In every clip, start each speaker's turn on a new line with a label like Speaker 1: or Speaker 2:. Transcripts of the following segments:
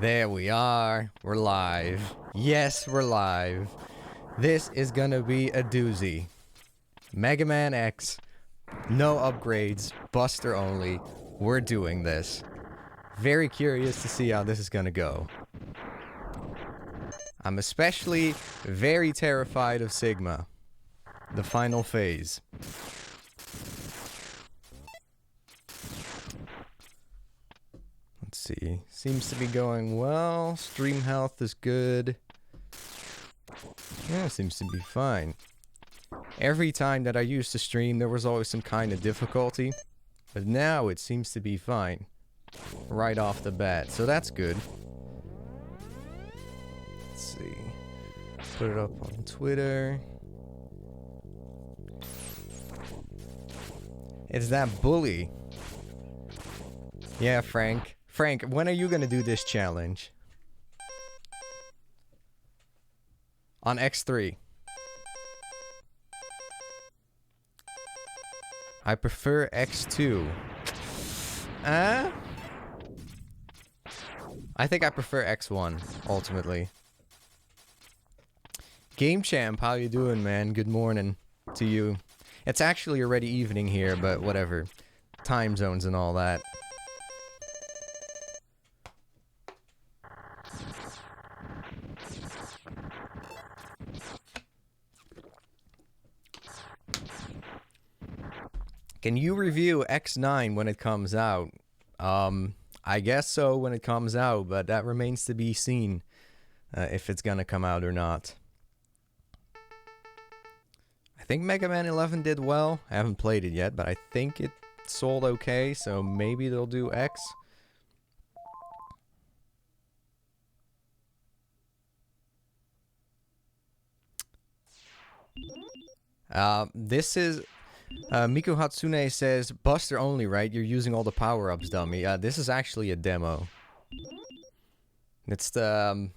Speaker 1: There we are. We're live. Yes, we're live. This is gonna be a doozy. Mega Man X. No upgrades. Buster only. We're doing this. Very curious to see how this is gonna go. I'm especially very terrified of Sigma. The final phase. Let's see. Seems to be going well. Stream health is good. Yeah, seems to be fine. Every time that I used to stream, there was always some kind of difficulty. But now it seems to be fine. Right off the bat. So that's good. Let's see. Put it up on Twitter. It's that bully. Yeah, Frank. Frank, when are you gonna do this challenge? On X3. I prefer X2. I think I prefer X1, ultimately. Game Champ, how you doing, man? Good morning to you. It's actually already evening here, but whatever. Time zones and all that. Can you review X9 when it comes out? I guess so when it comes out, but that remains to be seen if it's gonna come out or not. I think Mega Man 11 did well. I haven't played it yet, but I think it sold okay, so maybe they'll do X. This is... Miku Hatsune says, Buster only, right? You're using all the power-ups, dummy. This is actually a demo. It's the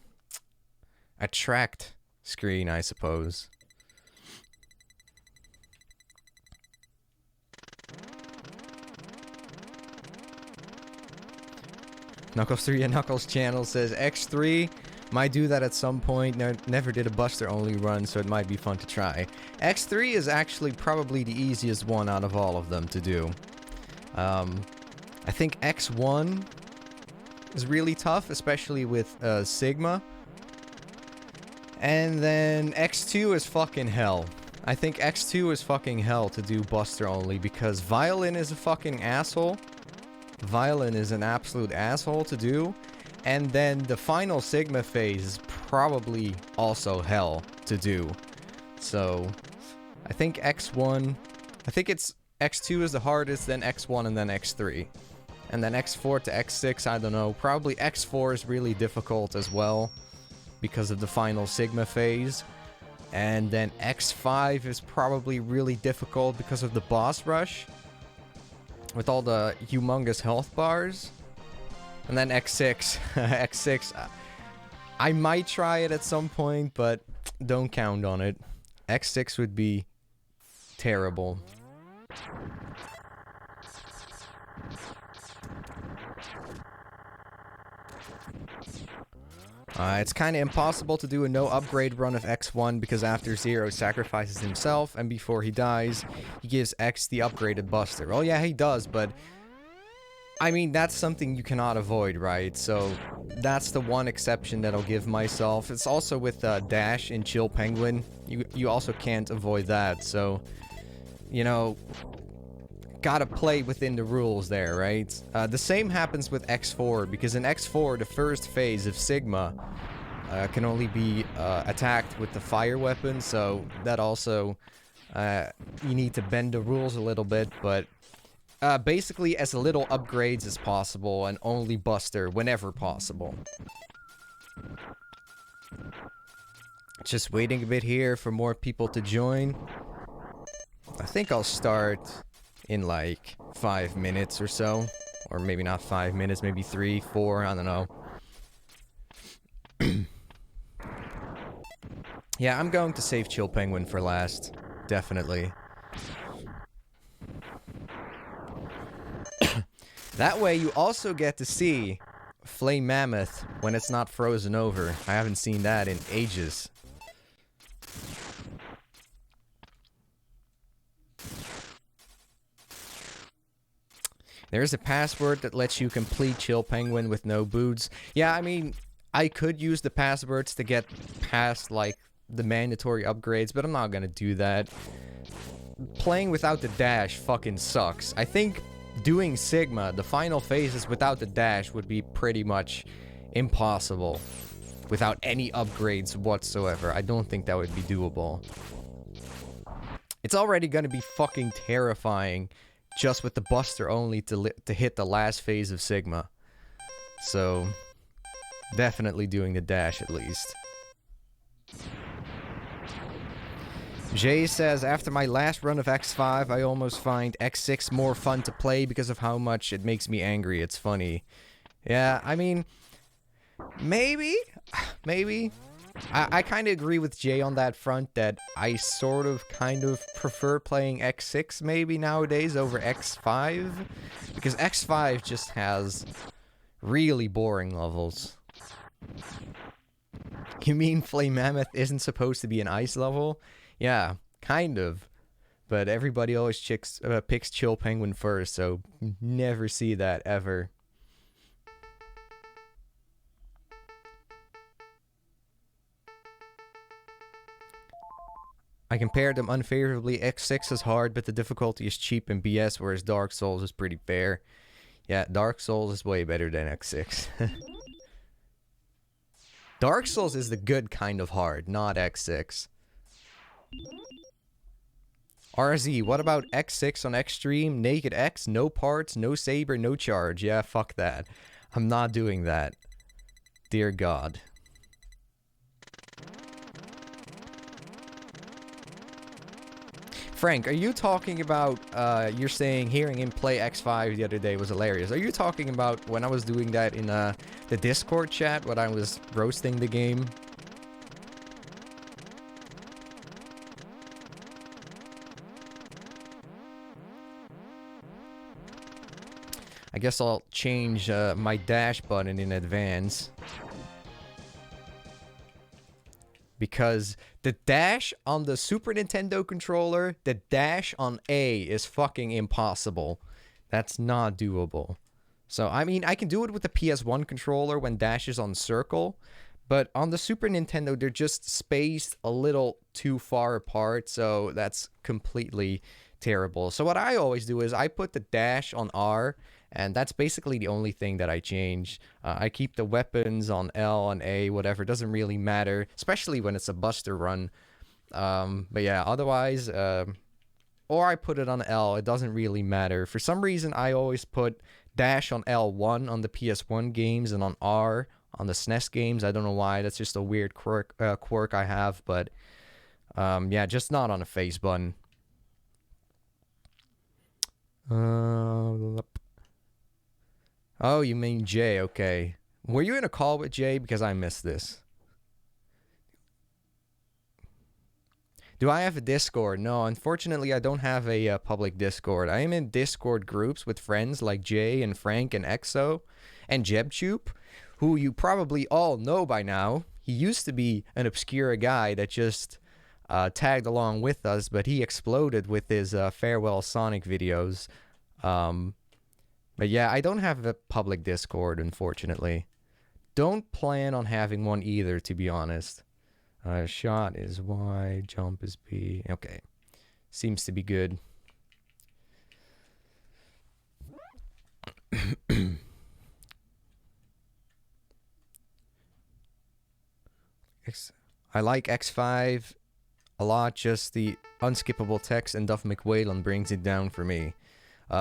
Speaker 1: attract screen, I suppose. Knuckles3 and Knuckles channel says, X3 might do that at some point. Never did a Buster only run, so it might be fun to try. X3 is actually probably the easiest one out of all of them to do. I think X1 is really tough, especially with Sigma. And then X2 is fucking hell. I think X2 is fucking hell to do Buster only, because Violin is a fucking asshole. Violin is an absolute asshole to do. And then the final Sigma phase is probably also hell to do. So, I think X1... I think it's X2 is the hardest, then X1, and then X3. And then X4 to X6, I don't know. Probably X4 is really difficult as well, because of the final Sigma phase. And then X5 is probably really difficult because of the boss rush, with all the humongous health bars. And then X6. X6. I might try it at some point, but don't count on it. X6 would be terrible. It's kind of impossible to do a no upgrade run of X1 because after Zero sacrifices himself and before he dies, he gives X the upgraded Buster. Well, yeah, he does, but... I mean, that's something you cannot avoid, right? So, that's the one exception that I'll give myself. It's also with Dash in Chill Penguin. You also can't avoid that, so... You know... Gotta play within the rules there, right? The same happens with X4, because in X4, the first phase of Sigma can only be attacked with the fire weapon, so that also... you need to bend the rules a little bit, but... basically as little upgrades as possible and only Buster whenever possible. Just waiting a bit here for more people to join. I think I'll start in like 5 minutes or so. Or maybe not 5 minutes, maybe 3, 4, I don't know. Yeah, I'm going to save Chill Penguin for last. Definitely. That way you also get to see Flame Mammoth when it's not frozen over. I haven't seen that in ages. There's a password that lets you complete Chill Penguin with no boots. Yeah, I mean, I could use the passwords to get past, like, the mandatory upgrades, but I'm not gonna do that. Playing without the dash fucking sucks. I think doing Sigma, the final phases without the dash, would be pretty much impossible. Without any upgrades whatsoever. I don't think that would be doable. It's already gonna be fucking terrifying just with the Buster only to hit the last phase of Sigma. So, definitely doing the dash at least. Jay says, after my last run of X5, I almost find X6 more fun to play because of how much it makes me angry. It's funny. Yeah, I mean, maybe. I kind of agree with Jay on that front, that I sort of kind of prefer playing X6 maybe nowadays over X5. Because X5 just has really boring levels. You mean Flame Mammoth isn't supposed to be an ice level? Yeah, kind of. But everybody always picks Chill Penguin first, so never see that ever. I compared them unfavorably. X6 is hard, but the difficulty is cheap in BS, whereas Dark Souls is pretty fair. Yeah, Dark Souls is way better than X6. Dark Souls is the good kind of hard, not X6. RZ, what about X6 on Extreme? Naked X, no parts, no saber, no charge. Yeah, fuck that. I'm not doing that. Dear God. Frank, are you talking about, you're saying hearing him play X5 the other day was hilarious. Are you talking about when I was doing that in the Discord chat, when I was roasting the game? I guess I'll change my dash button in advance. Because the dash on the Super Nintendo controller, the dash on A is fucking impossible. That's not doable. So, I mean, I can do it with the PS1 controller when dash is on circle. But on the Super Nintendo, they're just spaced a little too far apart. So, that's completely terrible. So, what I always do is I put the dash on R. And that's basically the only thing that I change. I keep the weapons on L, on A, whatever. Doesn't really matter. Especially when it's a Buster run. But yeah, otherwise... or I put it on L. It doesn't really matter. For some reason, I always put dash on L1 on the PS1 games and on R on the SNES games. I don't know why. That's just a weird quirk I have. But yeah, just not on a face button. Oh, you mean Jay, okay. Were you in a call with Jay? Because I missed this. Do I have a Discord? No, unfortunately, I don't have a public Discord. I am in Discord groups with friends like Jay and Frank and Exo and JebTube, who you probably all know by now. He used to be an obscure guy that just tagged along with us, but he exploded with his Farewell Sonic videos. But yeah, I don't have a public Discord, unfortunately. Don't plan on having one either, to be honest. Shot is Y, jump is B. Okay. Seems to be good. I like X5 a lot, just the unskippable text and Duff McWhalen brings it down for me.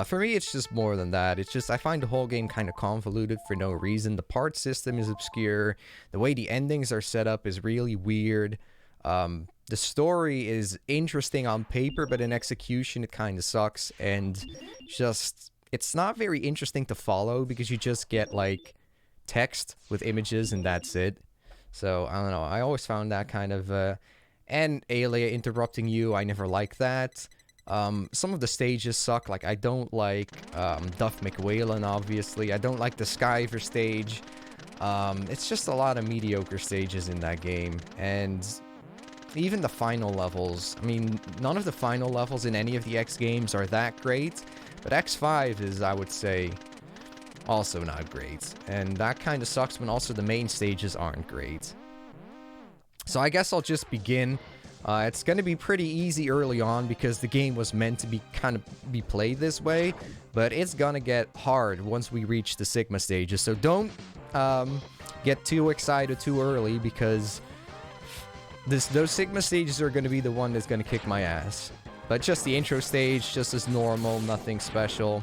Speaker 1: For me, it's just more than that. It's just, I find the whole game kind of convoluted for no reason. The part system is obscure. The way the endings are set up is really weird. The story is interesting on paper, but in execution, it kind of sucks. And just, it's not very interesting to follow because you just get, like, text with images and that's it. So, I don't know. I always found that kind of, and Alia interrupting you, I never liked that. Some of the stages suck. Like, I don't like Duff McWhalen, obviously. I don't like the Skyver stage. It's just a lot of mediocre stages in that game, and even the final levels. I mean, none of the final levels in any of the X games are that great, but X5 is, I would say, also not great. And that kind of sucks when also the main stages aren't great. So I guess I'll just begin. It's going to be pretty easy early on because the game was meant to be be played this way, but it's gonna get hard once we reach the Sigma stages. So don't get too excited too early, because those Sigma stages are going to be the one that's going to kick my ass. But just the intro stage, just as normal, nothing special.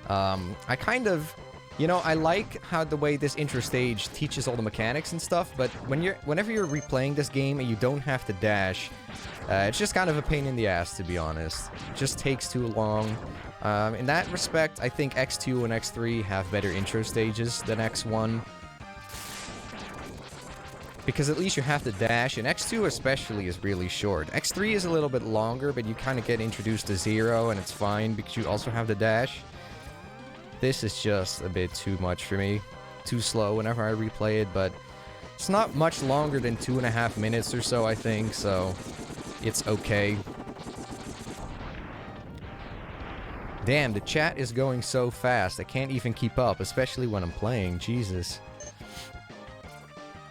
Speaker 1: I kind of, you know, I like how the way this intro stage teaches all the mechanics and stuff, but whenever you're replaying this game and you don't have to dash, it's just kind of a pain in the ass, to be honest. It just takes too long. In that respect, I think X2 and X3 have better intro stages than X1. Because at least you have to dash, and X2 especially is really short. X3 is a little bit longer, but you kind of get introduced to Zero, and it's fine because you also have the dash. This is just a bit too much for me. Too slow whenever I replay it, but it's not much longer than 2.5 minutes or so, I think, so it's okay. Damn, the chat is going so fast, I can't even keep up, especially when I'm playing, Jesus.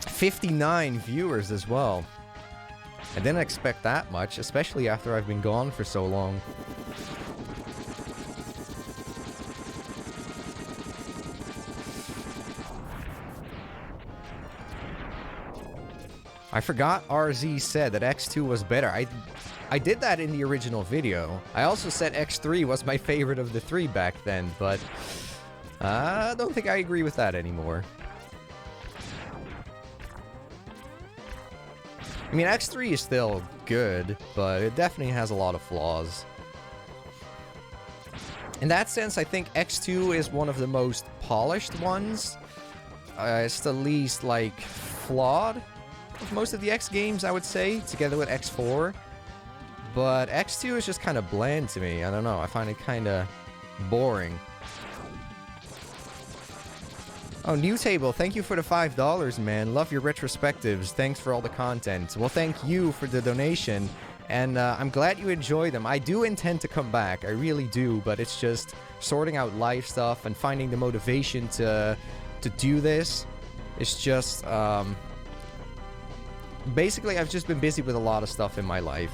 Speaker 1: 59 viewers as well. I didn't expect that much, especially after I've been gone for so long. I forgot RZ said that X2 was better. I did that in the original video. I also said X3 was my favorite of the three back then, but I don't think I agree with that anymore. I mean, X3 is still good, but it definitely has a lot of flaws. In that sense, I think X2 is one of the most polished ones. It's the least, like, flawed of most of the X games, I would say, together with X4. But X2 is just kind of bland to me. I don't know, I find it kind of boring. Oh, New Table, thank you for the $5, man. Love your retrospectives. Thanks for all the content. Well, thank you for the donation. And I'm glad you enjoy them. I do intend to come back. I really do. But it's just sorting out life stuff and finding the motivation to do this. It's just... basically, I've just been busy with a lot of stuff in my life.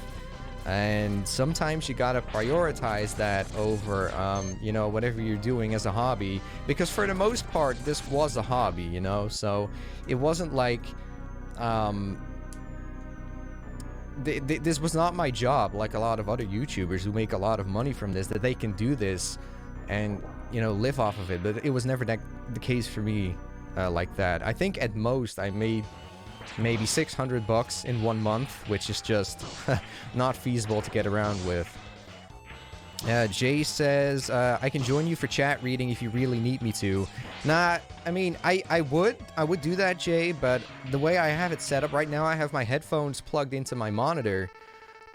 Speaker 1: And sometimes you gotta prioritize that over, you know, whatever you're doing as a hobby. Because for the most part, this was a hobby, you know? So, it wasn't like, this was not my job, like a lot of other YouTubers who make a lot of money from this, that they can do this and, you know, live off of it. But it was never the case for me like that. I think at most I made maybe $600 in 1 month, which is just not feasible to get around with. Jay says, I can join you for chat reading if you really need me to. Nah, I mean, I would do that, Jay, but the way I have it set up right now, I have my headphones plugged into my monitor,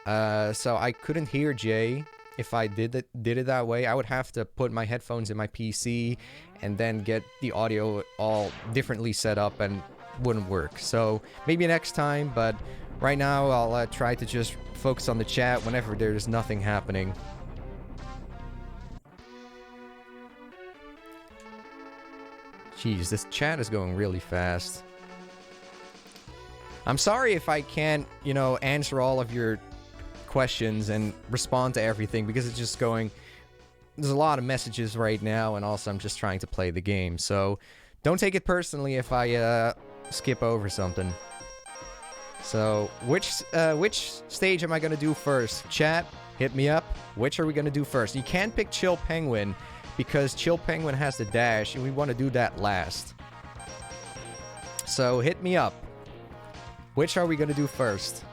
Speaker 1: so I couldn't hear Jay. If I did it that way, I would have to put my headphones in my PC and then get the audio all differently set up, and wouldn't work. So maybe next time, but right now I'll try to just focus on the chat whenever there's nothing happening. Jeez, this chat is going really fast. I'm sorry if I can't, you know, answer all of your questions and respond to everything, because it's just going... There's a lot of messages right now, and also I'm just trying to play the game, so don't take it personally if I skip over something. So, which stage am I gonna do first? Chat, hit me up. Which are we gonna do first? You can't pick Chill Penguin, because Chill Penguin has the dash, and we want to do that last. So, hit me up. Which are we gonna do first?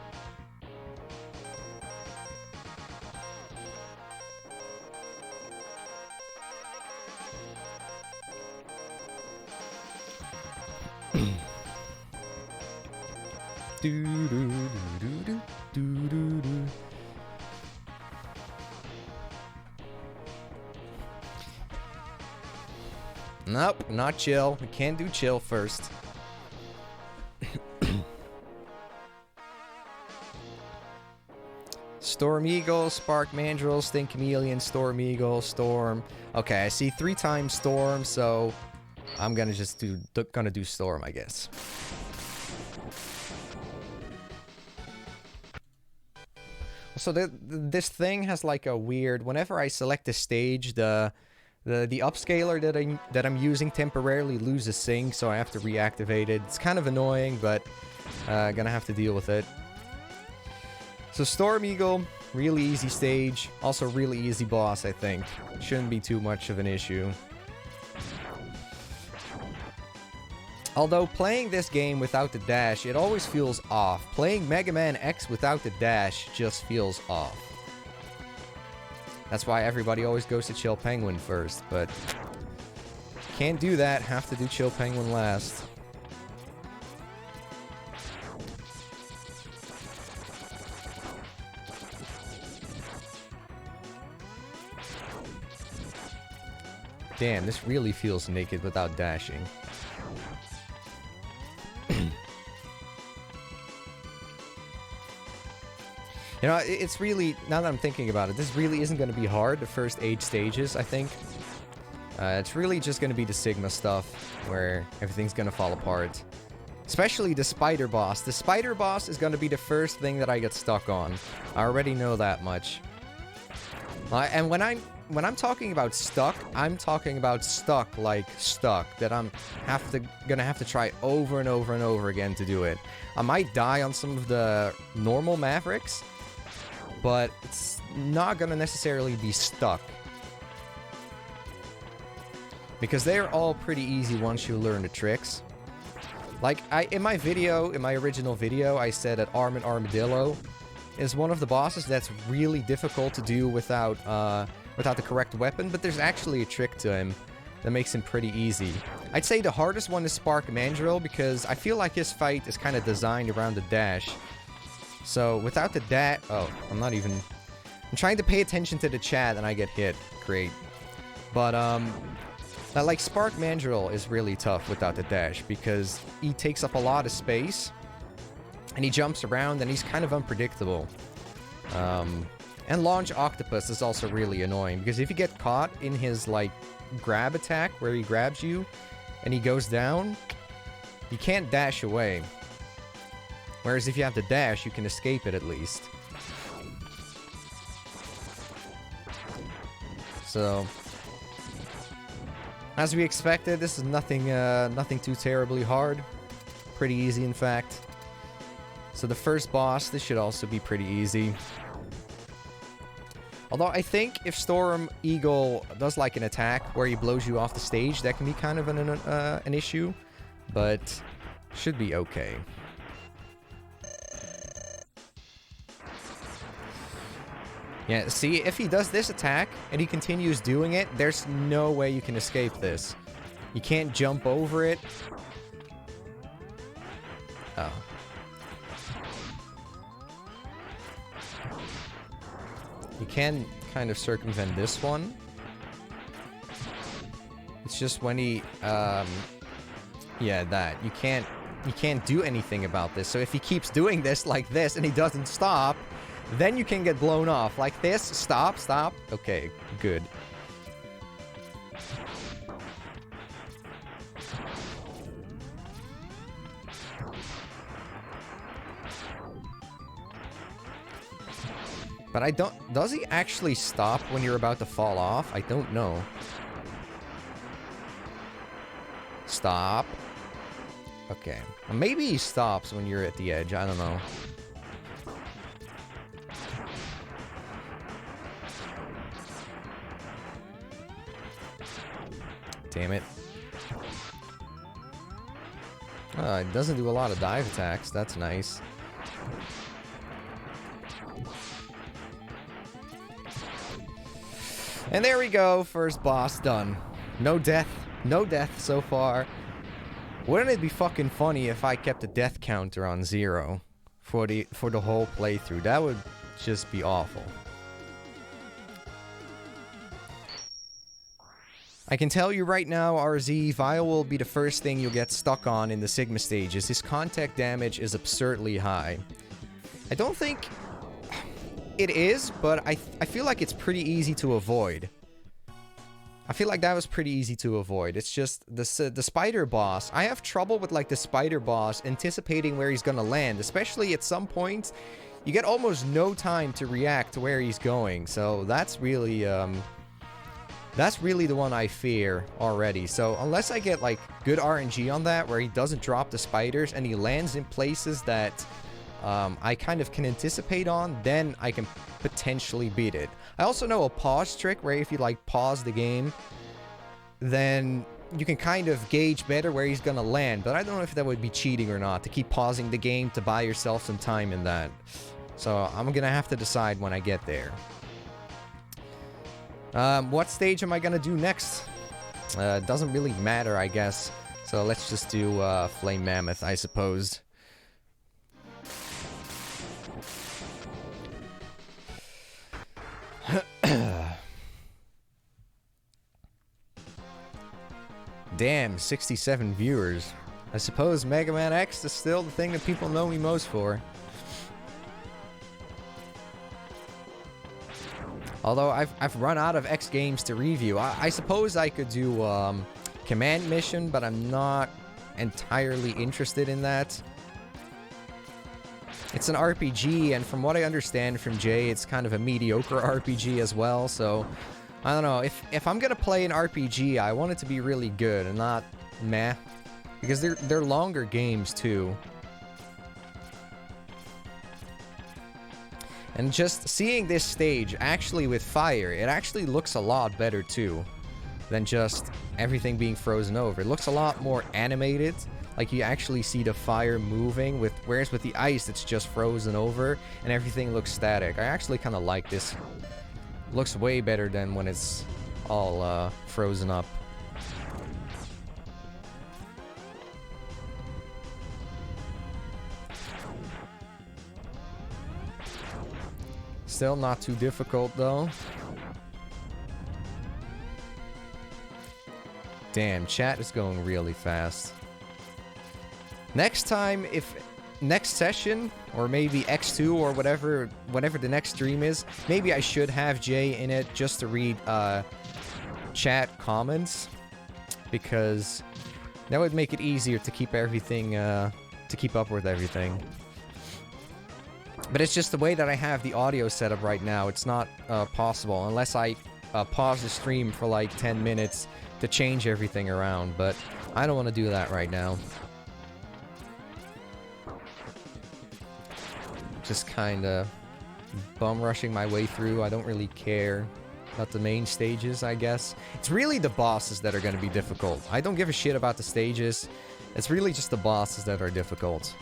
Speaker 1: Nope, not chill. We can't do chill first. Storm Eagle, Spark Mandrill, Sting Chameleon, Storm Eagle, Storm. Okay, I see 3 times Storm, so I'm gonna just do Storm, I guess. So this thing has like a weird. Whenever I select a stage, the upscaler that I'm using temporarily loses sync, so I have to reactivate it. It's kind of annoying, but gonna have to deal with it. So Storm Eagle, really easy stage. Also really easy boss, I think. Shouldn't be too much of an issue. Although playing this game without the dash, it always feels off. Playing Mega Man X without the dash just feels off. That's why everybody always goes to Chill Penguin first, but can't do that. Have to do Chill Penguin last. Damn, this really feels naked without dashing. You know, it's really, now that I'm thinking about it, this really isn't going to be hard, the first 8 stages, I think. It's really just going to be the Sigma stuff, where everything's going to fall apart. Especially the spider boss. The spider boss is going to be the first thing that I get stuck on. I already know that much. And when I'm talking about stuck, I'm talking about stuck like stuck. That I'm gonna have to try over and over and over again to do it. I might die on some of the normal Mavericks, but it's not gonna necessarily be stuck. Because they're all pretty easy once you learn the tricks. Like, in my original video, I said that Armored Armadillo is one of the bosses that's really difficult to do without the correct weapon, but there's actually a trick to him that makes him pretty easy. I'd say the hardest one is Spark Mandrill, because I feel like his fight is kind of designed around the dash. So without the dash... Oh, I'm trying to pay attention to the chat and I get hit. Great. But, like, Spark Mandrill is really tough without the dash, because he takes up a lot of space, and he jumps around, and he's kind of unpredictable. And Launch Octopus is also really annoying, because if you get caught in his, like, grab attack, where he grabs you, and he goes down, you can't dash away. Whereas if you have the dash, you can escape it at least. So, as we expected, this is nothing too terribly hard. Pretty easy, in fact. So the first boss, this should also be pretty easy. Although I think if Storm Eagle does like an attack where he blows you off the stage, that can be kind of an issue. But should be okay. Yeah, see, if he does this attack and he continues doing it, there's no way you can escape this. You can't jump over it. Oh. You can kind of circumvent this one. It's just when he, yeah, that. You can't do anything about this. So if he keeps doing this like this and he doesn't stop, then you can get blown off. Like this. Stop, stop. Okay, good. But I don't... Does he actually stop when you're about to fall off? I don't know. Stop. Okay. Maybe he stops when you're at the edge. I don't know. Damn it. It doesn't do a lot of dive attacks. That's nice. And there we go. First boss done. No death. No death so far. Wouldn't it be fucking funny if I kept a death counter on 0 for the whole playthrough? That would just be awful. I can tell you right now, RZ, Vile will be the first thing you'll get stuck on in the Sigma stages. His contact damage is absurdly high. I don't think it is, but I feel like it's pretty easy to avoid. I feel like that was pretty easy to avoid. It's just the spider boss. I have trouble with like the spider boss anticipating where he's gonna land, especially at some points. You get almost no time to react to where he's going, so that's really the one I fear already. So unless I get like good RNG on that, where he doesn't drop the spiders and he lands in places that I kind of can anticipate on, then I can potentially beat it. I also know a pause trick where if you like pause the game, then you can kind of gauge better where he's gonna land, but I don't know if that would be cheating or not, to keep pausing the game to buy yourself some time in that. So I'm gonna have to decide when I get there. What stage am I gonna do next? Doesn't really matter, I guess. So let's just do Flame Mammoth, I suppose. Damn, 67 viewers. I suppose Mega Man X is still the thing that people know me most for. Although I've run out of X games to review. I suppose I could do Command Mission, but I'm not entirely interested in that. It's an RPG, and from what I understand from Jay, it's kind of a mediocre RPG as well, so I don't know. If I'm gonna play an RPG, I want it to be really good and not meh. Because they're longer games too. And just seeing this stage actually with fire, it actually looks a lot better too than just everything being frozen over. It looks a lot more animated. Like you actually see the fire moving, whereas with the ice it's just frozen over and everything looks static. I actually kind of like this. Looks way better than when it's all frozen up. Still not too difficult though. Damn, chat is going really fast. Next time, next session, or maybe X2 or whatever the next stream is, maybe I should have Jay in it just to read chat comments, because that would make it easier to keep everything, to keep up with everything. But it's just the way that I have the audio set up right now, it's not possible unless I pause the stream for like 10 minutes to change everything around, but I don't want to do that right now. Just kinda bum rushing my way through. I don't really care about the main stages, I guess. It's really the bosses that are gonna be difficult. I don't give a shit about the stages. It's really just the bosses that are difficult.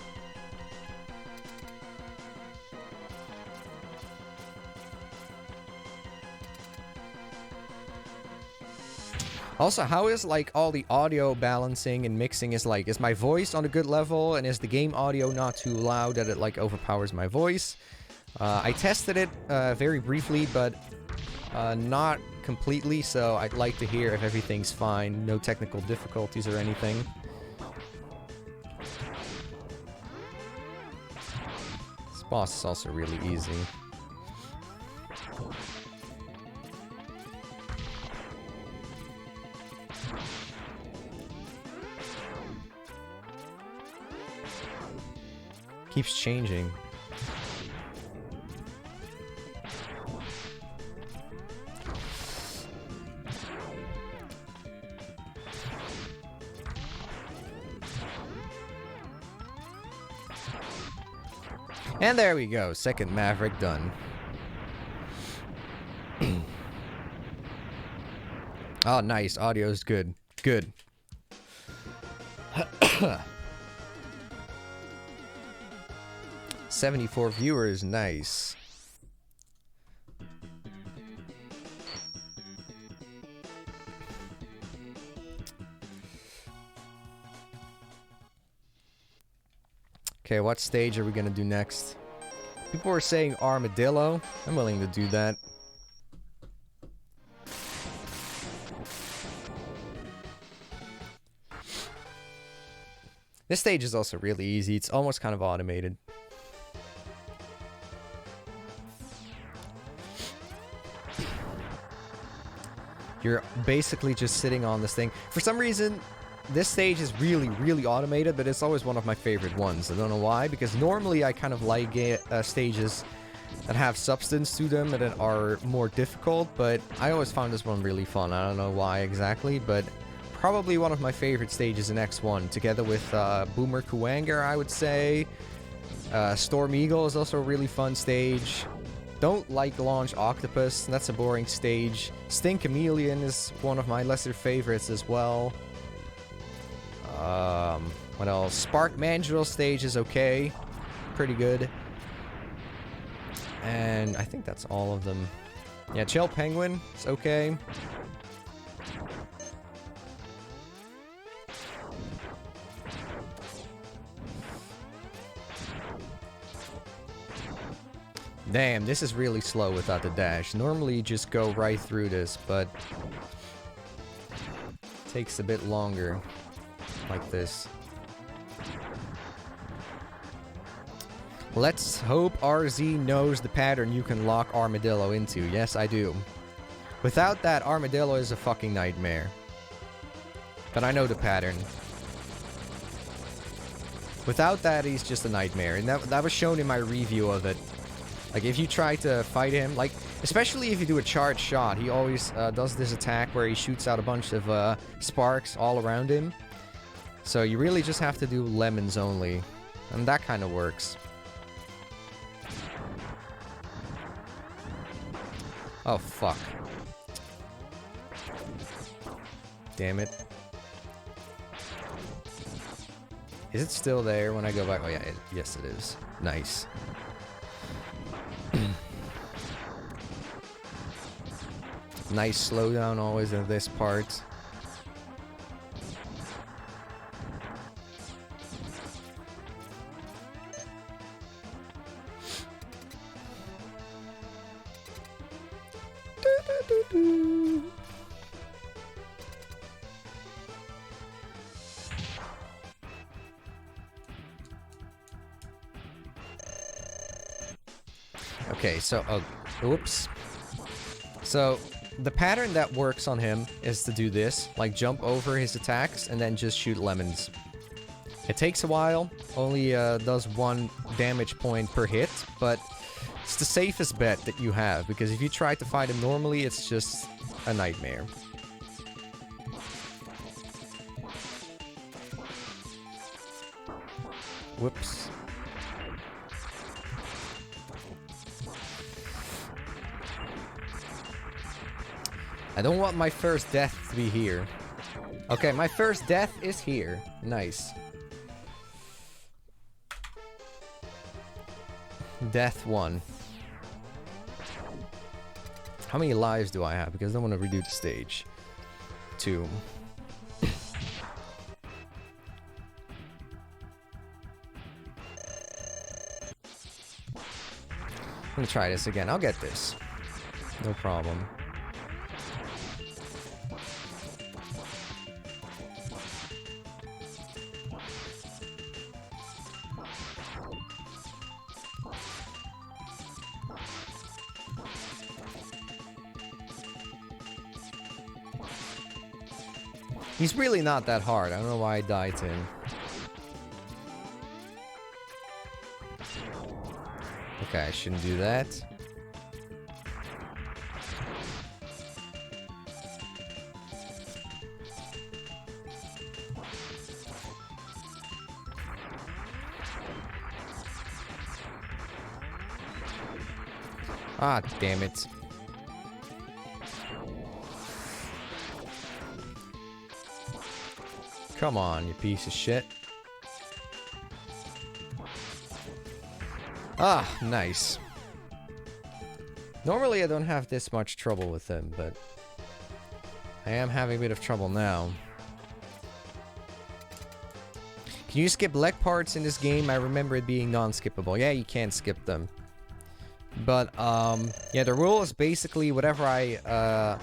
Speaker 1: Also, how is like all the audio balancing and mixing is like, is my voice on a good level and is the game audio not too loud that it like overpowers my voice? I tested it very briefly, but not completely, so I'd like to hear if everything's fine, no technical difficulties or anything. This boss is also really easy. Keeps changing. And there we go, second Maverick done. Oh, nice, audio's good. Good. 74 viewers, nice. Okay, what stage are we gonna do next? People were saying armadillo. I'm willing to do that. This stage is also really easy. It's almost kind of automated. You're basically just sitting on this thing. For some reason, this stage is really, really automated, but it's always one of my favorite ones. I don't know why, because normally I kind of like stages that have substance to them and that are more difficult, but I always found this one really fun. I don't know why exactly, but probably one of my favorite stages in X1, together with Boomer Kuwanger, I would say. Storm Eagle is also a really fun stage. Don't like Launch Octopus, that's a boring stage. Sting Chameleon is one of my lesser favorites as well. What else? Spark Mandrill stage is okay. Pretty good. And I think that's all of them. Yeah, Chill Penguin is okay. Damn, this is really slow without the dash. Normally you just go right through this, but it takes a bit longer like this. Let's hope RZ knows the pattern you can lock Armadillo into. Yes, I do. Without that, Armadillo is a fucking nightmare. But I know the pattern. Without that, he's just a nightmare. And that was shown in my review of it. Like, if you try to fight him, like, especially if you do a charged shot, he always does this attack where he shoots out a bunch of sparks all around him. So you really just have to do lemons only. And that kind of works. Oh, fuck. Damn it. Is it still there when I go back? Oh, yeah. Yes, it is. Nice. Nice slowdown always in this part. Okay, so, oops. So, the pattern that works on him is to do this, like jump over his attacks and then just shoot lemons. It takes a while, only does 1 damage point per hit, but it's the safest bet that you have, because if you try to fight him normally, it's just a nightmare. Whoops. I don't want my first death to be here. Okay, my first death is here. Nice. Death 1. How many lives do I have? Because I don't want to redo the stage. 2. I'm gonna try this again. I'll get this. No problem. He's really not that hard. I don't know why I died to him. Okay, I shouldn't do that. Ah, damn it. Come on, you piece of shit. Ah, nice. Normally I don't have this much trouble with him, but I am having a bit of trouble now. Can you skip leg parts in this game? I remember it being non-skippable. Yeah, you can't skip them. But, yeah, the rule is basically whatever I,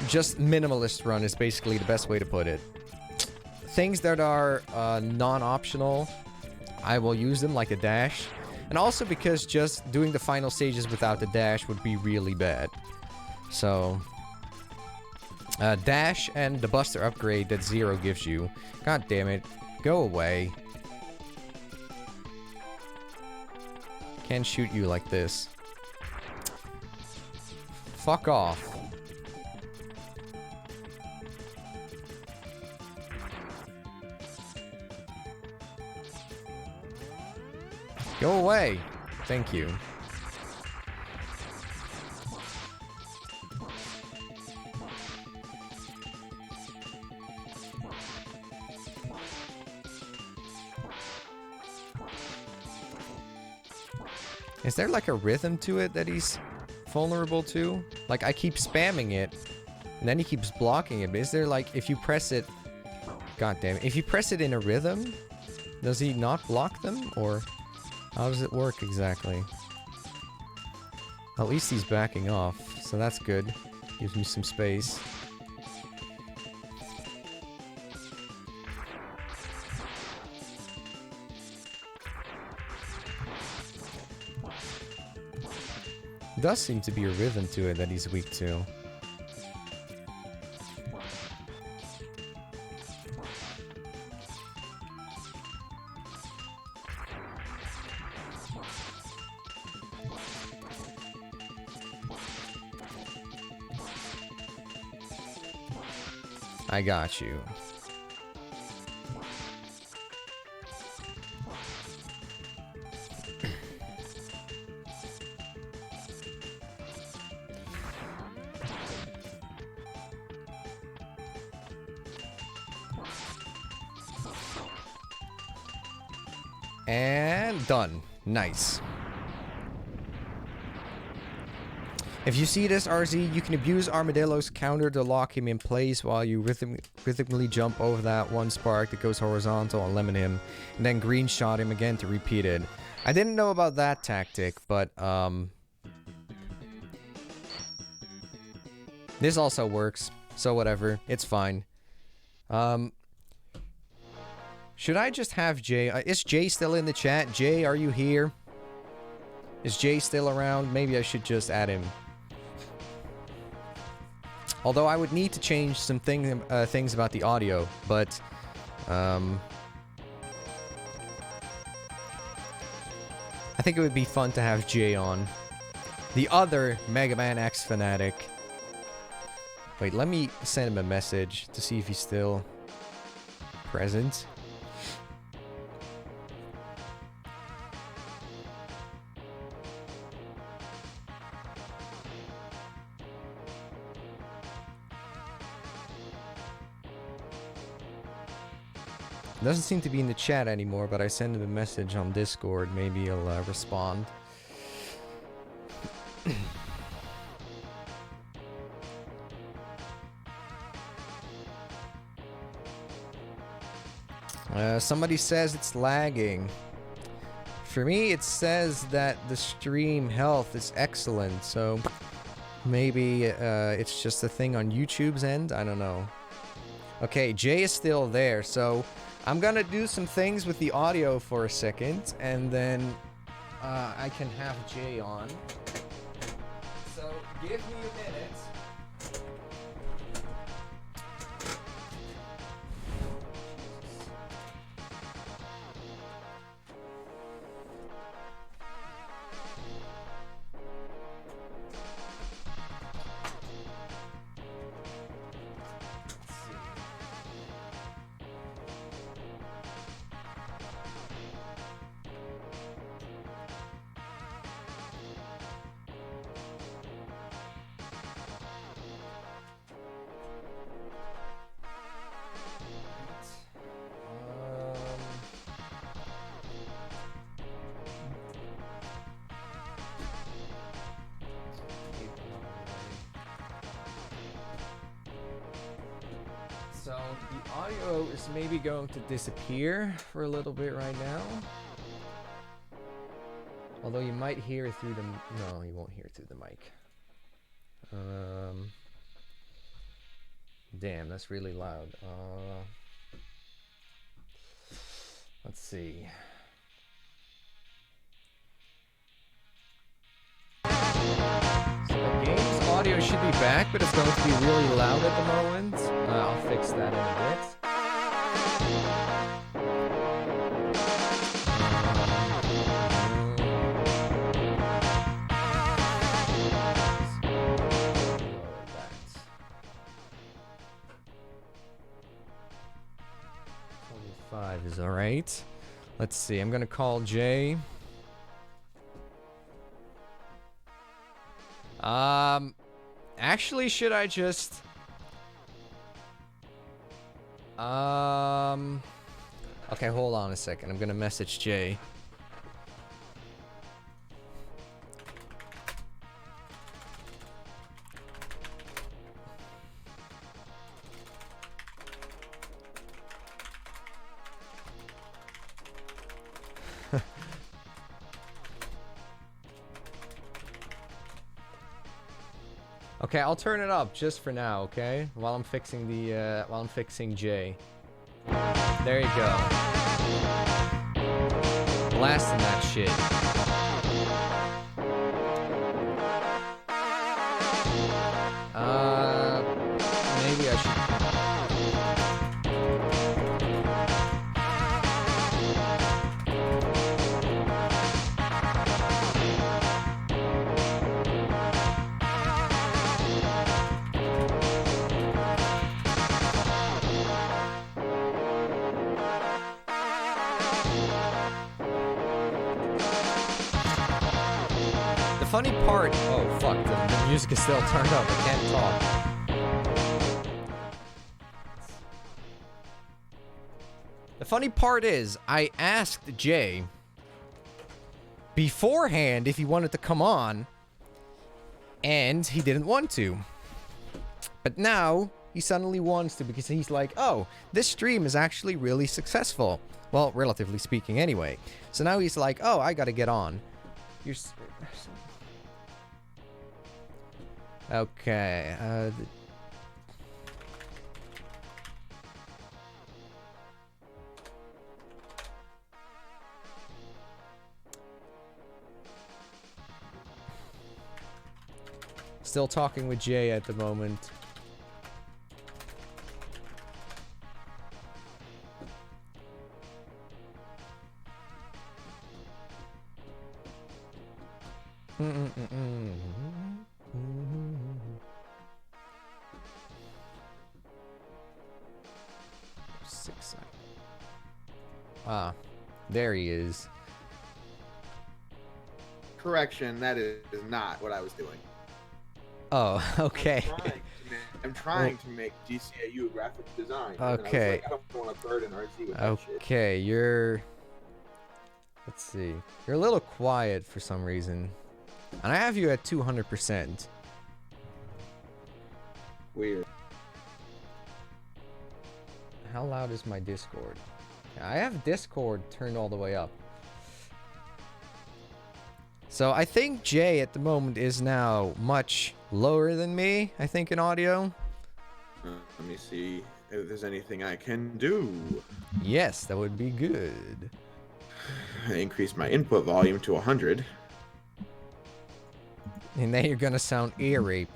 Speaker 1: just minimalist run is basically the best way to put it. things that are non-optional, I will use them, like a dash. And also because just doing the final stages without the dash would be really bad. So, dash and the Buster upgrade that Zero gives you. God damn it. Go away. Can't shoot you like this. Fuck off. Go away. Thank you. Is there like a rhythm to it that he's vulnerable to? Like I keep spamming it and then he keeps blocking it. But is there like, if you press it, god damn it, if you press it in a rhythm, does he not block them? Or how does it work exactly? At least he's backing off, so that's good. Gives me some space. Does seem to be a rhythm to it that he's weak to. I got you. And done. Nice. If you see this, RZ, you can abuse Armadillo's counter to lock him in place while you rhythmically jump over that one spark that goes horizontal and lemon him, and then green shot him again to repeat it. I didn't know about that tactic, but this also works, so whatever, it's fine. Should I just have Jay? Is Jay still in the chat? Jay, are you here? Is Jay still around? Maybe I should just add him. Although I would need to change some things about the audio, but I think it would be fun to have Jay on. The other Mega Man X fanatic. Wait, let me send him a message to see if he's still present. Doesn't seem to be in the chat anymore, but I sent him a message on Discord. Maybe he'll respond. Somebody says it's lagging. For me, it says that the stream health is excellent, so maybe it's just a thing on YouTube's end? I don't know. Okay, Jay is still there, so I'm gonna do some things with the audio for a second, and then I can have Jay on. So, give me a minute. So the audio is maybe going to disappear for a little bit right now. Although you might hear it through the... No, you won't hear it through the mic. Damn, that's really loud. see. So the game's audio should be back, but it's going to be really loud at the moment. I'll fix that in a bit. Is all right. Let's see. I'm gonna call Jay. Actually, should I just? Okay, hold on a second. I'm gonna message Jay. Okay, I'll turn it up just for now, okay? While I'm fixing the, while I'm fixing Jay. There you go. Blasting that shit. Maybe I should... Funny part, oh fuck, the music is still turned up, I can't talk. The funny part is, I asked Jay beforehand if he wanted to come on, and he didn't want to. But now, he suddenly wants to because he's like, oh, this stream is actually really successful. Well, relatively speaking anyway. So now he's like, oh, I gotta get on. You're... Okay, still talking with Jay at the moment. Ah, there he is.
Speaker 2: Correction, that is not what I was doing.
Speaker 1: Oh, okay.
Speaker 2: I'm trying to make GCAU graphic design.
Speaker 1: Okay.
Speaker 2: I don't want a third in RZ with
Speaker 1: that shit. Okay, you're... Let's see. You're a little quiet for some reason. And I have you at 200%.
Speaker 2: Weird.
Speaker 1: How loud is my Discord? I have Discord turned all the way up. So I think Jay at the moment is now much lower than me, I think, in audio.
Speaker 2: Let me see if there's anything I can do.
Speaker 1: Yes, that would be good.
Speaker 2: I increase my input volume to 100.
Speaker 1: And then you're gonna sound ear rape.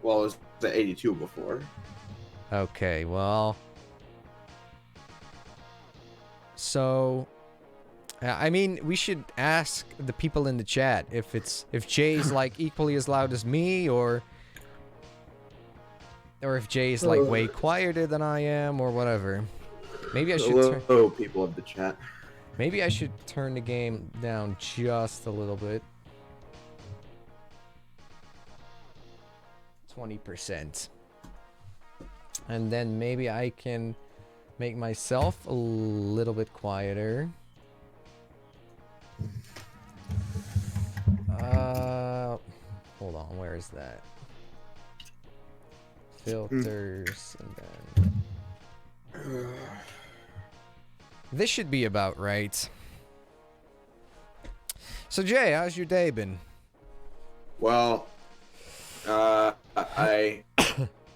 Speaker 2: Well, it was at 82 before.
Speaker 1: Okay, well... So... I mean, we should ask the people in the chat if Jay's like equally as loud as me, or if Jay's like way quieter than I am, or whatever. Maybe I should.
Speaker 2: Hello, people of the chat.
Speaker 1: Maybe I should turn the game down just a little bit. 20%. And then maybe I can make myself a little bit quieter. Hold on, where is that? Filters, and then... This should be about right. So Jay, how's your day been?
Speaker 2: Well, I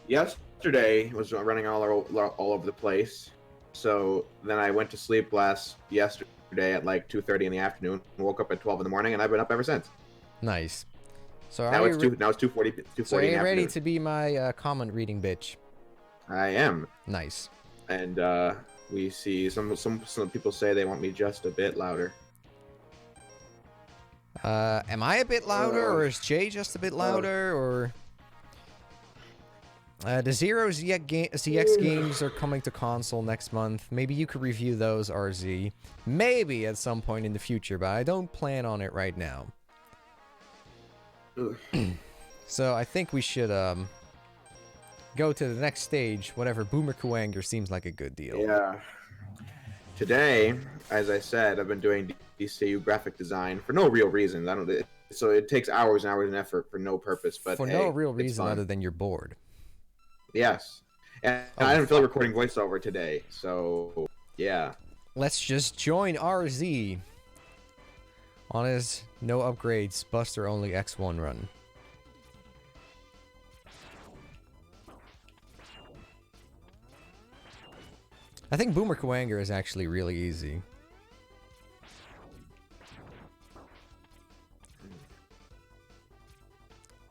Speaker 2: yesterday was running all over the place. So then I went to sleep yesterday at like 2:30 in the afternoon, and woke up at 12 in the morning, and I've been up ever since.
Speaker 1: Nice. So
Speaker 2: Now
Speaker 1: are
Speaker 2: it's
Speaker 1: you
Speaker 2: now it's 2:40
Speaker 1: so are
Speaker 2: in
Speaker 1: you
Speaker 2: the
Speaker 1: ready
Speaker 2: afternoon.
Speaker 1: to be my comment reading bitch?
Speaker 2: I am,
Speaker 1: Nice.
Speaker 2: and we see some people say they want me just a bit louder.
Speaker 1: Am I a bit louder,
Speaker 2: Uh,
Speaker 1: or is Jay just a bit louder, or... the Zero ZX games are coming to console next month. Maybe you could review those, RZ. Maybe at some point in the future, but I don't plan on it right now. So I think we should, go to the next stage, whatever Boomer Kuwanger seems like a good deal.
Speaker 2: Yeah. Today, as I said, I've been doing DCU graphic design for no real reason. So it takes hours and hours and effort for no purpose. But
Speaker 1: For
Speaker 2: hey,
Speaker 1: no real
Speaker 2: it's
Speaker 1: reason
Speaker 2: fun.
Speaker 1: other than you're bored.
Speaker 2: Yes. And
Speaker 1: Oh,
Speaker 2: I didn't feel like
Speaker 1: fuck.
Speaker 2: recording voiceover today, so yeah.
Speaker 1: Let's just join RZ on his no upgrades Buster only X1 run. I think Boomer Kuwanger is actually really easy.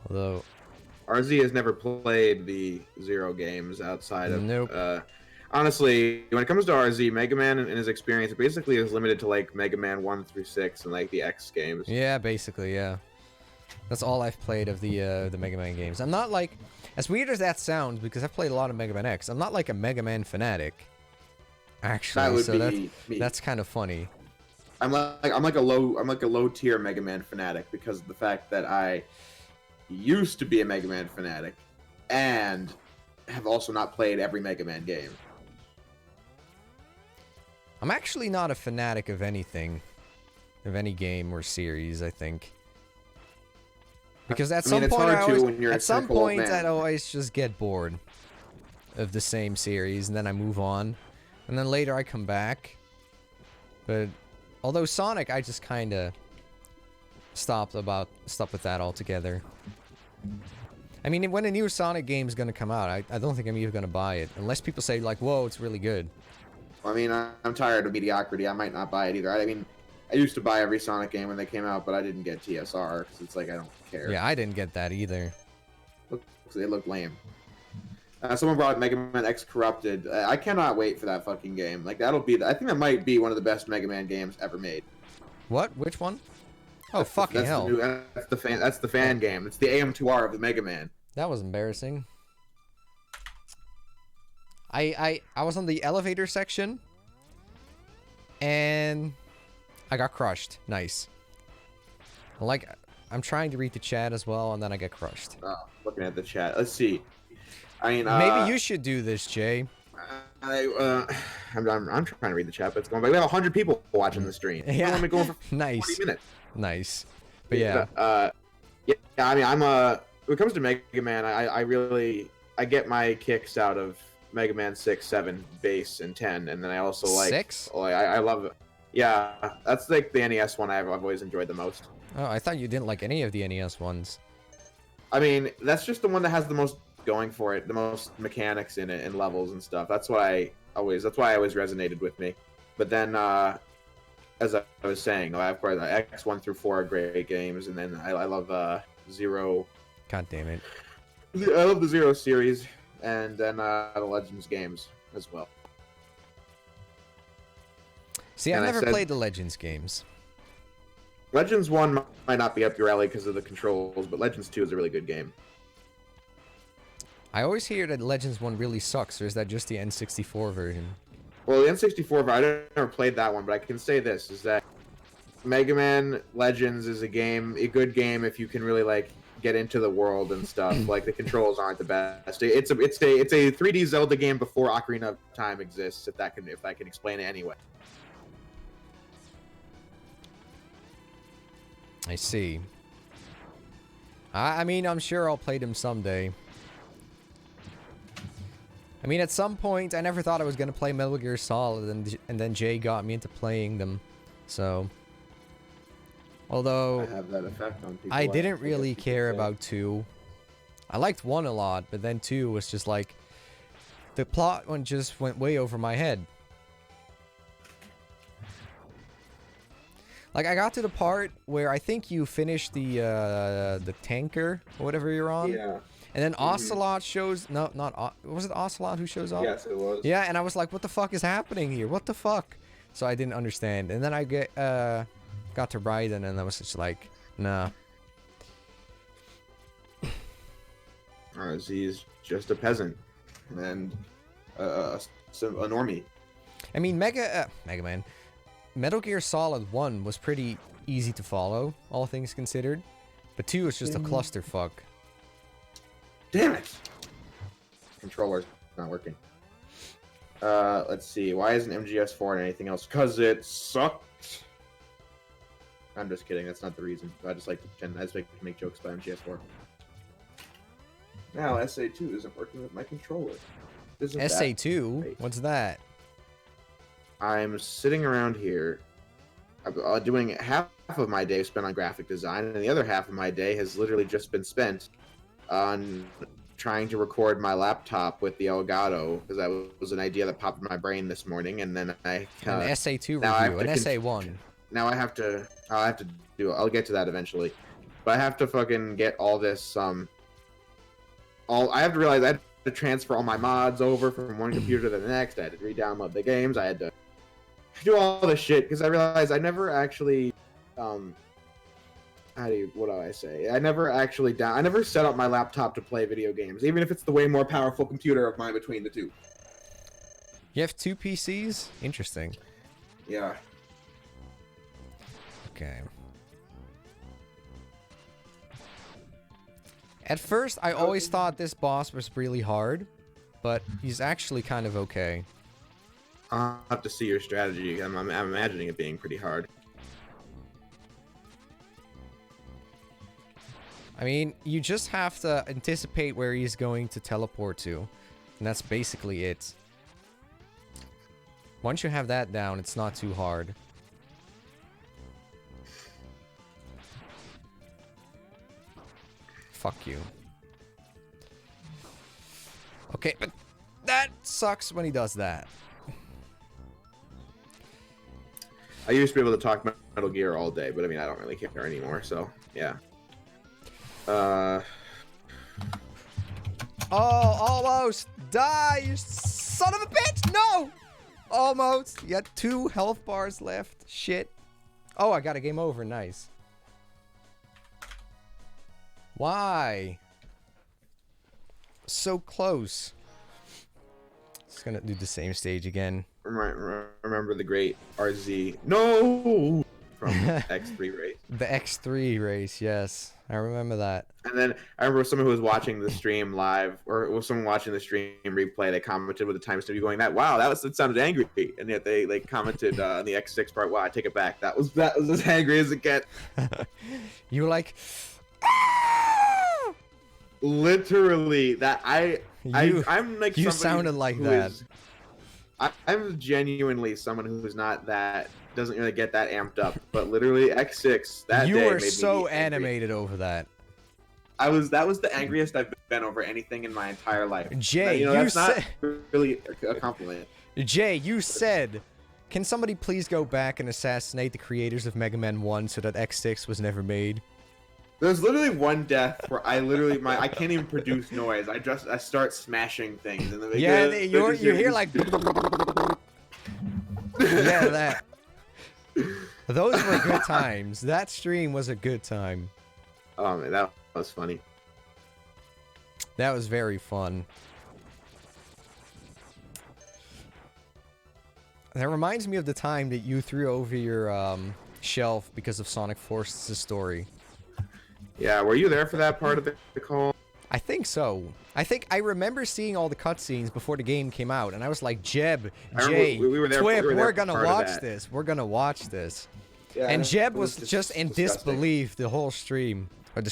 Speaker 1: Although...
Speaker 2: RZ has never played the Zero games outside of...
Speaker 1: Nope.
Speaker 2: Honestly, when it comes to RZ, Mega Man in his experience basically is limited to like Mega Man 1 through 6 and like the X games.
Speaker 1: Yeah, basically, yeah. That's all I've played of the Mega Man games. I'm not like... As weird as that sounds, because I've played a lot of Mega Man X, I'm not like a Mega Man fanatic. Actually,
Speaker 2: That would
Speaker 1: so
Speaker 2: be me.
Speaker 1: that's kind of funny.
Speaker 2: I'm like a low tier Mega Man fanatic because of the fact that I used to be a Mega Man fanatic and have also not played every Mega Man game.
Speaker 1: I'm actually not a fanatic of anything. Of any game or series, I think. Because at some point, I'd always just get bored of the same series, and then I move on. And then later I come back. But although Sonic, I just kind of stopped with that altogether. I mean, when a new Sonic game is going to come out, I don't think I'm even going to buy it. Unless people say, like, whoa, it's really good.
Speaker 2: I mean, I'm tired of mediocrity. I might not buy it either. I mean, I used to buy every Sonic game when they came out, but I didn't get TSR because it's like I don't care.
Speaker 1: Yeah, I didn't get that either.
Speaker 2: They look lame. Someone brought Mega Man X Corrupted. I cannot wait for that fucking game. Like I think that might be one of the best Mega Man games ever made.
Speaker 1: What? Which one? Oh, fucking hell.
Speaker 2: That's the fan game. It's the AM2R of the Mega Man.
Speaker 1: That was embarrassing. I was on the elevator section, and I got crushed. Nice. I'm trying to read the chat as well, and then I get crushed.
Speaker 2: Oh, looking at the chat. Let's see. I mean,
Speaker 1: maybe you should do this, Jay.
Speaker 2: I'm trying to read the chat, but it's going by. We have 100 people watching the stream.
Speaker 1: Yeah.
Speaker 2: We're only going for 40
Speaker 1: Nice.
Speaker 2: minutes.
Speaker 1: Nice. But yeah.
Speaker 2: Yeah. I mean, when it comes to Mega Man, I get my kicks out of Mega Man 6, 7, base, and 10, and then I also like
Speaker 1: 6?
Speaker 2: I love it. Yeah, that's like the NES one I've always enjoyed the most.
Speaker 1: Oh, I thought you didn't like any of the NES ones.
Speaker 2: I mean, that's just the one that has the most going for it, the most mechanics in it and levels and stuff. That's why I always resonated with me. But then, as I was saying, of course, X1 through 4 are great games, and then I love Zero.
Speaker 1: God damn it.
Speaker 2: I love the Zero series, and then the Legends games as well.
Speaker 1: See, I never played the Legends games.
Speaker 2: Legends 1 might not be up your alley because of the controls, but Legends 2 is a really good game.
Speaker 1: I always hear that Legends 1 really sucks, or is that just the N64 version?
Speaker 2: Well, the N64 version, I never played that one, but I can say this, is that Mega Man Legends is a good game if you can really, like, get into the world and stuff. Like, the controls aren't the best. It's a 3D Zelda game before Ocarina of Time exists, if I can explain it anyway.
Speaker 1: I see. I mean, I'm sure I'll play them someday. I mean, at some point, I never thought I was going to play Metal Gear Solid, and then Jay got me into playing them. So, although
Speaker 2: I have that effect on people.
Speaker 1: I didn't really care about 2. I liked 1 a lot, but then 2 was just like, the plot just went way over my head. Like, I got to the part where I think you finished the tanker or whatever you're on.
Speaker 2: Yeah.
Speaker 1: And then Ocelot shows... No, not... Was it Ocelot who shows up?
Speaker 2: Yes, it was.
Speaker 1: Yeah, and I was like, what the fuck is happening here? What the fuck? So I didn't understand. And then I got to Raiden, and I was just like, nah.
Speaker 2: He's just a peasant. And a normie.
Speaker 1: I mean, Mega Man. Metal Gear Solid 1 was pretty easy to follow, all things considered. But 2 is just a clusterfuck.
Speaker 2: Damn it! Controller's not working. Let's see. Why isn't MGS4 and anything else? Because it sucked. I'm just kidding. That's not the reason. I just like to pretend. I just like to make jokes about MGS4. Now SA2 isn't working with my controller.
Speaker 1: SA2? What's that?
Speaker 2: I'm sitting around here doing half of my day spent on graphic design, and the other half of my day has literally just been spent on trying to record my laptop with the Elgato, because that was an idea that popped in my brain this morning, and then I...
Speaker 1: an SA2 review, an SA1.
Speaker 2: Now I'll have to I'll get to that eventually. But I have to fucking get all this, I have to realize I had to transfer all my mods over from one computer to the next. I had to re-download the games. I had to do all this shit because I realized I never actually what do I say? I never set up my laptop to play video games, even if it's the way more powerful computer of mine between the two.
Speaker 1: You have 2 PCs? Interesting.
Speaker 2: Yeah.
Speaker 1: Okay. At first, I always thought this boss was really hard, but he's actually kind of okay.
Speaker 2: I'll have to see your strategy. I'm imagining it being pretty hard.
Speaker 1: I mean, you just have to anticipate where he's going to teleport to, and that's basically it. Once you have that down, it's not too hard. Fuck you. Okay, but that sucks when he does that.
Speaker 2: I used to be able to talk Metal Gear all day, but I mean, I don't really care anymore, so, yeah.
Speaker 1: Oh, almost! Die, you son of a bitch! No! Almost! You got 2 health bars left. Shit. Oh, I got a game over. Nice. Why? So close. Just gonna do the same stage again.
Speaker 2: Remember the great RZ. No! From X3 race.
Speaker 1: The X3 race, yes. I remember that.
Speaker 2: And then I remember someone who was watching the stream live, or was someone watching the stream replay, they commented with the timestamp going, that sounded angry. And yet they commented on the X6 part, wow, I take it back. That was as angry as it gets.
Speaker 1: You were like,
Speaker 2: literally, that I'm like,
Speaker 1: you sounded like that.
Speaker 2: I'm genuinely someone who's not that, doesn't really get that amped up, but literally X6 that
Speaker 1: you
Speaker 2: day
Speaker 1: were
Speaker 2: made
Speaker 1: so
Speaker 2: me
Speaker 1: animated over that.
Speaker 2: that was the angriest I've been over anything in my entire life.
Speaker 1: Jay,
Speaker 2: that's not really a compliment.
Speaker 1: Jay, you said, can somebody please go back and assassinate the creators of Mega Man 1 so that X6 was never made?
Speaker 2: There's literally one death where I literally I can't even produce noise. I start smashing things and then
Speaker 1: you hear like yeah, that. Those were good times. That stream was a good time.
Speaker 2: Oh man, that was funny.
Speaker 1: That was very fun. That reminds me of the time that you threw over your shelf because of Sonic Forces' story.
Speaker 2: Yeah, were you there for that part of the call?
Speaker 1: I think so. I think I remember seeing all the cutscenes before the game came out, and I was like, Jeb, Jay, Twip, we're gonna watch this. We're gonna watch this. Yeah, and Jeb was just in disbelief the whole stream. Or the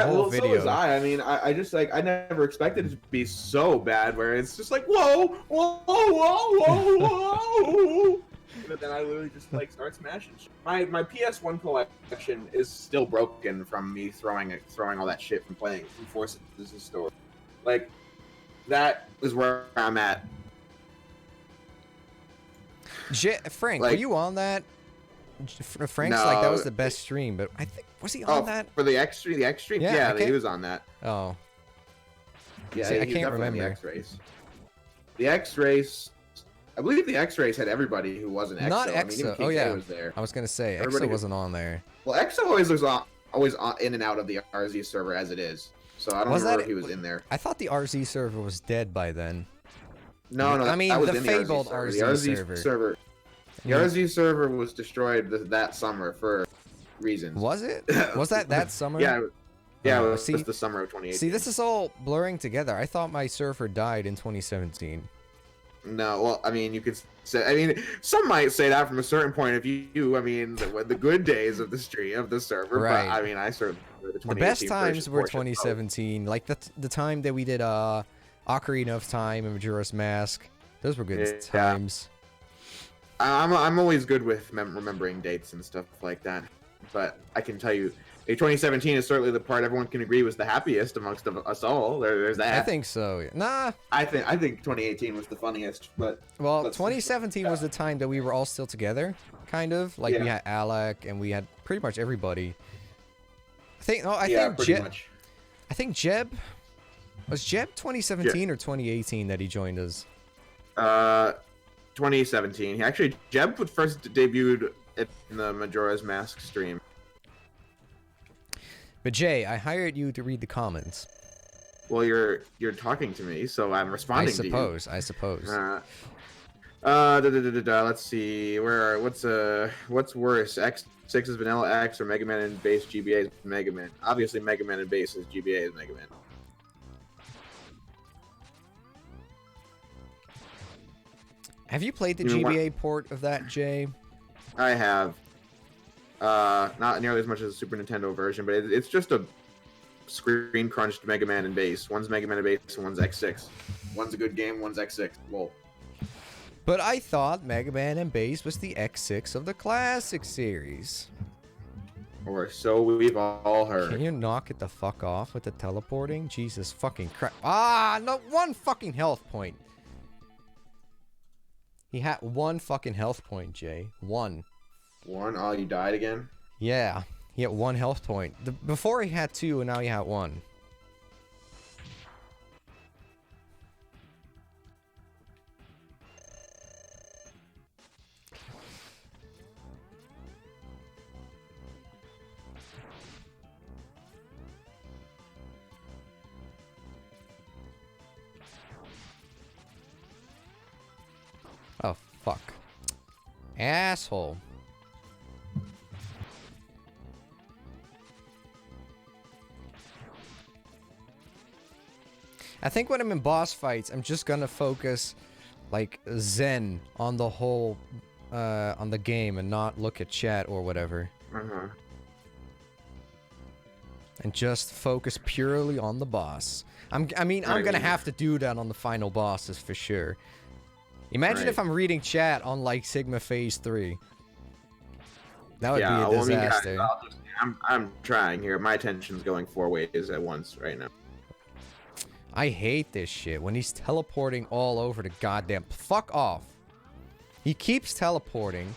Speaker 1: whole video.
Speaker 2: So was I. I mean, I just, like, I never expected it to be so bad, where it's just like, whoa, whoa, whoa, whoa, whoa. But then I literally just, like, start smashing shit. My PS1 collection is still broken from me throwing all that shit from playing from Forces' story. Like, that is where I'm at.
Speaker 1: Frank, like, were you on that? Frank's like that was
Speaker 2: No,
Speaker 1: the best stream, but I think was he on that?
Speaker 2: For the X stream? The X stream?
Speaker 1: Yeah,
Speaker 2: Yeah, he was on that.
Speaker 1: Oh,
Speaker 2: Yeah,
Speaker 1: see, I
Speaker 2: he was
Speaker 1: can't
Speaker 2: definitely on
Speaker 1: remember.
Speaker 2: the X race. The X race. I believe the X race had everybody who wasn't EXO.
Speaker 1: Not
Speaker 2: I mean, even
Speaker 1: EXO.
Speaker 2: KK
Speaker 1: Oh yeah,
Speaker 2: was there.
Speaker 1: I was gonna say
Speaker 2: Everybody
Speaker 1: EXO wasn't on there.
Speaker 2: Well, EXO always was always in and out of the RZ server as it is. So I don't remember if he was in there.
Speaker 1: I thought the RZ server was dead by then.
Speaker 2: No,
Speaker 1: I mean
Speaker 2: that was
Speaker 1: the
Speaker 2: in
Speaker 1: fabled
Speaker 2: the RZ
Speaker 1: RZ server.
Speaker 2: The RZ server was destroyed that summer for reasons.
Speaker 1: Was it? Was that summer?
Speaker 2: Yeah, it was
Speaker 1: see,
Speaker 2: the summer of 2018.
Speaker 1: See, this is all blurring together. I thought my server died in 2017.
Speaker 2: No, well, I mean, you could say. I mean, some might say that from a certain point of view. I mean, the good days of the stream of the server.
Speaker 1: Right.
Speaker 2: But I mean, I certainly
Speaker 1: The best times were 2017, like the time that we did Ocarina of Time and Majora's Mask. Those were good times.
Speaker 2: I'm always good with remembering dates and stuff like that. But I can tell you, 2017 is certainly the part everyone can agree was the happiest amongst us all. There's that.
Speaker 1: I think so. Yeah. Nah.
Speaker 2: I think 2018 was the funniest, but
Speaker 1: well, 2017 was the time that we were all still together, kind of. Like we had Alec and we had pretty much everybody. I think Jeb was Jeb 2017 or 2018 that he joined us.
Speaker 2: 2017. Jeb would first debuted in the Majora's Mask stream.
Speaker 1: But Jay, I hired you to read the comments.
Speaker 2: Well, you're talking to me, so I'm responding to you.
Speaker 1: I suppose.
Speaker 2: Let's see. What's worse? X6 is Vanilla X or Mega Man and Base GBA is Mega Man? Obviously, Mega Man and Base is GBA is Mega Man.
Speaker 1: Have you played the GBA port of that, Jay?
Speaker 2: I have. Not nearly as much as the Super Nintendo version, but it's just a screen crunched Mega Man and Base. One's Mega Man and Base and one's X6. One's a good game, one's X6. Whoa.
Speaker 1: But I thought Mega Man and Base was the X6 of the classic series.
Speaker 2: Or so we've all heard.
Speaker 1: Can you knock it the fuck off with the teleporting? Jesus fucking crap. Ah, no, one fucking health point. He had one fucking health point, Jay. One.
Speaker 2: One? Oh, you died again?
Speaker 1: Yeah. He had one health point. Before he had two, and now he had one. Oh, fuck. Asshole. I think when I'm in boss fights, I'm just gonna focus, like, zen on the whole, on the game and not look at chat or whatever.
Speaker 2: Uh-huh.
Speaker 1: And just focus purely on the boss. I'm gonna have to do that on the final bosses for sure. Imagine if I'm reading chat on, like, Sigma Phase 3. That would be a disaster.
Speaker 2: Well, I mean, I'm trying here. My attention's going 4 ways at once right now.
Speaker 1: I hate this shit when he's teleporting all over the goddamn... Fuck off. He keeps teleporting.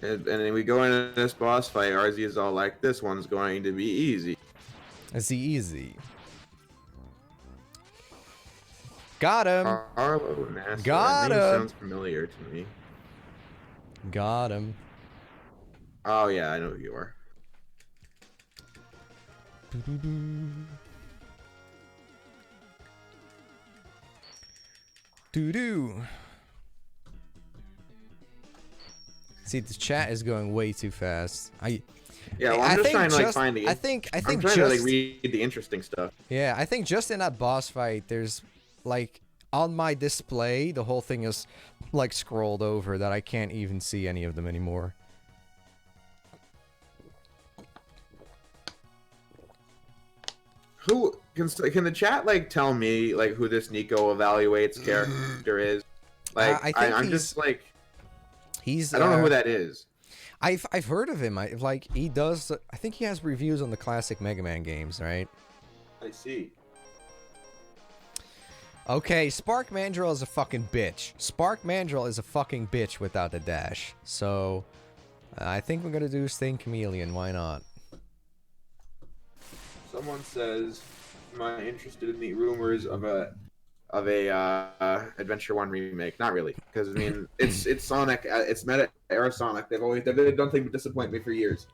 Speaker 2: And then we go into this boss fight. RZ is all like, this one's going to be easy.
Speaker 1: It's easy. Got him.
Speaker 2: Arlo Master.
Speaker 1: Got
Speaker 2: that name
Speaker 1: him.
Speaker 2: sounds familiar to me.
Speaker 1: Got him.
Speaker 2: Oh, yeah, I know who you are.
Speaker 1: Doo-doo. See, the chat is going way too fast.
Speaker 2: Yeah, well, I'm just trying to like find the.
Speaker 1: I think
Speaker 2: I'm trying to like read the interesting stuff.
Speaker 1: Yeah, I think just in that boss fight, there's like on my display, the whole thing is like scrolled over that I can't even see any of them anymore.
Speaker 2: Who can the chat like tell me like who this Nico evaluates character is? Like I'm just like I don't know who that is.
Speaker 1: I've heard of him. He does. I think he has reviews on the classic Mega Man games, right?
Speaker 2: I see.
Speaker 1: Okay, Spark Mandrill is a fucking bitch. Spark Mandrill is a fucking bitch without the dash. So, I think we're gonna do Sting Chameleon. Why not?
Speaker 2: Someone says, "Am I interested in the rumors of a Adventure One remake?" Not really, because I mean it's Sonic, it's Meta era Sonic. They've done nothing but disappoint me for years.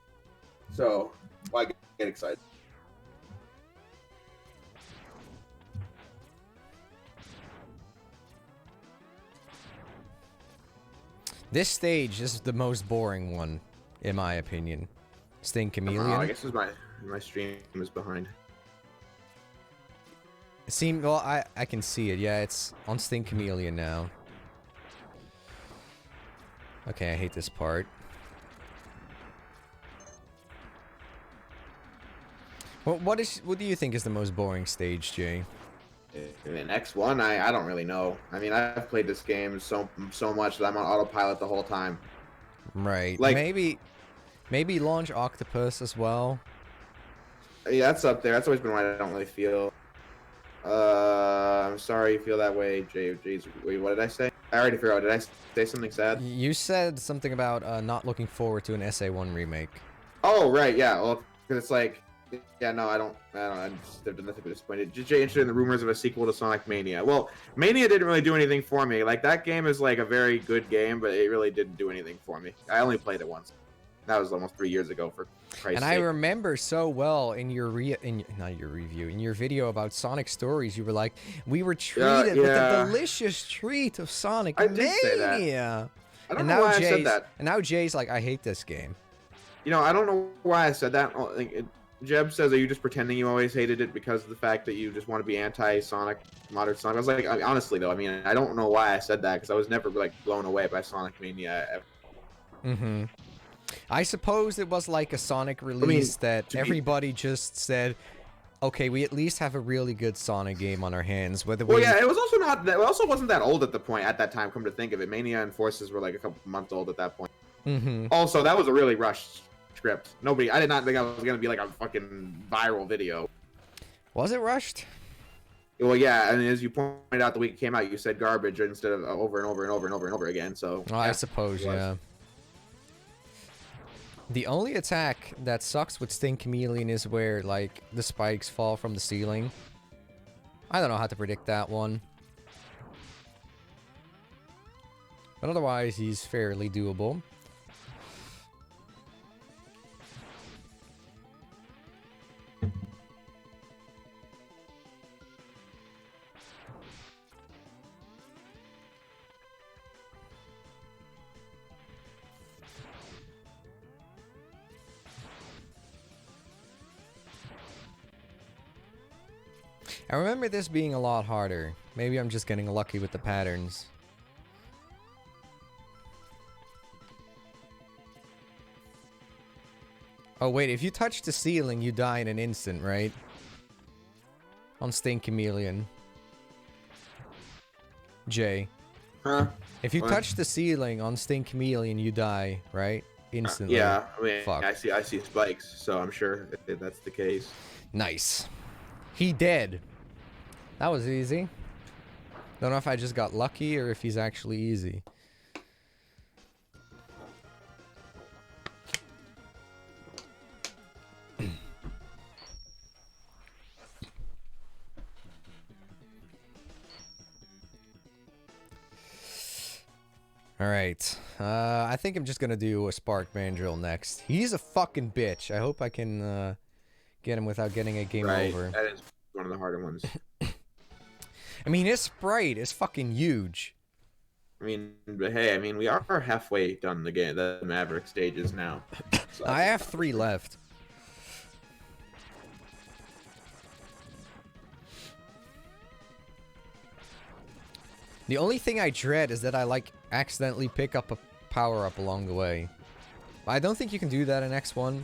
Speaker 2: So why get excited?
Speaker 1: This stage is the most boring one, in my opinion. Sting Chameleon.
Speaker 2: I guess my stream is behind.
Speaker 1: Well, I can see it. Yeah, it's on Sting Chameleon now. Okay, I hate this part. What do you think is the most boring stage, Jay?
Speaker 2: In X1, I don't really know. I mean, I've played this game so much that I'm on autopilot the whole time.
Speaker 1: Right.
Speaker 2: Like,
Speaker 1: maybe Launch Octopus as well.
Speaker 2: Yeah, that's up there. That's always been why I don't really feel. I'm sorry you feel that way, Jay. Wait, what did I say? I already figured out. Did I say something sad?
Speaker 1: You said something about not looking forward to an SA1 remake.
Speaker 2: Oh, right, yeah. Well, because it's like, yeah, no, I don't. I'm just nothing but disappointed. Jay interested in the rumors of a sequel to Sonic Mania. Well, Mania didn't really do anything for me. Like, that game is like a very good game, but it really didn't do anything for me. I only played it once. That was almost 3 years ago, for Christ's sake.
Speaker 1: I remember so well in your not your review, in your video about Sonic Stories, you were like, we were treated with the delicious treat of Sonic Mania.
Speaker 2: Did say that. I don't know why I said that.
Speaker 1: And now Jay's like, I hate this game.
Speaker 2: You know, I don't know why I said that. Jeb says, are you just pretending you always hated it because of the fact that you just want to be anti-Sonic, modern Sonic? I was like, honestly, though, I mean, I don't know why I said that, because I was never, like, blown away by Sonic Mania ever.
Speaker 1: Mm-hmm. I suppose it was like a Sonic release that everybody just said, okay, we at least have a really good Sonic game on our hands.
Speaker 2: Well, yeah, it was also not. It also wasn't that old at that time. Come to think of it, Mania and Forces were like a couple months old at that point.
Speaker 1: Mm-hmm.
Speaker 2: Also, that was a really rushed script. I did not think I was gonna be like a fucking viral video.
Speaker 1: Was it rushed?
Speaker 2: Well, yeah, and as you pointed out, the week it came out, you said garbage instead of over and over and over and over and over again. So
Speaker 1: well, I suppose, yeah. The only attack that sucks with Sting Chameleon is where, like, the spikes fall from the ceiling. I don't know how to predict that one. But otherwise, he's fairly doable. I remember this being a lot harder. Maybe I'm just getting lucky with the patterns. Oh wait, if you touch the ceiling, you die in an instant, right? On Sting Chameleon. Jay.
Speaker 2: Huh?
Speaker 1: If you touch the ceiling on Sting Chameleon, you die, right? Instantly.
Speaker 2: Yeah, I mean,
Speaker 1: fuck.
Speaker 2: I see spikes, so I'm sure that's the case.
Speaker 1: Nice. He dead. That was easy. Don't know if I just got lucky or if he's actually easy. Alright. I think I'm just gonna do a Spark Mandrill next. He's a fucking bitch. I hope I can get him without getting a game over.
Speaker 2: That is one of the harder ones.
Speaker 1: I mean, his sprite is fucking huge.
Speaker 2: I mean, but hey, I mean, we are halfway done the Maverick stages now. So
Speaker 1: I have 3 left. The only thing I dread is that I, like, accidentally pick up a power-up along the way. I don't think you can do that in X1.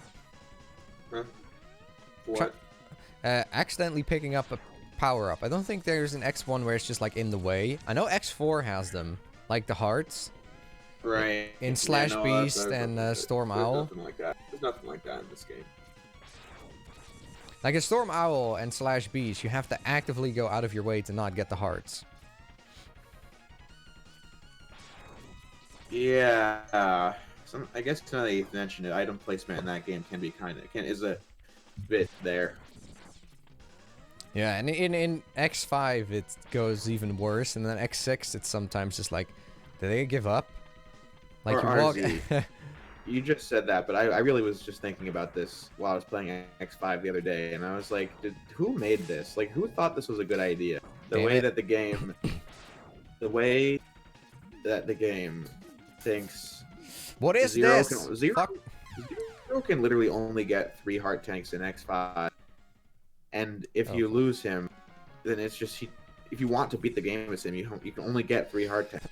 Speaker 2: Huh? What?
Speaker 1: Accidentally picking up a power-up. I don't think there's an X1 where it's just, like, in the way. I know X4 has them. Like the hearts.
Speaker 2: Right.
Speaker 1: In Slash Beast and Storm Owl.
Speaker 2: There's nothing like that in this game.
Speaker 1: Like a Storm Owl and Slash Beast, you have to actively go out of your way to not get the hearts.
Speaker 2: Yeah. I guess now that you've mentioned it, item placement in that game can be is a bit there.
Speaker 1: Yeah, and in X5 it goes even worse, and then X6 it's sometimes just like, do they give up? Like
Speaker 2: Or
Speaker 1: you walk.
Speaker 2: RZ. You just said that, but I really was just thinking about this while I was playing X5 the other day, and I was like, who made this? Like, who thought this was a good idea? The way that the game thinks.
Speaker 1: What is
Speaker 2: Zero
Speaker 1: this?
Speaker 2: Zero can literally only get 3 heart tanks in X5, and if you lose him, then it's just if you want to beat the game with him, you can only get 3 heart tanks.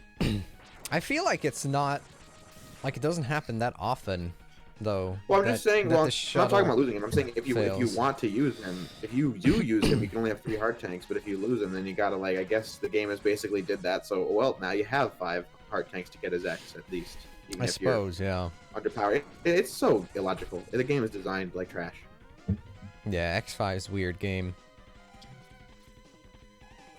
Speaker 1: I feel like it's not like it doesn't happen that often, though.
Speaker 2: Well, I'm just saying. Well, I'm not talking about losing him. I'm saying if you
Speaker 1: fails.
Speaker 2: want to use him, if you do use him, you can only have 3 heart tanks. But if you lose him, then you gotta I guess the game has basically did that. So well, now you have 5 heart tanks to get his X at least.
Speaker 1: I suppose, yeah.
Speaker 2: Underpowered. It's so illogical. The game is designed like trash.
Speaker 1: Yeah, X5 is a weird game.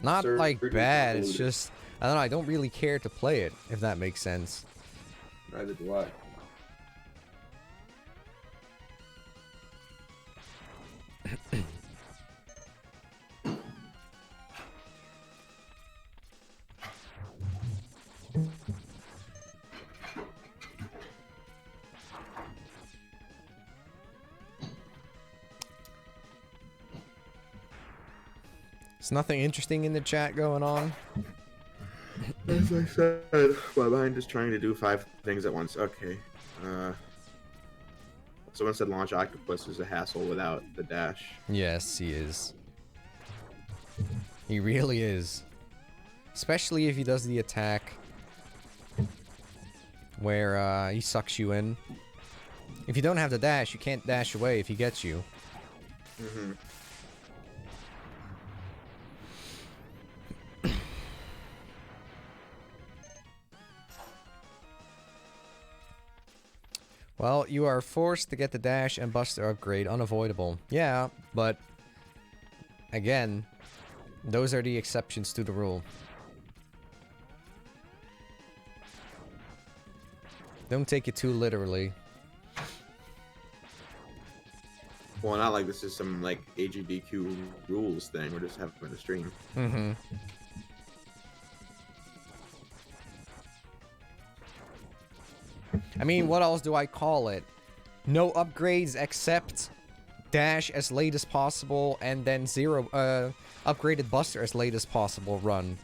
Speaker 1: Not like bad. It's just I don't know. I don't really care to play it, if that makes sense.
Speaker 2: Neither do I.
Speaker 1: There's nothing interesting in the chat going on.
Speaker 2: As I said, my mind is trying to do 5 things at once. Okay. Someone said Launch Octopus is a hassle without the dash.
Speaker 1: Yes, he is. He really is. Especially if he does the attack where he sucks you in. If you don't have the dash, you can't dash away if he gets you.
Speaker 2: Mm-hmm.
Speaker 1: Well, you are forced to get the dash and Buster upgrade. Unavoidable. Yeah, but again, those are the exceptions to the rule. Don't take it too literally.
Speaker 2: Well, not like this is some like AGDQ rules thing. We're just having a stream.
Speaker 1: Mm-hmm. I mean, what else do I call it? No upgrades except dash as late as possible and then 0 upgraded Buster as late as possible run.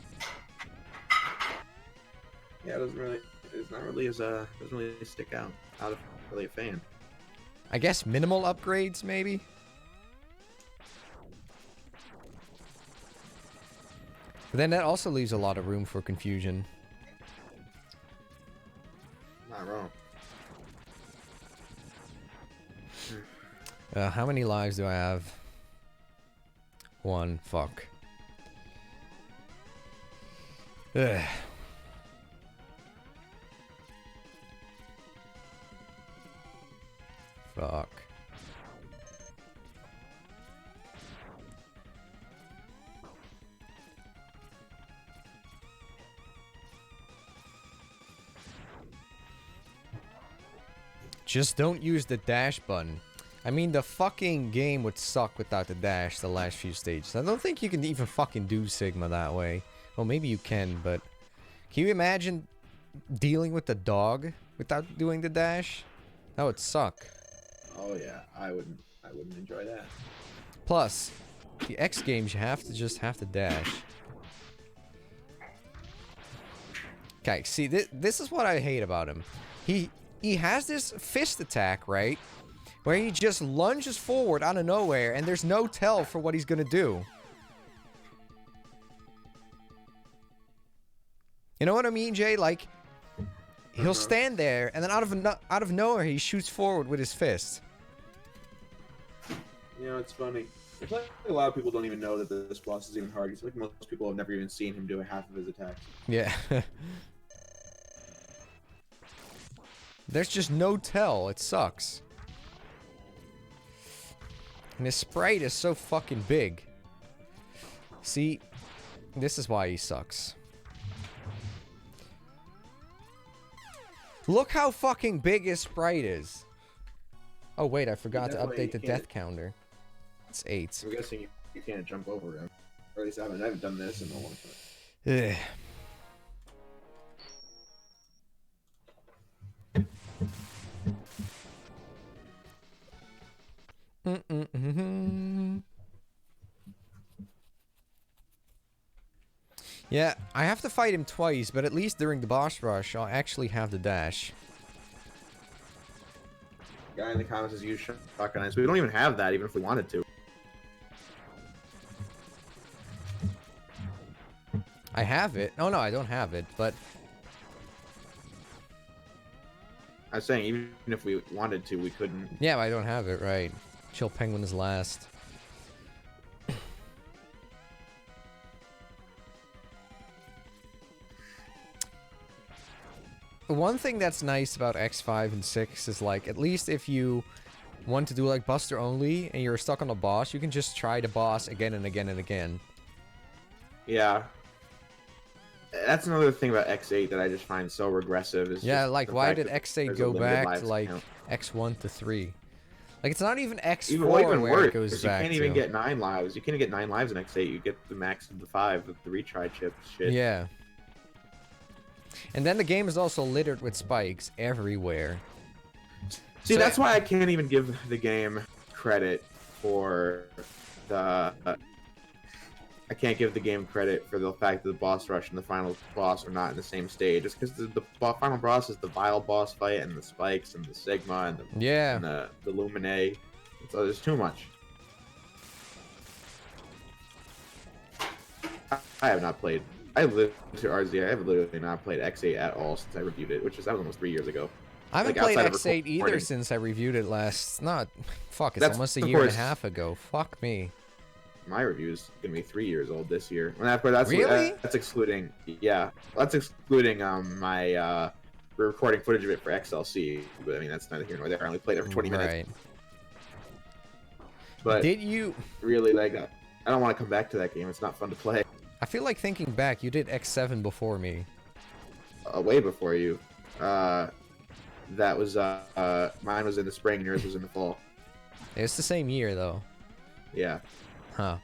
Speaker 2: Yeah, it doesn't really. It's not really doesn't really stick out. Out of really a fan.
Speaker 1: I guess minimal upgrades maybe. But then that also leaves a lot of room for confusion.
Speaker 2: Not wrong.
Speaker 1: How many lives do I have? 1. Fuck. Ugh. Fuck. Just don't use the dash button. I mean, the fucking game would suck without the dash the last few stages. I don't think you can even fucking do Sigma that way. Well, maybe you can, but... Can you imagine dealing with the dog without doing the dash? That would suck.
Speaker 2: Oh yeah, I wouldn't enjoy that.
Speaker 1: Plus, the X games you have to dash. Okay, see, this is what I hate about him. He has this fist attack, right? Where he just lunges forward out of nowhere and there's no tell for what he's gonna do. You know what I mean, Jay? Like, he'll stand there and then out of nowhere he shoots forward with his fist.
Speaker 2: You know, it's funny. It's like a lot of people don't even know that this boss is even hard. It's like most people have never even seen him do half of his attacks.
Speaker 1: Yeah. There's just no tell. It sucks. And his sprite is so fucking big. See, this is why he sucks. Look how fucking big his sprite is. Oh wait, I forgot to update the death counter. It's 8.
Speaker 2: I'm guessing you can't jump over him. Or at least I haven't done this in a long time.
Speaker 1: Ugh. Yeah, I have to fight him twice, but at least during the boss rush, I'll actually have the dash.
Speaker 2: Guy in the comments has used shotgun eyes. We don't even have that, even if we wanted to.
Speaker 1: I have it. Oh no, I don't have it, but...
Speaker 2: I was saying, even if we wanted to, we couldn't.
Speaker 1: Yeah, but I don't have it, right. Chill Penguin is last. One thing that's nice about X5 and 6 is, like, at least if you want to do, like, Buster only, and you're stuck on a boss, you can just try the boss again and again and again.
Speaker 2: Yeah. That's another thing about X8 that I just find so regressive. Is
Speaker 1: Yeah,
Speaker 2: just
Speaker 1: like,
Speaker 2: the
Speaker 1: why
Speaker 2: fact
Speaker 1: did
Speaker 2: that
Speaker 1: X8
Speaker 2: there's a
Speaker 1: go
Speaker 2: limited
Speaker 1: back
Speaker 2: lives
Speaker 1: to, like,
Speaker 2: count.
Speaker 1: X1 to 3? Like, it's not even X4
Speaker 2: Even
Speaker 1: where
Speaker 2: worse,
Speaker 1: it goes
Speaker 2: you
Speaker 1: back
Speaker 2: can't even get 9 lives. You can't get 9 lives in X8. You get the max of the 5 with the retry chip shit.
Speaker 1: Yeah. And then the game is also littered with spikes everywhere.
Speaker 2: See,
Speaker 1: So-
Speaker 2: that's why I can't even give the game credit for the... I can't give the game credit for the fact that the boss rush and the final boss are not in the same stage. It's because the final boss is the Vile boss fight and the spikes and the Sigma and the,
Speaker 1: Yeah.
Speaker 2: and the Lumine. So there's too much. I have not played... I lived to RZ. I have literally not played X8 at all since I reviewed it, that was almost 3 years ago.
Speaker 1: I haven't
Speaker 2: Like,
Speaker 1: played
Speaker 2: outside of
Speaker 1: X8 either
Speaker 2: recording.
Speaker 1: since I reviewed it last... Not... Fuck, it's
Speaker 2: That's,
Speaker 1: almost a
Speaker 2: of
Speaker 1: year and a
Speaker 2: course,
Speaker 1: half ago. Fuck me.
Speaker 2: My review is gonna be 3 years old this year. And that's
Speaker 1: Really?
Speaker 2: That's excluding. Yeah, that's excluding my recording footage of it for XLC. But I mean, that's neither here nor there. I only played it for 20 minutes.
Speaker 1: Right.
Speaker 2: But
Speaker 1: Did you...
Speaker 2: really, like, I don't want to come back to that game. It's not fun to play.
Speaker 1: I feel like thinking back, you did X7 before me.
Speaker 2: Way before you. That was mine was in the spring. Yours was in the fall.
Speaker 1: It's the same year, though.
Speaker 2: Yeah.
Speaker 1: Huh.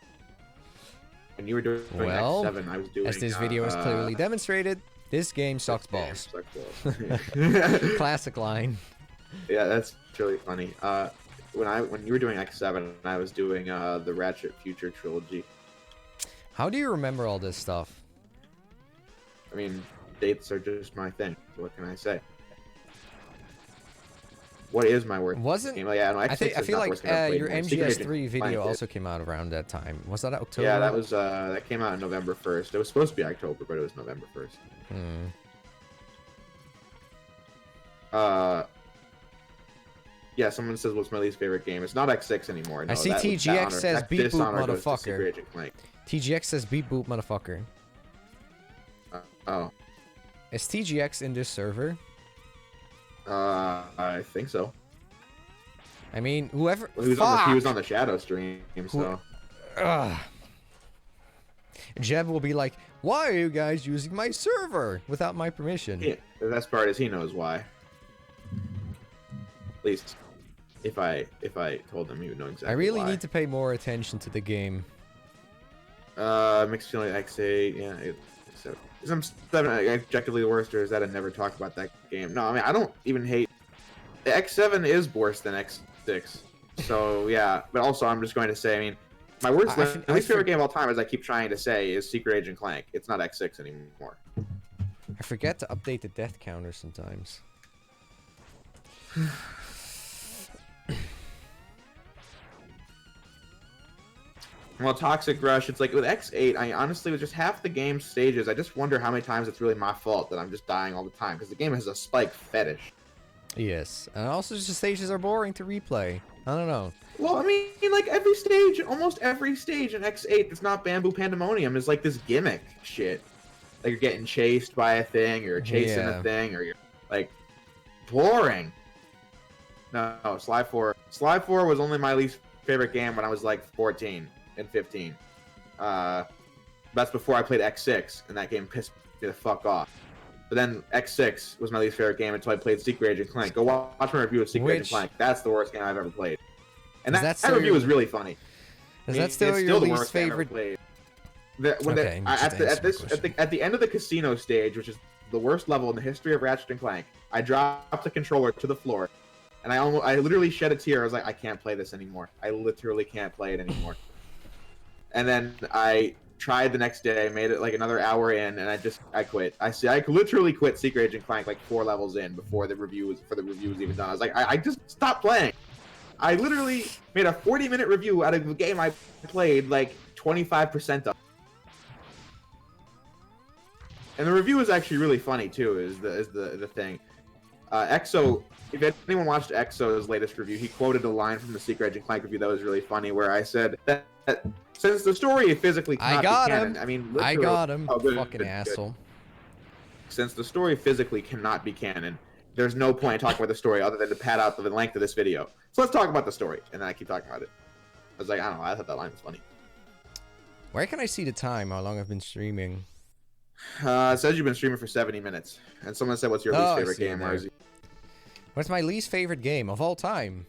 Speaker 2: When you were doing
Speaker 1: Well,
Speaker 2: X7, I was doing.
Speaker 1: As this video has clearly demonstrated, this game sucks
Speaker 2: Damn,
Speaker 1: balls.
Speaker 2: sucks balls.
Speaker 1: Classic line.
Speaker 2: Yeah, that's really funny. When you were doing X7, I was doing the Ratchet Future trilogy.
Speaker 1: How do you remember all this stuff?
Speaker 2: I mean, dates are just my thing. What can I say? What is my worst
Speaker 1: Wasn't...
Speaker 2: game? Like, yeah, no,
Speaker 1: I
Speaker 2: X6
Speaker 1: think I
Speaker 2: is
Speaker 1: feel
Speaker 2: not
Speaker 1: like
Speaker 2: worst game I've played
Speaker 1: your
Speaker 2: anymore. Secret Agent
Speaker 1: MGS3 video
Speaker 2: Blank
Speaker 1: also
Speaker 2: did.
Speaker 1: came out around that time. Was that October?
Speaker 2: Yeah, that was that came out on November 1st. It was supposed to be October, but it was November 1st. Yeah, someone says what's my least favorite game. It's not X6 anymore. No,
Speaker 1: I see
Speaker 2: that-
Speaker 1: TGX
Speaker 2: that honor-
Speaker 1: says
Speaker 2: that
Speaker 1: beat boop,
Speaker 2: dishonor goes to
Speaker 1: motherfucker.
Speaker 2: Secret Agent Blank.
Speaker 1: TGX says beat boop, motherfucker.
Speaker 2: Oh,
Speaker 1: Is TGX in this server?
Speaker 2: I think so.
Speaker 1: I mean, whoever...
Speaker 2: Well, he was on the Shadow stream, so.
Speaker 1: Ugh. Jeb will be like, why are you guys using my server without my permission?
Speaker 2: Yeah, the best part is he knows why. At least, if I told him, he would know exactly.
Speaker 1: I really
Speaker 2: why.
Speaker 1: need to pay more attention to the game.
Speaker 2: Mixed feeling X8, yeah. So, is M7 objectively the worst, or is that I never talk about that game? No, I mean, I don't even hate... X7 is worse than X6. So, yeah. But also, I'm just going to say, I mean, my worst, my least favorite game of all time, as I keep trying to say, is Secret Agent Clank. It's not X6 anymore.
Speaker 1: I forget to update the death counter sometimes.
Speaker 2: Well, Toxic Rush, it's like with X8, I honestly, with just half the game stages, I just wonder how many times it's really my fault that I'm just dying all the time, because the game has a spike fetish.
Speaker 1: Yes, and also just the stages are boring to replay. I don't know.
Speaker 2: Well, I mean, like, every stage, almost every stage in X8 that's not Bamboo Pandemonium is like this gimmick shit. Like, you're getting chased by a thing, or you're chasing
Speaker 1: Yeah.
Speaker 2: a thing, or you're, like, boring. No, Sly 4. Sly 4 was only my least favorite game when I was like 14 and 15. That's before I played X6, and that game pissed me the fuck off. But then X6 was my least favorite game until I played Secret Agent Clank. Go watch my review of Secret Agent Clank. That's the worst game I've ever played. And that review was really funny.
Speaker 1: Is that still your least favorite?
Speaker 2: At the end of the casino stage, which is the worst level in the history of Ratchet and Clank, I dropped the controller to the floor, and I literally shed a tear. I was like, I can't play this anymore. I literally can't play it anymore. And then I tried the next day, made it like another hour in, and I quit. I literally quit Secret Agent Clank like 4 levels in before the review was even done. I was like, I just stopped playing. I literally made a 40-minute review out of a game I played like 25% of. And the review is actually really funny too. Is the thing. EXO. If anyone watched EXO's latest review, he quoted a line from the Secret Agent Clank review that was really funny, where I said that since the story physically cannot be canon, I mean,
Speaker 1: I got him.
Speaker 2: Oh, good,
Speaker 1: fucking
Speaker 2: good,
Speaker 1: asshole.
Speaker 2: Good. Since the story physically cannot be canon, there's no point in talking about the story other than to pad out the length of this video. So let's talk about the story, and then I keep talking about it. I was like, I don't know, I thought that line was funny.
Speaker 1: Where can I see the time? How long I've been streaming?
Speaker 2: It says you've been streaming for 70 minutes, and someone said, "What's your least favorite game?"
Speaker 1: What's my least favorite game of all time?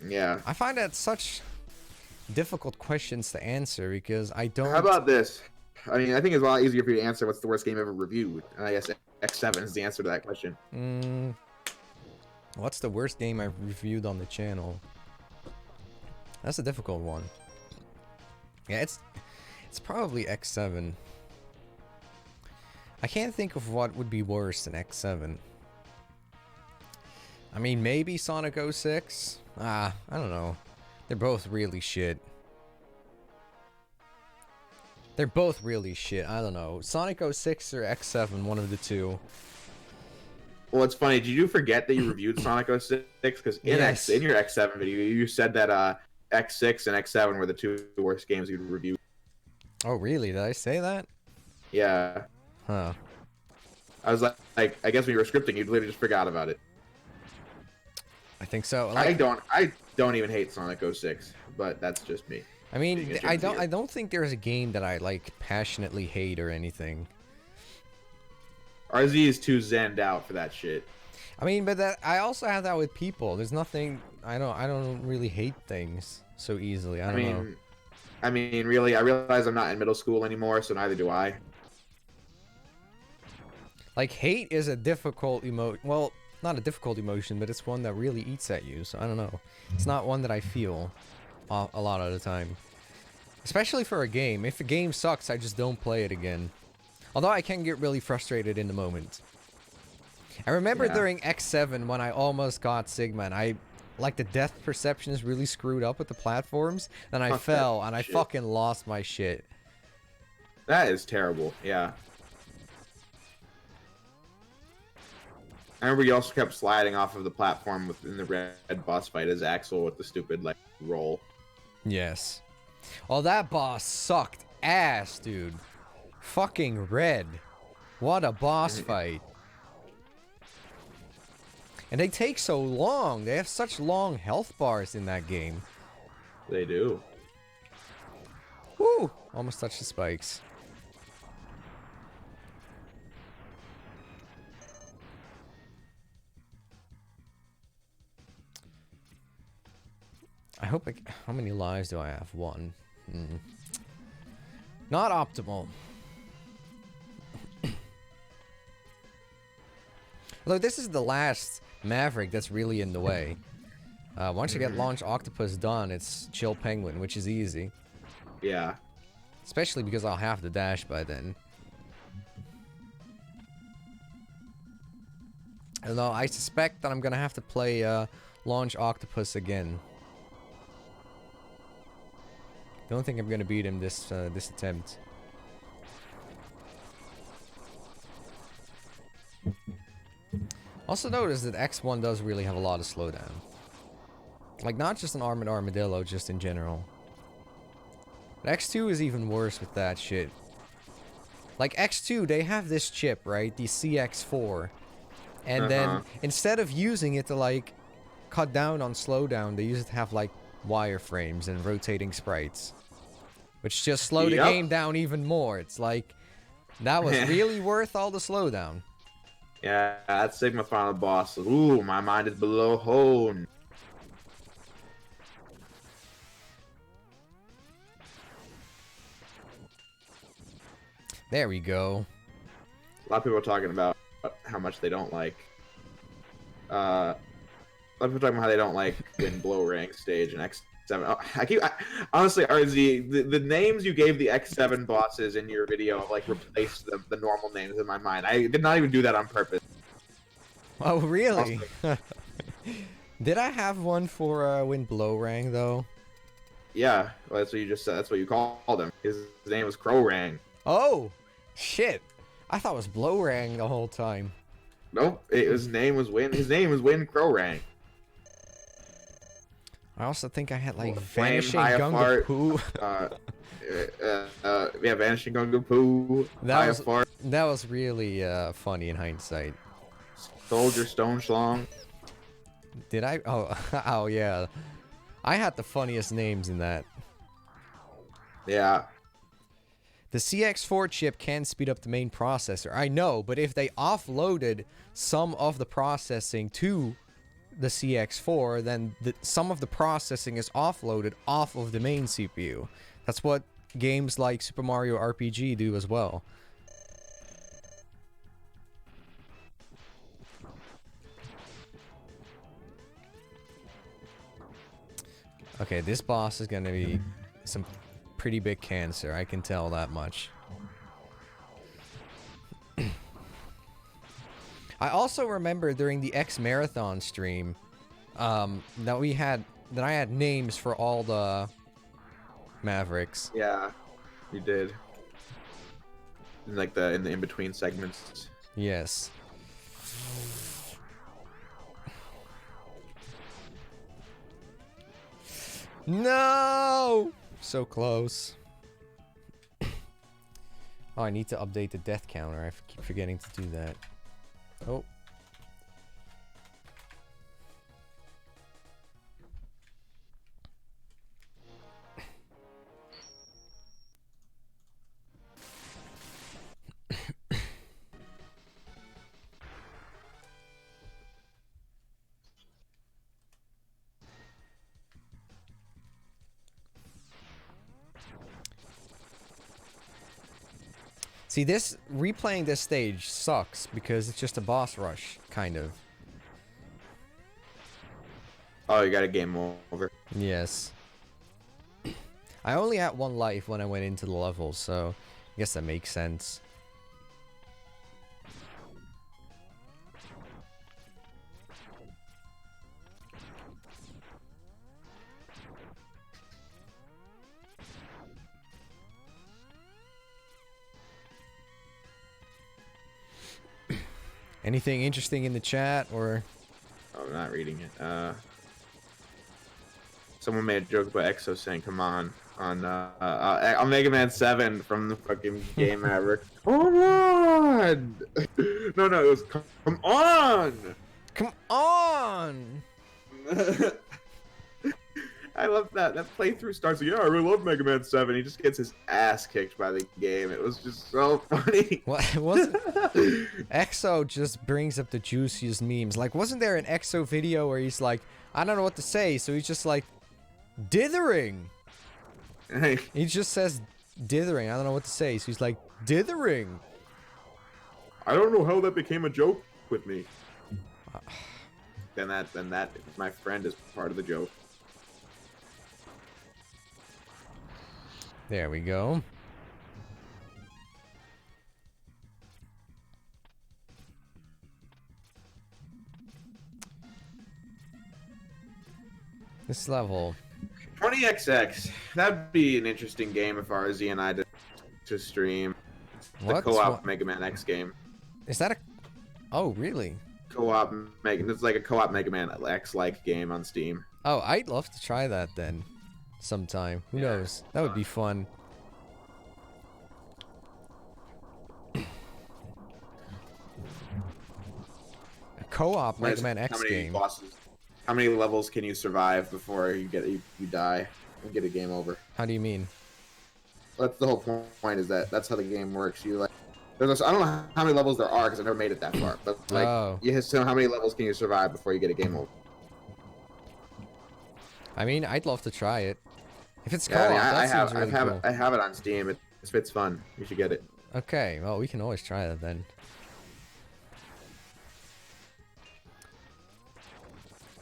Speaker 2: Yeah.
Speaker 1: I find that such difficult questions to answer because I don't...
Speaker 2: How about this? I mean, I think it's a lot easier for you to answer what's the worst game ever reviewed. And I guess X7 is the answer to that question.
Speaker 1: What's the worst game I've reviewed on the channel? That's a difficult one. Yeah, it's probably X7. I can't think of what would be worse than X7. I mean, maybe Sonic 06? I don't know. They're both really shit. They're both really shit. I don't know. Sonic 06 or X7, one of the two.
Speaker 2: Well, it's funny. Did you forget that you reviewed Sonic 06? Because in your X7 video, you said that X6 and X7 were the 2 worst games you'd reviewed.
Speaker 1: Oh, really? Did I say that?
Speaker 2: Yeah.
Speaker 1: Huh. I
Speaker 2: was like, I guess when you were scripting, you literally just forgot about it.
Speaker 1: I think so.
Speaker 2: Like, I don't even hate Sonic 06, but that's just me.
Speaker 1: I mean, I don't think there's a game that I like passionately hate or anything.
Speaker 2: RZ is too zenned out for that shit.
Speaker 1: I mean, but I also have that with people. There's nothing. I don't really hate things so easily. I don't know.
Speaker 2: I mean, really, I realize I'm not in middle school anymore, so neither do I.
Speaker 1: Like, hate is a difficult emotion. Well, not a difficult emotion, but it's one that really eats at you. So I don't know. It's not one that I feel a lot of the time. Especially for a game. If a game sucks, I just don't play it again. Although I can get really frustrated in the moment. I remember during X7 when I almost got Sigma and like the depth perception is really screwed up with the platforms. Then I fell and I fucking lost my shit.
Speaker 2: That is terrible, yeah. I remember you also kept sliding off of the platform in the red boss fight as Axel with the stupid, like, roll.
Speaker 1: Yes. Oh, that boss sucked ass, dude. Fucking red. What a boss fight. And they take so long. They have such long health bars in that game.
Speaker 2: They do.
Speaker 1: Woo! Almost touched the spikes. I hope how many lives do I have? 1. Not optimal. Although this is the last Maverick that's really in the way. Once you get Launch Octopus done, it's Chill Penguin, which is easy.
Speaker 2: Yeah.
Speaker 1: Especially because I'll have the dash by then. Although I suspect that I'm gonna have to play Launch Octopus again. Don't think I'm gonna beat him this attempt. Also notice that X1 does really have a lot of slowdown. Like, not just an Armored Armadillo, just in general. But X2 is even worse with that shit. Like, X2, they have this chip, right? The CX4. And then, instead of using it to, like, cut down on slowdown, they use it to have, like, wireframes and rotating sprites, which just slow the
Speaker 2: Yep.
Speaker 1: game down even more. It's like, that was really worth all the slowdown.
Speaker 2: Yeah, that's Sigma final boss. Ooh, my mind is below hone.
Speaker 1: There we go.
Speaker 2: A lot of people are talking about how much they don't like. A lot of people talking about how they don't like Wind Blow rank stage and X7. Oh, honestly, RZ, the names you gave the X7 bosses in your video like replaced the normal names in my mind. I did not even do that on purpose.
Speaker 1: Oh, really? Did I have one for Wind Blow Rang, though?
Speaker 2: Yeah, well, that's what you just said. That's what you called him. His name was Crowrang.
Speaker 1: Oh! Shit! I thought it was Blow Rang the whole time.
Speaker 2: Nope, his name was Wind. His name was Wind Crowrang.
Speaker 1: I also think I had, like,
Speaker 2: Flame
Speaker 1: Vanishing
Speaker 2: High
Speaker 1: Gunga
Speaker 2: Fart,
Speaker 1: Poo.
Speaker 2: Yeah, Vanishing Gunga Poo.
Speaker 1: That was really funny in hindsight.
Speaker 2: Soldier Stone Schlong.
Speaker 1: Did I? Oh, oh yeah. I had the funniest names in that.
Speaker 2: Yeah.
Speaker 1: The CX4 chip can speed up the main processor. I know, but if they offloaded some of the processing to the CX4, then some of the processing is offloaded off of the main CPU. That's what games like Super Mario RPG do as well. Okay, this boss is gonna be some pretty big cancer, I can tell that much. I also remember during the X Marathon stream that I had names for all the Mavericks.
Speaker 2: Yeah, you did. Like in the in-between segments.
Speaker 1: Yes. No! So close. Oh, I need to update the death counter. I keep forgetting to do that. Oh. See, replaying this stage sucks because it's just a boss rush, kind of.
Speaker 2: Oh, you got a game over.
Speaker 1: Yes. I only had one life when I went into the level, so I guess that makes sense. Anything interesting in the chat, or?
Speaker 2: Oh, I'm not reading it. Someone made a joke about Exo saying "Come on" on Mega Man 7 from the fucking game Maverick. Come on! No, it was come on!
Speaker 1: Come on!
Speaker 2: I love that. That playthrough starts. Yeah, I really love Mega Man 7. He just gets his ass kicked by the game. It was just so funny.
Speaker 1: What wasn't Exo just brings up the juiciest memes. Like, wasn't there an Exo video where he's like, I don't know what to say, so he's just like, dithering. He just says dithering. I don't know what to say, so he's like, dithering.
Speaker 2: I don't know how that became a joke with me. Then that my friend is part of the joke.
Speaker 1: There we go. This level.
Speaker 2: 20XX. That'd be an interesting game if RZ and I did to stream. The
Speaker 1: What?
Speaker 2: co-op Mega Man X game.
Speaker 1: Is that a... Oh, really?
Speaker 2: Co-op Mega... It's like a co-op Mega Man X-like game on Steam.
Speaker 1: Oh, I'd love to try that then. Sometime. Who knows? That would be fun. A co-op Mega Man X game.
Speaker 2: Bosses? How many levels can you survive before you die and get a game over?
Speaker 1: How do you mean?
Speaker 2: That's the whole point. Is that's how the game works? You like, I don't know how many levels there are because I've never made it that far. But like,
Speaker 1: Oh.
Speaker 2: so how many levels can you survive before you get a game over?
Speaker 1: I mean, I'd love to try it. If it's
Speaker 2: Yeah,
Speaker 1: co-op, that seems really cool.
Speaker 2: I have it on Steam. It's fun. You should get it.
Speaker 1: Okay, well, we can always try that then.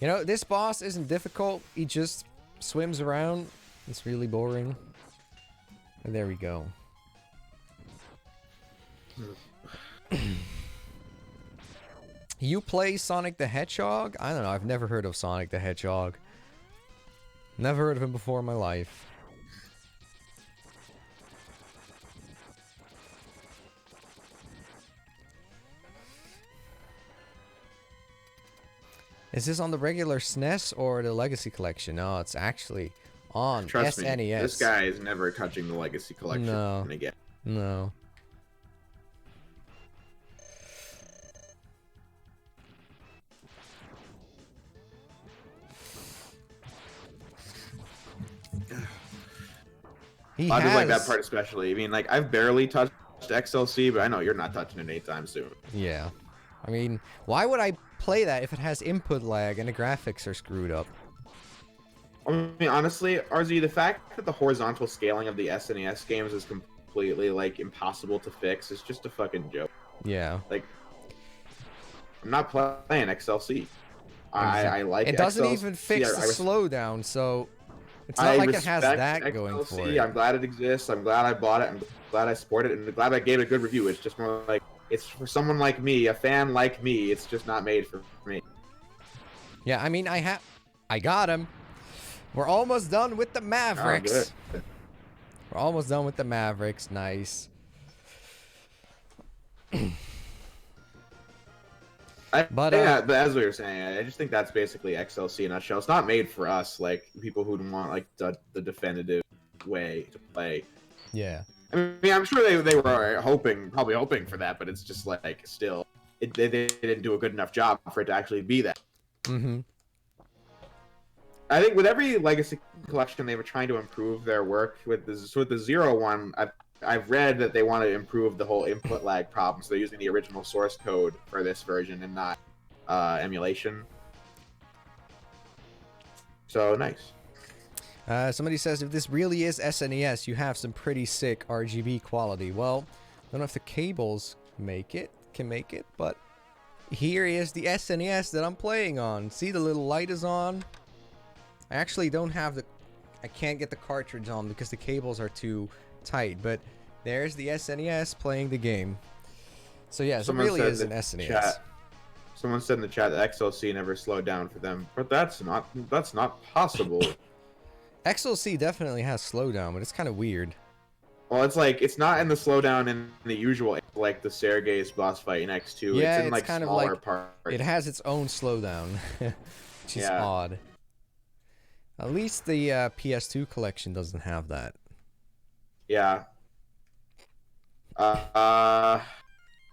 Speaker 1: You know, this boss isn't difficult. He just swims around. It's really boring. And there we go. You play Sonic the Hedgehog? I don't know. I've never heard of Sonic the Hedgehog. Never heard of him before in my life. Is this on the regular SNES or the Legacy Collection? No, it's actually on
Speaker 2: Trust
Speaker 1: SNES.
Speaker 2: me, this guy is never touching the Legacy Collection again.
Speaker 1: No.
Speaker 2: I just like that part especially. I mean, like, I've barely touched XLC, but I know you're not touching it anytime soon.
Speaker 1: Yeah. I mean, why would I play that if it has input lag and the graphics are screwed up?
Speaker 2: I mean, honestly, RZ, the fact that the horizontal scaling of the SNES games is completely, like, impossible to fix is just a fucking joke.
Speaker 1: Yeah.
Speaker 2: Like, I'm not playing XLC. I like
Speaker 1: it doesn't
Speaker 2: XLC.
Speaker 1: even fix the slowdown, so it's not like it has that
Speaker 2: XLC.
Speaker 1: going for it.
Speaker 2: I'm glad it exists. I'm glad I bought it. I'm glad I support it, and I'm glad I gave it a good review. It's just more like, it's for someone like me, a fan like me. It's just not made for me.
Speaker 1: Yeah, I mean, I got him. We're almost done with the Mavericks.
Speaker 2: Oh,
Speaker 1: we're almost done with the Mavericks. Nice.
Speaker 2: But as we were saying, I just think that's basically XLC in a nutshell. It's not made for us, like people who want like the definitive way to play.
Speaker 1: Yeah.
Speaker 2: I mean, I'm sure they were probably hoping for that, but it's just like still, they didn't do a good enough job for it to actually be that.
Speaker 1: Mm-hmm.
Speaker 2: I think with every Legacy Collection, they were trying to improve their work. With the Zero one, I've read that they want to improve the whole input lag problem, so they're using the original source code for this version and not emulation. So nice.
Speaker 1: Somebody says, if this really is SNES, you have some pretty sick RGB quality. Well, I don't know if the cables can make it, but here is the SNES that I'm playing on. See, the little light is on. I actually don't have I can't get the cartridge on because the cables are too tight, but there's the SNES playing the game. So yes, it really is an SNES.
Speaker 2: Someone said in the chat that XLC never slowed down for them, but that's not possible.
Speaker 1: XLC definitely has slowdown, but it's kind of weird.
Speaker 2: Well, it's like, it's not in the slowdown in the usual, like the Sergei's boss fight in X2.
Speaker 1: Yeah,
Speaker 2: it's in like
Speaker 1: kind
Speaker 2: smaller
Speaker 1: of like,
Speaker 2: parts.
Speaker 1: it has its own slowdown, which is odd. At least the PS2 collection doesn't have that.
Speaker 2: Yeah. Well,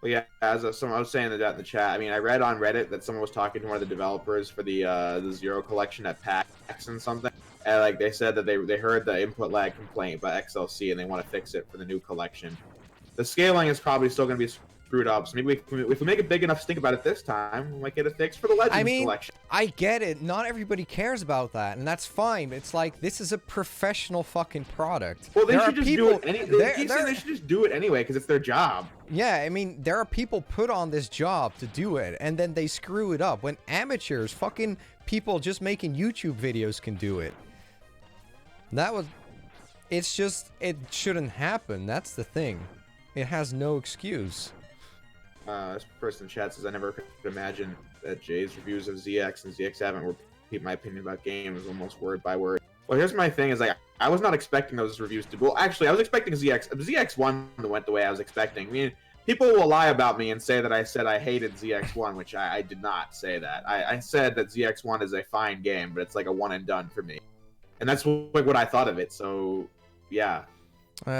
Speaker 2: yeah, someone I was saying that in the chat. I mean, I read on Reddit that someone was talking to one of the developers for the Zero collection at PAX and something, and like they said that they heard the input lag complaint by XLC and they want to fix it for the new collection. The scaling is probably still going to be screwed up, so maybe if we make a big enough stink about it this time, we might get it fixed for the Legends collection.
Speaker 1: I get it. Not everybody cares about that, and that's fine. It's like, this is a professional fucking product.
Speaker 2: Well, they should just do it. They should just do it anyway because it's their job.
Speaker 1: Yeah, I mean, there are people put on this job to do it, and then they screw it up. When amateurs, fucking people just making YouTube videos can do it. It's just, it shouldn't happen. That's the thing. It has no excuse.
Speaker 2: This person in chat says, I never could imagine that Jay's reviews of ZX and ZX7 would repeat my opinion about games almost word by word. Well, here's my thing, is like, I was not expecting those reviews to... Well, actually, I was expecting ZX1 went the way I was expecting. I mean, people will lie about me and say that I said I hated ZX1, which I did not say that. I said that ZX1 is a fine game, but it's like a one and done for me. And that's like what I thought of it, so yeah.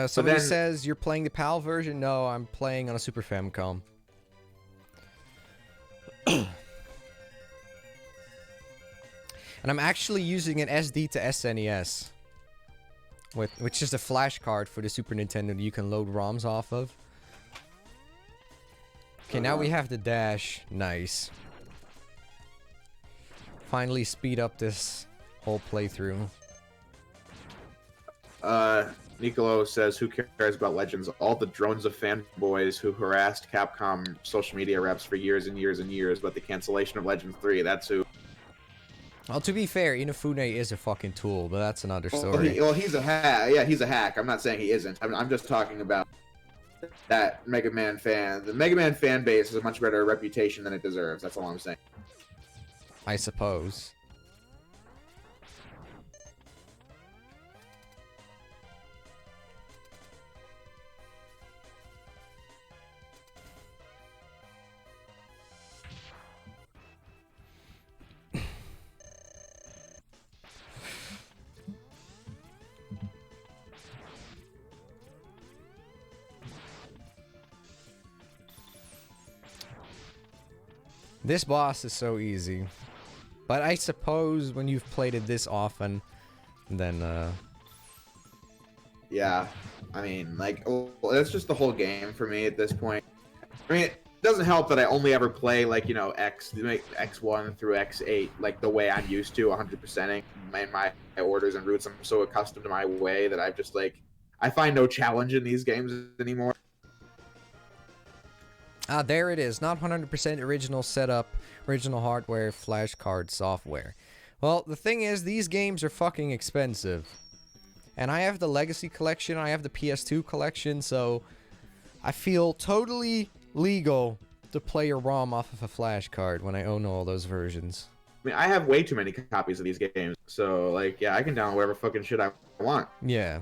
Speaker 1: Somebody says, you're playing the PAL version? No, I'm playing on a Super Famicom. And I'm actually using an SD to SNES. Which is a flash card for the Super Nintendo that you can load ROMs off of. Okay, now we have the dash. Nice. Finally speed up this whole playthrough.
Speaker 2: Nicolo says, who cares about Legends? All the drones of fanboys who harassed Capcom social media reps for years and years and years about the cancellation of Legends 3. That's who.
Speaker 1: Well, to be fair, Inafune is a fucking tool, but that's another story.
Speaker 2: Well, he's a hack. Yeah, he's a hack. I'm not saying he isn't. I'm just talking about that Mega Man fan. The Mega Man fan base has a much better reputation than it deserves. That's all I'm saying.
Speaker 1: I suppose. This boss is so easy. But I suppose when you've played it this often, then,
Speaker 2: Yeah, I mean, like, that's just the whole game for me at this point. I mean, it doesn't help that I only ever play, like, you know, X1 through X8, like, the way I'm used to, 100%ing my orders and routes. I'm so accustomed to my way that I've just, like, I find no challenge in these games anymore.
Speaker 1: Ah, there it is. Not 100% original setup, original hardware, flashcard software. Well, the thing is, these games are fucking expensive. And I have the Legacy Collection, I have the PS2 Collection, so I feel totally legal to play a ROM off of a flashcard when I own all those versions.
Speaker 2: I mean, I have way too many copies of these games, so, like, yeah, I can download whatever fucking shit I want.
Speaker 1: Yeah.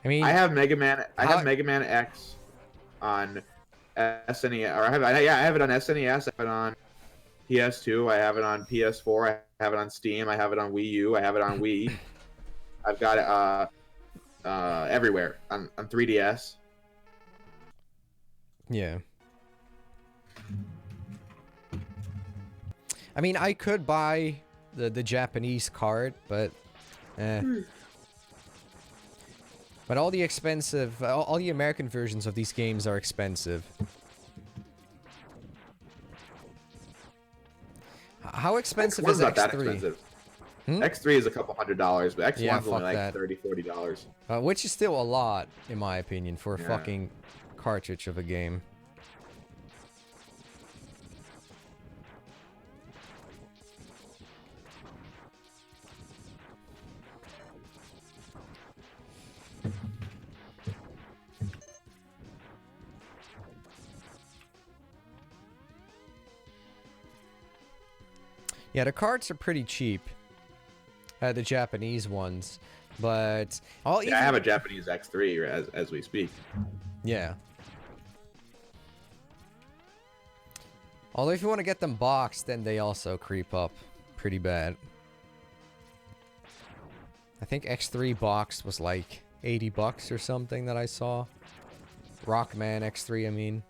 Speaker 1: I mean...
Speaker 2: I have Mega Man X on SNES, or I have it on SNES, I have it on PS2, I have it on PS4, I have it on Steam, I have it on Wii U, I have it on Wii. I've got it everywhere on 3DS.
Speaker 1: Yeah. I mean, I could buy the Japanese card, but But all the expensive, all the American versions of these games are expensive. How expensive is
Speaker 2: not
Speaker 1: X3?
Speaker 2: that expensive. X3 is a couple $100s, but X1's only like
Speaker 1: that.
Speaker 2: $30, $40.
Speaker 1: Which is still a lot, in my opinion, for a fucking cartridge of a game. Yeah, the cards are pretty cheap. The Japanese ones, but
Speaker 2: I have a Japanese X3 as we speak.
Speaker 1: Yeah. Although if you want to get them boxed, then they also creep up pretty bad. I think X3 boxed was like $80 or something that I saw. Rockman X3, I mean.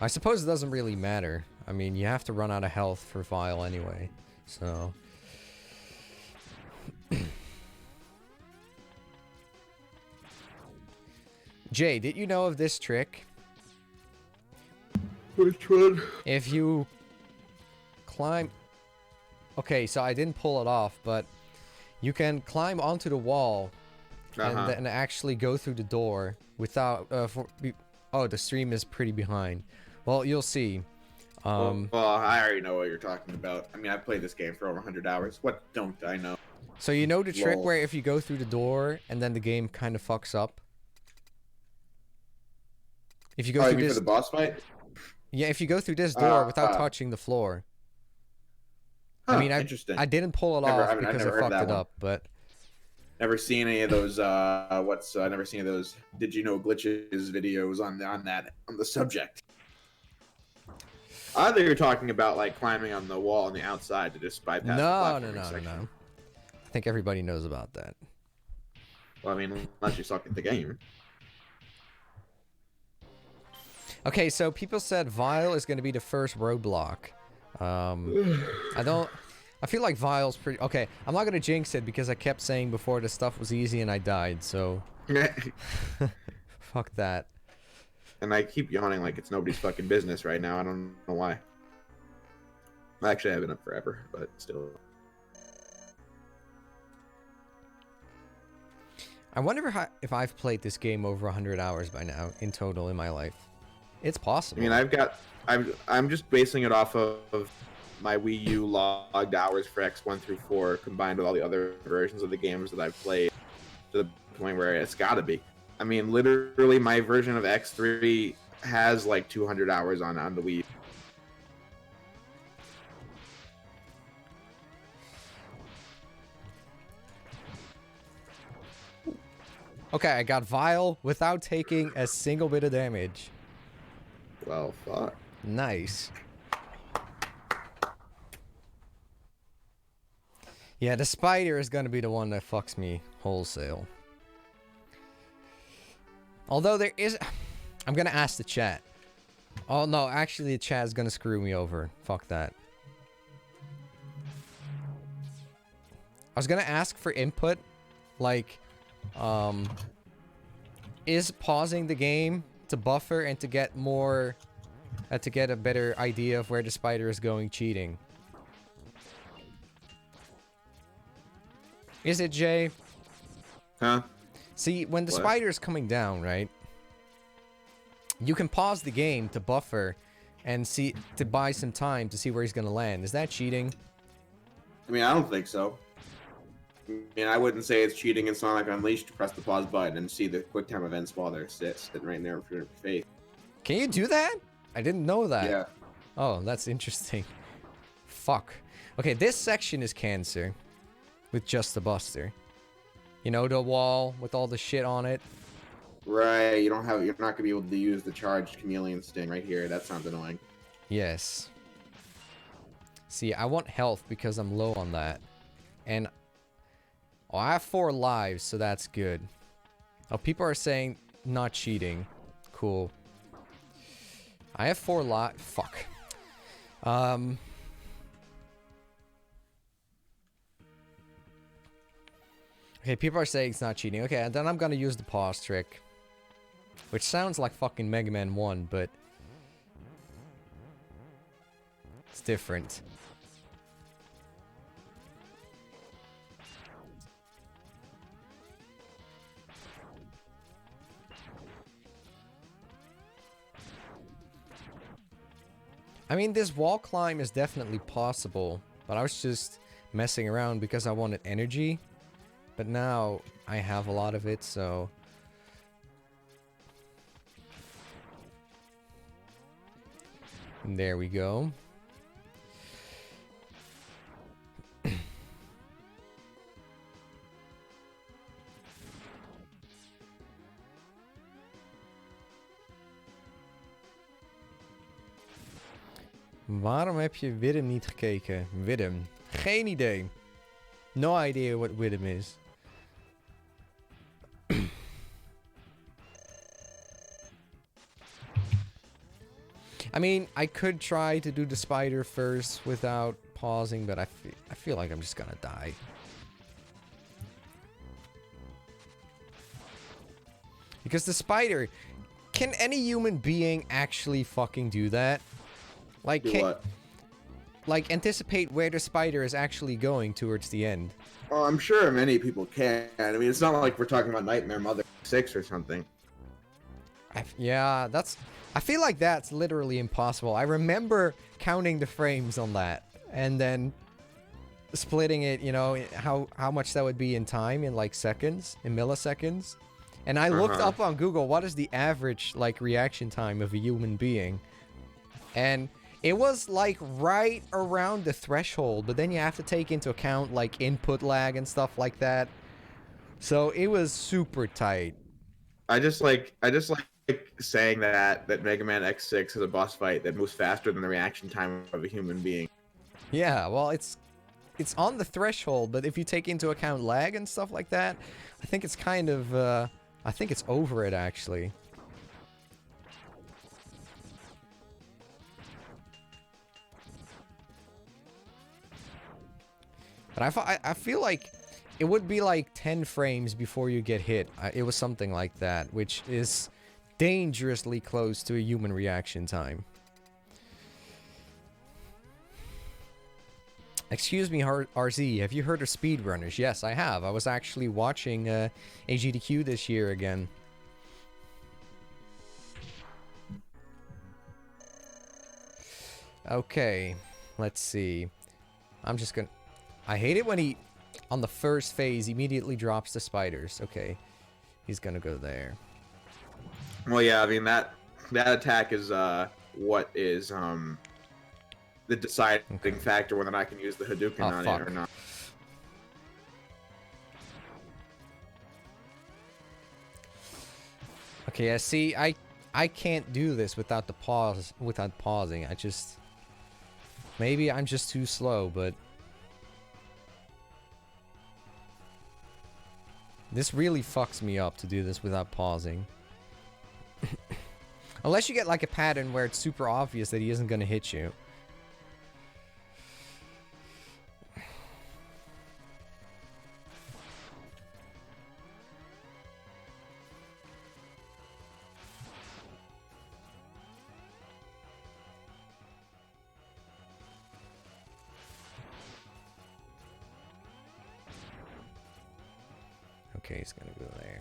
Speaker 1: I suppose it doesn't really matter. I mean, you have to run out of health for Vile anyway, so... Jay, did you know of this trick?
Speaker 2: Which one?
Speaker 1: If you climb... Okay, so I didn't pull it off, but you can climb onto the wall and then actually go through the door without... Oh, the stream is pretty behind. Well, you'll see.
Speaker 2: Well, I already know what you're talking about. I mean, I've played this game for over 100 hours. What don't I know?
Speaker 1: So you know the trick where if you go through the door and then the game kind of fucks up? If you go through this...
Speaker 2: for the boss fight?
Speaker 1: Yeah, if you go through this door without touching the floor.
Speaker 2: Huh,
Speaker 1: I mean,
Speaker 2: interesting.
Speaker 1: I didn't pull it off because I fucked it up, but...
Speaker 2: Never seen any of those, never seen any of those Did You Know Glitches videos on the subject. I thought you were talking about, like, climbing on the wall on the outside to just bypass the platforming section.
Speaker 1: No. I think everybody knows about that.
Speaker 2: Well, I mean, unless you suck at the game.
Speaker 1: Okay, so people said Vile is going to be the first roadblock. I don't... I feel like Vile's pretty... Okay, I'm not going to jinx it because I kept saying before the stuff was easy and I died, so... Fuck that.
Speaker 2: And I keep yawning like it's nobody's fucking business right now. I don't know why. Actually, I've been up forever, but still.
Speaker 1: I wonder if I've played this game over 100 hours by now in total in my life. It's possible.
Speaker 2: I mean, I'm just basing it off of my Wii U logged hours for X1 through 4 combined with all the other versions of the games that I've played to the point where it's gotta be. I mean, literally, my version of X3 has like 200 hours on the Wii.
Speaker 1: Okay, I got Vile without taking a single bit of damage.
Speaker 2: Well, fuck.
Speaker 1: Nice. Yeah, the spider is gonna be the one that fucks me wholesale. Although there is... I'm gonna ask the chat. Oh no, actually the chat is gonna screw me over. Fuck that. I was gonna ask for input, like, is pausing the game to buffer and to get more, to get a better idea of where the spider is going cheating? Is it, Jay?
Speaker 2: Huh?
Speaker 1: See, when the
Speaker 2: What?
Speaker 1: spider is coming down, right? You can pause the game to buffer and see, to buy some time to see where he's gonna land. Is that cheating?
Speaker 2: I mean, I don't think so. I mean, I wouldn't say it's cheating in Sonic Unleashed to press the pause button and see the quick time events while they're sitting right there for your face.
Speaker 1: Can you do that? I didn't know that.
Speaker 2: Yeah.
Speaker 1: Oh, that's interesting. Fuck. Okay, this section is cancer. With just the Buster. You know, the wall with all the shit on it?
Speaker 2: Right, you're not gonna be able to use the charged chameleon sting right here. That sounds annoying.
Speaker 1: Yes. See, I want health because I'm low on that. And... oh, I have 4 lives, so that's good. Oh, people are saying not cheating. Cool. I have 4 lives. Fuck. Okay, people are saying it's not cheating. Okay, and then I'm gonna use the pause trick. Which sounds like fucking Mega Man 1, but... it's different. I mean, this wall climb is definitely possible, but I was just messing around because I wanted energy. But now I have a lot of it, so... there we go. Waarom heb je Widem niet gekeken? Widem. Geen idee. No idea what Widem is. I mean, I could try to do the spider first without pausing, but I feel like I'm just gonna die. Because the spider... can any human being actually fucking do that? Like,
Speaker 2: Do what?
Speaker 1: Like, anticipate where the spider is actually going towards the end.
Speaker 2: Oh, I'm sure many people can. I mean, it's not like we're talking about Nightmare Mother 6 or something.
Speaker 1: Yeah, that's... I feel like that's literally impossible. I remember counting the frames on that. And then splitting it, you know, how much that would be in time, in like seconds, in milliseconds. And I looked up on Google, what is the average, like, reaction time of a human being? And it was, like, right around the threshold, but then you have to take into account, like, input lag and stuff like that. So it was super tight.
Speaker 2: I just like saying that Mega Man X6 is a boss fight that moves faster than the reaction time of a human being.
Speaker 1: Yeah, well, it's it's on the threshold, but if you take into account lag and stuff like that, I think it's kind of, I think it's over it, actually. But I feel like it would be like 10 frames before you get hit. It was something like that, which is dangerously close to a human reaction time. Excuse me, RZ, have you heard of speedrunners? Yes, I have. I was actually watching AGDQ this year again. Okay, let's see. I'm just gonna... I hate it when he, on the first phase, immediately drops the spiders. Okay, he's gonna go there.
Speaker 2: Well, yeah, I mean, that attack is, what is, the deciding factor whether I can use the Hadouken on it or not.
Speaker 1: Okay, I see. I can't do this without the pause, without pausing. I just... Maybe I'm just too slow, but... This really fucks me up to do this without pausing. Unless you get like a pattern where it's super obvious that he isn't gonna hit you. Okay, he's gonna go there.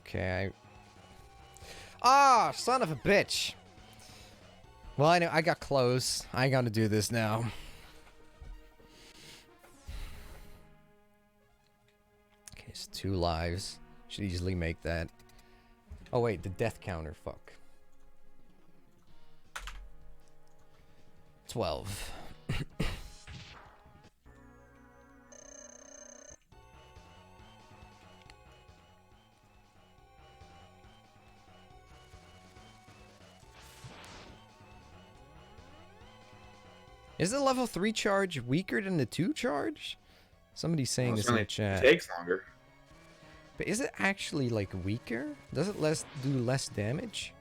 Speaker 1: Okay, Ah, son of a bitch! Well, I know, I got close. I gotta do this now. Okay, it's 2 lives. Should easily make that. Oh wait, the death counter, fuck. 12. Is the level 3 charge weaker than the 2 charge? Somebody's saying this in the chat.
Speaker 2: It takes longer.
Speaker 1: But is it actually like weaker? Does it do less damage?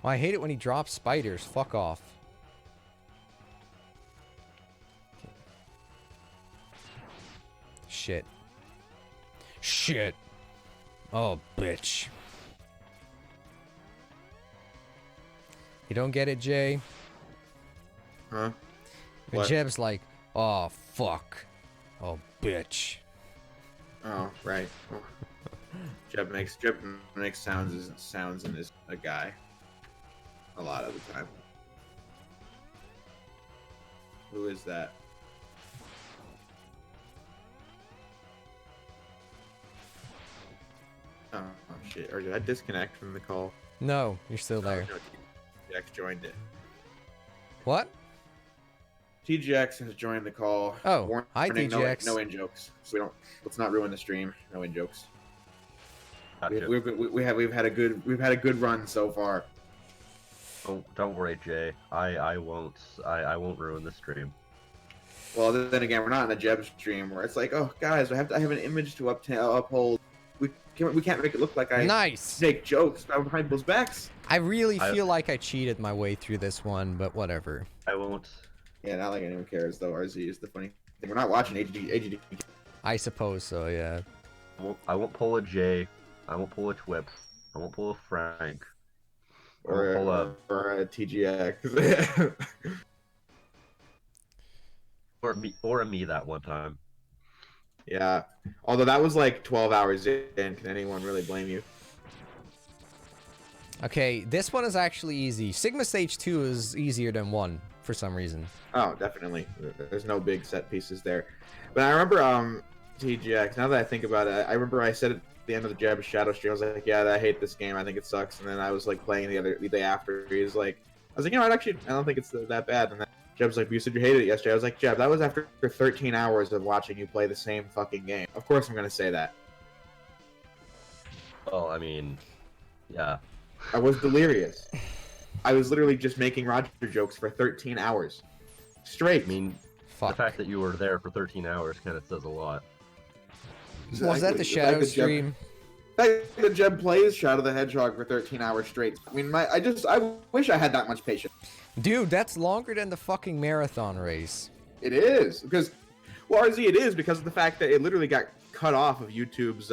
Speaker 1: Oh, I hate it when he drops spiders. Fuck off. Shit. Shit. Oh, bitch. You don't get it, Jay?
Speaker 2: Huh?
Speaker 1: And Jeb's like, oh, fuck. Oh, bitch.
Speaker 2: Oh, right. Oh. Jeb makes sounds and is a guy. A lot of the time. Who is that? Oh shit. Or did I disconnect from the call?
Speaker 1: No, you're still there.
Speaker 2: No, TGX joined it.
Speaker 1: What?
Speaker 2: TGX has joined the call.
Speaker 1: Oh,
Speaker 2: Warning,
Speaker 1: hi TGX.
Speaker 2: No in jokes. So let's not ruin the stream. No in jokes.
Speaker 3: Gotcha.
Speaker 2: We've had a good run so far.
Speaker 3: Oh, don't worry, Jay. I won't ruin the stream.
Speaker 2: Well, then again, we're not in a Jeb stream where it's like, oh guys, I have an image to uphold. We can't make it look like I make jokes behind people's backs.
Speaker 1: I really feel like I cheated my way through this one, but whatever.
Speaker 3: I won't.
Speaker 2: Yeah, not like anyone cares though. RZ is the funny thing. We're not watching AGD.
Speaker 1: I suppose so, yeah.
Speaker 3: I won't pull a Jay. I won't pull a Twip. I won't pull a Frank.
Speaker 2: Or a TGX.
Speaker 3: or a me that one time.
Speaker 2: Yeah. Although that was like 12 hours in. Can anyone really blame you?
Speaker 1: Okay, this one is actually easy. Sigma Stage 2 is easier than 1 for some reason.
Speaker 2: Oh, definitely. There's no big set pieces there. But I remember TGX, now that I think about it, I remember I said the end of the Jeb Shadow stream. I was like, yeah, I hate this game. I think it sucks. And then I was like playing the day after. He's like, I was like, you know, I don't think it's that bad. And then Jeb's like, you said you hated it yesterday. I was like, Jeb, that was after 13 hours of watching you play the same fucking game. Of course I'm gonna say that.
Speaker 3: Well, I mean, yeah.
Speaker 2: I was delirious. I was literally just making Roger jokes for 13 hours straight.
Speaker 3: I mean,
Speaker 1: Fuck.
Speaker 3: the fact that you were there for 13 hours kind of says a lot.
Speaker 2: Exactly.
Speaker 1: Was that the Shadow stream?
Speaker 2: The fact that Jeb plays Shadow the Hedgehog for 13 hours straight. I mean, I wish I had that much patience.
Speaker 1: Dude, that's longer than the fucking marathon race.
Speaker 2: It is because, well, RZ, it is because of the fact that it literally got cut off of YouTube's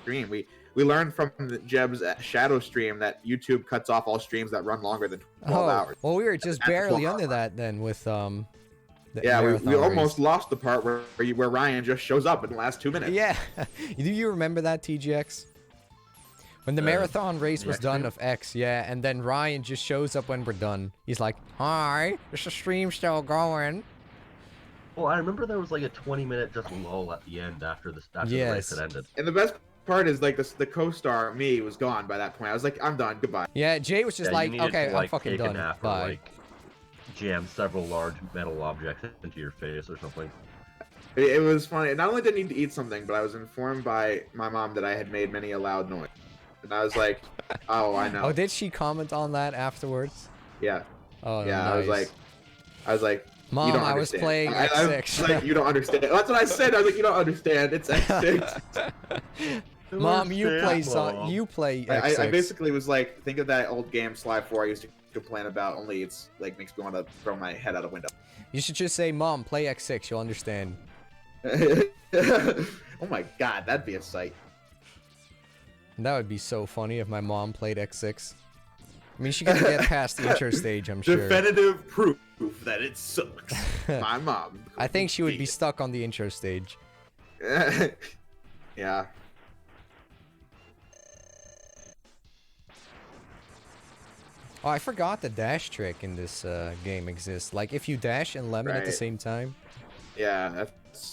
Speaker 2: stream. We learned from Jeb's Shadow stream that YouTube cuts off all streams that run longer than 12 hours.
Speaker 1: Well, we were just barely under that then with
Speaker 2: Yeah, we
Speaker 1: marathon
Speaker 2: almost
Speaker 1: race.
Speaker 2: lost the part where Ryan just shows up in the last 2 minutes.
Speaker 1: Yeah. Do you remember that, TGX? When the marathon race was done of X, yeah, and then Ryan just shows up when we're done. He's like, hi, is the stream still going?
Speaker 3: Well, I remember there was like a 20-minute just lull at the end after the race had ended.
Speaker 2: And the best part is like the co-star me was gone by that point. I was like, I'm done, goodbye.
Speaker 1: Yeah, Jay was just
Speaker 3: Yeah,
Speaker 1: like,
Speaker 3: you needed
Speaker 1: okay,
Speaker 3: to, like,
Speaker 1: I'm fucking
Speaker 3: take a
Speaker 1: done.
Speaker 3: nap
Speaker 1: Bye.
Speaker 3: Or, like, jam several large metal objects into your face or something.
Speaker 2: It was funny. Not only did I need to eat something, but I was informed by my mom that I had made many a loud noise. And I was like, oh, I know.
Speaker 1: Oh, did she comment on that afterwards?
Speaker 2: Yeah.
Speaker 1: Oh,
Speaker 2: Yeah,
Speaker 1: nice.
Speaker 2: I was like,
Speaker 1: Mom,
Speaker 2: you don't
Speaker 1: I was
Speaker 2: understand.
Speaker 1: playing
Speaker 2: I
Speaker 1: X6.
Speaker 2: was like, you don't understand. That's what I said. I was like, you don't understand. It's X6.
Speaker 1: Mom, you play X6.
Speaker 2: I basically was like, think of that old game Sly 4 I used to complain about, only it's like makes me want to throw my head out a window.
Speaker 1: You should just say, Mom, play X6. You'll understand.
Speaker 2: Oh my god, that'd be a sight.
Speaker 1: That would be so funny if my mom played X6. I mean, she could get past the intro stage, I'm sure.
Speaker 2: Definitive proof that it sucks. My mom.
Speaker 1: I think she would be stuck on the intro stage.
Speaker 2: Yeah.
Speaker 1: Oh, I forgot the dash trick in this game exists. Like, if you dash and lemon at the
Speaker 2: Right.
Speaker 1: same time.
Speaker 2: Yeah,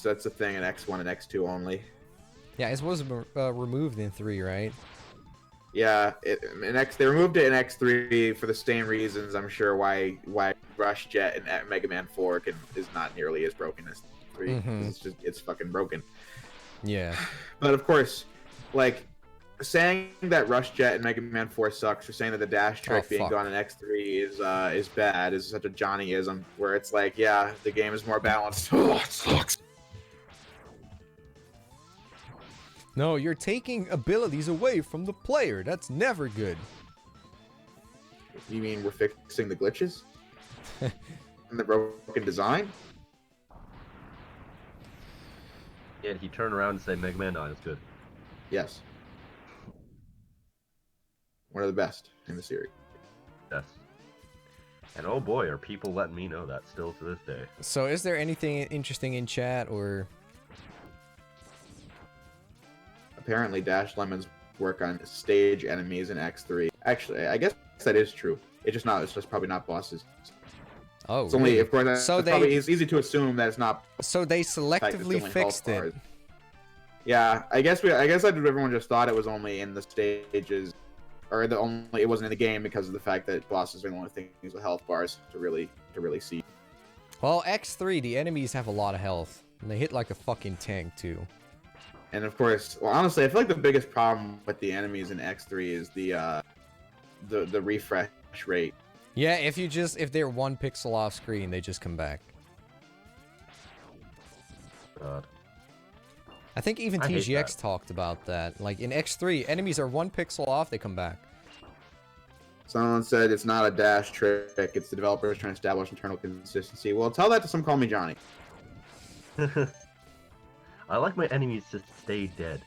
Speaker 2: that's a thing in X1 and X2 only.
Speaker 1: Yeah, it was removed in 3, right?
Speaker 2: Yeah, they removed it in X3 for the same reasons. I'm sure why Rush Jet and Mega Man 4 is not nearly as broken as 3.
Speaker 1: Mhm.
Speaker 2: It's fucking broken.
Speaker 1: Yeah.
Speaker 2: But of course, like saying that Rush Jet and Mega Man 4 sucks, or saying that the dash trick being
Speaker 1: fuck.
Speaker 2: gone in X3 is bad is such a Johnny-ism. Where it's like, yeah, the game is more balanced. Oh, it sucks.
Speaker 1: No, you're taking abilities away from the player. That's never good.
Speaker 2: You mean we're fixing the glitches and the broken design?
Speaker 3: Yeah, he turned around and said Mega Man 9 is good.
Speaker 2: Yes. One of the best in the series.
Speaker 3: Yes. And oh boy, are people letting me know that still to this day.
Speaker 1: So, is there anything interesting in chat, or...
Speaker 2: Apparently, Dash Lemon's work on stage enemies in X3. Actually, I guess that is true. It's just probably not bosses.
Speaker 1: Oh,
Speaker 2: It's only,
Speaker 1: really?
Speaker 2: of course,
Speaker 1: So
Speaker 2: it's easy to assume that it's not.
Speaker 1: So they selectively
Speaker 2: only
Speaker 1: fixed
Speaker 2: health
Speaker 1: it.
Speaker 2: bars. Yeah, I guess everyone just thought it was only in the stages, or it wasn't in the game because of the fact that bosses are the only things with health bars to really see.
Speaker 1: Well, X3, the enemies have a lot of health. And they hit like a fucking tank, too.
Speaker 2: And of course, well, honestly, I feel like the biggest problem with the enemies in X3 is the refresh rate.
Speaker 1: Yeah, if they're 1 pixel off screen, they just come back.
Speaker 3: God.
Speaker 1: I think even
Speaker 3: I hate
Speaker 1: TGX
Speaker 3: that.
Speaker 1: talked about that. Like, in X3, enemies are 1 pixel off, they come back.
Speaker 2: Someone said it's not a dash trick, it's the developers trying to establish internal consistency. Well, tell that to some Call Me Johnny.
Speaker 3: I like my enemies to stay dead.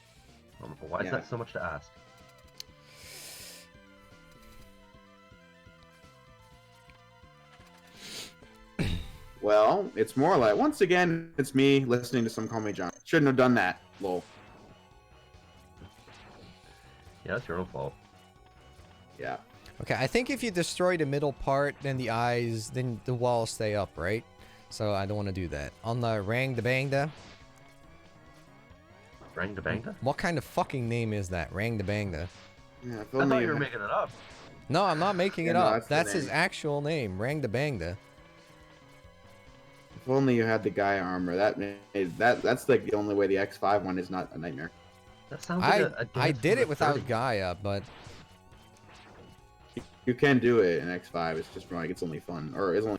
Speaker 3: Why is
Speaker 2: Yeah.
Speaker 3: that so much to ask?
Speaker 2: Well, it's more like, once again, it's me listening to some Call Me Johnny. Shouldn't have done that, lol.
Speaker 3: Yeah, that's your own fault.
Speaker 2: Yeah.
Speaker 1: Okay, I think if you destroy the middle part, then the walls stay up, right? So I don't want to do that. On the Rang the Bang da.
Speaker 3: Rangda Bangda?
Speaker 1: What kind of fucking name is that? Rangda Bangda.
Speaker 2: Yeah, if
Speaker 3: I
Speaker 2: only
Speaker 3: thought you were making it up.
Speaker 1: No, I'm not making
Speaker 2: Yeah,
Speaker 1: it
Speaker 2: no,
Speaker 1: up.
Speaker 2: that's the
Speaker 1: That's his
Speaker 2: name.
Speaker 1: actual name, Rangda Bangda.
Speaker 2: If only you had the guy armor. That's like the only way the X5 one is not a nightmare.
Speaker 3: That sounds like a
Speaker 1: I
Speaker 3: dance
Speaker 1: did
Speaker 3: from
Speaker 1: it
Speaker 3: the
Speaker 1: without
Speaker 3: 30s.
Speaker 1: Gaia, but
Speaker 2: You can do it in X5. It's just like it's only fun, or it's only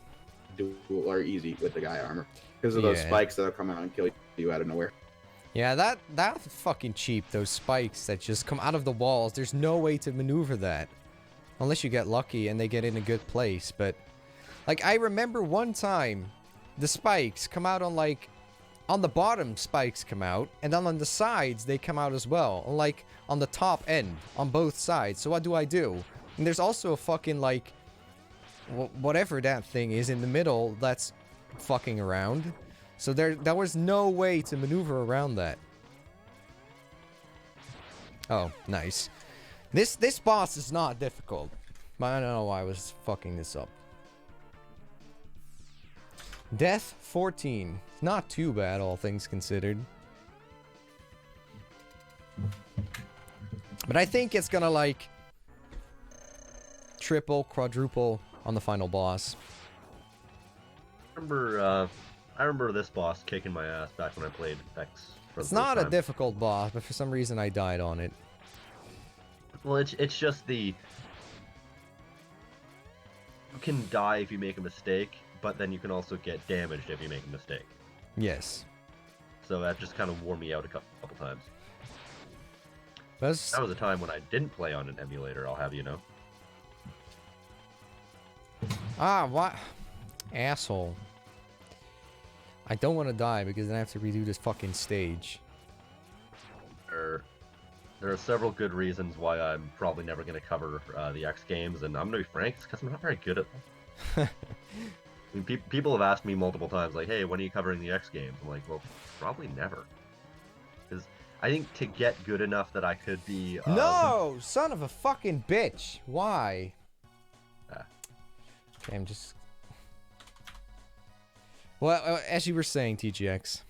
Speaker 2: doable or easy with the guy armor because of those
Speaker 1: Yeah.
Speaker 2: spikes that'll come out and kill you out of nowhere.
Speaker 1: yeah, that's fucking cheap. Those spikes that just come out of the walls. There's no way to maneuver that. Unless you get lucky and they get in a good place, but like I remember one time the spikes come out on like on the bottom spikes come out and then on the sides they come out as well. Like on the top end on both sides. So what do? And there's also a fucking like whatever that thing is in the middle that's fucking around. So there was no way to maneuver around that. Oh, nice. This boss is not difficult. But I don't know why I was fucking this up. Death 14. Not too bad, all things considered. But I think it's gonna like triple, quadruple on the final boss.
Speaker 3: I remember this boss kicking my ass back when I played X.
Speaker 1: It's not a difficult boss, but for some reason I died on it.
Speaker 3: Well, it's just the... You can die if you make a mistake, but then you can also get damaged if you make a mistake.
Speaker 1: Yes.
Speaker 3: So that just kind of wore me out a couple times.
Speaker 1: That's...
Speaker 3: That was a time when I didn't play on an emulator, I'll have you know.
Speaker 1: Ah, what? Asshole. I don't want to die because then I have to redo this fucking stage.
Speaker 3: There are several good reasons why I'm probably never going to cover the X games, and I'm going to be frank, it's because I'm not very good at them. I mean, people have asked me multiple times, like, hey, when are you covering the X games? I'm like, well, probably never. Because I think to get good enough that I could be...
Speaker 1: No! Son of a fucking bitch! Why? Okay, I'm just... Well, as you were saying, TGX.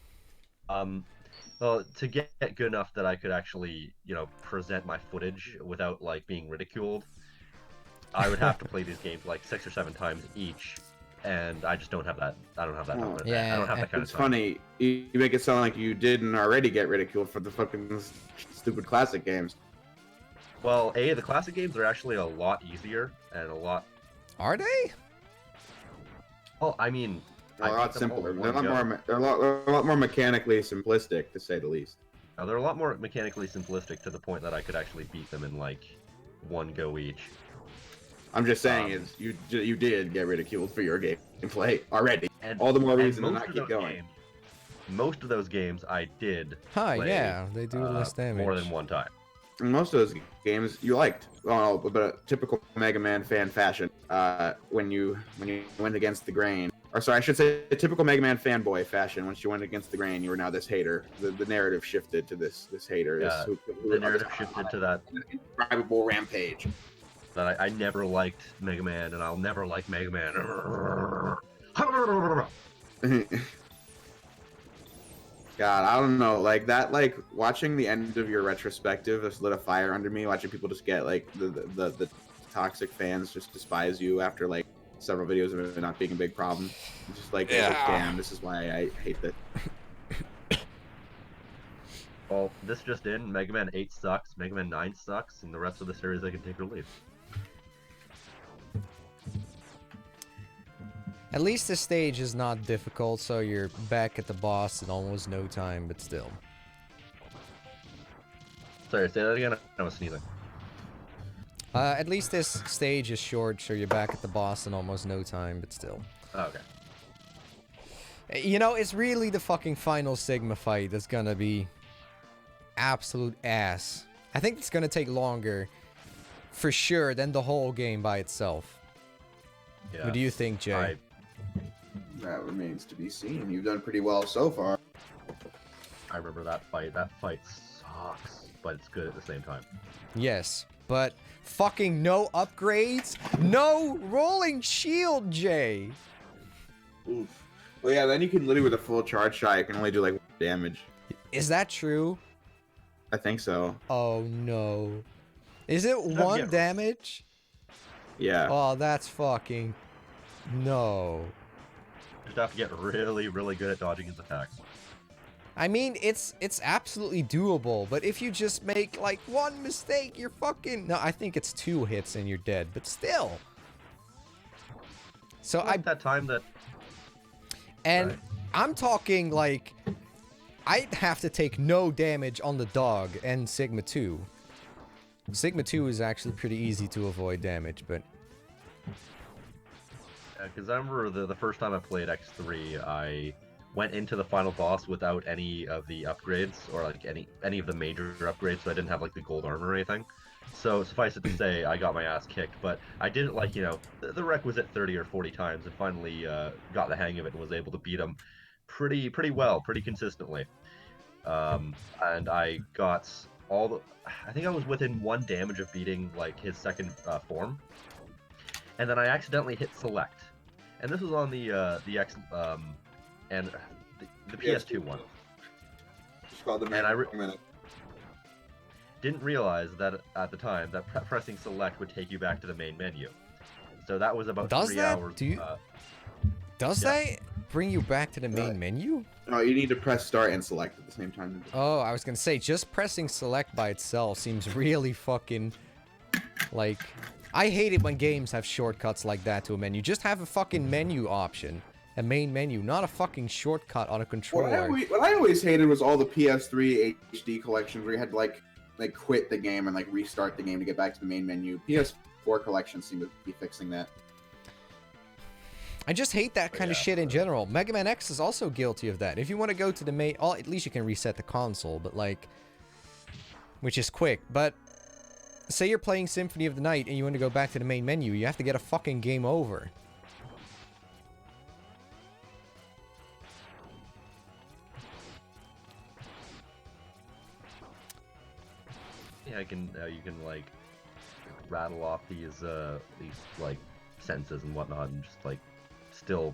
Speaker 3: Well, to get good enough that I could actually, you know, present my footage without, like, being ridiculed, I would have to play these games, like, 6 or 7 times each, and I just don't have that, I don't have that time.
Speaker 1: Yeah,
Speaker 3: I don't have that kind
Speaker 2: It's
Speaker 3: of time.
Speaker 2: funny. You make it sound like you didn't already get ridiculed for the fucking stupid classic games.
Speaker 3: Well, the classic games are actually a lot easier, and a lot...
Speaker 1: Are they?
Speaker 3: Well, I mean...
Speaker 2: They're a
Speaker 3: I
Speaker 2: lot
Speaker 3: beat them all
Speaker 2: simpler.
Speaker 3: in
Speaker 2: They're
Speaker 3: one go.
Speaker 2: they're a lot more mechanically simplistic, to say the least.
Speaker 3: They're a lot more mechanically simplistic to the point that I could actually beat them in, like, one go each.
Speaker 2: I'm just saying is you did get ridiculed for your gameplay already.
Speaker 3: And
Speaker 2: All the more
Speaker 3: and
Speaker 2: reason to
Speaker 3: most
Speaker 2: not
Speaker 3: of
Speaker 2: keep
Speaker 3: those
Speaker 2: going.
Speaker 3: games- most of those games I did
Speaker 1: Huh,
Speaker 3: play,
Speaker 1: yeah, they do less damage.
Speaker 3: more than one time.
Speaker 2: And most of those games you liked. Well, but a typical Mega Man fan fashion. When you went against the grain, or sorry, I should say a typical Mega Man fanboy fashion. Once you went against the grain, you were now this hater. The narrative shifted to this hater.
Speaker 3: Yeah, the narrative shifted to that
Speaker 2: indescribable rampage.
Speaker 3: that I never liked Mega Man, and I'll never like Mega Man.
Speaker 2: God, I don't know, like that, like watching the end of your retrospective just lit a fire under me. Watching people just get like the toxic fans just despise you after like several videos of it not being a big problem. It's just like, damn, this is why I hate that.
Speaker 3: Well, this just in, Mega Man 8 sucks, Mega Man 9 sucks, and the rest of the series I can take or leave.
Speaker 1: At least this stage is not difficult, so you're back at the boss in almost no time, but still.
Speaker 3: Sorry, say that again? I was sneezing.
Speaker 1: At least this stage is short, so you're back at the boss in almost no time, but still.
Speaker 3: Oh, okay.
Speaker 1: You know, it's really the fucking final Sigma fight that's gonna be absolute ass. I think it's gonna take longer, for sure, than the whole game by itself.
Speaker 3: Yeah.
Speaker 1: What do you think, Jay?
Speaker 2: That remains to be seen. You've done pretty well so far.
Speaker 3: I remember that fight. That fight sucks, but it's good at the same time.
Speaker 1: Yes, but fucking no upgrades? No rolling shield, Jay!
Speaker 2: Oof. Well, yeah, then you can literally with a full charge shot, you can only do like damage.
Speaker 1: Is that true?
Speaker 2: I think so.
Speaker 1: Oh no. Is it
Speaker 3: Don't
Speaker 1: one
Speaker 3: get-
Speaker 1: damage?
Speaker 2: Yeah.
Speaker 1: Oh, that's fucking... No.
Speaker 3: Just have to get really, really good at dodging his attacks.
Speaker 1: I mean, it's absolutely doable, but if you just make, like, one mistake, you're fucking... No, I think it's 2 hits and you're dead, but still. So
Speaker 3: Like that time that...
Speaker 1: And
Speaker 3: Right.
Speaker 1: I'm talking, like... I'd have to take no damage on the dog and Sigma 2. Sigma 2 is actually pretty easy to avoid damage, but...
Speaker 3: Because I remember the first time I played X3, I went into the final boss without any of the upgrades, or like any of the major upgrades, so I didn't have like the gold armor or anything. So suffice it to say, I got my ass kicked, but I didn't like, you know, the requisite 30 or 40 times, and finally got the hang of it and was able to beat him pretty well, pretty consistently. And I got all the... I think I was within 1 damage of beating like his second form, and then I accidentally hit select. And this was on the X and the PS2 one.
Speaker 2: Just called the
Speaker 3: And I
Speaker 2: minute.
Speaker 3: didn't realize that at the time that pressing select would take you back to the main menu. So that was about
Speaker 1: Does
Speaker 3: 3
Speaker 1: that?
Speaker 3: hours.
Speaker 1: Do you... Does
Speaker 3: yeah.
Speaker 1: that bring you back to the main menu?
Speaker 2: No, you need to press start and select at the same time.
Speaker 1: Oh, I was gonna say, just pressing select by itself seems really fucking... Like... I hate it when games have shortcuts like that to a menu. Just have a fucking menu option. A main menu, not a fucking shortcut on a controller.
Speaker 2: What I always hated was all the PS3 HD collections where you had to like quit the game and like restart the game to get back to the main menu. PS4 collections seem to be fixing that.
Speaker 1: I just hate that kind of shit in general. Mega Man X is also guilty of that. If you want to go to the main... Oh, at least you can reset the console, but like... Which is quick, but... Say you're playing Symphony of the Night and you want to go back to the main menu, you have to get a fucking game over.
Speaker 3: Yeah, you can like rattle off these like sentences and whatnot, and just like still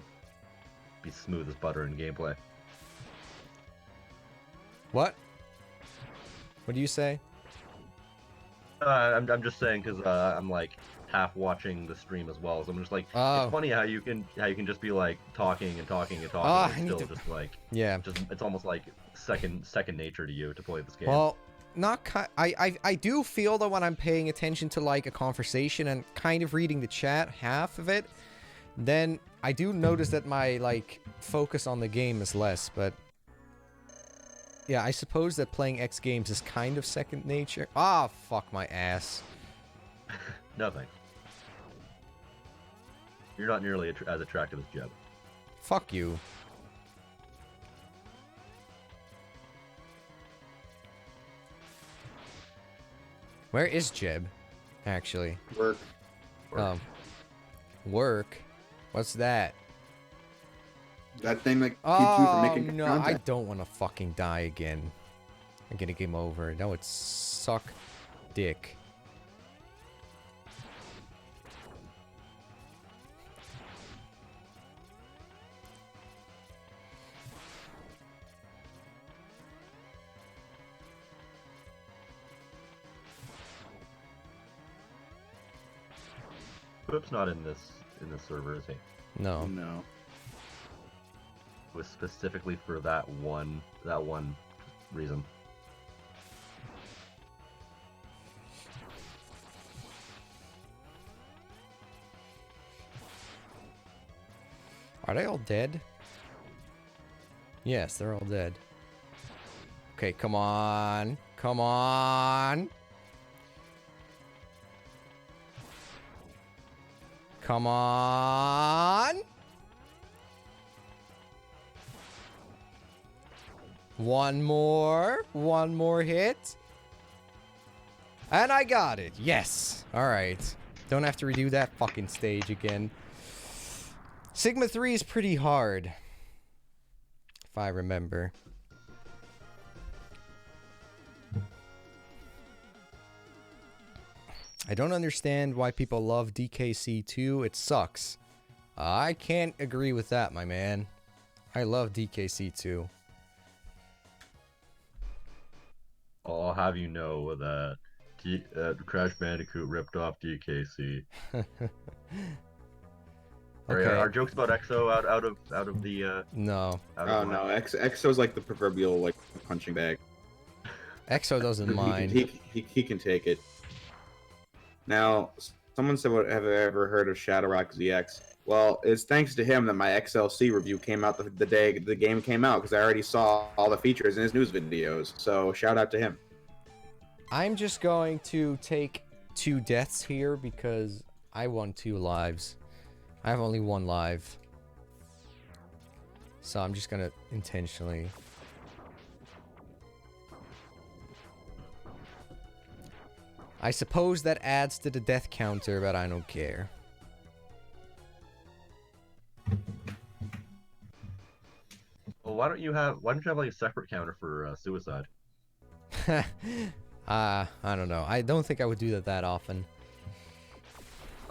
Speaker 3: be smooth as butter in gameplay.
Speaker 1: What? What do you say?
Speaker 3: I'm just saying because I'm like half watching the stream as well, so I'm just like, it's funny how you can just be like talking and talking and talking, and still just like it's almost like second nature to you to play this game.
Speaker 1: Well, I do feel that when I'm paying attention to like a conversation and kind of reading the chat, half of it, then I do notice that my like focus on the game is less, but yeah, I suppose that playing X games is kind of second nature. Ah, fuck my ass.
Speaker 3: No thanks. You're not nearly as attractive as Jeb.
Speaker 1: Fuck you. Where is Jeb, actually?
Speaker 2: Work.
Speaker 1: Work? What's that?
Speaker 2: That thing that keeps you from making
Speaker 1: no,
Speaker 2: contact.
Speaker 1: I don't want to fucking die again. I'm gonna game over. That would suck dick.
Speaker 3: Whip's not in this server, is he?
Speaker 1: No.
Speaker 2: No.
Speaker 3: It was specifically for that one reason.
Speaker 1: Are they all dead? Yes, they're all dead. Okay, come on. Come on. Come on. One more hit. And I got it. Yes. All right. Don't have to redo that fucking stage again. Sigma 3 is pretty hard. If I remember. I don't understand why people love DKC2. It sucks. I can't agree with that, my man. I love DKC2.
Speaker 3: I'll have you know that Crash Bandicoot ripped off DKC.
Speaker 1: Okay.
Speaker 3: Are jokes about EXO out of the
Speaker 1: No.
Speaker 3: out
Speaker 2: Oh
Speaker 3: of
Speaker 2: no, Exo's like the proverbial like punching bag.
Speaker 1: EXO doesn't mind.
Speaker 2: He can take it. Now, someone said, "Have I ever heard of Shadowrock ZX?" Well, it's thanks to him that my XLC review came out the day the game came out because I already saw all the features in his news videos. So shout out to him.
Speaker 1: I'm just going to take 2 deaths here because I won 2 lives. I have only 1 live. So I'm just gonna intentionally... I suppose that adds to the death counter, but I don't care.
Speaker 3: Well, why don't you have like a separate counter for suicide?
Speaker 1: I don't know. I don't think I would do that often.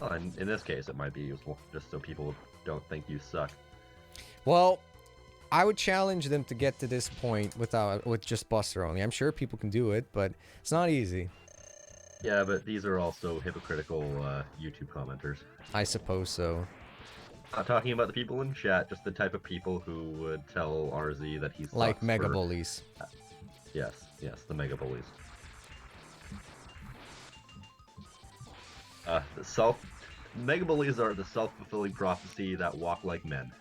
Speaker 3: Well, in this case, it might be useful just so people don't think you suck.
Speaker 1: Well, I would challenge them to get to this point with just Buster only. I'm sure people can do it, but it's not easy.
Speaker 3: Yeah, but these are also hypocritical YouTube commenters.
Speaker 1: I suppose so.
Speaker 3: Not talking about the people in chat, just the type of people who would tell RZ that he's
Speaker 1: Like mega bullies.
Speaker 3: Yes, the mega bullies. Mega bullies are the self-fulfilling prophecy that walk like men.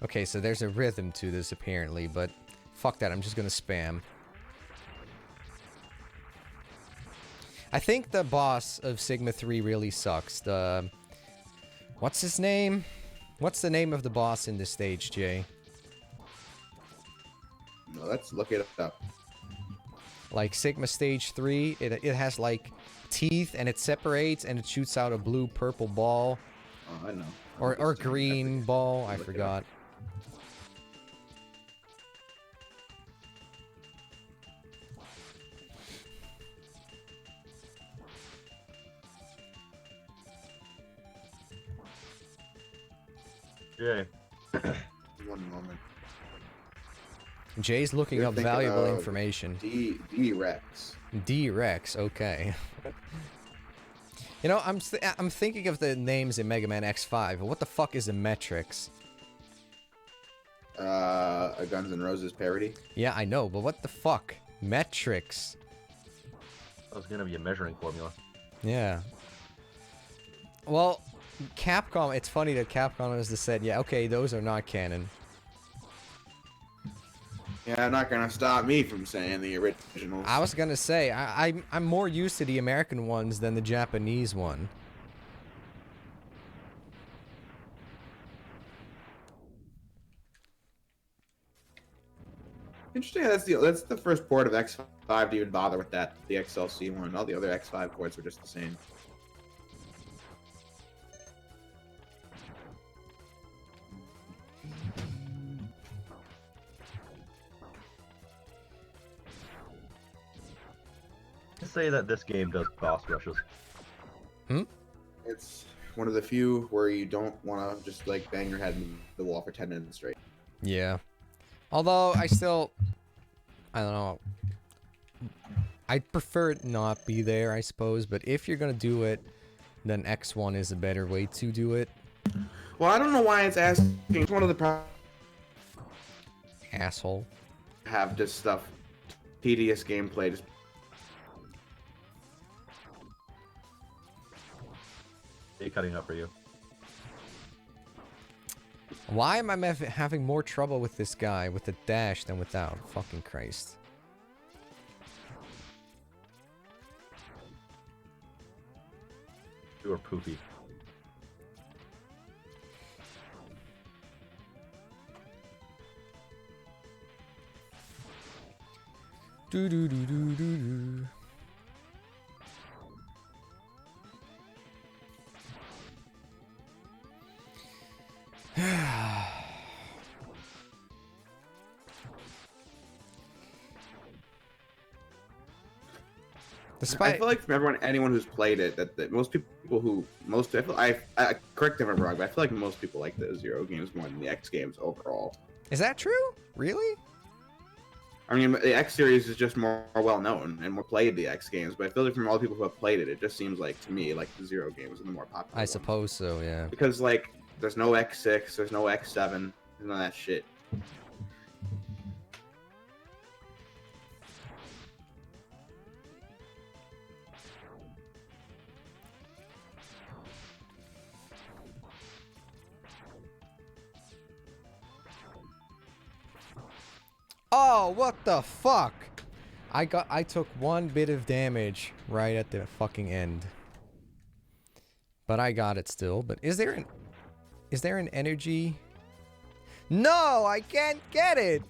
Speaker 1: Okay, so there's a rhythm to this apparently, but fuck that, I'm just gonna spam. I think the boss of Sigma 3 really sucks. What's his name? What's the name of the boss in this stage, Jay?
Speaker 2: No, let's look it up.
Speaker 1: Like Sigma Stage 3, it has like teeth and it separates and it shoots out a blue-purple ball.
Speaker 2: Oh, I know.
Speaker 1: Or green ball, I forgot.
Speaker 3: Yeah.
Speaker 2: One moment.
Speaker 1: Jay's looking
Speaker 2: You're
Speaker 1: up
Speaker 2: thinking
Speaker 1: valuable
Speaker 2: of
Speaker 1: information.
Speaker 2: D-Rex.
Speaker 1: D-Rex, okay. You know, I'm thinking of the names in Mega Man X5. What the fuck is a Metrix?
Speaker 2: A Guns N' Roses parody.
Speaker 1: Yeah, I know, but what the fuck? Metrix.
Speaker 3: That was gonna be a measuring formula.
Speaker 1: Yeah. Well, Capcom, it's funny that Capcom has just said, yeah, okay, those are not canon.
Speaker 2: Yeah, not gonna stop me from saying the originals.
Speaker 1: I was gonna say, I'm more used to the American ones than the Japanese one.
Speaker 2: Interesting. That's the first port of X5 to even bother with that. The XLC one. All the other X5 ports were just the same.
Speaker 3: Say that this game does boss rushes.
Speaker 2: It's one of the few where you don't want to just like bang your head in the wall for 10 minutes straight.
Speaker 1: Yeah. Although, I don't know. I'd prefer it not be there, I suppose, but if you're gonna do it, then X1 is a better way to do it.
Speaker 2: Well, I don't know why it's asking. It's one of the problems.
Speaker 1: Asshole.
Speaker 2: Have this stuff. Tedious gameplay. Just
Speaker 3: Cutting up for you.
Speaker 1: Why am I having more trouble with this guy with the dash than without? Fucking Christ.
Speaker 3: You are poopy.
Speaker 1: Do do do do do do.
Speaker 2: I feel like from anyone who's played it, that most people who I correct me if I'm wrong, but I feel like most people like the Zero games more than the X games overall.
Speaker 1: Is that true? Really?
Speaker 2: I mean, the X series is just more well known and more played, the X games, but I feel like from all the people who have played it, it just seems like to me like the Zero games are the more popular.
Speaker 1: I
Speaker 2: ones.
Speaker 1: suppose so, yeah.
Speaker 2: Because like there's no X6, there's no X7, there's none of that shit.
Speaker 1: Oh, what the fuck? I took one bit of damage right at the fucking end. But I got it still. But is there an energy? No, I can't get it!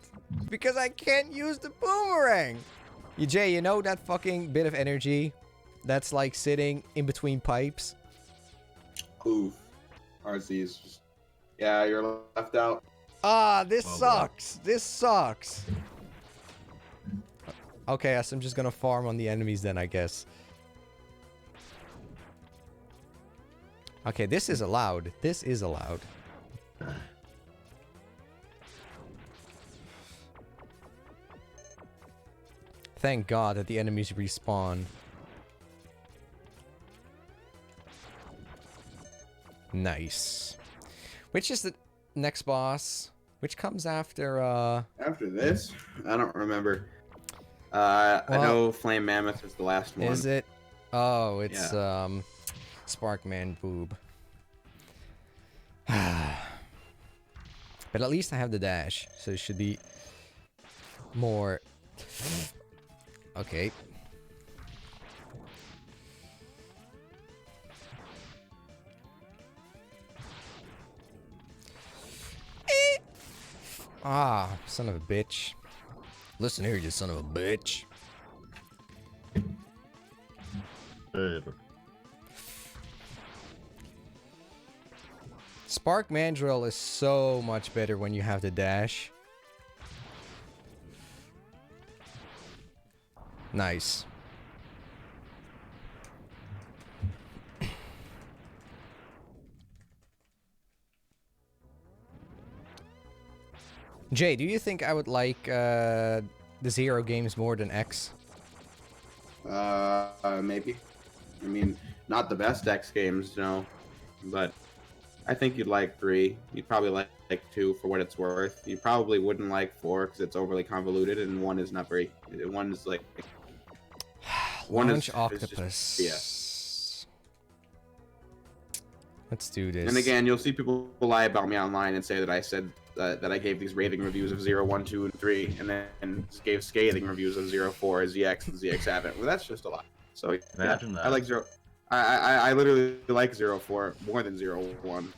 Speaker 1: Because I can't use the boomerang! Jay, you know that fucking bit of energy that's like sitting in between pipes?
Speaker 2: Oof. RZ's. Yeah, you're left out.
Speaker 1: Ah, this
Speaker 3: Well,
Speaker 1: sucks. This sucks. Okay, so I'm just gonna farm on the enemies then, I guess. Okay, this is allowed. This is allowed. Thank God that the enemies respawn. Nice. Which is the next boss? Which comes after,
Speaker 2: After this? I don't remember. I know Flame Mammoth is the last one.
Speaker 1: Is it? Oh, it's, Sparkman Boob. But at least I have the dash, so it should be more... Okay. Ah, son of a bitch. Listen here, you son of a bitch. Spark Mandrill is so much better when you have the dash. Nice. Jay, do you think I would like the Zero games more than X?
Speaker 2: Maybe. I mean, not the best X games, no. But I think you'd like 3. You'd probably like 2 for what it's worth. You probably wouldn't like 4 because it's overly convoluted, and 1 is not very... 1 is like...
Speaker 1: Launch
Speaker 2: is
Speaker 1: Octopus.
Speaker 2: just-
Speaker 1: Let's do this.
Speaker 2: And again, you'll see people lie about me online and say that I said that I gave these raving reviews of 0, 1, 2, and 3, and then gave scathing reviews of 0, 4, ZX, and ZX7. Well, that's just a lie. So
Speaker 3: Imagine that.
Speaker 2: I like 0. I literally like 0, 4 more than 0, 1.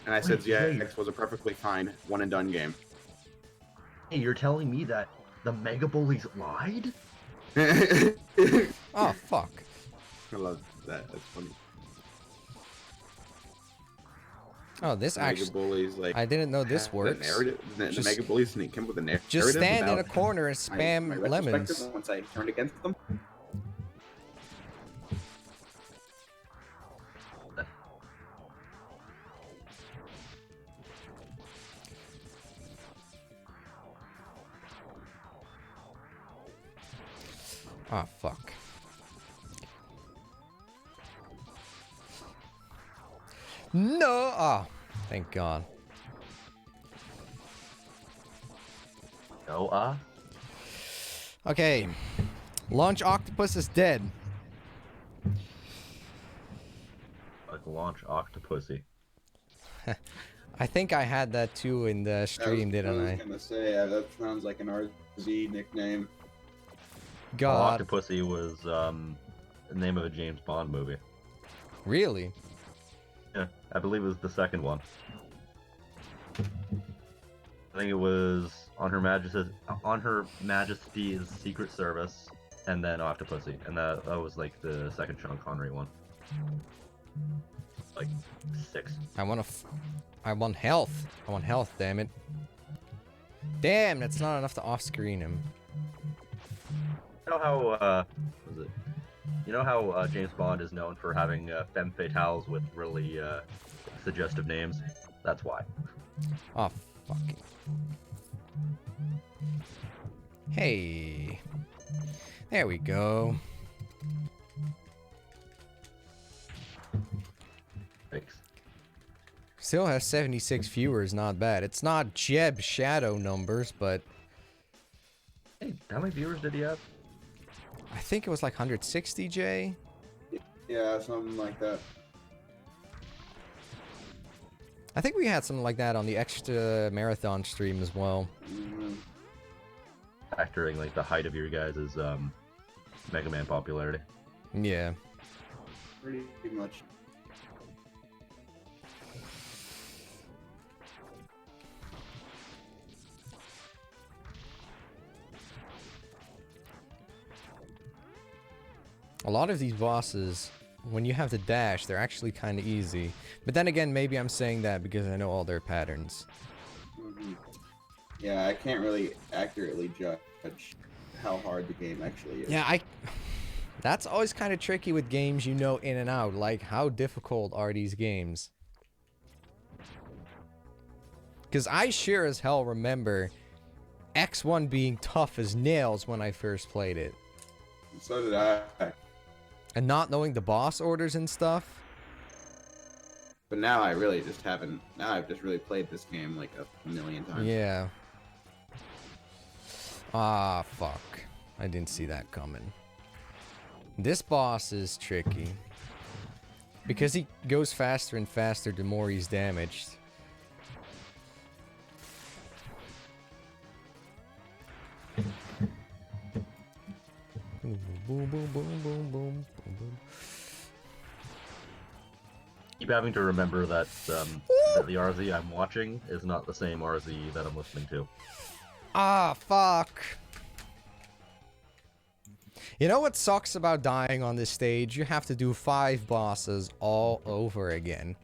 Speaker 2: And I said
Speaker 3: Wait,
Speaker 2: ZX was a perfectly fine one and done game.
Speaker 3: Hey, you're telling me that the Mega Bullies lied?
Speaker 1: Oh, fuck.
Speaker 2: I love that. That's funny.
Speaker 1: Oh, this
Speaker 2: Mega
Speaker 1: actually...
Speaker 2: Bullies, like,
Speaker 1: I didn't know this
Speaker 2: have the
Speaker 1: works.
Speaker 2: narrative. The
Speaker 1: Just-
Speaker 2: Mega Bullies didn't come with a narrative.
Speaker 1: Just stand in a
Speaker 2: about
Speaker 1: corner and
Speaker 2: my
Speaker 1: spam lemons.
Speaker 2: retrospective once I turned against them.
Speaker 1: Oh, fuck. No! Oh, thank God.
Speaker 3: No,
Speaker 1: Okay. Launch Octopus is dead.
Speaker 3: like launch Octopussy.
Speaker 1: I think I had that too in the stream, didn't I?
Speaker 2: was gonna say, that sounds like an RZ nickname.
Speaker 1: God.
Speaker 3: Octopussy was the name of a James Bond movie.
Speaker 1: Really?
Speaker 3: Yeah, I believe it was the second one. I think it was on Her Majesty's Secret Service, and then Octopussy, and that was like the second Sean Connery one. Like 6.
Speaker 1: I want health. I want health, damn it. Damn, that's not enough to off-screen him.
Speaker 3: You know how was it? You know how James Bond is known for having femme fatales with really suggestive names? That's why.
Speaker 1: Oh, fuck. Hey. There we go.
Speaker 3: Thanks.
Speaker 1: Still has 76 viewers, not bad. It's not Jeb Shadow numbers, but
Speaker 3: Hey, how many viewers did he have?
Speaker 1: I think it was like 160, Jay.
Speaker 4: Yeah, something like that.
Speaker 1: I think we had something like that on the extra marathon stream as well.
Speaker 4: Mm-hmm.
Speaker 3: Factoring like the height of your guys' Mega Man popularity.
Speaker 1: Yeah.
Speaker 4: Pretty much.
Speaker 1: A lot of these bosses, when you have the dash, they're actually kind of easy. But then again, maybe I'm saying that because I know all their patterns.
Speaker 4: Mm-hmm. Yeah, I can't really accurately judge how hard the game actually is.
Speaker 1: Yeah, that's always kind of tricky with games you know in and out. Like, how difficult are these games? Because I sure as hell remember X1 being tough as nails when I first played it.
Speaker 4: So did I.
Speaker 1: And not knowing the boss orders and stuff.
Speaker 4: But now I really just haven't. Now I've just really played this game like a million times.
Speaker 1: Yeah. Ah, fuck. I didn't see that coming. This boss is tricky. Because he goes faster and faster the more he's damaged. Boom, boom, boom, boom, boom, boom, boom.
Speaker 3: Keep having to remember that, that the RZ I'm watching is not the same RZ that I'm listening to.
Speaker 1: Ah, fuck. You know what sucks about dying on this stage? You have to do 5 bosses all over again.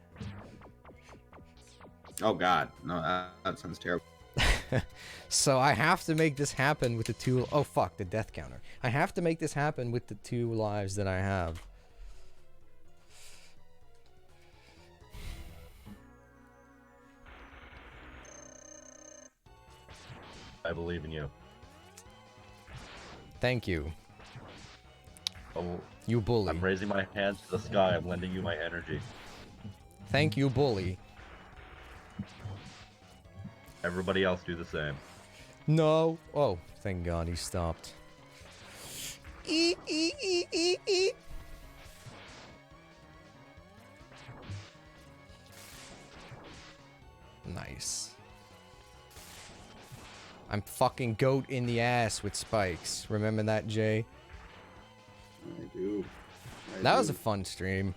Speaker 4: Oh god, no, that sounds terrible.
Speaker 1: So I have to make this happen with the 2... Oh, fuck, the death counter. I have to make this happen with the 2 lives that I have.
Speaker 3: I believe in you.
Speaker 1: Thank you.
Speaker 3: Oh,
Speaker 1: You bully.
Speaker 3: I'm raising my hands to the sky. I'm lending you my energy.
Speaker 1: Thank you, bully.
Speaker 3: Everybody else do the same.
Speaker 1: No. Oh, thank God he stopped. Nice. I'm fucking goat in the ass with spikes. Remember that, Jay?
Speaker 4: I do.
Speaker 1: That was a fun stream.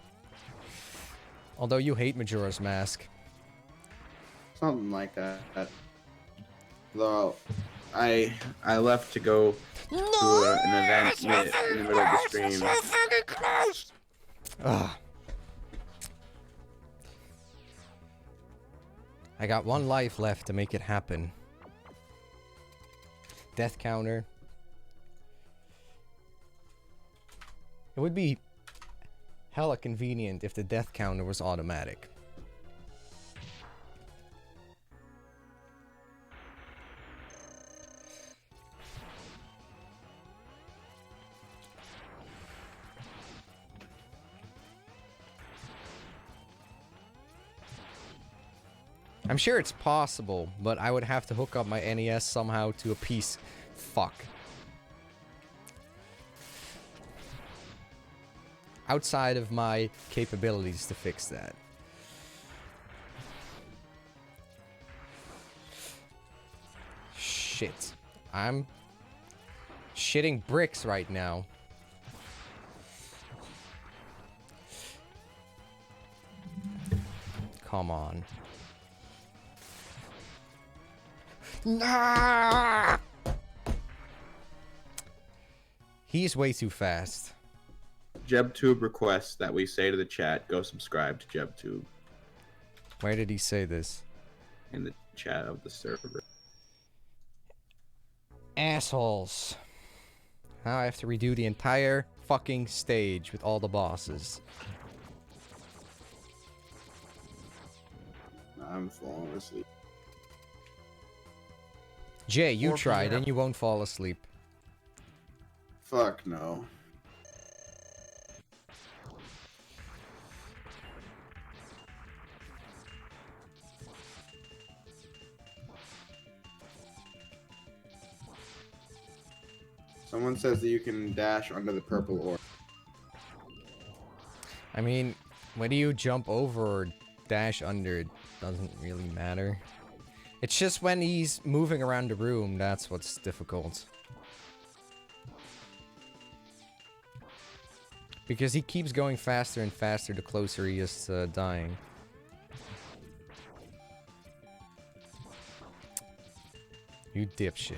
Speaker 1: Although you hate Majora's Mask.
Speaker 4: Something like that. Though I left to go to an event in the middle of the stream.
Speaker 1: Ugh. I got 1 life left to make it happen. Death counter. It would be hella convenient if the death counter was automatic. I'm sure it's possible, but I would have to hook up my NES somehow to a piece. Fuck. Outside of my capabilities to fix that. Shit. I'm shitting bricks right now. Come on. Nah! He's way too fast.
Speaker 4: JebTube requests that we say to the chat, go subscribe to JebTube
Speaker 1: Where did he say this?
Speaker 4: in the chat of the server.
Speaker 1: Assholes. Now I have to redo the entire fucking stage with all the bosses.
Speaker 4: I'm falling asleep.
Speaker 1: Jay, you
Speaker 3: 4
Speaker 1: tried
Speaker 3: PM.
Speaker 1: and you won't fall asleep.
Speaker 4: Fuck no. Someone says that you can dash under the purple orb.
Speaker 1: I mean, whether you jump over or dash under, it doesn't really matter. It's just when he's moving around the room, that's what's difficult. Because he keeps going faster and faster the closer he is to dying. You dipshit.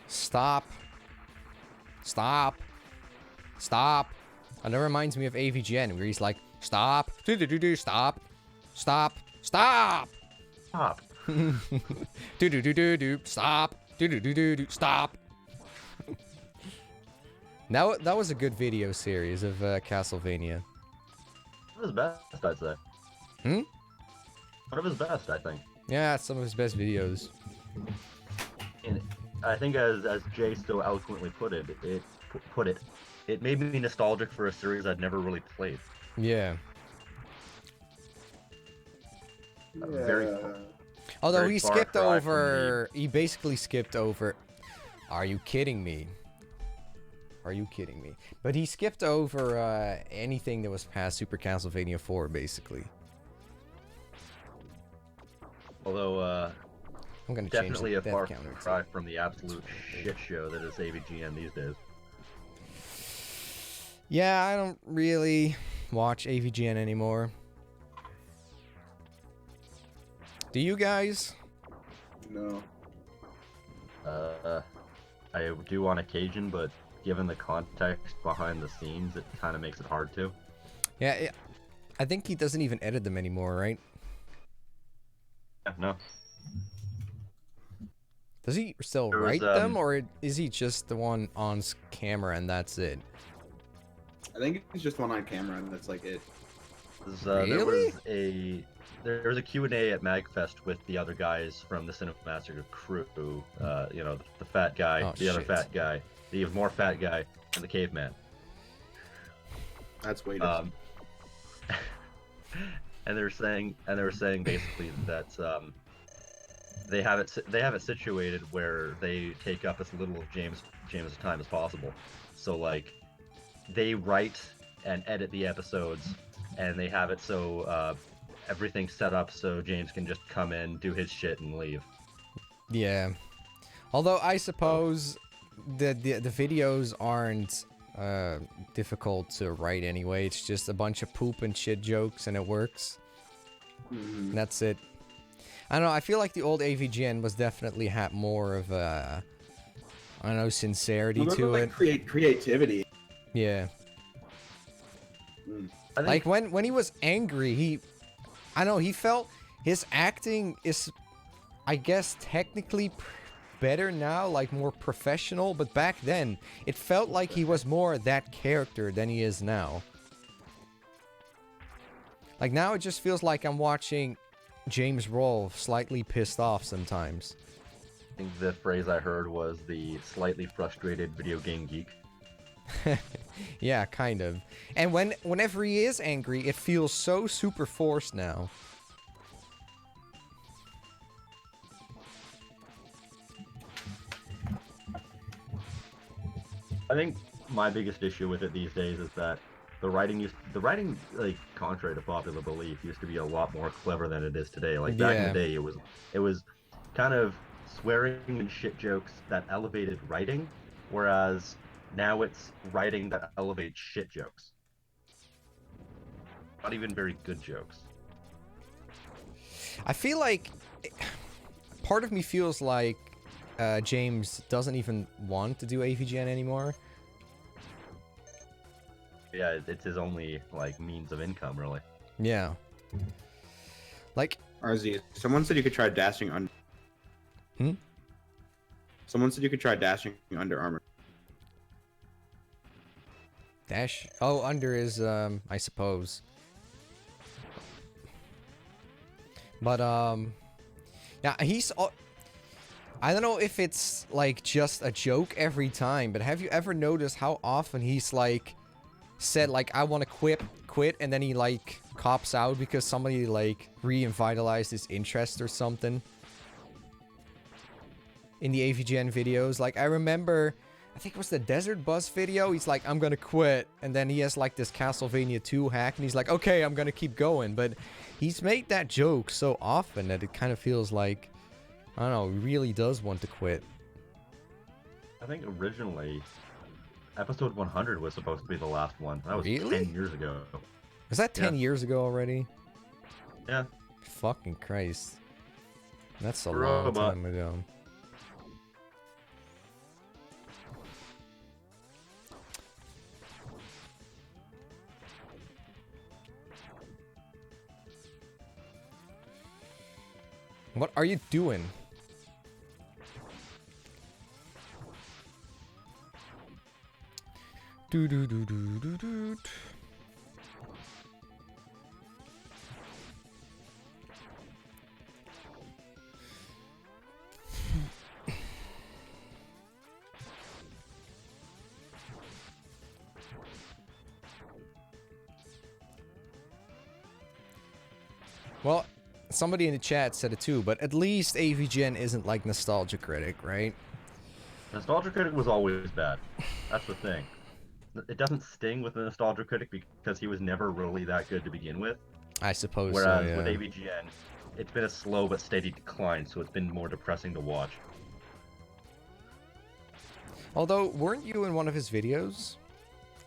Speaker 1: Stop. Stop. Stop. And that reminds me of AVGN, where he's like, stop. Do-do-do-do, stop. Stop. Stop.
Speaker 3: Stop.
Speaker 1: Do-do-do-do-do, stop. Do-do-do-do-do, stop. Now, that was a good video series of Castlevania.
Speaker 3: One of his best, I'd say.
Speaker 1: Hmm?
Speaker 3: One of his best, I think.
Speaker 1: Yeah, it's some of his best videos.
Speaker 3: And I think, as Jay so eloquently put it, it made me nostalgic for a series I'd never really played.
Speaker 1: Yeah.
Speaker 3: Very.
Speaker 1: Although
Speaker 3: Very
Speaker 1: he
Speaker 3: far
Speaker 1: skipped
Speaker 3: cry from
Speaker 1: over... He basically skipped over... Are you kidding me? Are you kidding me? But he skipped over anything that was past Super Castlevania 4, basically.
Speaker 3: Although,
Speaker 1: I'm gonna change
Speaker 3: definitely
Speaker 1: the
Speaker 3: a
Speaker 1: death
Speaker 3: far
Speaker 1: counter to-
Speaker 3: cry from the absolute shit show that is AVGN these days.
Speaker 1: Yeah, I don't really watch AVGN anymore. Do you guys?
Speaker 4: No.
Speaker 3: I do on occasion, but given the context behind the scenes, it kind of makes it hard to.
Speaker 1: Yeah, I think he doesn't even edit them anymore, right?
Speaker 3: Yeah, no.
Speaker 1: Does he still
Speaker 3: There was,
Speaker 1: write them, or is he just the one on camera and that's it?
Speaker 4: I think it's just one on camera, and that's like it.
Speaker 1: Really?
Speaker 3: There was a Q&A at MagFest with the other guys from the Cinema Massacre crew. You know, the fat guy,
Speaker 1: Oh,
Speaker 3: the other
Speaker 1: shit.
Speaker 3: fat guy, the even more fat guy, and the caveman.
Speaker 4: That's weighted.
Speaker 3: And they were saying basically that they have it situated where they take up as little of James' time as possible. So like they write and edit the episodes, and they have it so everything's set up so James can just come in, do his shit, and leave.
Speaker 1: Yeah. Although I suppose the videos aren't difficult to write anyway. It's just a bunch of poop and shit jokes, and it works.
Speaker 4: Mhm.
Speaker 1: And that's it. I don't know. I feel like the old AVGN was definitely had more of a, I don't know, sincerity
Speaker 4: Well,
Speaker 1: to
Speaker 4: like
Speaker 1: it.
Speaker 4: creativity.
Speaker 1: Yeah.
Speaker 3: I think
Speaker 1: Like when he was angry, I don't know, he felt his acting is, I guess, technically better now, like more professional, but back then it felt like he was more that character than he is now. Like now it just feels like I'm watching James Rolfe slightly pissed off sometimes.
Speaker 3: think the phrase I heard was the slightly frustrated video game geek.
Speaker 1: Yeah, kind of. And whenever he is angry, it feels so super forced now.
Speaker 3: I think my biggest issue with it these days is that the writing, like contrary to popular belief, used to be a lot more clever than it is today. Like back in
Speaker 1: Yeah.
Speaker 3: the day, it was kind of swearing and shit jokes that elevated writing, whereas now it's writing that elevates shit jokes. Not even very good jokes.
Speaker 1: I feel like part of me feels like James doesn't even want to do AVGN anymore.
Speaker 3: Yeah, it's his only like means of income, really.
Speaker 1: Yeah. Like,
Speaker 4: RZ, someone said you could try dashing under.
Speaker 1: Hmm?
Speaker 4: Someone said you could try dashing under armor.
Speaker 1: Dash. Oh, under is I suppose. But yeah, I don't know if it's like just a joke every time, but have you ever noticed how often he's like said like I want to quit, and then he like cops out because somebody like revitalized his interest or something in the AVGN videos? Like I remember, I think it was the Desert Bus video. He's like, I'm gonna quit, and then he has like this Castlevania 2 hack, and he's like, okay, I'm gonna keep going. But he's made that joke so often that it kind of feels like, I don't know, he really does want to quit.
Speaker 3: I think originally, episode 100 was supposed to be the last one. That was
Speaker 1: Really?
Speaker 3: 10 years ago.
Speaker 1: Was that 10
Speaker 3: Yeah.
Speaker 1: years ago already?
Speaker 3: Yeah.
Speaker 1: Fucking Christ. That's a long
Speaker 3: Robot.
Speaker 1: time ago. What are you doing? Do do do do do do. Well, somebody in the chat said it too, but at least AVGN isn't like Nostalgia Critic, right?
Speaker 3: Nostalgia Critic was always bad. That's the thing. It doesn't sting with the Nostalgia Critic because he was never really that good to begin with.
Speaker 1: I suppose
Speaker 3: Whereas
Speaker 1: so, yeah.
Speaker 3: with AVGN, it's been a slow but steady decline, so it's been more depressing to watch.
Speaker 1: Although, weren't you in one of his videos?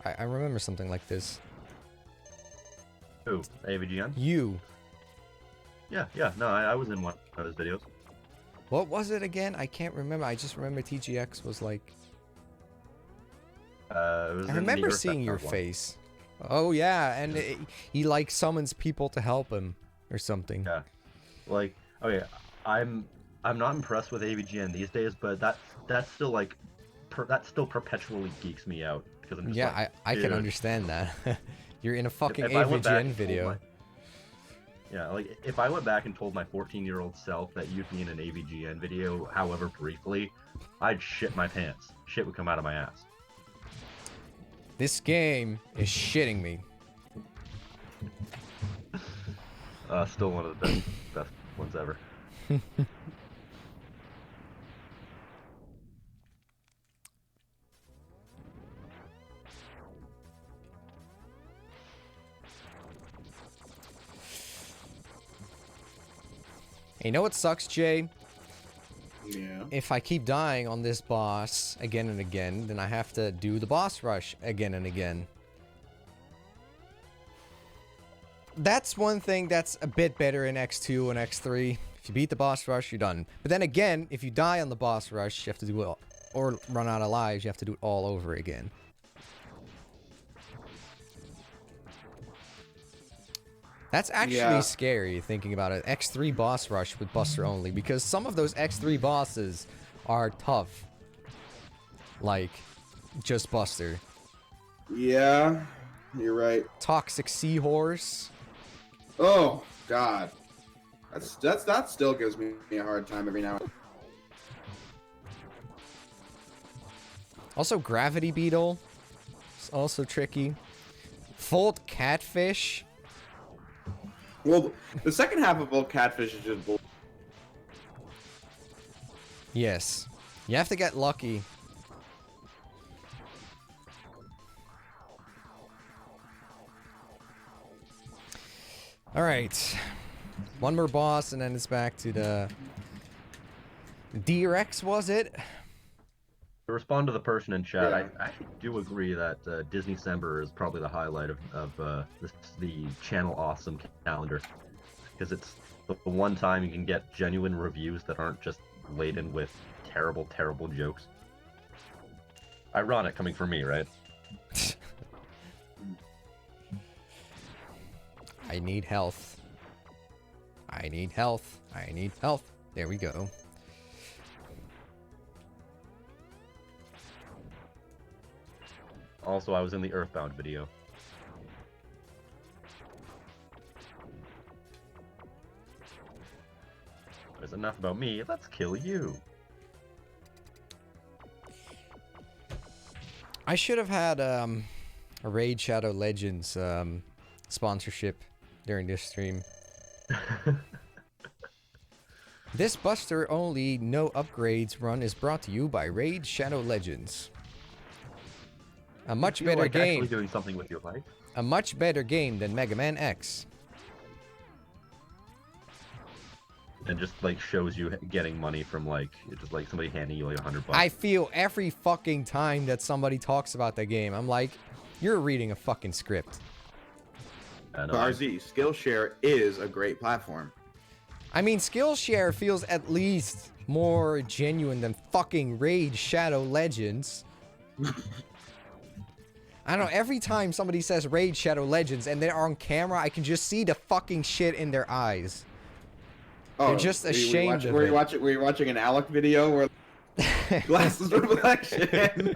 Speaker 1: I remember something like this.
Speaker 3: Who? AVGN?
Speaker 1: You.
Speaker 3: Yeah. No, I was in one of his videos.
Speaker 1: What was it again? I can't remember. I just remember TGX was like...
Speaker 3: It was
Speaker 1: I
Speaker 3: in the
Speaker 1: remember
Speaker 3: Earth
Speaker 1: seeing your
Speaker 3: Episode one.
Speaker 1: face. Oh yeah, and he like summons people to help him or something.
Speaker 3: Yeah. Like, okay, I'm not impressed with AVGN these days, but that's still like that still perpetually geeks me out because I'm just
Speaker 1: Yeah,
Speaker 3: like,
Speaker 1: I can
Speaker 3: dude,
Speaker 1: understand that. You're in a fucking
Speaker 3: if I went back
Speaker 1: AVGN
Speaker 3: and told
Speaker 1: video.
Speaker 3: yeah, like if I went back and told my 14-year-old self that you'd be in an AVGN video, however briefly, I'd shit my pants. Shit would come out of my ass.
Speaker 1: This game is shitting me.
Speaker 3: Still one of the best ones ever.
Speaker 1: Hey, you know what sucks, Jay?
Speaker 4: Yeah.
Speaker 1: If I keep dying on this boss again and again, then I have to do the boss rush again and again. That's one thing that's a bit better in X2 and X3. If you beat the boss rush, you're done. But then again, if you die on the boss rush, you have to do it, or run out of lives, you have to do it all over again. That's actually scary, thinking about it. X3 boss rush with Buster only, because some of those X3 bosses are tough. Like, just Buster.
Speaker 4: Yeah, you're right.
Speaker 1: Toxic Seahorse.
Speaker 4: Oh God, that still gives me a hard time every now and then.
Speaker 1: Also, Gravity Beetle. It's also tricky. Fold Catfish.
Speaker 4: Well, the second half of Volt Catfish is just bull.
Speaker 1: Yes. You have to get lucky. Alright. One more boss, and then it's back to the... D-Rex, was it?
Speaker 3: To respond to the person in chat,
Speaker 4: Yeah.
Speaker 3: I actually do agree that Disney December is probably the highlight of the channel awesome calendar, because it's the one time you can get genuine reviews that aren't just laden with terrible jokes. Ironic coming from me, right?
Speaker 1: I need health. I need health. I need health. There we go.
Speaker 3: Also, I was in the Earthbound video. There's enough about me. Let's kill you.
Speaker 1: I should have had a Raid Shadow Legends sponsorship during this stream. This Buster only no upgrades run is brought to you by Raid Shadow Legends. A much better
Speaker 3: like
Speaker 1: game.
Speaker 3: Actually doing something with your life.
Speaker 1: A much better game than Mega Man X.
Speaker 3: And just like shows you getting money from like just like somebody handing you like $100.
Speaker 1: I feel every fucking time that somebody talks about the game, I'm like, you're reading a fucking script.
Speaker 2: RZ, Skillshare is a great platform.
Speaker 1: I mean, Skillshare feels at least more genuine than fucking Raid Shadow Legends. I don't know, every time somebody says Raid Shadow Legends and they're on camera, I can just see the fucking shit in their eyes. They're just ashamed of it.
Speaker 2: Were you watching an Alec video where glasses reflection?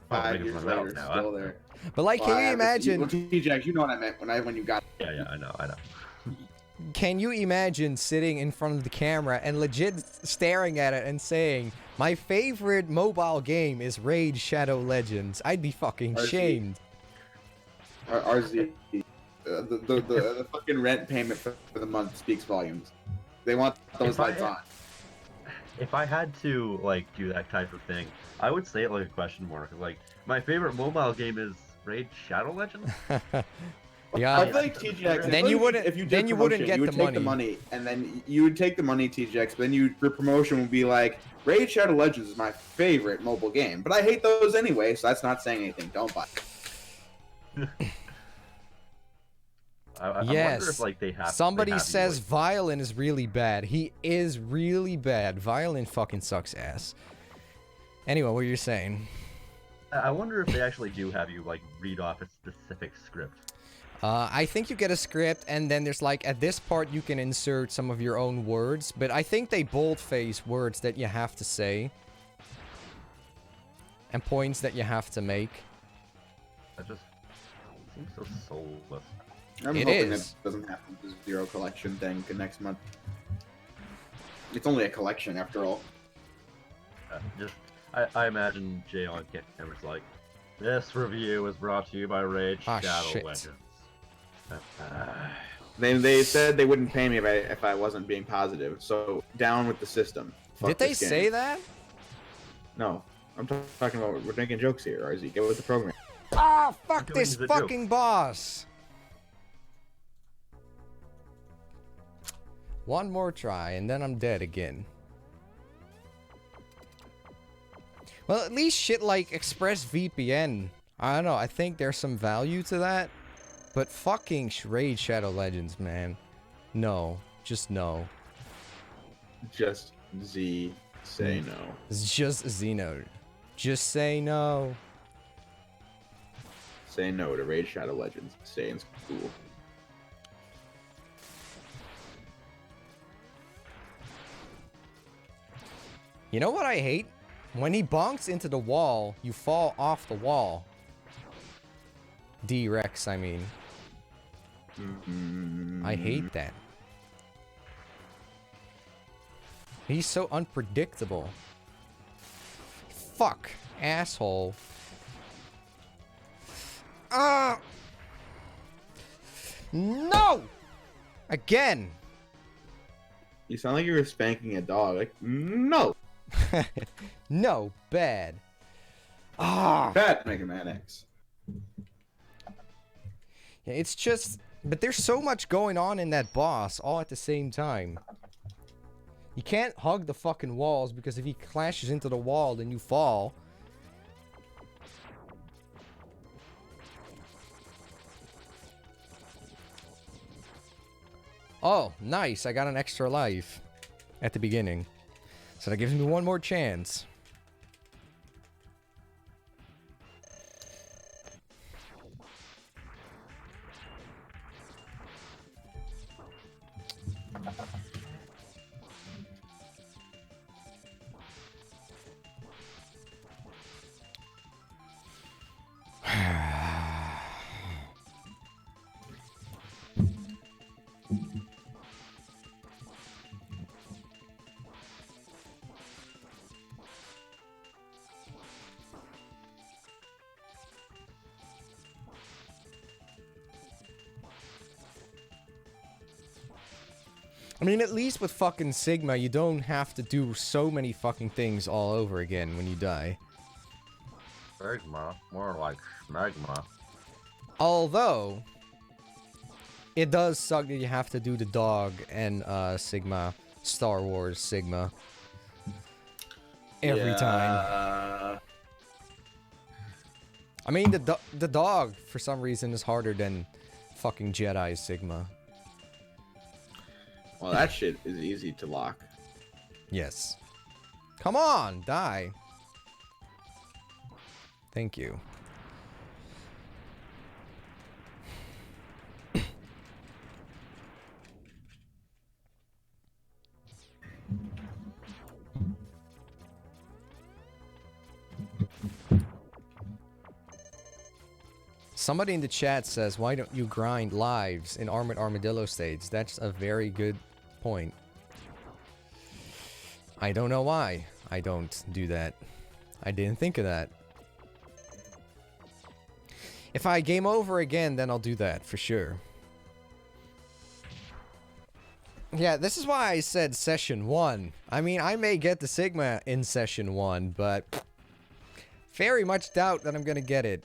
Speaker 2: 5 years later, still there.
Speaker 1: But like, can you imagine?
Speaker 2: T-Jax, you know what I meant when you got.
Speaker 3: Yeah, I know.
Speaker 1: Can you imagine sitting in front of the camera and legit staring at it and saying, "My favorite mobile game is Raid Shadow Legends"? I'd be fucking shamed.
Speaker 2: RZ, the fucking rent payment for the month speaks volumes. They want those lights on.
Speaker 3: If I had to like do that type of thing, I would say it like a question mark. Like, my favorite mobile game is Raid Shadow Legends.
Speaker 1: Yeah.
Speaker 2: I feel like TGX.
Speaker 1: Then you wouldn't.
Speaker 2: If you
Speaker 1: then you wouldn't get
Speaker 2: you would take the money, and then you would take the money, TGX. But then your promotion would be like, Raid Shadow Legends is my favorite mobile game, but I hate those anyway, so that's not saying anything. Don't buy.
Speaker 3: I
Speaker 1: Yes.
Speaker 3: wonder if like they have.
Speaker 1: Somebody
Speaker 3: they have
Speaker 1: says
Speaker 3: you, like,
Speaker 1: Violin is really bad. He is really bad. Violin fucking sucks ass. Anyway, what you're saying?
Speaker 3: I wonder if they actually do have you like read off a specific script.
Speaker 1: I think you get a script, and then there's like, at this part you can insert some of your own words, but I think they boldface words that you have to say. And points that you have to make.
Speaker 3: That just seems so soulless.
Speaker 2: I'm
Speaker 1: It
Speaker 2: hoping
Speaker 1: is.
Speaker 2: it doesn't happen to the Zero Collection thing next month. It's only a collection after all.
Speaker 3: I imagine Jay on camera's like, this review is brought to you by Raid
Speaker 1: Ah,
Speaker 3: Shadow
Speaker 1: shit.
Speaker 3: Legends.
Speaker 2: They said they wouldn't pay me if I wasn't being positive. So down with the system. Fuck
Speaker 1: Did they
Speaker 2: this game.
Speaker 1: say that?
Speaker 2: No, I'm talking about we're making jokes here. RZ, get with the program.
Speaker 1: Ah, fuck
Speaker 3: Doing
Speaker 1: this
Speaker 3: the joke.
Speaker 1: fucking boss. One more try, and then I'm dead again. Well, at least shit like ExpressVPN. I don't know, I think there's some value to that. But fucking Raid Shadow Legends, man. No. Just no.
Speaker 2: Just Z, say no.
Speaker 1: It's just Xeno. Just say no.
Speaker 2: Say no to Raid Shadow Legends. Stay in school.
Speaker 1: You know what I hate? When he bonks into the wall, you fall off the wall. D-Rex, I mean. I hate that. He's so unpredictable. Fuck. Asshole. Ah! No! Again!
Speaker 2: You sound like you were spanking a dog. Like, no!
Speaker 1: No, bad. Ah!
Speaker 2: Bad Mega Man X.
Speaker 1: Yeah, it's just... But there's so much going on in that boss all at the same time. You can't hug the fucking walls because if he clashes into the wall, then you fall. Oh, nice. I got an extra life at the beginning. So that gives me one more chance. I mean, at least with fucking Sigma, you don't have to do so many fucking things all over again when you die.
Speaker 3: Smegma, more like smegma.
Speaker 1: Although, it does suck that you have to do the dog and Sigma, Star Wars Sigma. Every time. I mean, the dog, for some reason, is harder than fucking Jedi Sigma.
Speaker 4: Well, that shit is easy to lock.
Speaker 1: Yes. Come on, die. Thank you. Somebody in the chat says, why don't you grind lives in Armored Armadillo stage? That's a very good point. I don't know why I don't do that. I didn't think of that. If I game over again, then I'll do that for sure. Yeah, this is why I said session 1. I mean, I may get the Sigma in session 1, but very much doubt that I'm gonna get it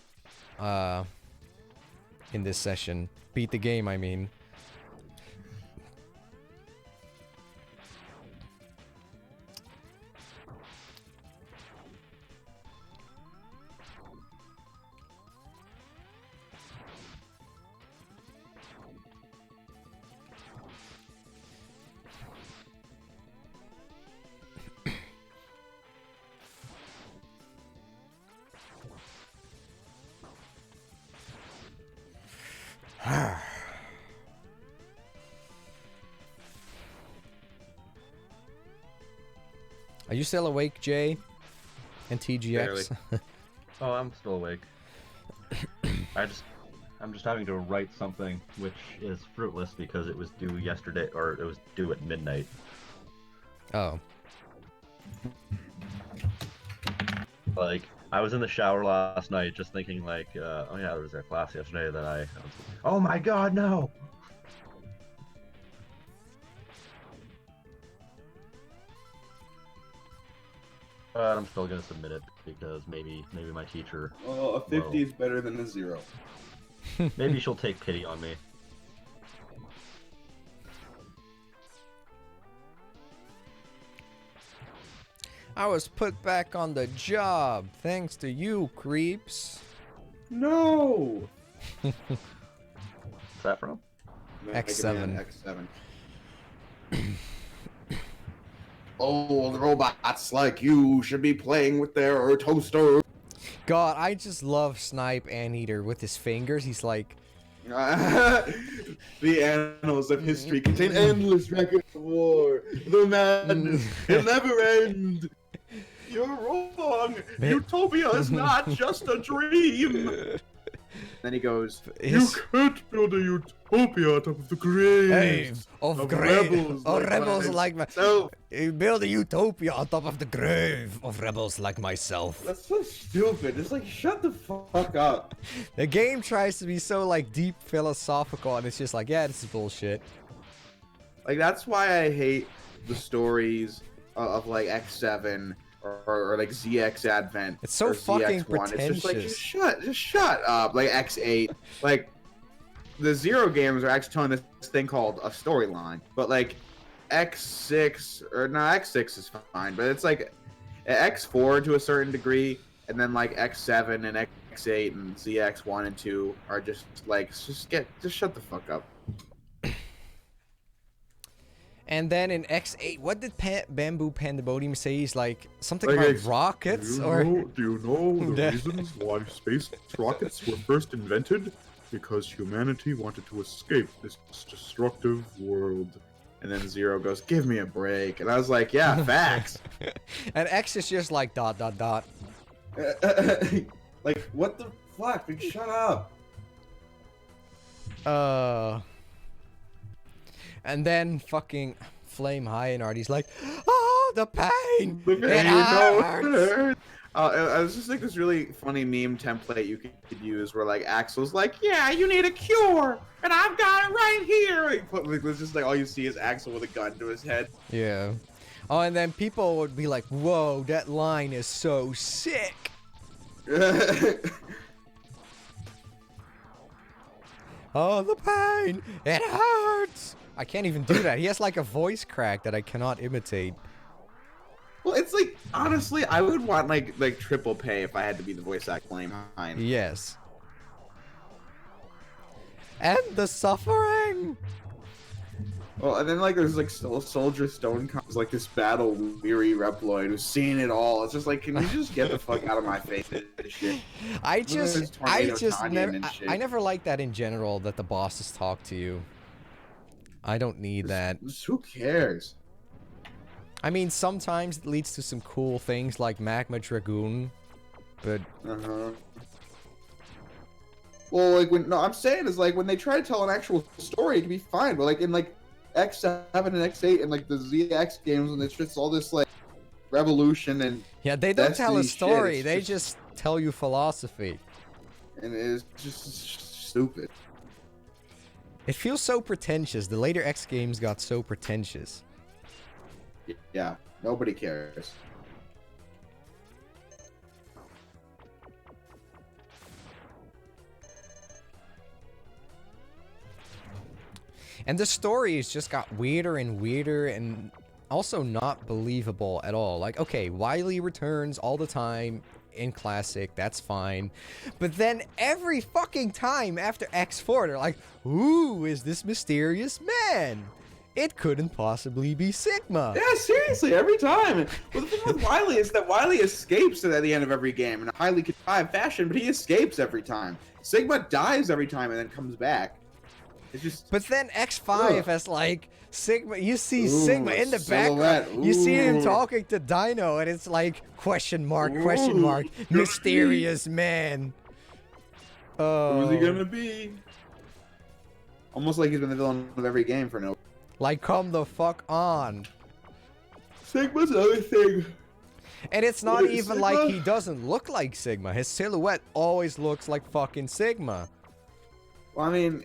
Speaker 1: in this session. Beat the game, I mean. Are you still awake, Jay? And TGX?
Speaker 3: Oh, I'm still awake. I'm just having to write something which is fruitless because it was due yesterday, or it was due at midnight.
Speaker 1: Oh.
Speaker 3: Like, I was in the shower last night just thinking like, oh yeah, there was that class yesterday that I was, oh my god, no! But I'm still gonna submit it because maybe my teacher.
Speaker 4: Well, a 50 is better than a 0.
Speaker 3: Maybe she'll take pity on me.
Speaker 1: I was put back on the job thanks to you, creeps.
Speaker 4: No!
Speaker 3: What's that from?
Speaker 1: X7.
Speaker 4: X7. Old robots like you should be playing with their toaster.
Speaker 1: God, I just love Snipe Anteater with his fingers. He's like...
Speaker 4: The annals of history contain endless records of war. The madness will never end. You're wrong. Utopia is not just a dream. Then he goes, you can't build a utopia on top of the graves
Speaker 1: of rebels like
Speaker 4: myself.
Speaker 1: Build a utopia on top of the grave of rebels like myself.
Speaker 4: That's so stupid. It's like, shut the fuck up.
Speaker 1: The game tries to be so like deep philosophical, and it's just like, yeah, this is bullshit.
Speaker 2: Like, that's why I hate the stories of like X7 or like ZX Advent.
Speaker 1: It's so
Speaker 2: or
Speaker 1: fucking
Speaker 2: ZX1.
Speaker 1: pretentious.
Speaker 2: It's just like, just shut up. Like X8, like the Zero games are actually telling this thing called a storyline, but like X6 or no, X6 is fine, but it's like X4 to a certain degree, and then like X7 and X8 and ZX1 and 2 are just like just shut the fuck up.
Speaker 1: And then in X8, what did Bamboo Pandemonium say? He's like something about rockets,
Speaker 5: do you know the reasons why space rockets were first invented? Because humanity wanted to escape this destructive world.
Speaker 2: And then Zero goes, "Give me a break," and I was like, "Yeah, facts."
Speaker 1: And X is just like ...
Speaker 4: Like, what the fuck? Like, shut up.
Speaker 1: And then fucking Flame High and Artie's like, oh, the pain!
Speaker 2: The pain,
Speaker 1: It hurts!
Speaker 2: I was just like this really funny meme template you could use where like Axel's like, yeah, you need a cure, and I've got it right here. It's just like all you see is Axel with a gun to his head.
Speaker 1: Yeah. Oh, and then people would be like, whoa, that line is so sick. Oh, the pain! It hurts! I can't even do that. He has like a voice crack that I cannot imitate.
Speaker 2: Well, it's like, honestly, I would want like triple pay if I had to be the voice actor playing behind.
Speaker 1: Yes. And the suffering!
Speaker 2: Well, and then like there's like Soldier Stone comes like this battle weary Reploid who's seen it all. It's just like, can you just get the fuck out of my face? This shit.
Speaker 1: I never like that in general, that the bosses talk to you. I don't need that.
Speaker 2: Who cares?
Speaker 1: I mean, sometimes it leads to some cool things like Magma Dragoon, but...
Speaker 2: Well, like I'm saying is like when they try to tell an actual story, it can be fine, but like in like X7 and X8 and like the ZX games, and it's just all this like revolution and
Speaker 1: yeah, they don't tell a story.
Speaker 2: Shit.
Speaker 1: They just tell you philosophy,
Speaker 2: and it's just stupid.
Speaker 1: It feels so pretentious. The later X games got so pretentious.
Speaker 2: Yeah, nobody cares.
Speaker 1: And the stories just got weirder and weirder and also not believable at all. Like, okay, Wily returns all the time in Classic, that's fine. But then every fucking time after X4, they're like, who is this mysterious man? It couldn't possibly be Sigma.
Speaker 2: Yeah, seriously, every time. Well, the thing with Wily is that Wily escapes at the end of every game in a highly contrived fashion, but he escapes every time. Sigma dies every time and then comes back. It's just...
Speaker 1: But then X5 has like Sigma. You see Sigma in the
Speaker 2: silhouette.
Speaker 1: background. You see him talking to Dino, and it's like question mark, mysterious man.
Speaker 2: Who's he gonna be? Almost like he's been the villain of every game for no.
Speaker 1: Like, come the fuck on.
Speaker 2: Sigma's another thing.
Speaker 1: And it's not even like he doesn't look like Sigma. His silhouette always looks like fucking Sigma.
Speaker 2: Well, I mean,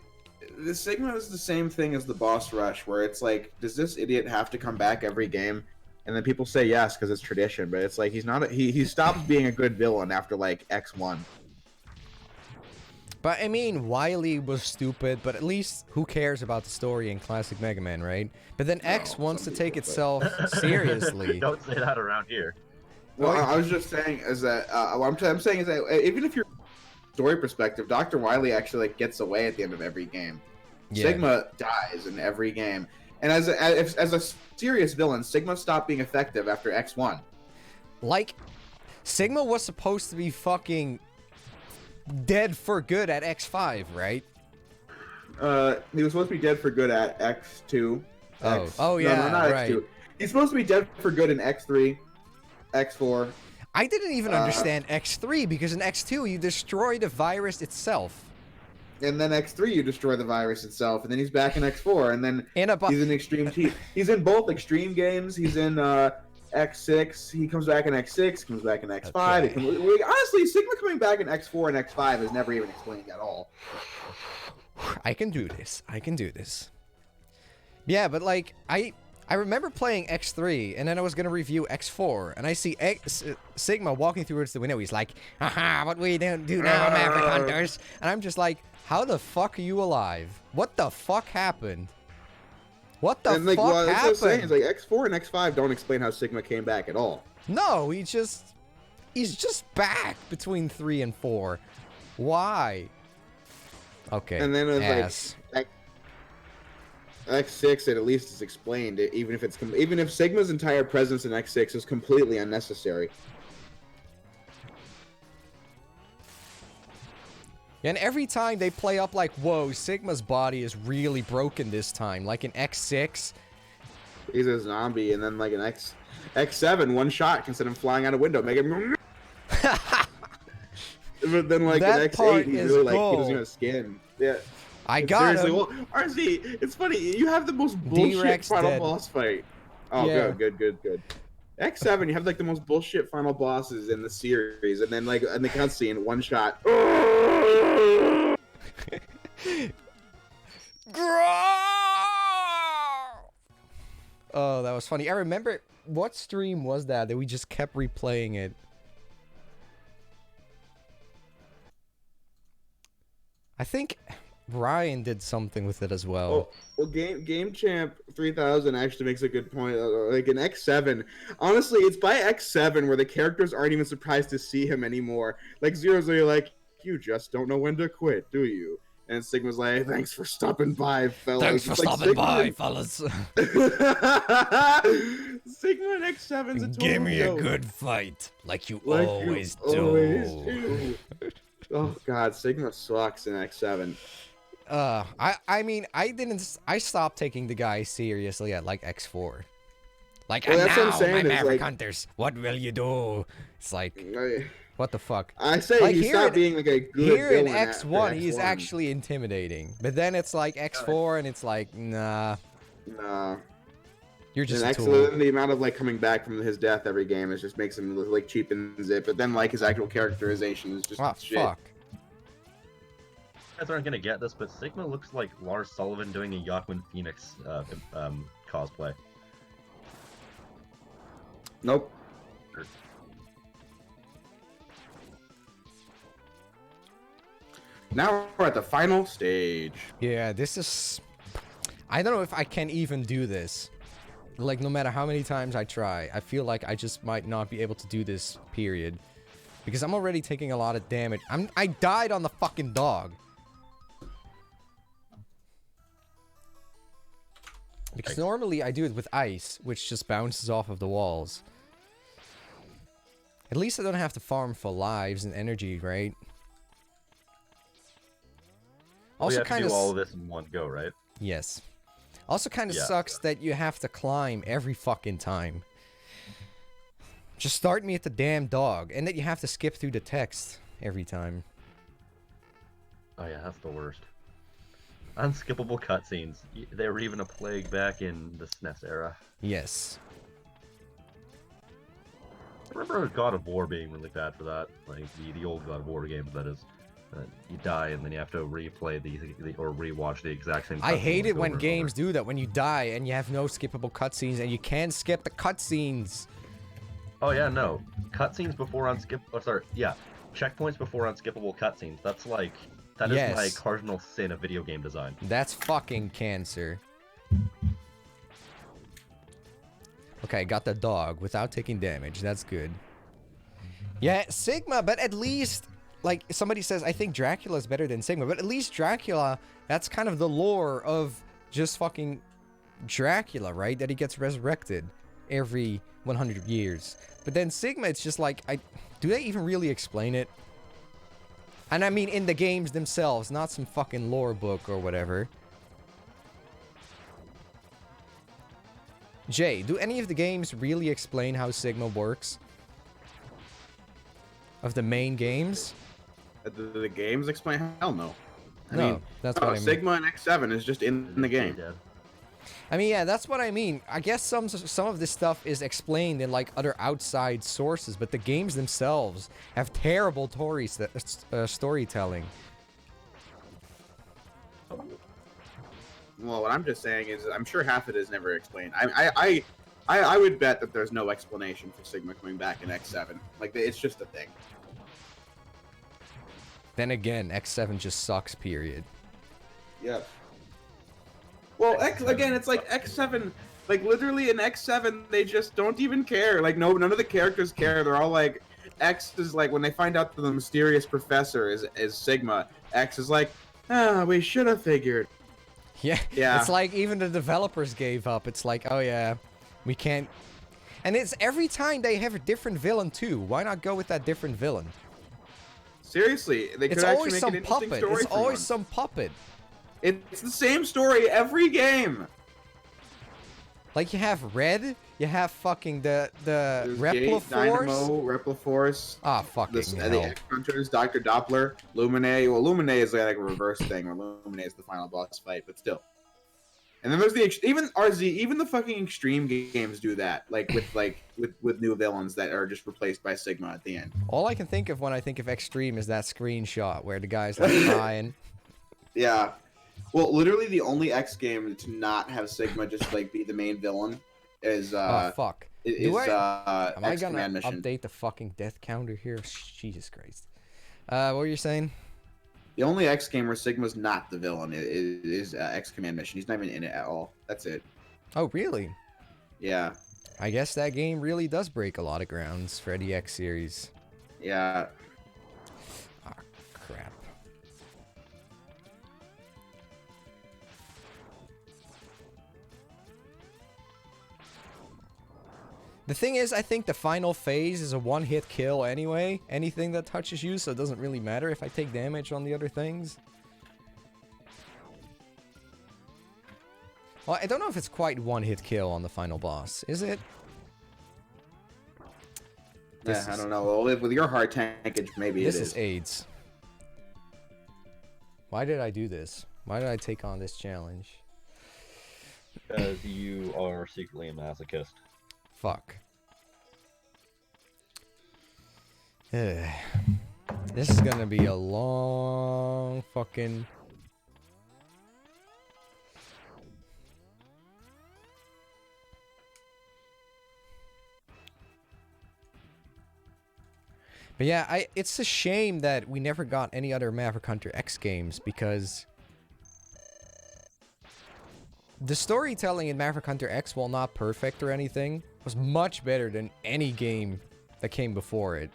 Speaker 2: the Sigma is the same thing as the boss rush, where it's like, does this idiot have to come back every game? And then people say yes because it's tradition, but it's like he's not. He stops being a good villain after like X1.
Speaker 1: But I mean, Wily was stupid, but at least who cares about the story in classic Mega Man, right? But then X wants to take itself seriously.
Speaker 3: Don't say that around here.
Speaker 2: Well, I was just saying is that what I'm saying is that even if you're story perspective, Dr. Wily actually like gets away at the end of every game. Yeah. Sigma dies in every game, and as a serious villain, Sigma stopped being effective after X1.
Speaker 1: Like, Sigma was supposed to be fucking dead for good at X5, right?
Speaker 2: He was supposed to be dead for good at X2.
Speaker 1: Oh yeah,
Speaker 2: no, not
Speaker 1: right.
Speaker 2: X2. He's supposed to be dead for good in X3, X4.
Speaker 1: I didn't even understand X3 because in X2 you destroy the virus itself.
Speaker 2: And then X3 you destroy the virus itself, and then he's back in X4, and then he's in Extreme T. He's in both Extreme games. He's in X6. He comes back in X6. Comes back in X5. Okay. Honestly, Sigma coming back in X4 and X5 is never even explained at all.
Speaker 1: I can do this. I can do this. Yeah, but like I remember playing X3, and then I was gonna review X4, and I see Sigma walking towards the window. He's like, "Haha, what we don't do now, Maverick hunters?" And I'm just like, "How the fuck are you alive? What the fuck happened? What the fuck happened?"
Speaker 2: That's what I'm saying. It's like X4 and X5 don't explain how Sigma came back at all.
Speaker 1: No, he's just back between 3 and 4. Why? Okay.
Speaker 2: And then it's like X6, at least is explained, even if Sigma's entire presence in X6 is completely unnecessary.
Speaker 1: And every time they play up like, whoa, Sigma's body is really broken this time. Like in X6.
Speaker 2: He's a zombie, and then like in X7, one shot can send him flying out a window, make him... But then like
Speaker 1: that
Speaker 2: in X8, he's really like,
Speaker 1: cool.
Speaker 2: he doesn't have skin. Yeah.
Speaker 1: I got him.
Speaker 2: Well, RZ, it's funny. You have the most bullshit final boss fight. Oh,
Speaker 1: yeah.
Speaker 2: good. X7, you have like the most bullshit final bosses in the series, and then like in the cutscene, one shot.
Speaker 1: Oh, that was funny. I remember, what stream was that we just kept replaying it? I think Ryan did something with it as well.
Speaker 2: Well, Game Champ 3000 actually makes a good point. Like in X7, honestly, it's by X7 where the characters aren't even surprised to see him anymore. Like Zero's really like, you just don't know when to quit, do you? And Sigma's like, thanks for stopping by, fellas.
Speaker 1: Thanks for stopping by, fellas.
Speaker 2: Sigma and X7's a total
Speaker 1: Give me
Speaker 2: joke.
Speaker 1: a good fight, like you
Speaker 2: Like
Speaker 1: always
Speaker 2: you always
Speaker 1: do.
Speaker 2: Oh god, Sigma sucks in X7.
Speaker 1: I mean, I stopped taking the guy seriously at like X4. Like,
Speaker 2: Well,
Speaker 1: and
Speaker 2: that's what I'm
Speaker 1: now,
Speaker 2: saying
Speaker 1: my
Speaker 2: is,
Speaker 1: Maverick
Speaker 2: like-
Speaker 1: Hunters, what will you do? It's like, what the fuck?
Speaker 2: I say
Speaker 1: Like,
Speaker 2: he
Speaker 1: here
Speaker 2: stopped
Speaker 1: in-
Speaker 2: being like a good
Speaker 1: Here in
Speaker 2: villain after
Speaker 1: X1, he's
Speaker 2: X1.
Speaker 1: actually intimidating. But then it's like X4, and it's like, nah,
Speaker 2: Nah.
Speaker 1: you're just
Speaker 2: And
Speaker 1: a tool.
Speaker 2: the amount of like coming back from his death every game is just makes him like cheapens it. But then like his actual characterization is just
Speaker 1: Ah,
Speaker 2: shit.
Speaker 1: fuck.
Speaker 3: You guys aren't gonna get this, but Sigma looks like Lars Sullivan doing a Yachtman Phoenix cosplay.
Speaker 2: Nope. Now we're at the final stage.
Speaker 1: Yeah, this is... I don't know if I can even do this. Like, no matter how many times I try, I feel like I just might not be able to do this, period. Because I'm already taking a lot of damage. I died on the fucking dog. Because normally I do it with ice, which just bounces off of the walls. At least I don't have to farm for lives and energy, right?
Speaker 3: Also,
Speaker 1: Also,
Speaker 3: we have
Speaker 1: kind
Speaker 3: to
Speaker 1: of
Speaker 3: do all of this in one go, right?
Speaker 1: yes. Also, kind of
Speaker 3: Yeah.
Speaker 1: sucks that you have to climb every fucking time. Just start me at the damn dog, and that you have to skip through the text every time.
Speaker 3: Oh yeah, that's the worst. Unskippable cutscenes. They were even a plague back in the SNES era.
Speaker 1: Yes.
Speaker 3: I remember God of War being really bad for that. Like the old God of War games, that is. You die and then you have to replay or rewatch the exact same.
Speaker 1: I
Speaker 3: cutscene
Speaker 1: hate it
Speaker 3: over
Speaker 1: when
Speaker 3: and
Speaker 1: games
Speaker 3: over.
Speaker 1: do that, when you die and you have no skippable cutscenes and you can't skip the cutscenes.
Speaker 3: Oh yeah, no. Cutscenes before unskip. Oh, sorry. Yeah, checkpoints before unskippable cutscenes. That is
Speaker 1: Yes.
Speaker 3: my cardinal sin of video game design.
Speaker 1: That's fucking cancer. Okay, got the dog without taking damage. That's good. Yeah, Sigma, but at least, like, somebody says, I think Dracula is better than Sigma, but at least Dracula, that's kind of the lore of just fucking Dracula, right? That he gets resurrected every 100 years. But then Sigma, it's just like, do they even really explain it? And I mean in the games themselves, not some fucking lore book or whatever. Jay, do any of the games really explain how Sigma works? Of the main games?
Speaker 2: The games explain? Hell no. I
Speaker 1: No,
Speaker 2: mean,
Speaker 1: that's
Speaker 2: no,
Speaker 1: what I mean.
Speaker 2: Sigma and X7 is just in the game.
Speaker 3: Yeah.
Speaker 1: I mean, yeah, that's what I mean. I guess some of this stuff is explained in like other outside sources, but the games themselves have terrible storytelling.
Speaker 2: Well, what I'm just saying is, I'm sure half of it is never explained. I would bet that there's no explanation for Sigma coming back in X7. Like, it's just a thing.
Speaker 1: Then again, X7 just sucks, period.
Speaker 2: Yeah. Well, again, it's like X7. Like, literally in X7, they just don't even care. Like, none of the characters care. They're all like, X is like, when they find out that the mysterious professor is Sigma, X is like, we should have figured.
Speaker 1: Yeah,
Speaker 2: Yeah.
Speaker 1: it's like even the developers gave up. It's like, oh yeah, we can't. And it's every time they have a different villain too. Why not go with that different villain?
Speaker 2: Seriously, they could
Speaker 1: It's
Speaker 2: actually
Speaker 1: always
Speaker 2: make
Speaker 1: some
Speaker 2: an interesting
Speaker 1: puppet.
Speaker 2: story
Speaker 1: It's
Speaker 2: for
Speaker 1: always
Speaker 2: once.
Speaker 1: some puppet.
Speaker 2: It's the same story every game.
Speaker 1: Like you have Red, you have fucking the
Speaker 2: There's Gate, Dynamo,
Speaker 1: Repliforce.
Speaker 2: Repliforce.
Speaker 1: Ah, fucking
Speaker 2: The
Speaker 1: hell.
Speaker 2: X-Hunters, Dr. Doppler, Lumine. Well, Lumine is like a reverse thing, where Lumine is the final boss fight, but still. And then there's even RZ, even the fucking extreme games do that, like with new villains that are just replaced by Sigma at the end.
Speaker 1: All I can think of when I think of extreme is that screenshot where the guy's like crying.
Speaker 2: Yeah. Well, literally the only X game to not have Sigma just like be the main villain is
Speaker 1: Oh fuck.
Speaker 2: is
Speaker 1: Am I
Speaker 2: X
Speaker 1: gonna
Speaker 2: Command Mission.
Speaker 1: update the fucking death counter here? Jesus Christ. What were you saying?
Speaker 2: The only X game where Sigma's not the villain is X Command Mission. He's not even in it at all. That's it.
Speaker 1: Oh really?
Speaker 2: Yeah.
Speaker 1: I guess that game really does break a lot of grounds for the X series.
Speaker 2: Yeah.
Speaker 1: Ah, crap. The thing is, I think the final phase is a one-hit kill anyway. Anything that touches you, so it doesn't really matter if I take damage on the other things. Well, I don't know if it's quite one-hit kill on the final boss. Is it?
Speaker 2: I don't know. Well, with your hard tankage, maybe it is.
Speaker 1: This is AIDS. Why did I do this? Why did I take on this challenge?
Speaker 3: Because you are secretly a masochist.
Speaker 1: Fuck. This is gonna be a long fucking... But yeah, it's a shame that we never got any other Maverick Hunter X games, because the storytelling in Maverick Hunter X, while not perfect or anything, was much better than any game that came before it.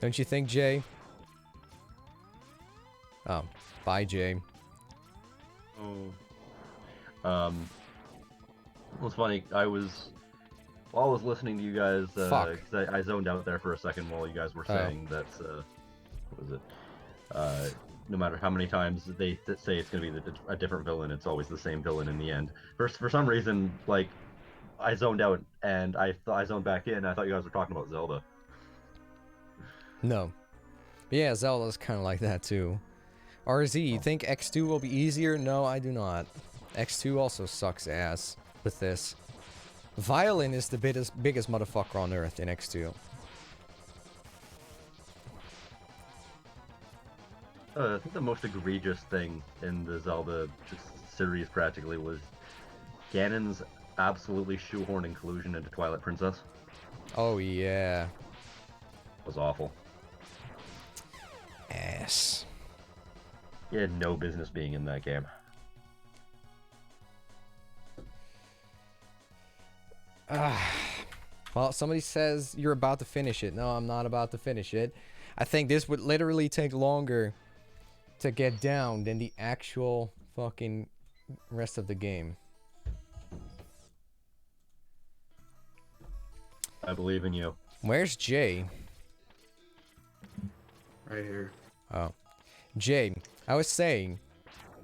Speaker 1: Don't you think, Jay? Oh, bye, Jay.
Speaker 3: Oh. It was funny. While I was listening to you guys,
Speaker 1: Fuck.
Speaker 3: 'cause I zoned out there for a second while you guys were saying that, what was it? No matter how many times they say it's going to be a different villain, it's always the same villain in the end. For some reason, like, I zoned out and I zoned back in. I thought you guys were talking about Zelda.
Speaker 1: No. But yeah, Zelda's kind of like that too. RZ, you think X2 will be easier? No, I do not. X2 also sucks ass with this. Violin is the biggest motherfucker on Earth in X2.
Speaker 3: I think the most egregious thing in the Zelda series practically was Ganon's absolutely shoehorned inclusion into Twilight Princess.
Speaker 1: Oh yeah.
Speaker 3: It was awful.
Speaker 1: Ass.
Speaker 3: He had no business being in that game.
Speaker 1: Well, somebody says you're about to finish it. No, I'm not about to finish it. I think this would literally take longer to get down than the actual fucking rest of the game.
Speaker 3: I believe in you.
Speaker 1: Where's Jay?
Speaker 2: Right here.
Speaker 1: Oh. Jay, I was saying,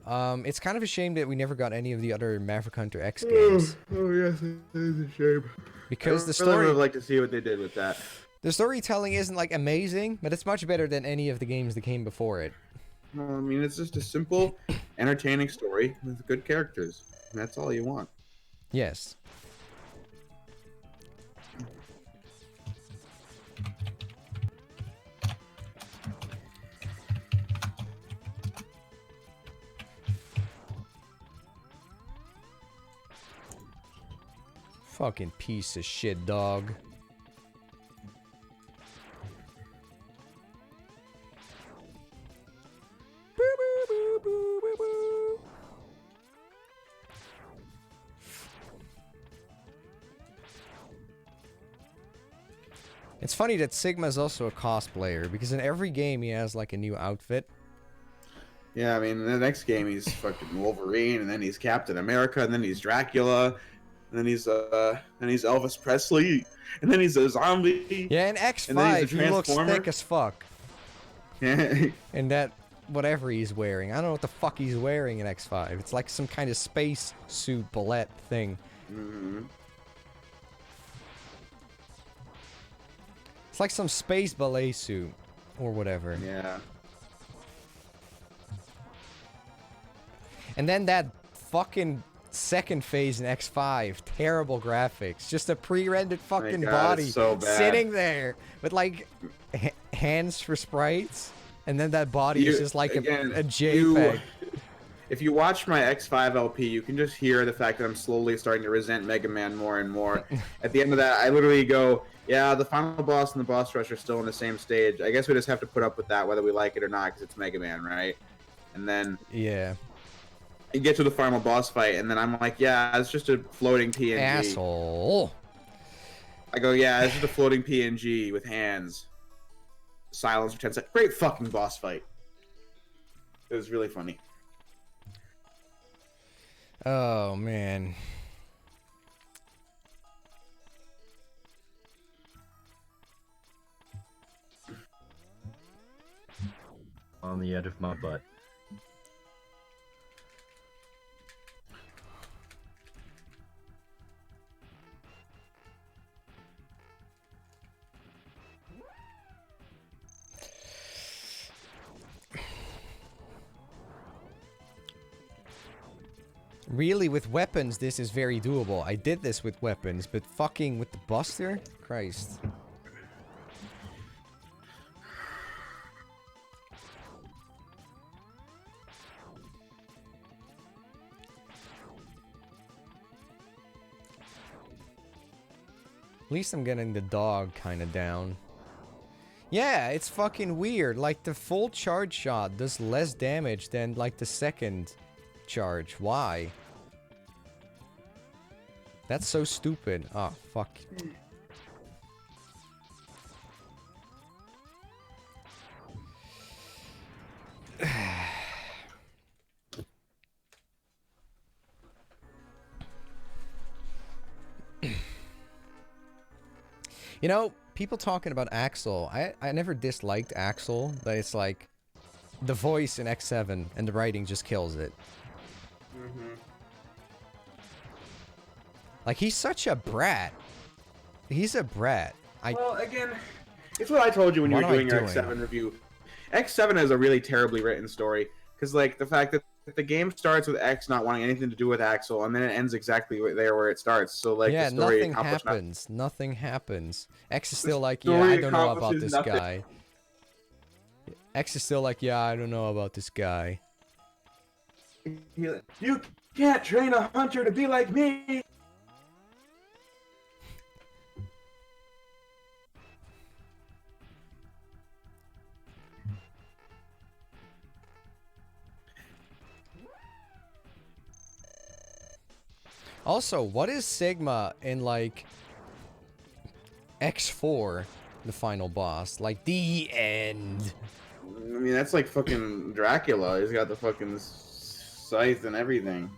Speaker 1: it's kind of a shame that we never got any of the other Maverick Hunter X games.
Speaker 2: Oh yes, it is a shame.
Speaker 1: Because the
Speaker 2: I really
Speaker 1: story...
Speaker 2: would like to see what they did with that.
Speaker 1: The storytelling isn't, like, amazing, but it's much better than any of the games that came before it.
Speaker 2: I mean, it's just a simple, entertaining story with good characters. And that's all you want.
Speaker 1: Yes. Fucking piece of shit, dog. It's funny that Sigma is also a cosplayer, because in every game he has like a new outfit.
Speaker 2: Yeah, I mean, in the next game he's fucking Wolverine, and then he's Captain America, and then he's Dracula, and then he's Elvis Presley, and then he's a zombie.
Speaker 1: Yeah, in X5 he looks
Speaker 2: Transformer.
Speaker 1: thick as fuck. And that whatever he's wearing, I don't know what the fuck he's wearing in X5. It's like some kind of space suit ballet thing.
Speaker 2: Mm-hmm.
Speaker 1: It's like some space ballet suit or whatever.
Speaker 2: Yeah.
Speaker 1: And then that fucking second phase in X5, terrible graphics. Just a pre-rendered fucking
Speaker 2: God,
Speaker 1: body
Speaker 2: it's so bad.
Speaker 1: sitting there with like hands for sprites, and then that body is just like
Speaker 2: again,
Speaker 1: a JPEG.
Speaker 2: If you watch my X5 LP, you can just hear the fact that I'm slowly starting to resent Mega Man more and more. At the end of that, I literally go, yeah, the final boss and the boss rush are still on the same stage. I guess we just have to put up with that, whether we like it or not, because it's Mega Man, right? And then
Speaker 1: Yeah.
Speaker 2: you get to the final boss fight, and then I'm like, yeah, it's just a floating PNG.
Speaker 1: Asshole.
Speaker 2: I go, yeah, it's just a floating PNG with hands. Silence for 10 seconds. Great fucking boss fight. It was really funny.
Speaker 1: Oh, man.
Speaker 3: On the edge of my butt.
Speaker 1: Really, with weapons, this is very doable. I did this with weapons, but fucking with the Buster? Christ. At least I'm getting the dog kind of down. Yeah, it's fucking weird. Like, the full charge shot does less damage than, like, the second charge. Why? That's so stupid. Oh, fuck. You know, people talking about Axel. I never disliked Axel, but it's like the voice in X7 and the writing just kills it. Like, he's such a brat. He's a brat.
Speaker 2: Well, again, it's what I told you when you were doing your X7 review. X7 is a really terribly written story. Because, like, the fact that the game starts with X not wanting anything to do with Axel, and then it ends exactly there where it starts. So, like,
Speaker 1: yeah,
Speaker 2: the story
Speaker 1: nothing happens. Nothing happens. X is still like, yeah, I don't know about this guy. X is still like, yeah, I don't know about this guy.
Speaker 2: You can't train a hunter to be like me!
Speaker 1: Also, what is Sigma in, like, X4, the final boss? Like, the end.
Speaker 2: I mean, that's like fucking Dracula. He's got the fucking scythe and everything.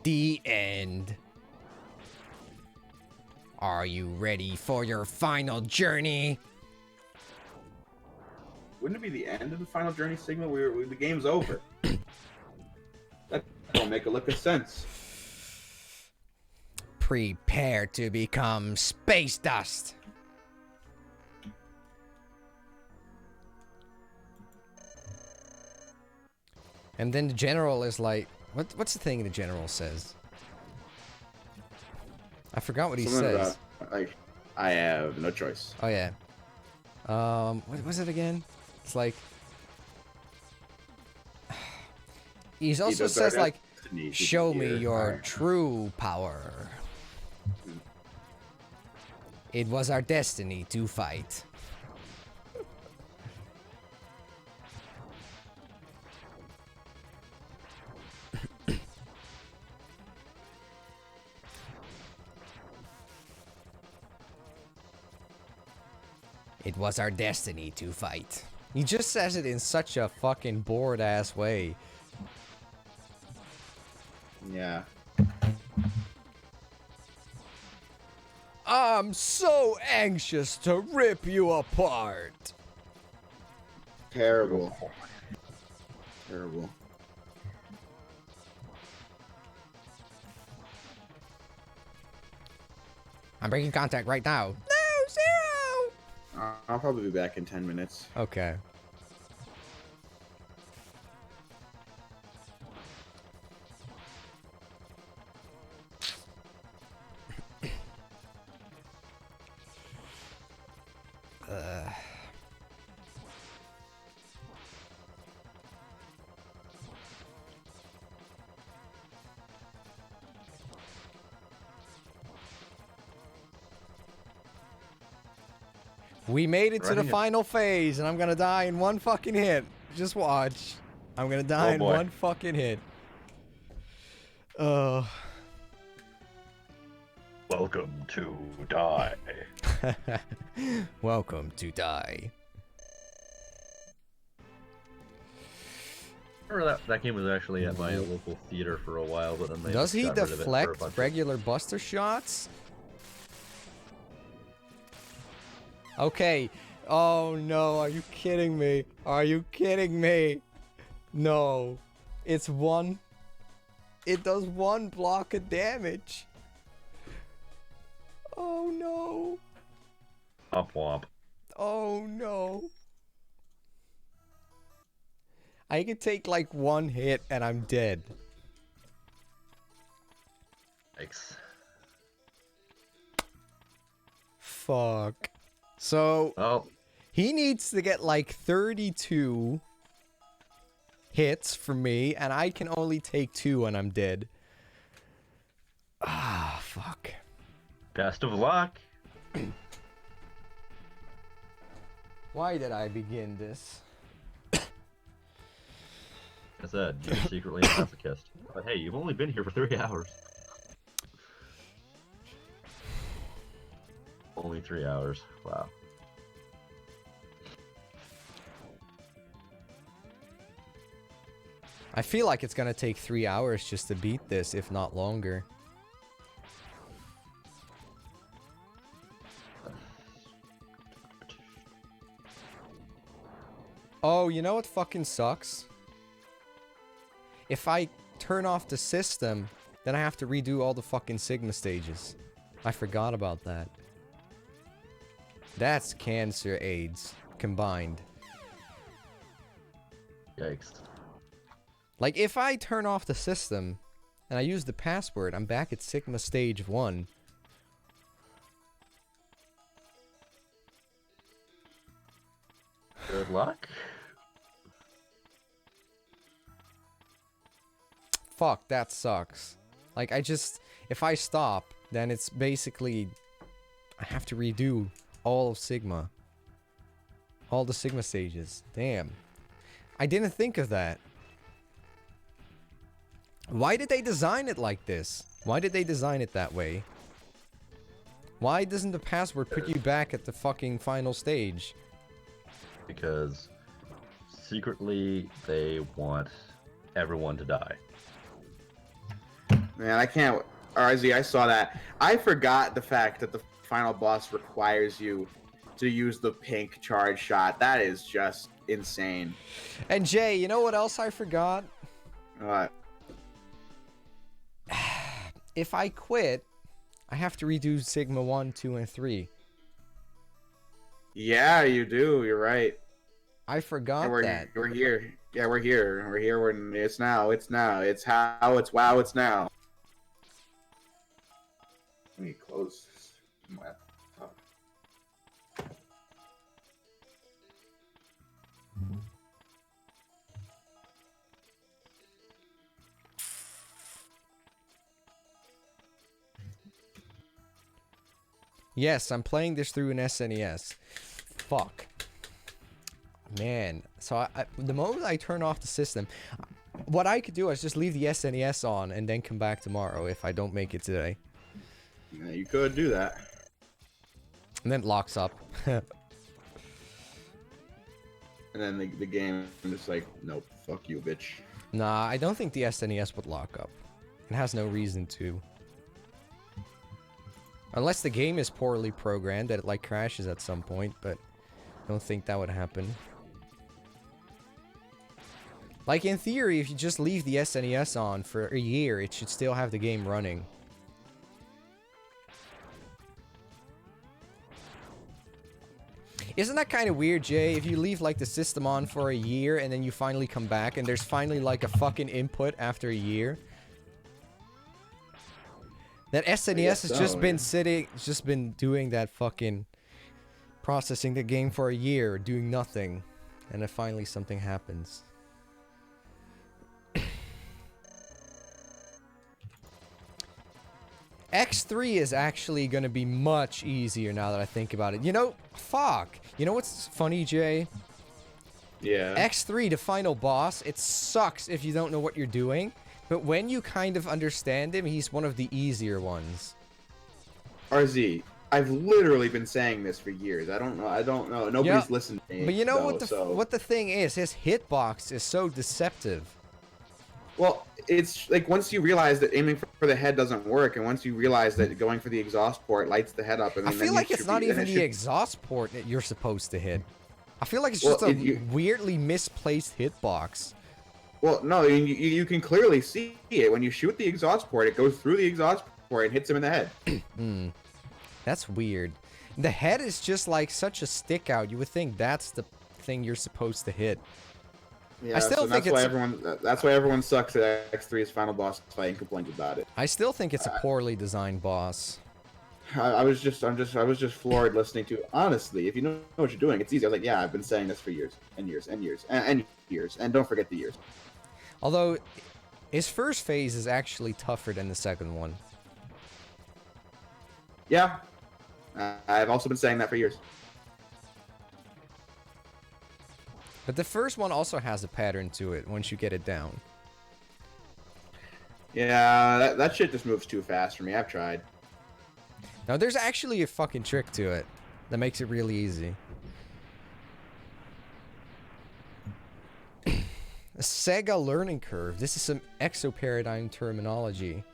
Speaker 1: The end. Are you ready for your final journey?
Speaker 2: Wouldn't it be the end of the final journey, Sigma? The game's over. That don't make a lick of sense.
Speaker 1: Prepare to become space dust. And then the general is like, what's the thing the general says? I forgot what he says.
Speaker 2: About, like, I have no choice.
Speaker 1: Oh yeah. What was it again? It's like he also says like, show me your true power. It was our destiny to fight. It was our destiny to fight. He just says it in such a fucking bored-ass way.
Speaker 2: Yeah.
Speaker 1: I'm so anxious to rip you apart.
Speaker 2: Terrible. Terrible.
Speaker 1: I'm breaking contact right now. No, Zero!
Speaker 2: I'll probably be back in 10 minutes.
Speaker 1: Okay. We made it to the
Speaker 3: Running it.
Speaker 1: final phase, and I'm gonna die in one fucking hit. Just watch. I'm gonna die in
Speaker 3: boy.
Speaker 1: one fucking hit.
Speaker 3: Welcome to die.
Speaker 1: Welcome to die.
Speaker 3: I remember that game was actually at my local theater for a while, but then they
Speaker 1: Does
Speaker 3: just
Speaker 1: he
Speaker 3: got rid of it for a
Speaker 1: deflect
Speaker 3: bunch of-
Speaker 1: regular buster shots? Okay. Oh no, are you kidding me? Are you kidding me? No. It's one. It does one block of damage. Oh no.
Speaker 3: Womp womp.
Speaker 1: Oh no. I could take like one hit and I'm dead.
Speaker 3: Thanks.
Speaker 1: Fuck. So,
Speaker 3: Oh,
Speaker 1: he needs to get like 32 hits for me, and I can only take 2 and I'm dead. Ah, fuck.
Speaker 3: best of luck.
Speaker 1: Why did I begin this?
Speaker 3: I said, you're secretly a masochist. But hey, you've only been here for 3 hours. Only 3 hours. Wow.
Speaker 1: I feel like it's gonna take 3 hours just to beat this, if not longer. Oh, you know what fucking sucks? If I turn off the system, then I have to redo all the fucking Sigma stages. I forgot about that. That's cancer AIDS combined.
Speaker 3: Yikes.
Speaker 1: Like, if I turn off the system and I use the password, I'm back at Sigma stage 1.
Speaker 3: Good luck.
Speaker 1: Fuck, that sucks. Like, if I stop, then it's basically, I have to redo all of Sigma. All the Sigma stages. Damn. I didn't think of that. Why did they design it like this? Why did they design it that way? Why doesn't the password put you back at the fucking final stage?
Speaker 3: Because secretly they want everyone to die.
Speaker 2: Man, I can't. RZ, I saw that. I forgot the fact that the final boss requires you to use the pink charge shot. That is just insane.
Speaker 1: And Jay, you know what else I forgot? If I quit, I have to redo Sigma 1, 2, and 3.
Speaker 2: Yeah, you do. You're right.
Speaker 1: I forgot that.
Speaker 2: We're here. Yeah, we're here. We're here when it's now. It's now. It's how. It's wow. It's now. Let me close my laptop.
Speaker 1: Yes, I'm playing this through an SNES. Fuck. Man. So the moment I turn off the system, what I could do is just leave the SNES on and then come back tomorrow if I don't make it today.
Speaker 2: Yeah, you could do that.
Speaker 1: And then it locks up.
Speaker 2: And then the game is like, nope, fuck you, bitch.
Speaker 1: Nah, I don't think the SNES would lock up. It has no reason to. Unless the game is poorly programmed that it like crashes at some point, but I don't think that would happen. Like in theory, if you just leave the SNES on for a year, it should still have the game running. Isn't that kind of weird, Jay? If you leave like the system on for a year and then you finally come back and there's finally like a fucking input after a year. That SNES has just been sitting, just been doing that fucking processing the game for a year, doing nothing, and then finally something happens. X3 is actually gonna be much easier now that I think about it. You know, fuck. You know what's funny, Jay?
Speaker 2: Yeah.
Speaker 1: X3, the final boss, it sucks if you don't know what you're doing. But when you kind of understand him, he's one of the easier ones.
Speaker 2: RZ, I've literally been saying this for years. I don't know. Nobody's listened to me.
Speaker 1: But you know
Speaker 2: though,
Speaker 1: what the thing is? His hitbox is so deceptive.
Speaker 2: Well, it's like once you realize that aiming for the head doesn't work, and once you realize that going for the exhaust port lights the head up,
Speaker 1: I feel like it's not even the exhaust port that you're supposed to hit. I feel like it's just a weirdly misplaced hitbox.
Speaker 2: Well, no, you can clearly see it. When you shoot the exhaust port, it goes through the exhaust port and hits him in the head.
Speaker 1: That's weird. The head is just like such a stick out. You would think that's the thing you're supposed to hit.
Speaker 2: Yeah, I still think that's why everyone sucks at X3's final boss fight and complains about it.
Speaker 1: I still think it's a poorly designed boss.
Speaker 2: I was just floored listening to. Honestly, if you know what you're doing, it's easy. I was like, yeah, I've been saying this for years and years and years and years, and don't forget the years.
Speaker 1: Although, his first phase is actually tougher than the second one.
Speaker 2: Yeah, I've also been saying that for years.
Speaker 1: But the first one also has a pattern to it once you get it down.
Speaker 2: Yeah, that shit just moves too fast for me. I've tried.
Speaker 1: Now, there's actually a fucking trick to it that makes it really easy. A Sega learning curve. This is some exoparadigm terminology.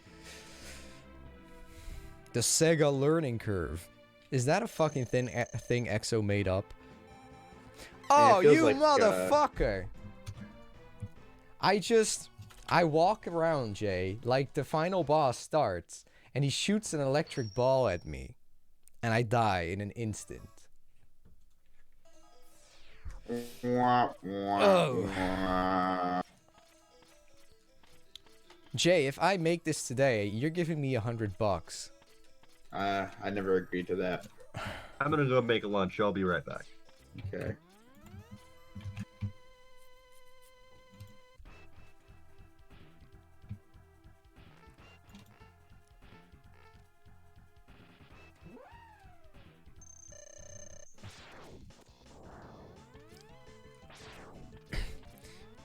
Speaker 1: The Sega learning curve. Is that a fucking thing Exo made up? Oh, you like, motherfucker! I walk around, Jay, like the final boss starts, and he shoots an electric ball at me, and I die in an instant. Oh. Jay, if I make this today, you're giving me $100.
Speaker 2: I never agreed to that.
Speaker 3: I'm gonna go make a lunch. I'll be right back.
Speaker 2: Okay.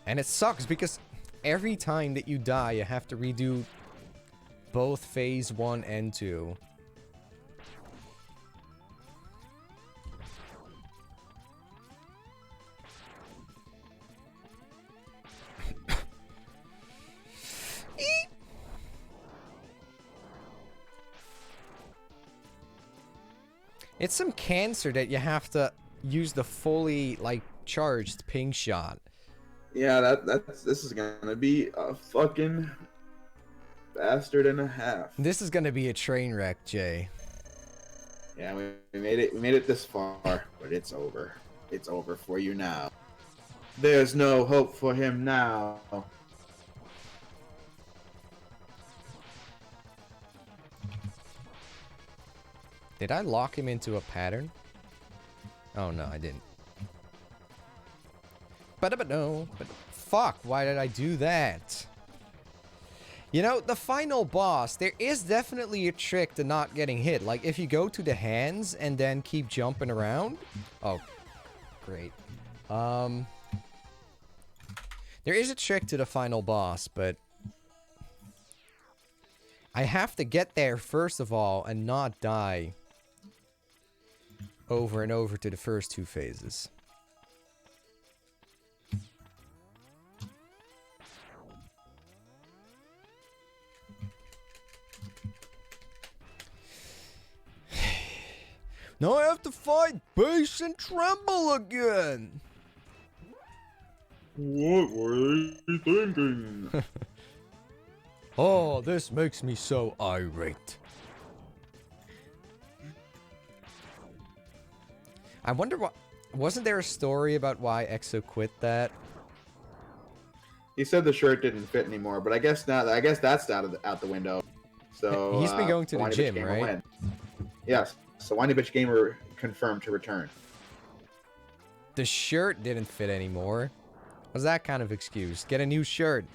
Speaker 1: And it sucks because every time that you die, you have to redo both phase 1 and 2. It's some cancer that you have to use the fully, like, charged ping shot.
Speaker 2: Yeah, this is gonna be a fucking bastard and a half.
Speaker 1: This is gonna be a train wreck, Jay.
Speaker 2: Yeah, we made it. We made it this far, but it's over. It's over for you now. There's no hope for him now.
Speaker 1: Did I lock him into a pattern? Oh no, I didn't. But no. But fuck, why did I do that? You know, the final boss, there is definitely a trick to not getting hit. Like, if you go to the hands and then keep jumping around. Oh, great. There is a trick to the final boss, but I have to get there first of all and not die over and over to the first 2 phases. Now I have to fight Bass and Tremble again!
Speaker 5: What were they thinking?
Speaker 1: Oh, this makes me so irate. I wonder what... Wasn't there a story about why Exo quit that?
Speaker 2: He said the shirt didn't fit anymore, but I guess not. I guess that's out the window. So
Speaker 1: he's been going to the gym, right?
Speaker 2: Yes. So Whiny Bitch Gamer confirmed to return.
Speaker 1: The shirt didn't fit anymore. What's that kind of excuse? Get a new shirt.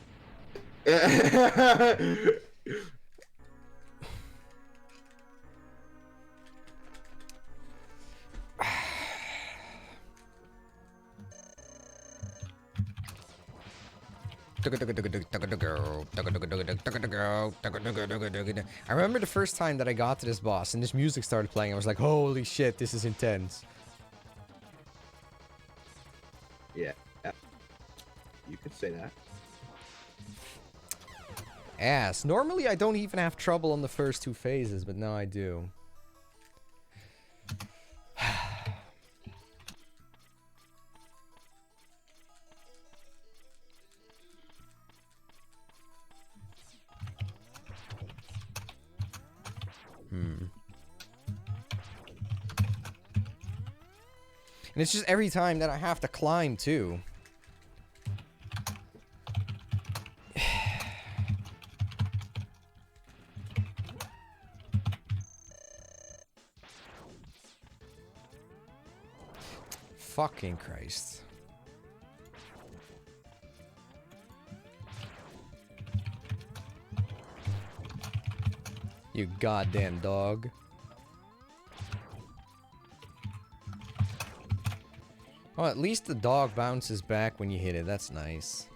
Speaker 1: I remember the first time that I got to this boss and this music started playing. I was like, holy shit, this is intense.
Speaker 2: Yeah. You could say that.
Speaker 1: Ass. Normally, I don't even have trouble on the first 2 phases, but now I do. And it's just every time that I have to climb, too. Fucking Christ. You goddamn dog. Oh, at least the dog bounces back when you hit it. That's nice.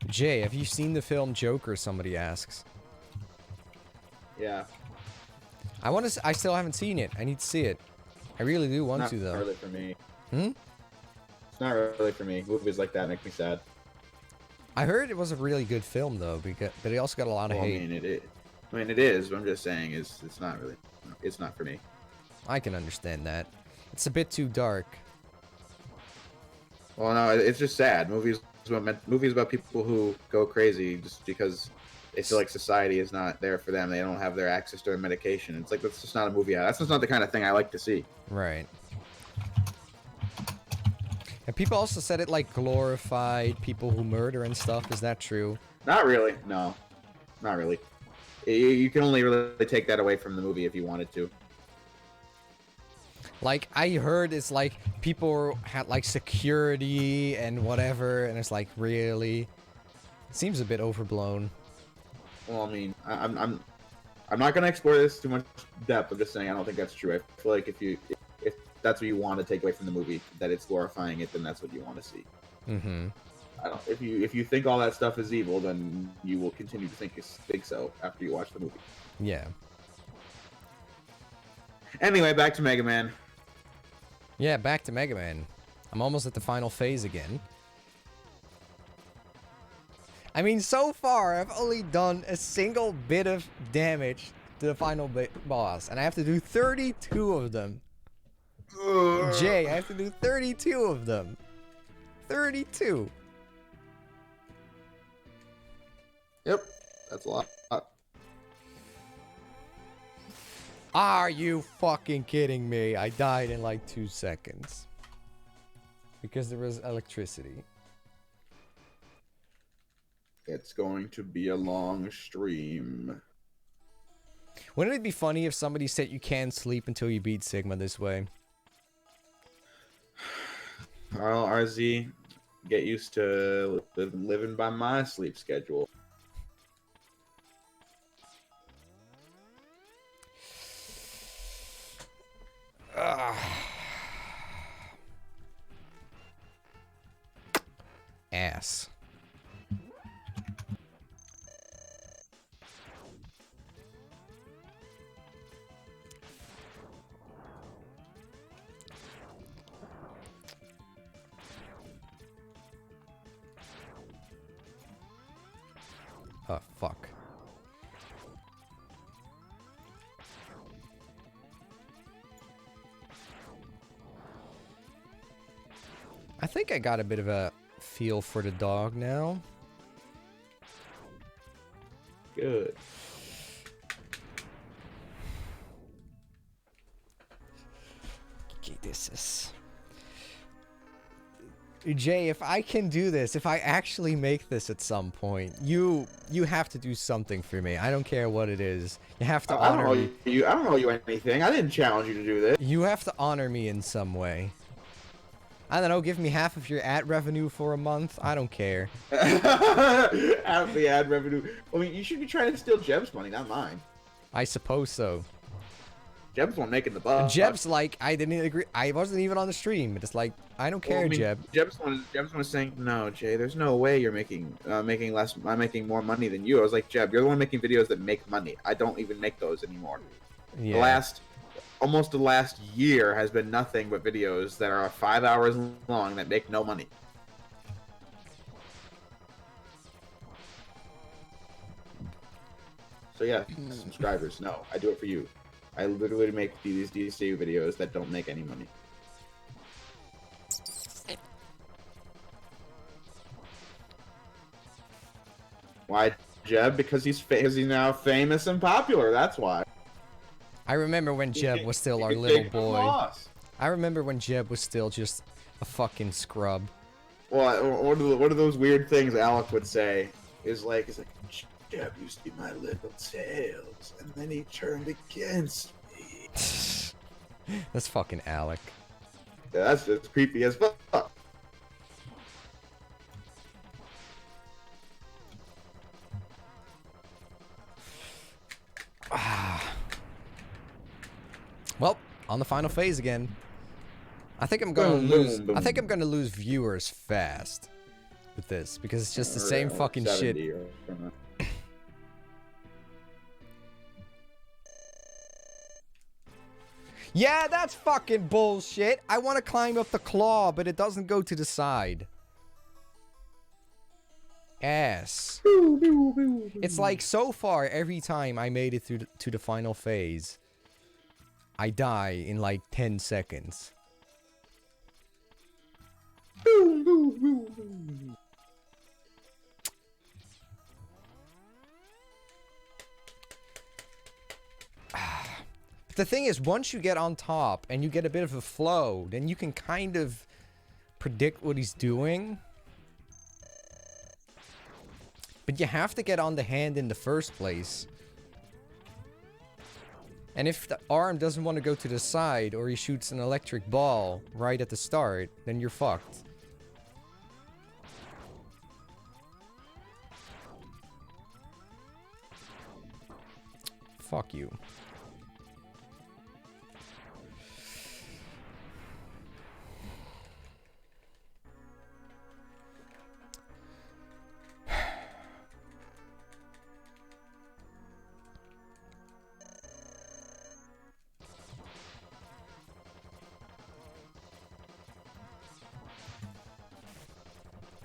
Speaker 1: Jay, have you seen the film Joker? Somebody asks.
Speaker 2: Yeah.
Speaker 1: I still haven't seen it. I need to see it. I really do want to, though.
Speaker 2: Not really for me.
Speaker 1: Hmm?
Speaker 2: It's not really for me. Movies like that make me sad.
Speaker 1: I heard it was a really good film, though, but it also got a lot of hate.
Speaker 2: I mean, it is. But I'm just saying, it's not really. It's not for me.
Speaker 1: I can understand that. It's a bit too dark.
Speaker 2: Well, no, it's just sad. Movies about people who go crazy just because they feel like society is not there for them. They don't have their access to their medication. It's like, that's just not a movie. That's just not the kind of thing I like to see.
Speaker 1: Right. And people also said it like glorified people who murder and stuff. Is that true?
Speaker 2: Not really. No, not really. You can only really take that away from the movie if you wanted to.
Speaker 1: Like, I heard it's like people had like security and whatever, and it's like, really? It seems a bit overblown.
Speaker 2: Well, I mean, I'm not gonna explore this too much depth. I'm just saying I don't think that's true. I feel like if that's what you want to take away from the movie, that it's glorifying it, then that's what you want to see.
Speaker 1: Mm-hmm.
Speaker 2: I don't. If you think all that stuff is evil, then you will continue to think so after you watch the movie.
Speaker 1: Yeah.
Speaker 2: Anyway, back to Mega Man.
Speaker 1: Yeah, back to Mega Man. I'm almost at the final phase again. I mean, so far, I've only done a single bit of damage to the final boss, and I have to do 32 of them. Jay, I have to do 32 of them. 32.
Speaker 2: Yep, that's a lot.
Speaker 1: Are you fucking kidding me? I died in like 2 seconds. Because there was electricity.
Speaker 2: It's going to be a long stream.
Speaker 1: Wouldn't it be funny if somebody said you can't sleep until you beat Sigma this way?
Speaker 2: Well, RZ, get used to living by my sleep schedule.
Speaker 1: Ass. Oh, fuck. I think I got a bit of a feel for the dog now.
Speaker 2: Good.
Speaker 1: Okay, this is... Jay, if I can do this, if I actually make this at some point, you have to do something for me. I don't care what it is. You have to honor me.
Speaker 2: I don't owe you anything. I didn't challenge you to do this.
Speaker 1: You have to honor me in some way. I don't know, give me half of your ad revenue for a month. I don't care.
Speaker 2: Half the ad revenue. I mean, you should be trying to steal Jeb's money, not mine.
Speaker 1: I suppose so.
Speaker 2: Jeb's one making the bucks.
Speaker 1: Jeb's like, I didn't agree. I wasn't even on the stream. It's like, I don't care, Jeb.
Speaker 2: Jeb's one is saying, no, Jay, there's no way you're making less. I'm making more money than you. I was like, Jeb, you're the one making videos that make money. I don't even make those anymore.
Speaker 1: Yeah.
Speaker 2: Almost the last year has been nothing but videos that are 5 hours long that make no money. So yeah, subscribers, no, I do it for you. I literally make these DC videos that don't make any money. Why, Jeb? Because he's now famous and popular. That's why.
Speaker 1: I remember when Jeb was still our little boy. I remember when Jeb was still just a fucking scrub.
Speaker 2: Well, one of those weird things Alec would say is like, Jeb used to be my little tails, and then he turned against me.
Speaker 1: That's fucking Alec.
Speaker 2: Yeah, that's just creepy as fuck.
Speaker 1: Well, on the final phase again. I think I'm gonna lose. I think I'm gonna lose viewers fast with this because it's just the same fucking shit. Yeah, that's fucking bullshit. I want to climb up the claw, but it doesn't go to the side. Ass. It's like so far every time I made it through to the final phase, I die in like 10 seconds. But the thing is, once you get on top and you get a bit of a flow, then you can kind of predict what he's doing. But you have to get on the hand in the first place. And if the arm doesn't want to go to the side, or he shoots an electric ball right at the start, then you're fucked. Fuck you.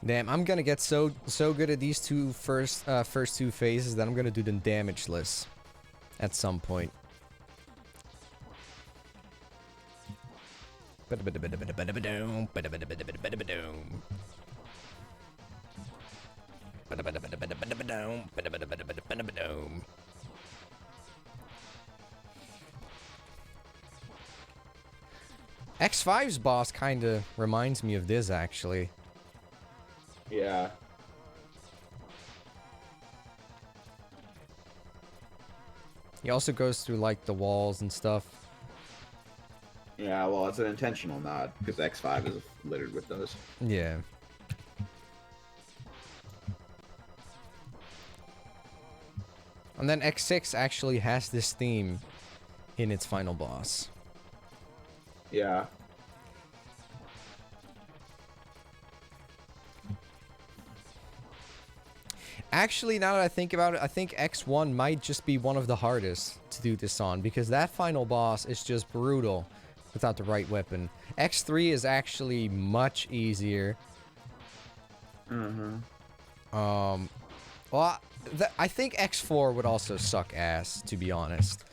Speaker 1: Damn, I'm gonna get so good at these first two phases that I'm gonna do them damageless at some point. X5's boss kinda reminds me of this, actually.
Speaker 2: Yeah.
Speaker 1: He also goes through, like, the walls and stuff.
Speaker 2: Yeah, well, it's an intentional nod, because X5 is littered with those.
Speaker 1: Yeah. And then X6 actually has this theme in its final boss.
Speaker 2: Yeah.
Speaker 1: Actually, now that I think about it, I think X1 might just be one of the hardest to do this on, because that final boss is just brutal without the right weapon. X3 is actually much easier. Well, I think X4 would also suck ass, to be honest.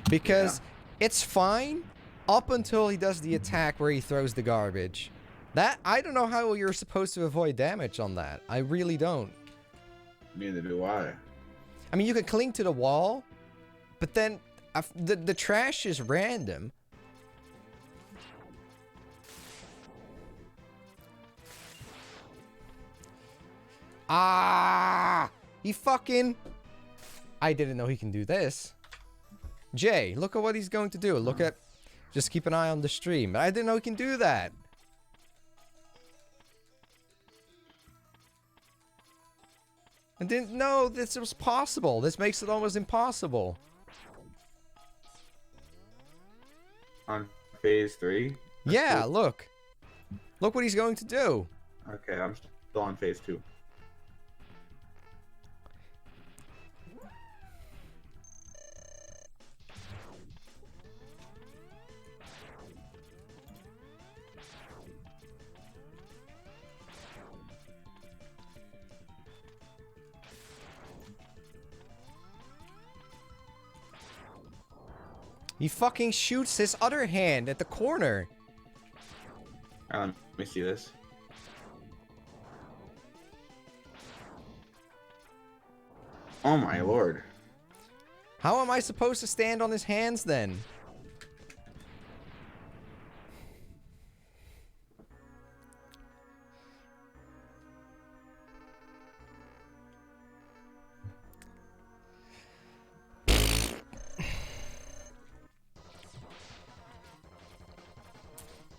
Speaker 1: Because it's fine up until he does the attack where he throws the garbage. That, I don't know how you're supposed to avoid damage on that. I really don't.
Speaker 2: Neither do I.
Speaker 1: I mean, you can cling to the wall, but then the trash is random. Ah! He fucking... I didn't know he can do this. Jay, look at what he's going to do. Look at... Just keep an eye on the stream. I didn't know he can do that. I didn't know this was possible. This makes it almost impossible.
Speaker 2: On phase 3?
Speaker 1: Yeah,
Speaker 2: cool.
Speaker 1: look. Look what he's going to do.
Speaker 2: Okay, I'm still on phase 2.
Speaker 1: He fucking shoots his other hand at the corner.
Speaker 2: Let me see this. Oh my lord.
Speaker 1: How am I supposed to stand on his hands then?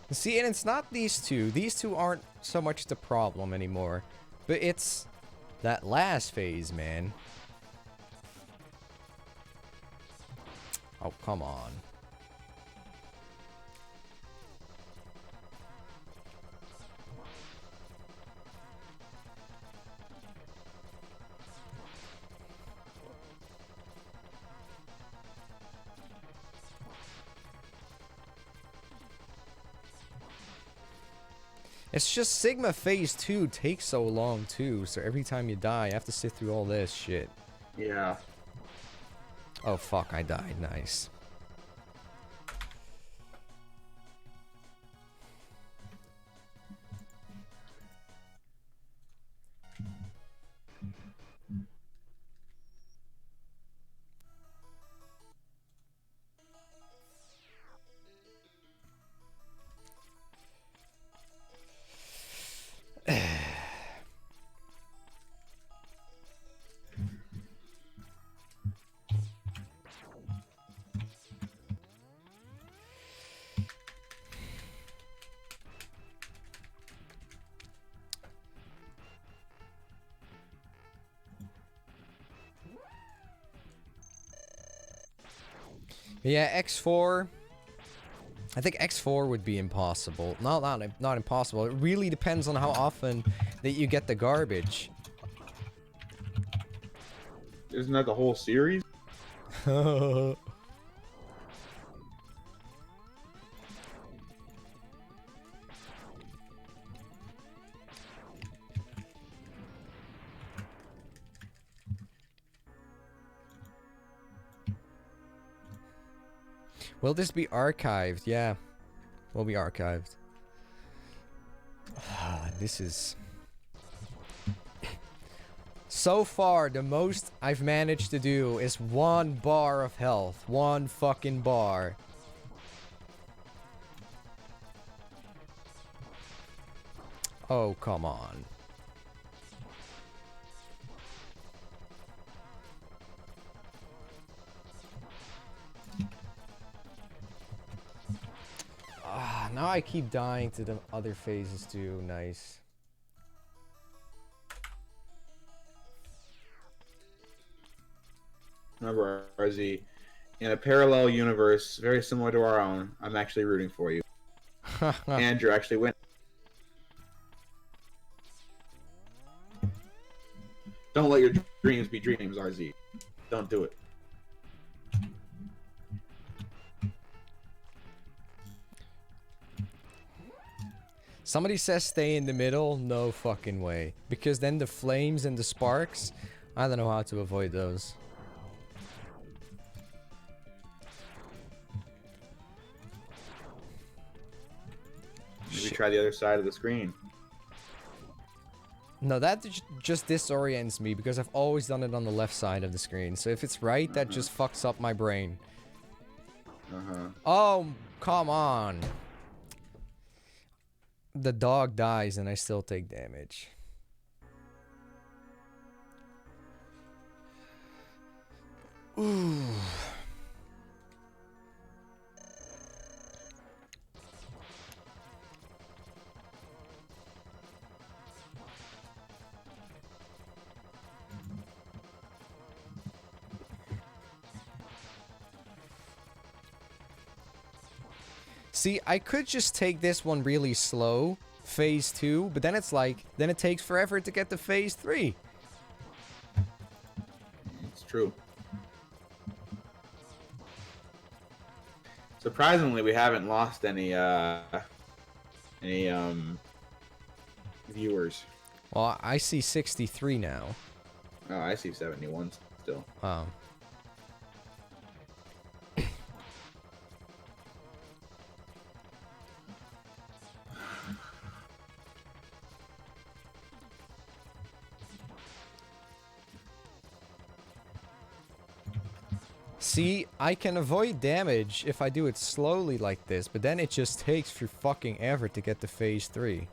Speaker 1: See, and it's not these two. These two aren't so much the problem anymore. But it's that last phase, man. Oh, come on. It's just Sigma Phase 2 takes so long too, so every time you die, you have to sit through all this shit.
Speaker 2: Yeah.
Speaker 1: Oh fuck, I died. Nice. Yeah, X4. I think X4 would be impossible. Not impossible. It really depends on how often that you get the garbage.
Speaker 2: Isn't that the whole series?
Speaker 1: Will this be archived? Yeah. Will be archived. This is... So far, the most I've managed to do is 1 bar of health. 1 fucking bar. Oh, come on. Now I keep dying to the other phases too. Nice.
Speaker 2: Remember, RZ, in a parallel universe very similar to our own, I'm actually rooting for you. Andrew actually went. Don't let your dreams be dreams, RZ. Don't do it.
Speaker 1: Somebody says stay in the middle. No fucking way. Because then the flames and the sparks, I don't know how to avoid those.
Speaker 2: Maybe try the other side of the screen.
Speaker 1: No, that just disorients me because I've always done it on the left side of the screen. So if it's right, that just fucks up my brain. Oh, come on. The dog dies and I still take damage. Ooh. See, I could just take this one really slow, phase 2, but then it's like, then it takes forever to get to phase 3.
Speaker 2: It's true. Surprisingly, we haven't lost any viewers.
Speaker 1: Well, I see 63 now.
Speaker 2: Oh, I see 71 still.
Speaker 1: Oh. See, I can avoid damage if I do it slowly like this, but then it just takes for fucking ever to get to phase 3.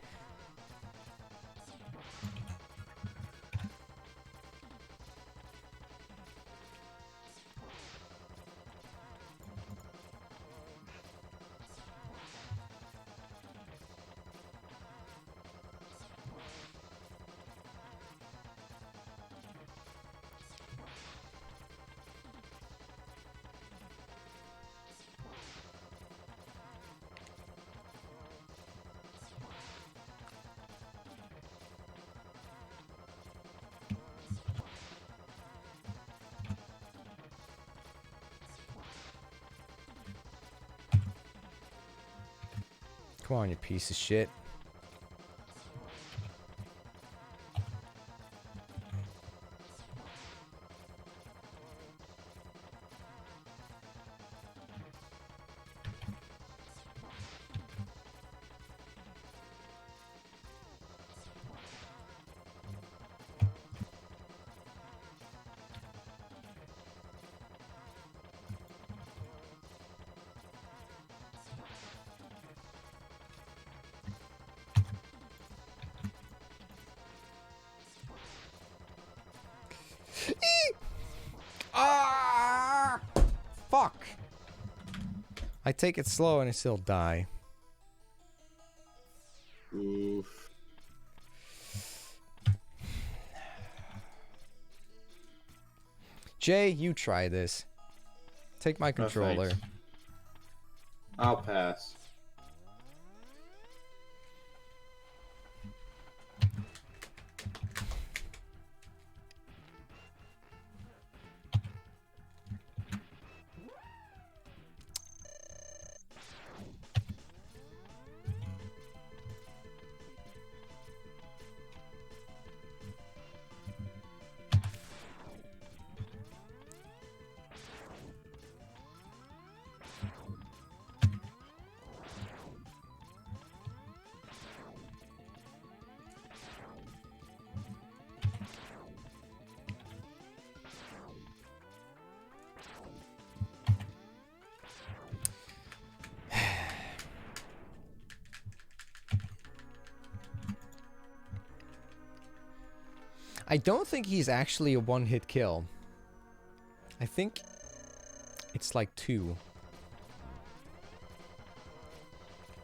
Speaker 1: Come on, you piece of shit. Ah! Fuck! I take it slow and I still die.
Speaker 2: Oof.
Speaker 1: Jay, you try this. Take my controller.
Speaker 2: thanks. I'll pass.
Speaker 1: I don't think he's actually a one-hit kill. I think it's like 2.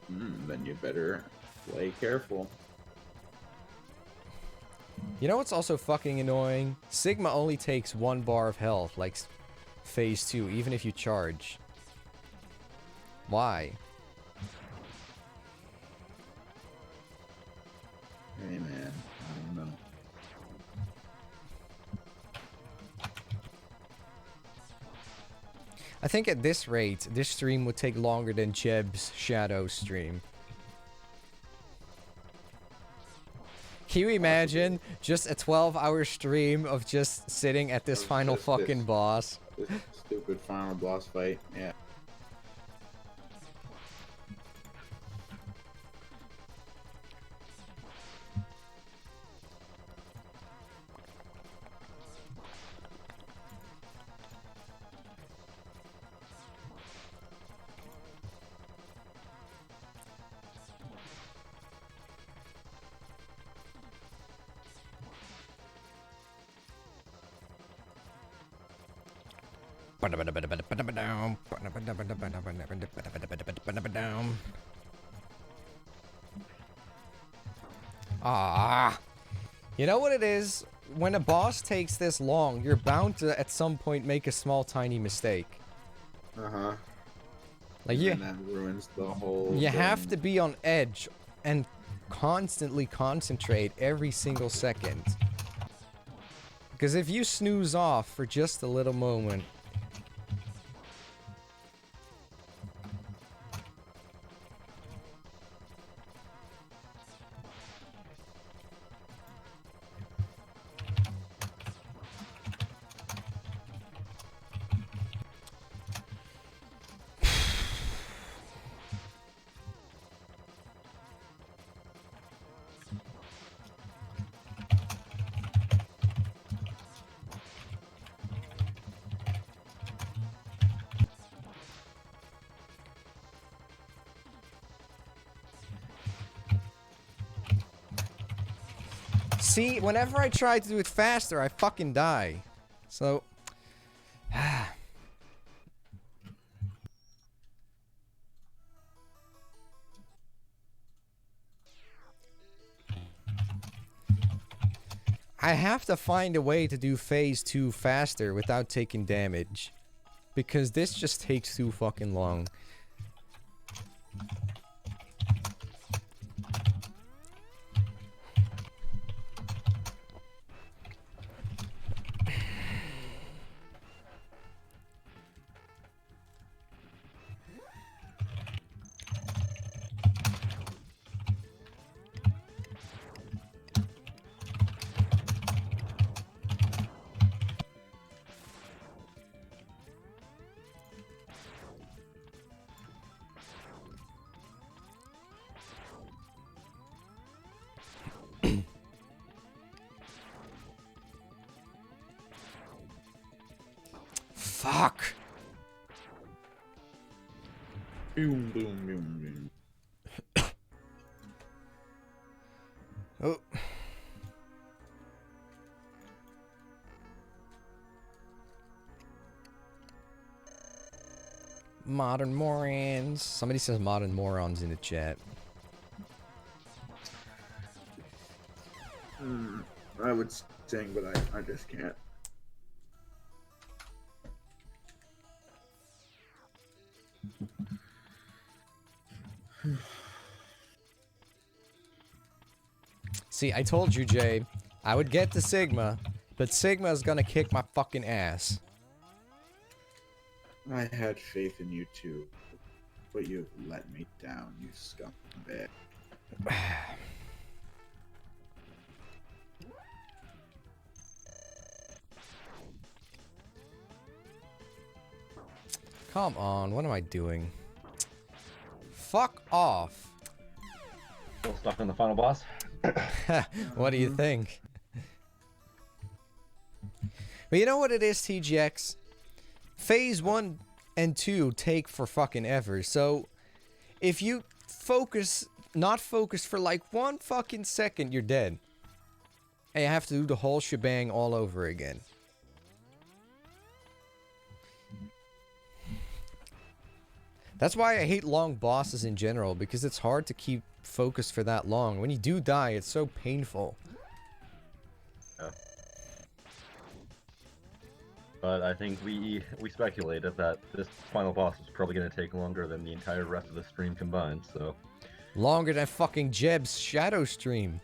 Speaker 2: Then you better play careful.
Speaker 1: You know what's also fucking annoying? Sigma only takes 1 bar of health, like phase 2, even if you charge. Why?
Speaker 2: Hey man, I don't know.
Speaker 1: I think at this rate, this stream would take longer than Jeb's Shadow stream. Can you imagine just a 12-hour stream of just sitting at this final fucking boss?
Speaker 2: This stupid final boss fight, yeah.
Speaker 1: Ah, you know what it is? When a boss takes this long, you're bound to at some point make a small tiny mistake.
Speaker 2: Uh-huh.
Speaker 1: Like
Speaker 2: And that ruins the whole
Speaker 1: you have
Speaker 2: thing.
Speaker 1: to be on edge and constantly concentrate every single second. Because if you snooze off for just a little moment, see, whenever I try to do it faster, I fucking die. So, I have to find a way to do phase 2 faster without taking damage. Because this just takes too fucking long. Fuck!
Speaker 2: Boom, boom, boom, boom.
Speaker 1: Oh. Modern morons. Somebody says modern morons in the chat.
Speaker 2: I would sing, but I just can't.
Speaker 1: See, I told you, Jay, I would get to Sigma, but Sigma is gonna kick my fucking ass.
Speaker 2: I had faith in you too, but you've let me down, you scumbag.
Speaker 1: Come on, what am I doing? Fuck off.
Speaker 3: Still stuck on the final boss.
Speaker 1: What do you think? But you know what it is, TGX? Phase 1 and 2 take for fucking ever, so if you not focus for like 1 fucking second, you're dead. And you have to do the whole shebang all over again. That's why I hate long bosses in general, because it's hard to keep focused for that long. When you do die, it's so painful.
Speaker 3: Yeah. But I think we speculated that this final boss is probably going to take longer than the entire rest of the stream combined, so...
Speaker 1: Longer than fucking Jeb's Shadow stream.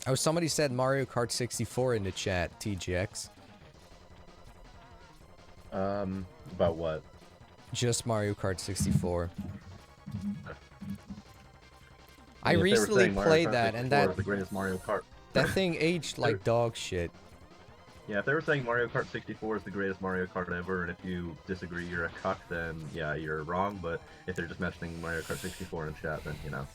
Speaker 1: Oh, somebody said Mario Kart 64 in the chat, TGX.
Speaker 3: About what?
Speaker 1: Just Mario Kart 64. I
Speaker 3: mean, if they were
Speaker 1: recently
Speaker 3: saying Mario
Speaker 1: played
Speaker 3: Kart
Speaker 1: that, and
Speaker 3: 64 is the greatest Mario Kart.
Speaker 1: that thing aged like dog shit.
Speaker 3: Yeah, if they were saying Mario Kart 64 is the greatest Mario Kart ever, and if you disagree, you're a cuck, then yeah, you're wrong. But if they're just mentioning Mario Kart 64 in chat, then you know.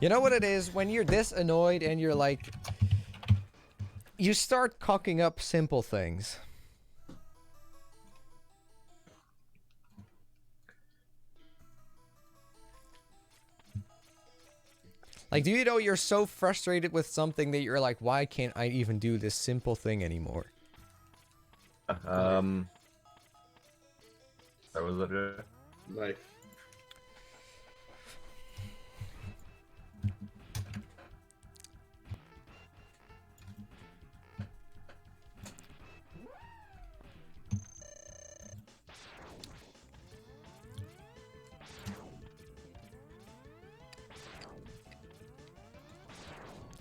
Speaker 1: You know what it is? When you're this annoyed and you're like... You start cocking up simple things. Like, do you know you're so frustrated with something that you're like, why can't I even do this simple thing anymore?
Speaker 3: That was it.
Speaker 2: Life.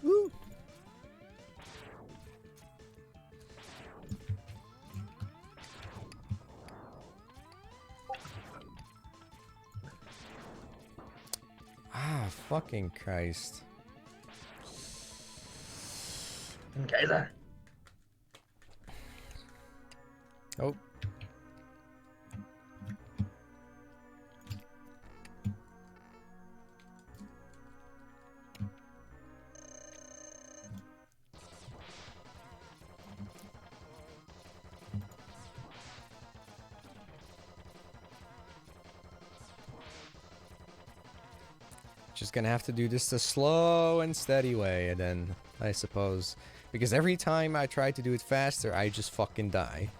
Speaker 1: Woo. Ah, fucking Christ.
Speaker 3: Kaiser.
Speaker 1: Oh. Just gonna have to do this the slow and steady way, and then, I suppose, because every time I try to do it faster, I just fucking die.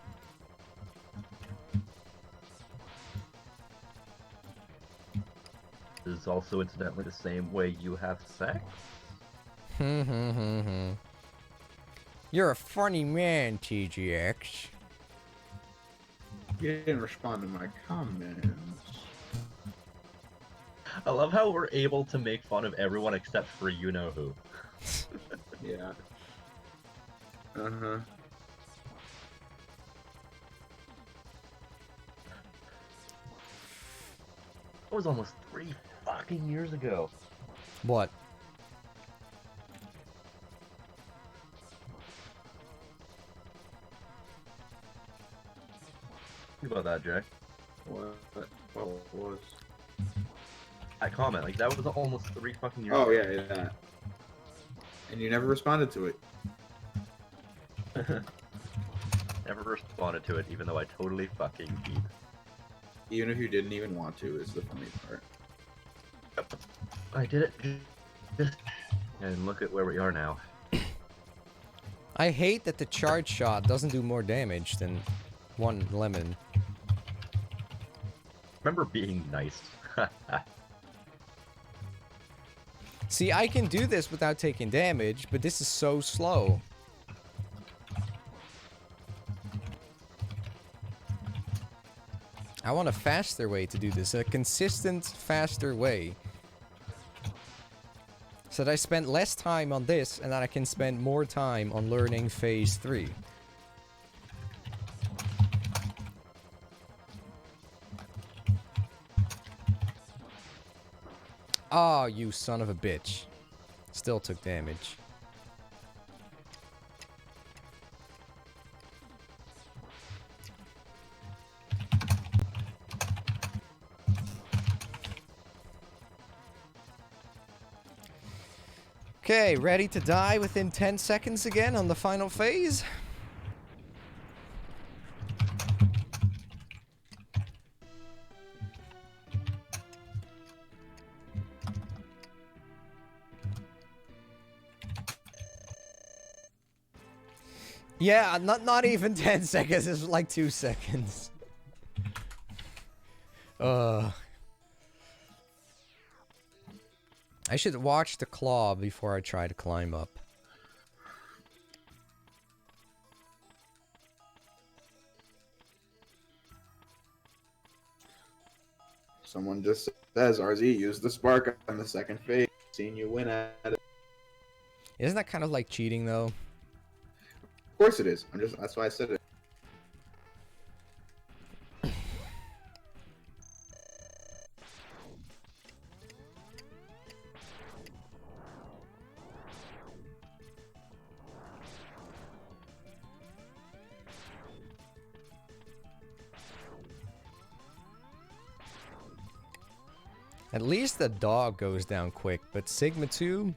Speaker 3: This is also incidentally the same way you have sex.
Speaker 1: You're a funny man, TGX.
Speaker 2: You didn't respond to my comments.
Speaker 3: I love how we're able to make fun of everyone except for you-know-who.
Speaker 2: Yeah. Uh-huh.
Speaker 3: That was almost 3 fucking years ago.
Speaker 1: What?
Speaker 3: Think about that, Jay.
Speaker 2: What was?
Speaker 3: I comment, like, that was almost 3 fucking years
Speaker 2: Oh,
Speaker 3: ago.
Speaker 2: yeah. And you never responded to it.
Speaker 3: Never responded to it, even though I totally fucking cheat.
Speaker 2: Even if you didn't even want to, is the funny part.
Speaker 3: I did it. And look at where we are now.
Speaker 1: I hate that the charge shot doesn't do more damage than one lemon.
Speaker 3: Remember being nice.
Speaker 1: See, I can do this without taking damage, but this is so slow. I want a faster way to do this, a consistent, faster way. So that I spend less time on this, and that I can spend more time on learning phase 3. Oh, you son of a bitch. Still took damage. Okay, ready to die within 10 seconds again on the final phase? Yeah, not even 10 seconds, it's like 2 seconds. I should watch the claw before I try to climb up.
Speaker 2: Someone just says, RZ, use the spark on the second phase. Seeing you win at it.
Speaker 1: Isn't that kind of like cheating, though?
Speaker 2: Of course it is. That's why I said it.
Speaker 1: At least the dog goes down quick, but Sigma 2?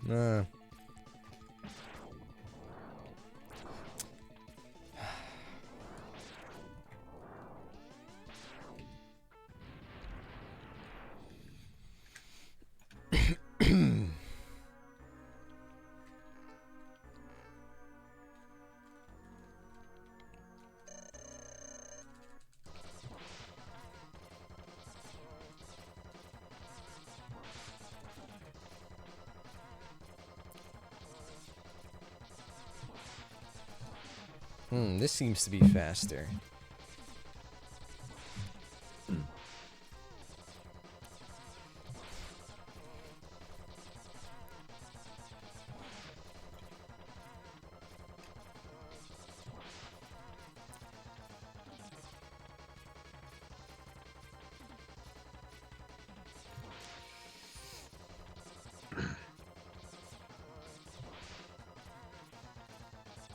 Speaker 1: This seems to be faster.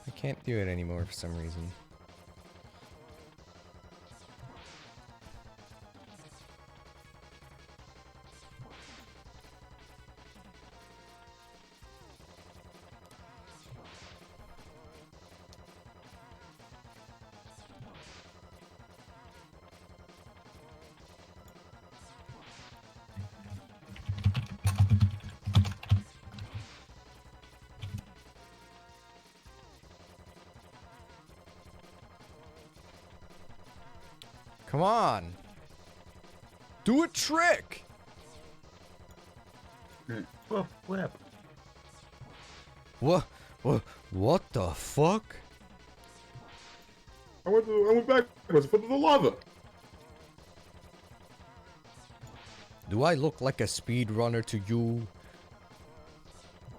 Speaker 1: I can't do it anymore for some reason. Come on! Do a trick!
Speaker 3: Well, flip.
Speaker 1: What the fuck?
Speaker 5: I went backwards in front of the lava.
Speaker 1: Do I look like a speedrunner to you?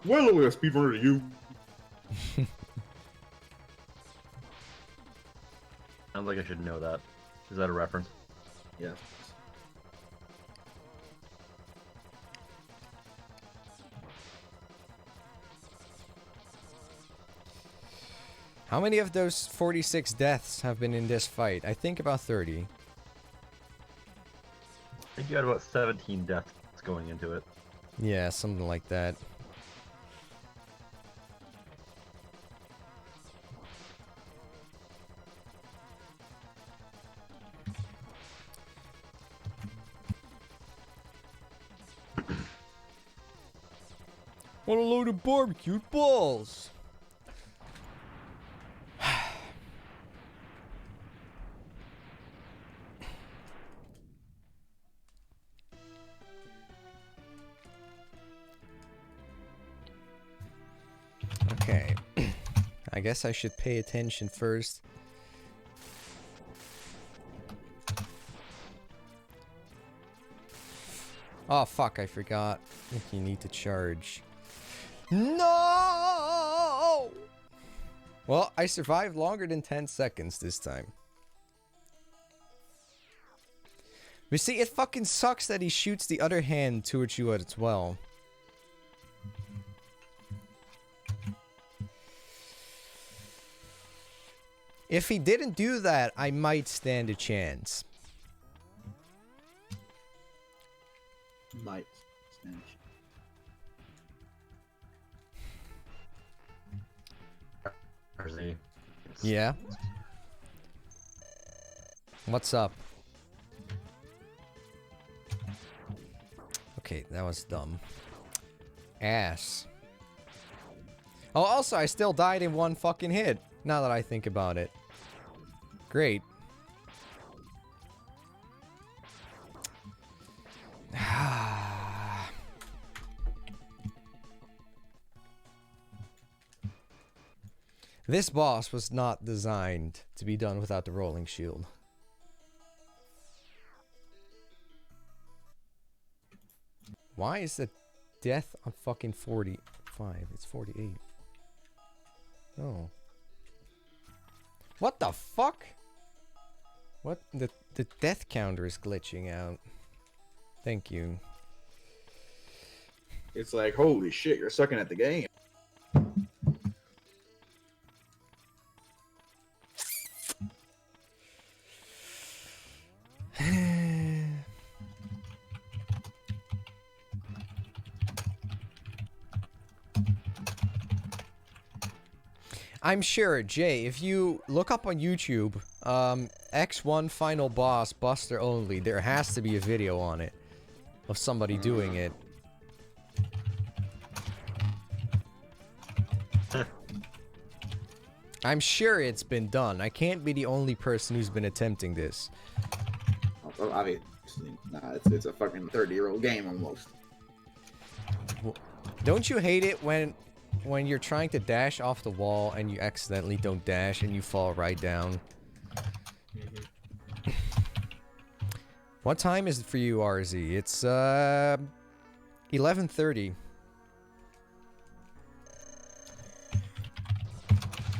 Speaker 5: Well, only a speedrunner to you.
Speaker 3: Sounds like I should know that. Is that a reference?
Speaker 4: Yes.
Speaker 1: How many of those 46 deaths have been in this fight? I think about 30.
Speaker 3: I think you had about 17 deaths going into it.
Speaker 1: Yeah, something like that. Want a load of barbecued balls? Okay. I guess I should pay attention first. Oh fuck, I forgot. I think you need to charge. No! Well, I survived longer than 10 seconds this time. But see, it fucking sucks that he shoots the other hand towards you as well. If he didn't do that, I might stand a chance.
Speaker 4: Might snatch.
Speaker 3: RZ.
Speaker 1: Yeah? What's up? Okay, that was dumb. Ass. Oh, also, I still died in one fucking hit. Now that I think about it. Great. This boss was not designed to be done without the rolling shield. Why is the death on fucking 45? It's 48. Oh. What the fuck? What? The death counter is glitching out. Thank you.
Speaker 4: It's like, holy shit, you're sucking at the game.
Speaker 1: I'm sure, Jay, if you look up on YouTube, X1 final boss, Buster only, there has to be a video on it. Of somebody doing it. I'm sure it's been done. I can't be the only person who's been attempting this.
Speaker 4: Well, obviously, nah, it's a fucking 30-year-old game almost.
Speaker 1: Don't you hate it when when you're trying to dash off the wall and you accidentally don't dash and you fall right down. What time is it for you, RZ? It's 11:30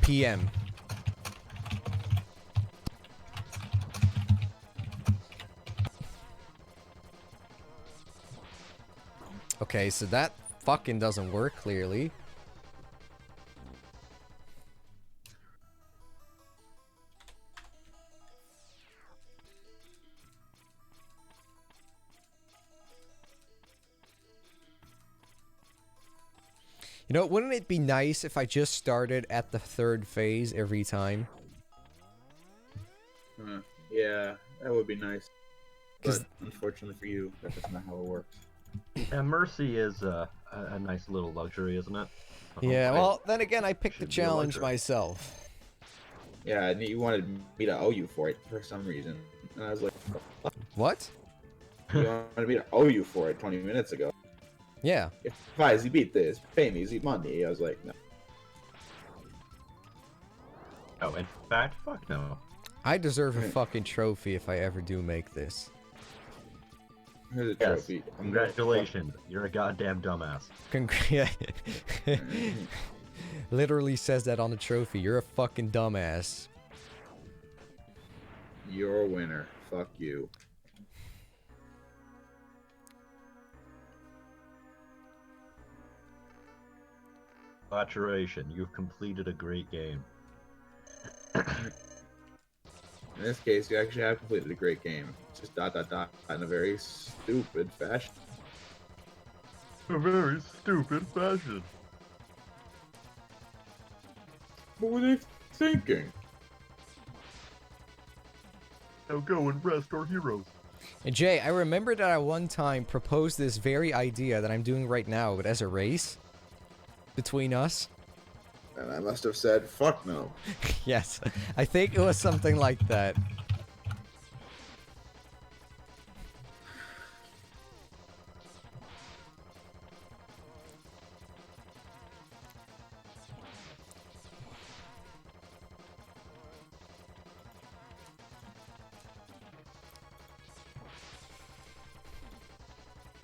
Speaker 1: p.m. Okay, so that fucking doesn't work, clearly. You know, wouldn't it be nice if I just started at the 3rd phase every time?
Speaker 4: Yeah, that would be nice.
Speaker 1: 'Cause-
Speaker 4: But unfortunately for you, that's not how it works.
Speaker 3: And Mercy is a nice little luxury, isn't it?
Speaker 1: Yeah,
Speaker 3: I-
Speaker 1: well, then again, I picked the
Speaker 3: should be a
Speaker 1: challenge
Speaker 3: luxury.
Speaker 1: myself.
Speaker 4: Yeah, and you wanted me to owe you for it for some reason. And I was like,
Speaker 1: What?
Speaker 4: you wanted me to owe you for it 20 minutes ago.
Speaker 1: Yeah.
Speaker 4: If Fizy beat this, pay me money. I was like, no.
Speaker 3: Oh, in fact, fuck no.
Speaker 1: I deserve a fucking trophy if I ever do make this.
Speaker 4: Here's a
Speaker 3: Yes.
Speaker 4: trophy.
Speaker 3: Congratulations. You're a goddamn dumbass.
Speaker 1: Literally says that on the trophy. You're a fucking dumbass.
Speaker 4: You're a winner. Fuck you.
Speaker 3: Saturation. You've completed a great game.
Speaker 4: In this case, you actually have completed a great game. It's just ... in a very stupid fashion.
Speaker 3: A very stupid fashion.
Speaker 4: What were they thinking?
Speaker 3: Now go and rest our heroes.
Speaker 1: And Jay, I remember that I one time proposed this very idea that I'm doing right now, but as a race between us.
Speaker 2: And I must have said, fuck no.
Speaker 1: Yes, I think it was something like that.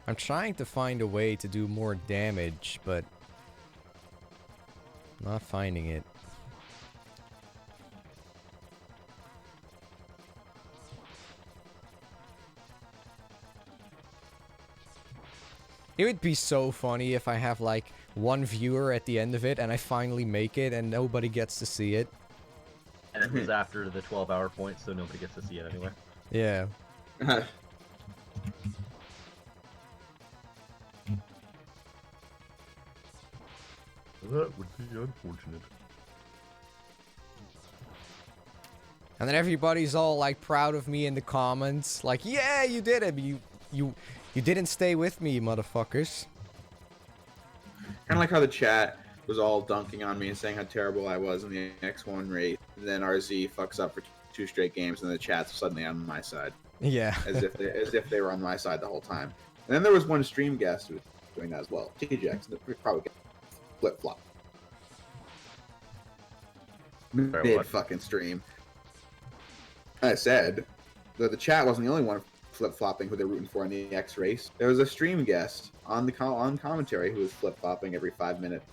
Speaker 1: I'm trying to find a way to do more damage, but not finding it. It would be so funny if I have like one viewer at the end of it and I finally make it and nobody gets to see it.
Speaker 3: And it was after the 12-hour point, so nobody gets to see it anyway.
Speaker 1: Yeah.
Speaker 3: That would be unfortunate.
Speaker 1: And then everybody's all like proud of me in the comments, like, yeah, you did it, but you didn't stay with me, motherfuckers.
Speaker 2: Kind of like how the chat was all dunking on me and saying how terrible I was in the X1 race. And then RZ fucks up for 2 straight games, and the chat's suddenly on my side,
Speaker 1: Yeah.
Speaker 2: as if they were on my side the whole time. And then there was one stream guest who was doing that as well. TJX, probably get flip flop. Mid
Speaker 3: what?
Speaker 2: fucking stream. I said that the chat wasn't the only one flip flopping who they're rooting for in the X race. There was a stream guest on the on commentary who was flip flopping every 5 minutes.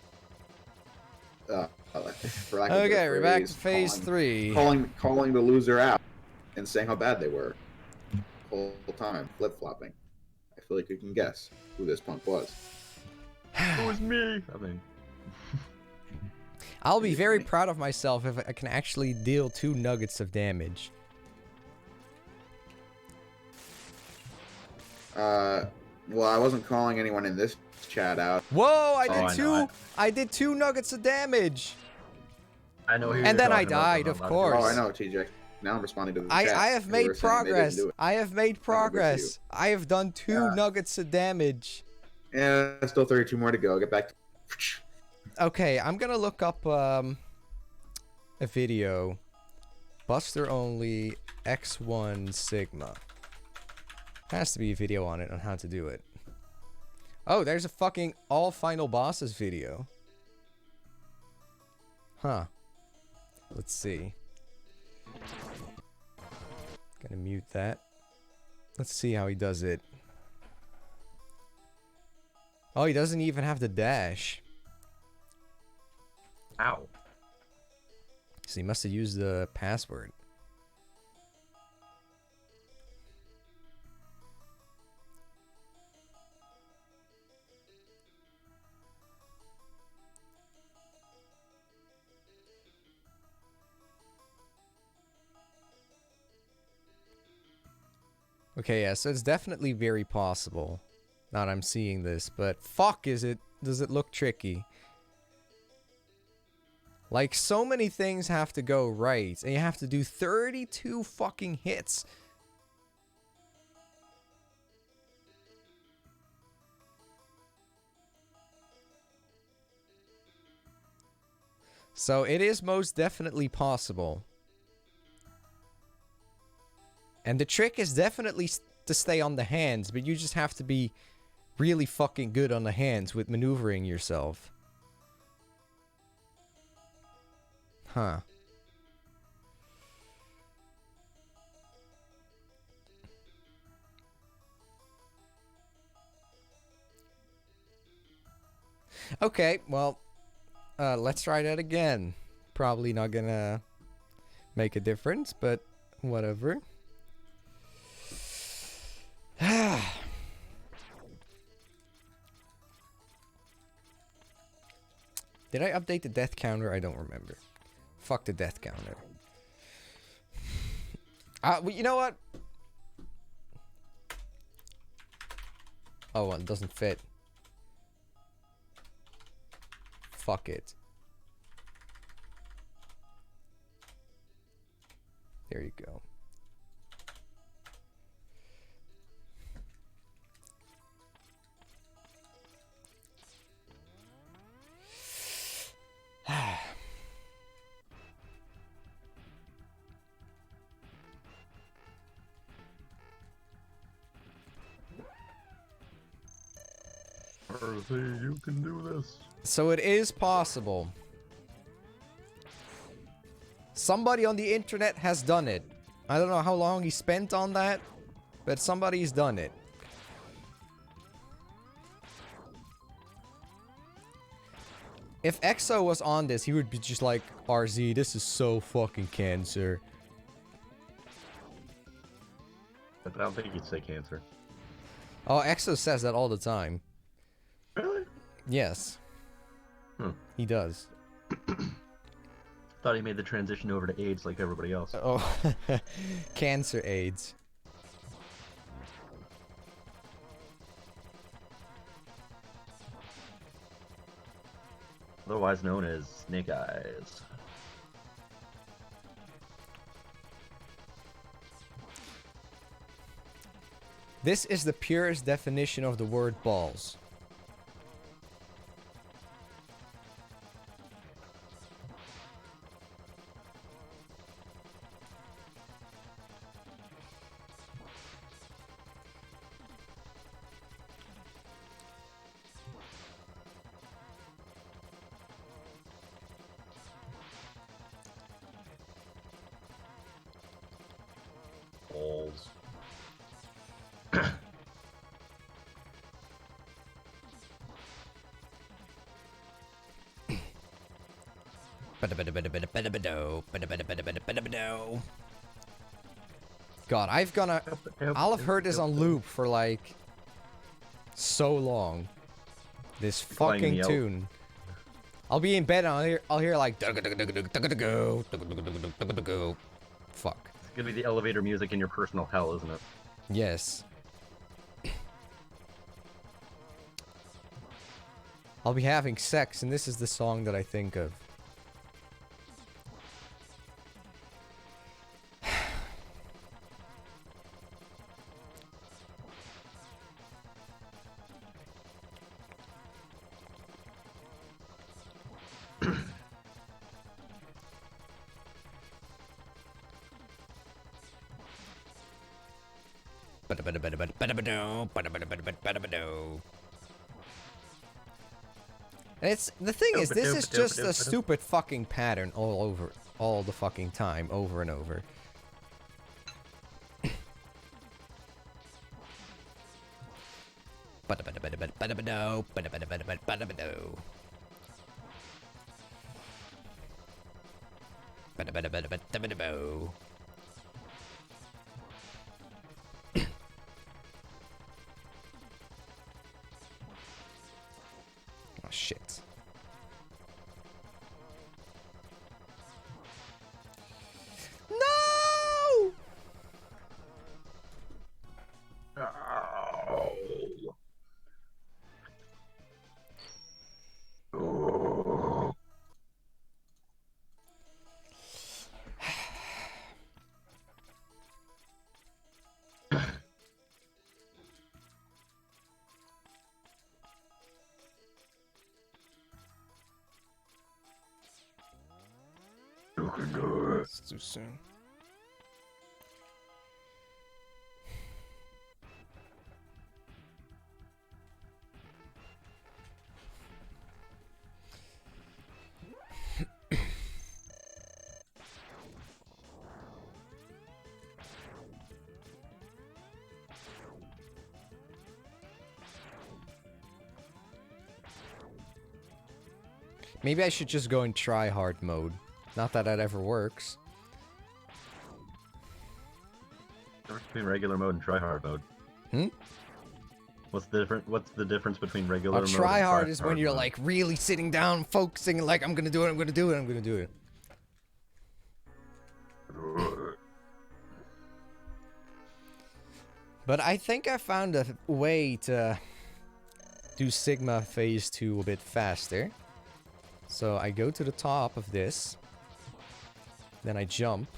Speaker 2: For lack of a
Speaker 1: Okay,
Speaker 2: better
Speaker 1: we're back to
Speaker 2: phrase,
Speaker 1: phase 3.
Speaker 2: calling the loser out and saying how bad they were the whole time, flip flopping. I feel like you can guess who this punk was.
Speaker 3: It was me! I mean...
Speaker 1: I'll be very proud of myself if I can actually deal 2 nuggets of damage.
Speaker 2: Well, I wasn't calling anyone in this chat out.
Speaker 1: Whoa, I did
Speaker 3: I know,
Speaker 1: I did 2 nuggets of damage.
Speaker 3: I know who
Speaker 1: And
Speaker 3: you're
Speaker 1: then I
Speaker 3: talking about,
Speaker 1: died,
Speaker 3: but
Speaker 1: of
Speaker 3: I'm not
Speaker 1: course.
Speaker 2: Oh, I know, TJ. Now I'm responding to the chat.
Speaker 1: I have
Speaker 2: They
Speaker 1: made
Speaker 2: were saying they didn't
Speaker 1: progress.
Speaker 2: do it.
Speaker 1: I have made progress. I have done 2
Speaker 2: Yeah.
Speaker 1: nuggets of damage.
Speaker 2: Yeah, still 32 more to go. Get back to...
Speaker 1: Okay, I'm gonna look up a video. Buster only X1 Sigma. Has to be a video on it on how to do it. Oh, there's a fucking all final bosses video. Huh. Let's see. Gonna mute that. Let's see how he does it. Oh, he doesn't even have the dash.
Speaker 3: Ow.
Speaker 1: So he must have used the password. Okay, yeah, so it's definitely very possible. Not I'm seeing this, but fuck does it look tricky. Like, so many things have to go right, and you have to do 32 fucking hits. So it is most definitely possible. And the trick is definitely to stay on the hands, but you just have to be really fucking good on the hands with maneuvering yourself. Huh. Okay, well, let's try that again. Probably not gonna make a difference, but whatever. Did I update the death counter? I don't remember. Fuck the death counter. Well, you know what? Oh, well, it doesn't fit. Fuck it. There you go.
Speaker 5: Percy, you can do this.
Speaker 1: So it is possible. Somebody on the internet has done it. I don't know how long he spent on that, but somebody's done it. If EXO was on this, he would be just like, RZ, this is so fucking cancer.
Speaker 3: But I don't think he'd say cancer.
Speaker 1: Oh, EXO says that all the time.
Speaker 3: Really?
Speaker 1: Yes. He does.
Speaker 3: Thought he made the transition over to AIDS like everybody else.
Speaker 1: Oh, cancer AIDS.
Speaker 3: Otherwise known as Snake Eyes.
Speaker 1: This is the purest definition of the word balls.
Speaker 3: Balls.
Speaker 1: God, I'll have heard this on loop for like so long. This
Speaker 3: Calling
Speaker 1: fucking
Speaker 3: me out.
Speaker 1: tune. I'll be in bed and I'll hear like fuck.
Speaker 3: It's gonna be the elevator music in your personal hell, isn't it?
Speaker 1: Yes. I'll be having sex and this is the song that I think of. And it's the thing is, this is just a stupid fucking pattern all the fucking time, over and over. Oh shit. No! It's too soon. Maybe I should just go in try hard mode. Not that that ever works.
Speaker 3: Between regular mode and try hard mode.
Speaker 1: Hmm?
Speaker 3: What's the difference between regular mode and
Speaker 1: Try hard is when
Speaker 3: hard
Speaker 1: you're
Speaker 3: mode?
Speaker 1: like really sitting down, focusing, like I'm gonna do it, I'm gonna do it, I'm gonna do it. But I think I found a way to do Sigma phase 2 a bit faster. So I go to the top of this. Then I jump.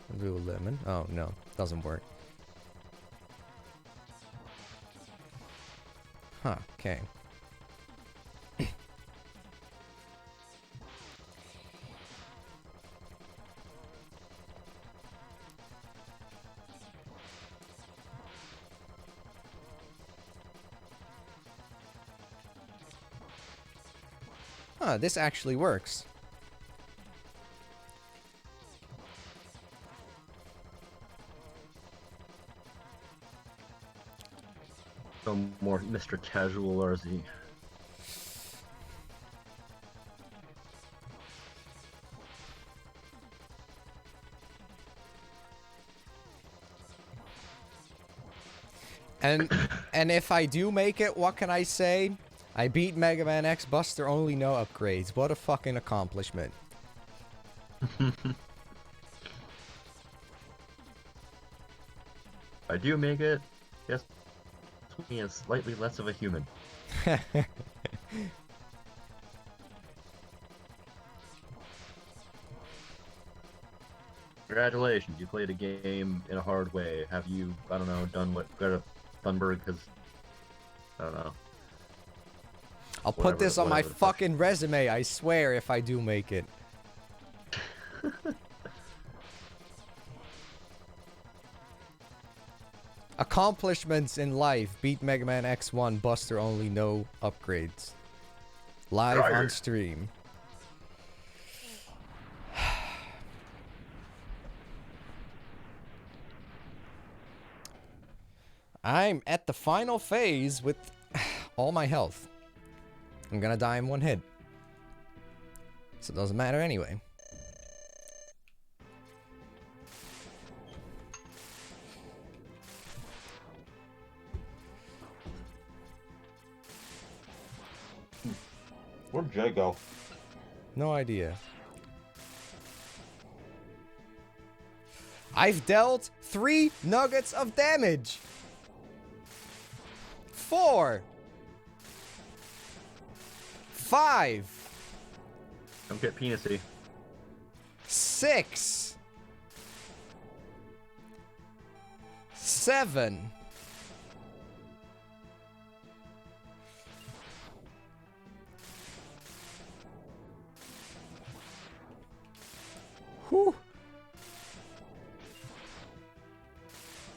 Speaker 1: And do a lemon. Oh no, doesn't work. Huh, okay. Huh, this actually works.
Speaker 3: So more Mr. Casual RZ.
Speaker 1: And if I do make it, what can I say? I beat Mega Man X Buster only, no upgrades. What a fucking accomplishment.
Speaker 3: I do make it. Yes, me is slightly less of a human. Congratulations, you played a game in a hard way. Have you, I don't know, done what Greta Thunberg has, I don't know.
Speaker 1: I'll put this on my fucking resume, I swear, if I do make it. Accomplishments in life. Beat Mega Man X1, Buster only, no upgrades. Live on stream. I'm at the final phase with all my health. I'm gonna die in one hit. So it doesn't matter anyway.
Speaker 3: Where'd Jay go?
Speaker 1: No idea. I've dealt 3 nuggets of damage. 4. 5.
Speaker 3: Don't get penisy.
Speaker 1: 6. 7. Whew.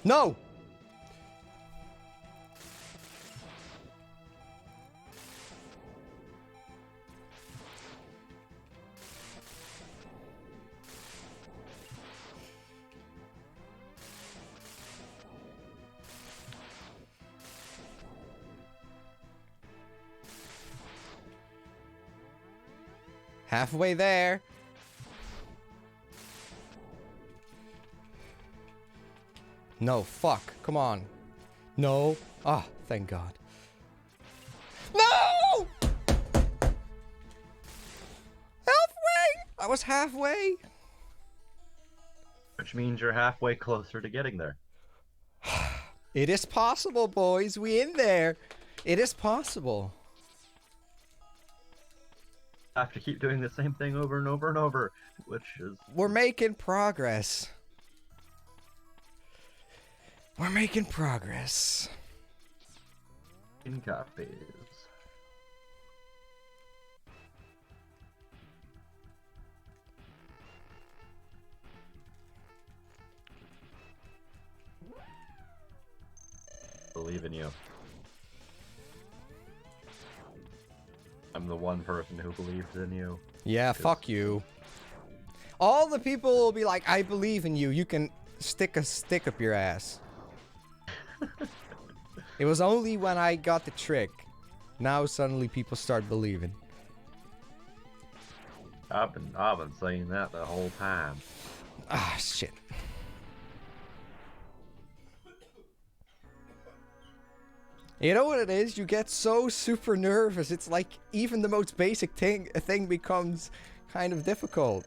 Speaker 1: No! Halfway there. No, fuck. Come on. No. Ah, thank God. No! Halfway! I was halfway.
Speaker 3: Which means you're halfway closer to getting there.
Speaker 1: It is possible, boys. We in there. It is possible.
Speaker 3: I have to keep doing the same thing over and over and over, which is...
Speaker 1: We're making progress. We're making progress.
Speaker 3: In copies. Believe in you. I'm the one person who believes in you.
Speaker 1: Yeah, fuck you. All the people will be like, I believe in you. You can stick a stick up your ass. It was only when I got the trick. Now suddenly people start believing.
Speaker 3: I've been saying that the whole time.
Speaker 1: Ah, shit. You know what it is? You get so super nervous. It's like even the most basic thing becomes kind of difficult.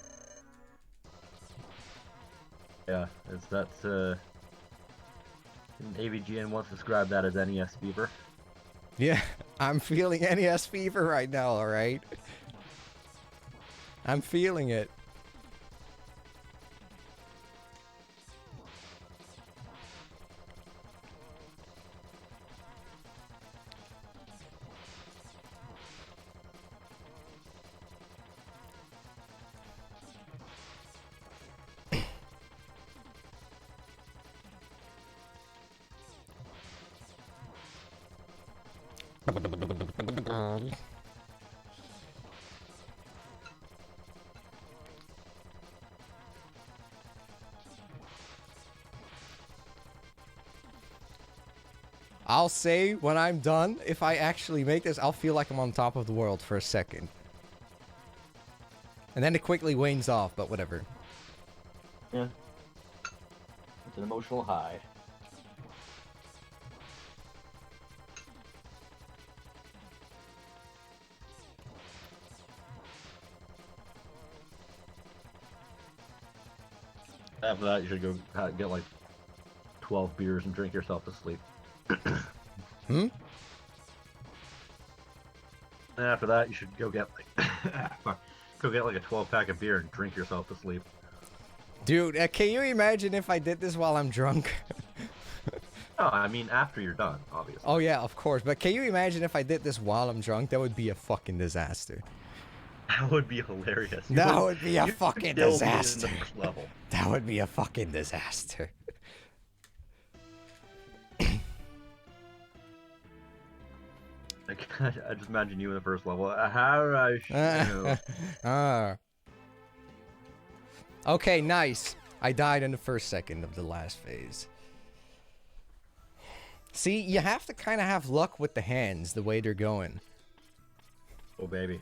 Speaker 3: Yeah, it's that, AVGN once described that as NES fever.
Speaker 1: Yeah, I'm feeling NES fever right now, alright? I'm feeling it. I'll say when I'm done, if I actually make this, I'll feel like I'm on top of the world for a second. And then it quickly wanes off, but whatever.
Speaker 3: Yeah. It's an emotional high. After that, you should go get like 12 beers and drink yourself to sleep.
Speaker 1: Hmm?
Speaker 3: And after that, you should go get like go get like a 12-pack of beer and drink yourself to sleep.
Speaker 1: Dude, can you imagine if I did this while I'm drunk?
Speaker 3: No, I mean after you're done, obviously.
Speaker 1: Oh yeah, of course. But can you imagine if I did this while I'm drunk? That would be a fucking disaster.
Speaker 3: That would be hilarious.
Speaker 1: That would be a
Speaker 3: you
Speaker 1: fucking
Speaker 3: still be in
Speaker 1: disaster.
Speaker 3: the first level.
Speaker 1: That would be a fucking disaster.
Speaker 3: Like, I just imagine you in the first level. How I should.
Speaker 1: Okay, nice. I died in the first second of the last phase. See, you have to kind of have luck with the hands, the way they're going.
Speaker 3: Oh, baby.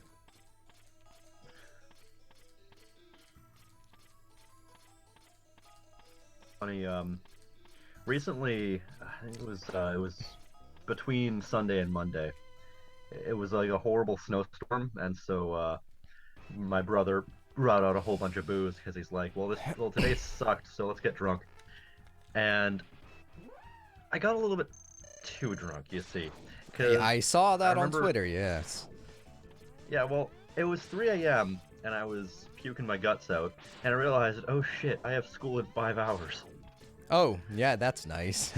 Speaker 3: Funny, recently, I think it was between Sunday and Monday. It was like a horrible snowstorm, and so, my brother brought out a whole bunch of booze, because he's like, well, today sucked, so let's get drunk. And I got a little bit too drunk, you see.
Speaker 1: I saw that on
Speaker 3: remember,
Speaker 1: Twitter, yes.
Speaker 3: Yeah, well, it was 3 a.m., and I was puking my guts out, and I realized, oh shit, I have school in 5 hours.
Speaker 1: Oh, yeah, that's nice.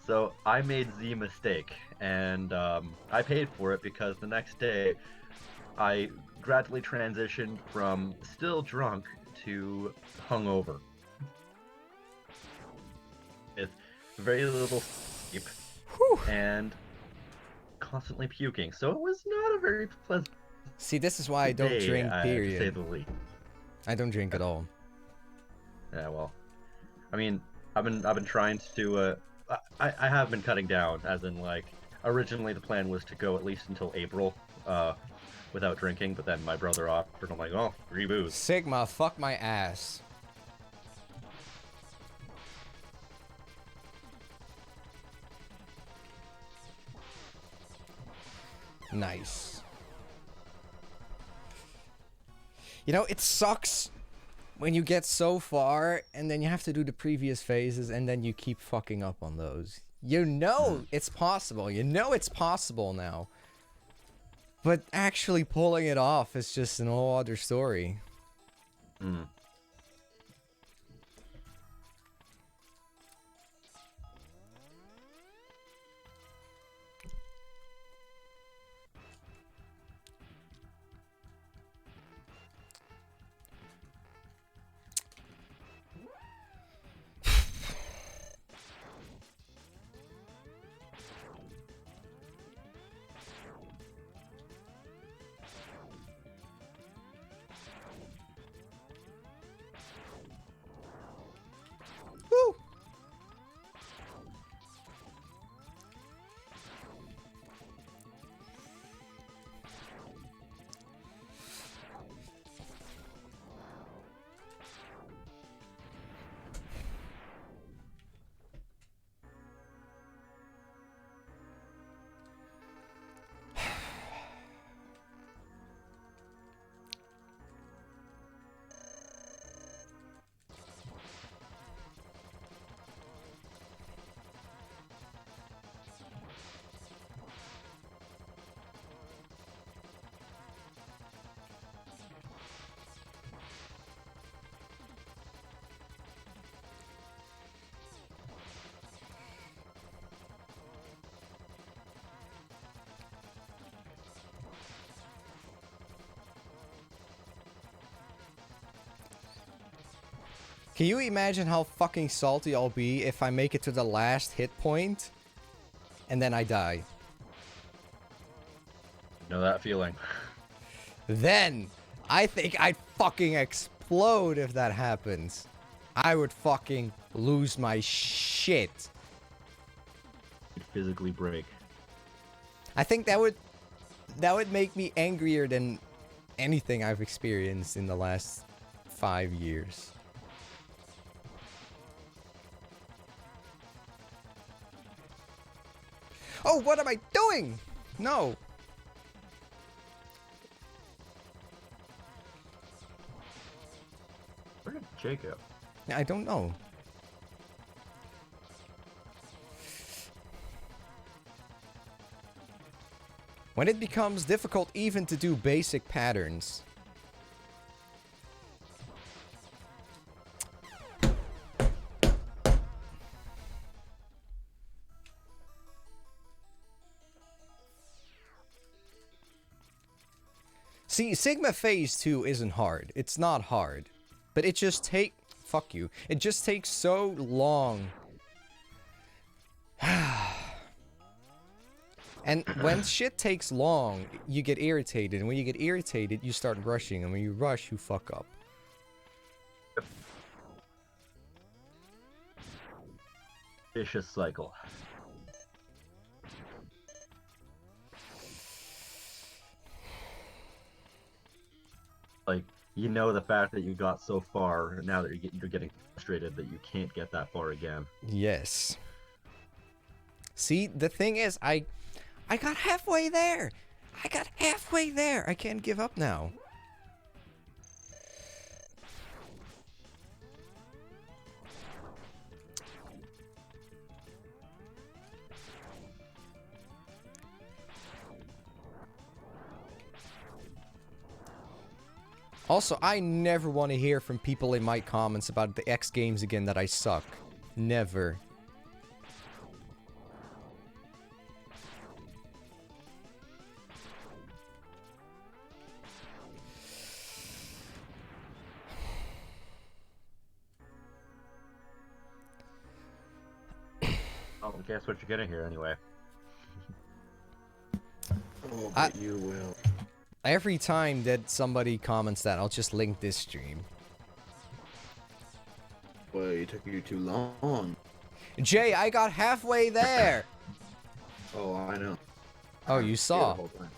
Speaker 3: So I made the mistake, and I paid for it because the next day I gradually transitioned from still drunk to hungover. With very little sleep and constantly puking. So it was not a very pleasant
Speaker 1: See, this is why I don't
Speaker 3: day,
Speaker 1: drink,
Speaker 3: to say
Speaker 1: period.
Speaker 3: the least.
Speaker 1: I don't drink at all.
Speaker 3: Yeah, well, I mean, I've been trying to, I have been cutting down, as in, like, originally the plan was to go at least until April, without drinking, but then my brother offered. I'm like, oh, free booze.
Speaker 1: Sigma, fuck my ass. Nice. You know, it sucks when you get so far and then you have to do the previous phases and then you keep fucking up on those. You know it's possible. You know it's possible now. But actually pulling it off is just an whole other story.
Speaker 3: Mm.
Speaker 1: Woo! Can you imagine how fucking salty I'll be if I make it to the last hit point and then I die?
Speaker 3: Know that feeling.
Speaker 1: Then I think I'd fucking explode if that happens. I would fucking lose my shit.
Speaker 3: You'd physically break.
Speaker 1: I think that would make me angrier than anything I've experienced in the last 5 years. Oh, what am I doing? No.
Speaker 3: Where did Jake go?
Speaker 1: I don't know. When it becomes difficult even to do basic patterns. See, Sigma Phase 2 isn't hard. It's not hard. But it just fuck you. It just takes so long. And when shit takes long, you get irritated. And when you get irritated, you start rushing. And when you rush, you fuck up.
Speaker 3: Vicious cycle. Like, you know the fact that you got so far, now that you're getting frustrated that you can't get that far again.
Speaker 1: Yes. See, the thing is, I got halfway there. I got halfway there. I can't give up now. Also, I never want to hear from people in my comments about the X Games again that I suck. Never.
Speaker 3: Oh, guess what you're getting here anyway.
Speaker 4: Oh, but you will.
Speaker 1: Every time that somebody comments that, I'll just link this stream.
Speaker 4: Boy, it took you too long.
Speaker 1: Jay, I got halfway there!
Speaker 4: Oh, I know.
Speaker 1: Oh, you
Speaker 4: Yeah,
Speaker 1: saw.
Speaker 4: the whole time.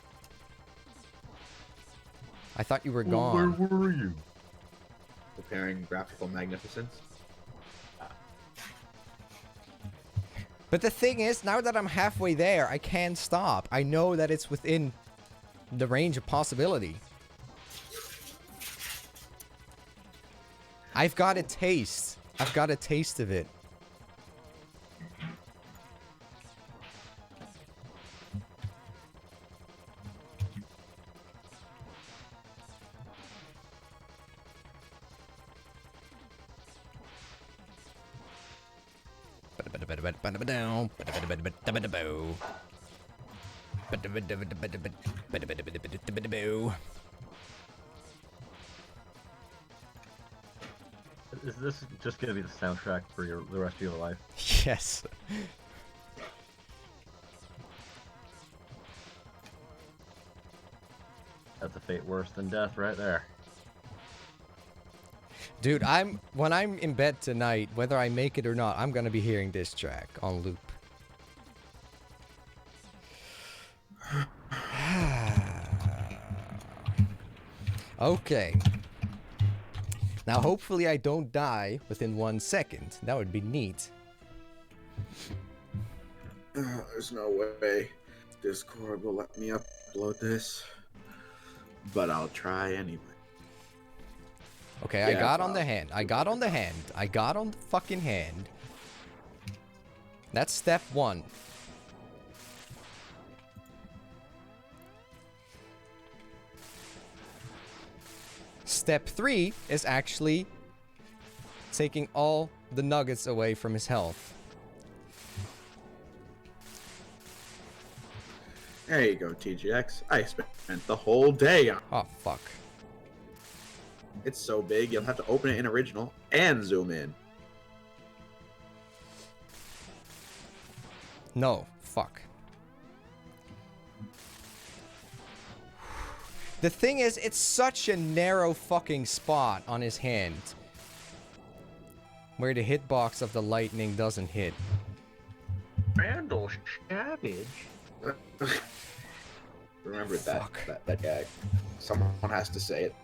Speaker 1: I thought you were
Speaker 3: Well, where
Speaker 1: gone.
Speaker 3: were you?
Speaker 2: Preparing graphical magnificence.
Speaker 1: But the thing is, now that I'm halfway there, I can't stop. I know that it's within the range of possibility. I've got a taste. I've got a taste of it.
Speaker 3: Is this just gonna be the soundtrack for the rest of your life?
Speaker 1: Yes.
Speaker 3: That's a fate worse than death right there.
Speaker 1: Dude, when I'm in bed tonight, whether I make it or not, I'm gonna be hearing this track on loop. Okay. Now, hopefully I don't die within 1 second. That would be neat.
Speaker 2: There's no way Discord will let me upload this, but I'll try anyway.
Speaker 1: Okay, I
Speaker 2: Yeah,
Speaker 1: got on
Speaker 2: wow.
Speaker 1: the hand. I got on the hand. I got on the fucking hand. That's step 1. Step 3 is actually taking all the nuggets away from his health.
Speaker 2: There you go, TGX. I spent the whole day on
Speaker 1: Oh, fuck.
Speaker 2: It's so big, you'll have to open it in original and zoom in.
Speaker 1: No, fuck. The thing is, it's such a narrow fucking spot on his hand where the hitbox of the lightning doesn't hit.
Speaker 3: Randall Savage.
Speaker 2: Remember
Speaker 1: Fuck.
Speaker 2: that gag. Someone has to say it.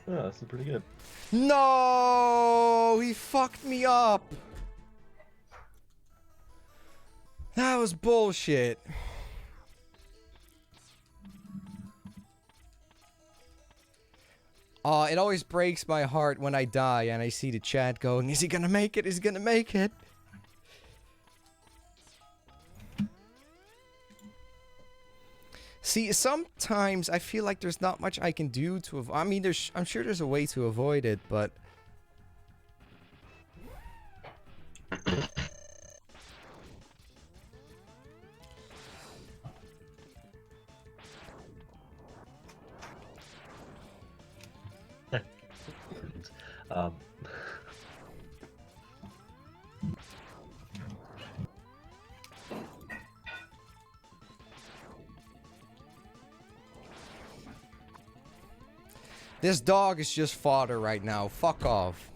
Speaker 3: Oh, that's pretty good.
Speaker 1: No, he fucked me up. That was bullshit. Oh, it always breaks my heart when I die and I see the chat going, is he gonna make it? Is he gonna make it? See, sometimes I feel like there's not much I can do to avoid. I mean, I'm sure there's a way to avoid it, but
Speaker 3: Um,
Speaker 1: this dog is just fodder right now. Fuck off.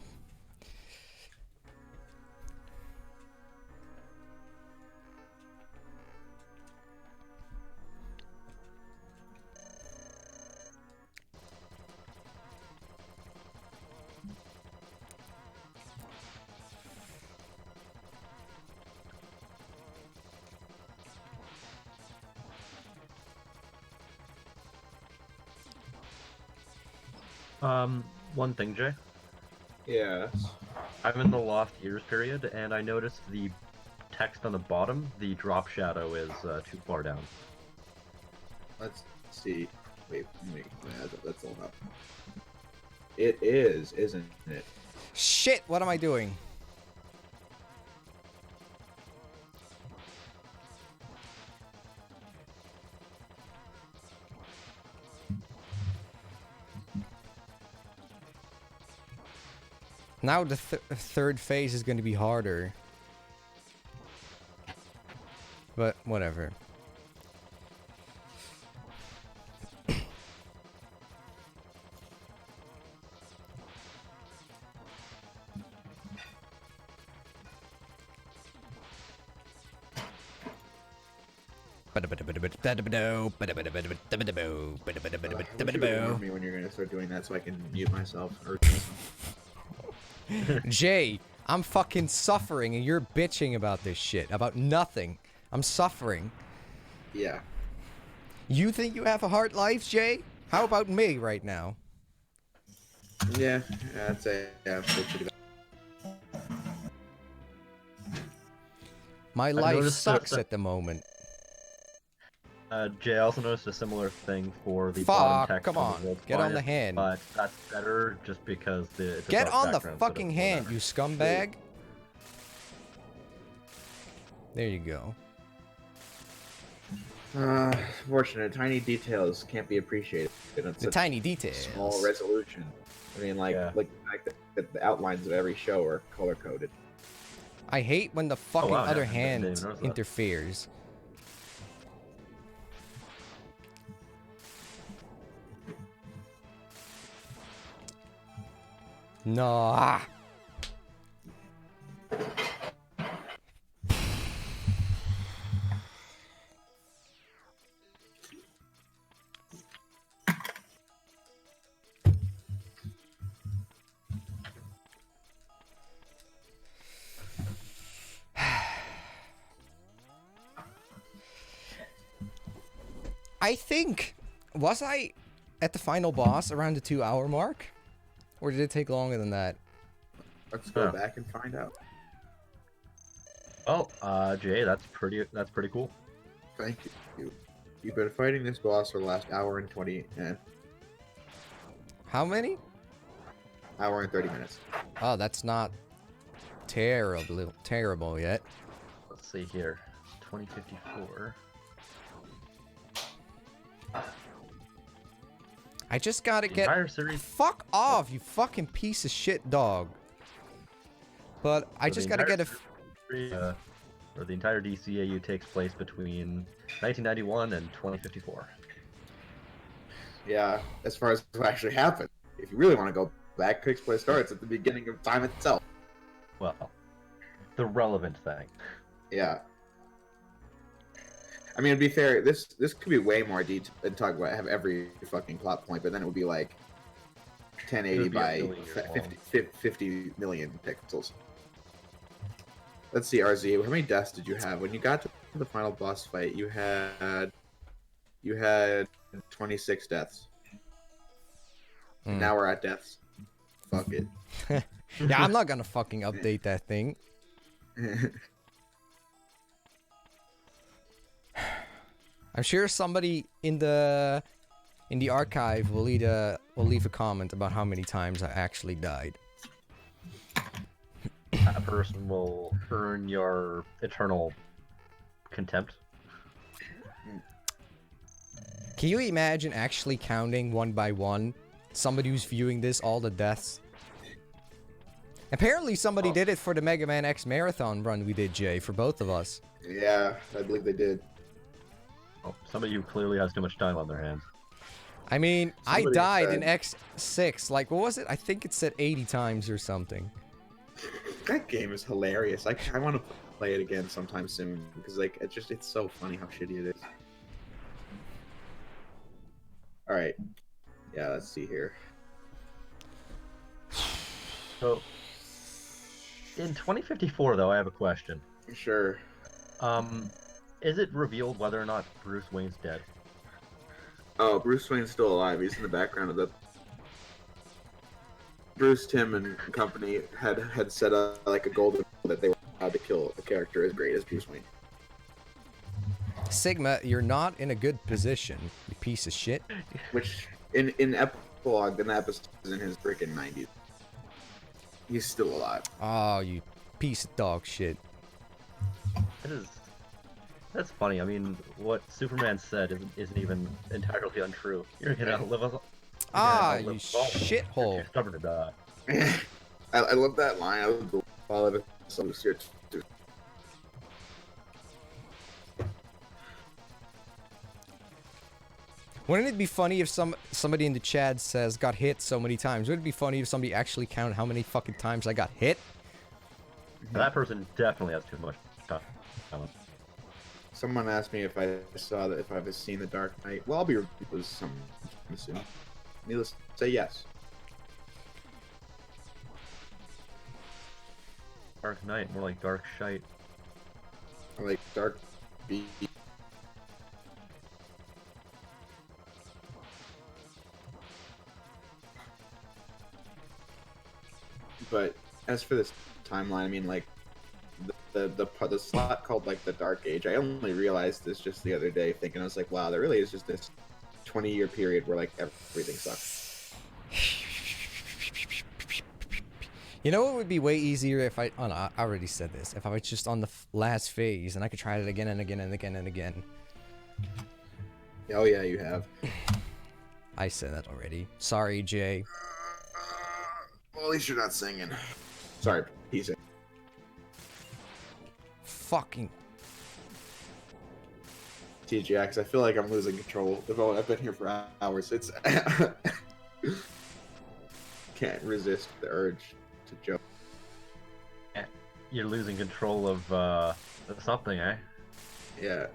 Speaker 3: one thing, Jay.
Speaker 2: Yes.
Speaker 3: I'm in the lost years period, and I noticed the text on the bottom, the drop shadow is too far down.
Speaker 2: Let's see. Wait, that's all up. It is, isn't it?
Speaker 1: Shit, what am I doing? Now the third phase is going to be harder. But whatever.
Speaker 2: Warn me when you're gonna start doing that so I can mute myself. Or
Speaker 1: Jay, I'm fucking suffering and you're bitching about this shit. About nothing. I'm suffering.
Speaker 2: yeah.
Speaker 1: You think you have a hard life, Jay? How about me right now?
Speaker 2: Yeah, I'd say yeah.
Speaker 1: My life
Speaker 3: noticed
Speaker 1: sucks
Speaker 3: that-
Speaker 1: at the moment.
Speaker 3: Jay, I also noticed a similar thing for the
Speaker 1: Fuck,
Speaker 3: bottom text
Speaker 1: come
Speaker 3: on
Speaker 1: on,
Speaker 3: the world
Speaker 1: get on the
Speaker 3: client,
Speaker 1: hand.
Speaker 3: But that's better just because it's a
Speaker 1: Get
Speaker 3: dark
Speaker 1: on the
Speaker 3: background, so
Speaker 1: fucking
Speaker 3: it's
Speaker 1: hand,
Speaker 3: whatever.
Speaker 1: you scumbag. There you go.
Speaker 2: Fortunate, tiny details can't be appreciated. It's
Speaker 1: The
Speaker 2: a
Speaker 1: tiny details.
Speaker 2: small resolution. I mean, like
Speaker 3: Yeah.
Speaker 2: the fact that the outlines of every show are color coded.
Speaker 1: I hate when the fucking
Speaker 3: wow, yeah,
Speaker 1: other
Speaker 3: I didn't
Speaker 1: hand
Speaker 3: even notice that.
Speaker 1: interferes. No. I think, was I at the final boss around the 2-hour mark? Or did it take longer than that?
Speaker 2: Let's go
Speaker 3: Yeah.
Speaker 2: back and find out.
Speaker 3: Oh, Jay, that's pretty cool.
Speaker 2: Thank you. You've been fighting this boss for the last hour and 20,
Speaker 1: How many?
Speaker 2: hour and 30 minutes.
Speaker 1: Oh, that's not terrible yet.
Speaker 3: Let's see here. 2054.
Speaker 1: I just gotta
Speaker 3: The
Speaker 1: get...
Speaker 3: entire series.
Speaker 1: Fuck off, you fucking piece of shit dog. But I
Speaker 3: So
Speaker 1: just
Speaker 3: the
Speaker 1: gotta get a...
Speaker 3: entire series, or the entire DCAU takes place between 1991 and 2054.
Speaker 2: Yeah, as far as what actually happened. If you really want to go back, Quick's Play starts at the beginning of time itself.
Speaker 3: Well, the relevant thing.
Speaker 2: Yeah. I mean, to be fair, this could be way more detailed and talk about have every fucking plot point, but then it would be like 1080
Speaker 3: It would be a
Speaker 2: by
Speaker 3: million years
Speaker 2: 50 million pixels. Let's see, RZ, how many deaths did you have when you got to the final boss fight? You had 26 deaths. And now we're at deaths. Fuck it.
Speaker 1: Yeah, I'm not gonna fucking update that thing. I'm sure somebody in the archive will leave a comment about how many times I actually died.
Speaker 3: That person will earn your eternal contempt.
Speaker 1: Can you imagine actually counting one by one somebody who's viewing this, all the deaths? Apparently somebody did it for the Mega Man X marathon run we did, Jay, for both of us.
Speaker 2: Yeah, I believe they did.
Speaker 3: Oh, somebody who clearly has too much time on their hands.
Speaker 1: I mean, I
Speaker 2: Somebody
Speaker 1: died
Speaker 2: said-
Speaker 1: in X6, like, what was it? I think it said 80 times or something.
Speaker 2: That game is hilarious. I want to play it again sometime soon because like it's so funny how shitty it is. All right, yeah. Let's see here.
Speaker 3: So, in 2054, though, I have a question.
Speaker 2: Sure.
Speaker 3: Is it revealed whether or not Bruce Wayne's dead?
Speaker 2: Oh, Bruce Wayne's still alive. He's in the background of the. Bruce, Tim, and company had set up like a golden rule that they were allowed to kill a character as great as Bruce Wayne.
Speaker 1: Sigma, you're not in a good position, you piece of shit.
Speaker 2: Which in epilogue, in the episode is in his freaking 90s. He's still alive.
Speaker 1: Oh, you piece of dog shit.
Speaker 3: That's funny. I mean, what Superman said isn't even entirely untrue. You're gonna live a.
Speaker 1: Ah,
Speaker 3: you're gonna
Speaker 1: you
Speaker 3: outlive all of us. You're
Speaker 1: shithole.
Speaker 3: too stubborn to die.
Speaker 2: I love that line. I love all of it. So
Speaker 1: Wouldn't it be funny if somebody in the chat says got hit so many times? Wouldn't it be funny if somebody actually counted how many fucking times I got hit?
Speaker 3: That person definitely has too much time.
Speaker 2: Someone asked me if I saw that if I've seen The Dark Knight. Well, I'll be with some soon. Needless to say, yes.
Speaker 3: Dark Knight, more like dark shite.
Speaker 2: I like dark beat. But as for this timeline, I mean, like the slot called like the Dark Age. I only realized this just the other day, thinking I was like, wow, there really is just this 20-year period where like everything sucks.
Speaker 1: You know what would be way easier if I... Oh no, I already said this. If I was just on the last phase and I could try it again and again and again and again.
Speaker 2: Oh yeah, you have.
Speaker 1: I said that already. Sorry, Jay.
Speaker 2: Well, at least you're not singing. Sorry, he's it.
Speaker 1: Fucking...
Speaker 2: TGX, I feel like I'm losing control. I've been here for hours. It's... Can't resist the urge to joke.
Speaker 3: You're losing control of something, eh?
Speaker 2: Yeah.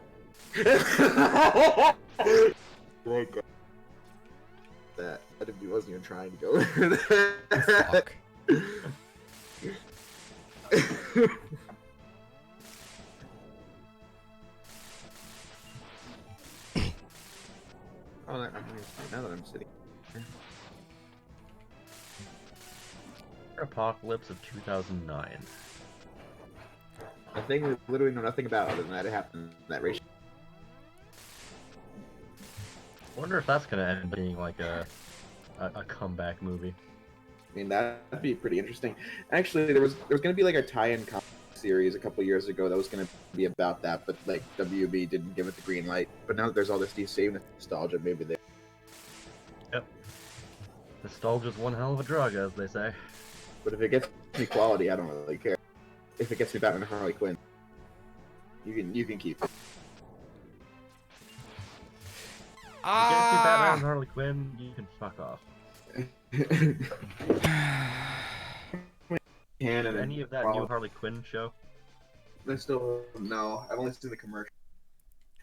Speaker 2: That he wasn't even trying to go.
Speaker 1: Fuck.
Speaker 2: Oh, now that I'm sitting.
Speaker 3: Apocalypse of 2009.
Speaker 2: A thing we literally know nothing about other than that it happened in that ratio.
Speaker 3: I wonder if that's gonna end up being like a comeback movie.
Speaker 2: I mean, that'd be pretty interesting. Actually, there was gonna be like a tie-in comic series a couple years ago that was gonna be about that, but like WB didn't give it the green light. But now that there's all this DC nostalgia, maybe they.
Speaker 3: Yep. Nostalgia's one hell of a drug, as they say.
Speaker 2: But if it gets me quality, I don't really care. If it gets me Batman and Harley Quinn, you can keep it.
Speaker 3: If you get to Batman and Harley Quinn, you can fuck off. Any of that new Harley Quinn show?
Speaker 2: I still no. I've only seen the commercial.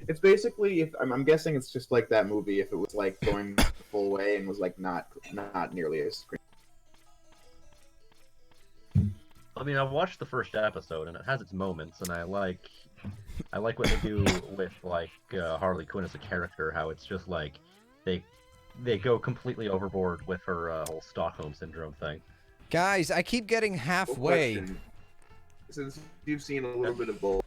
Speaker 2: It's basically, if I'm guessing, it's just like that movie if it was like going the full way and was like not nearly as.
Speaker 3: I mean, I watched the first episode and it has its moments, and I like what they do with like Harley Quinn as a character. How it's just like they go completely overboard with her whole Stockholm syndrome thing.
Speaker 1: Guys, I keep getting halfway.
Speaker 2: Question. Since you've seen a little bit of both,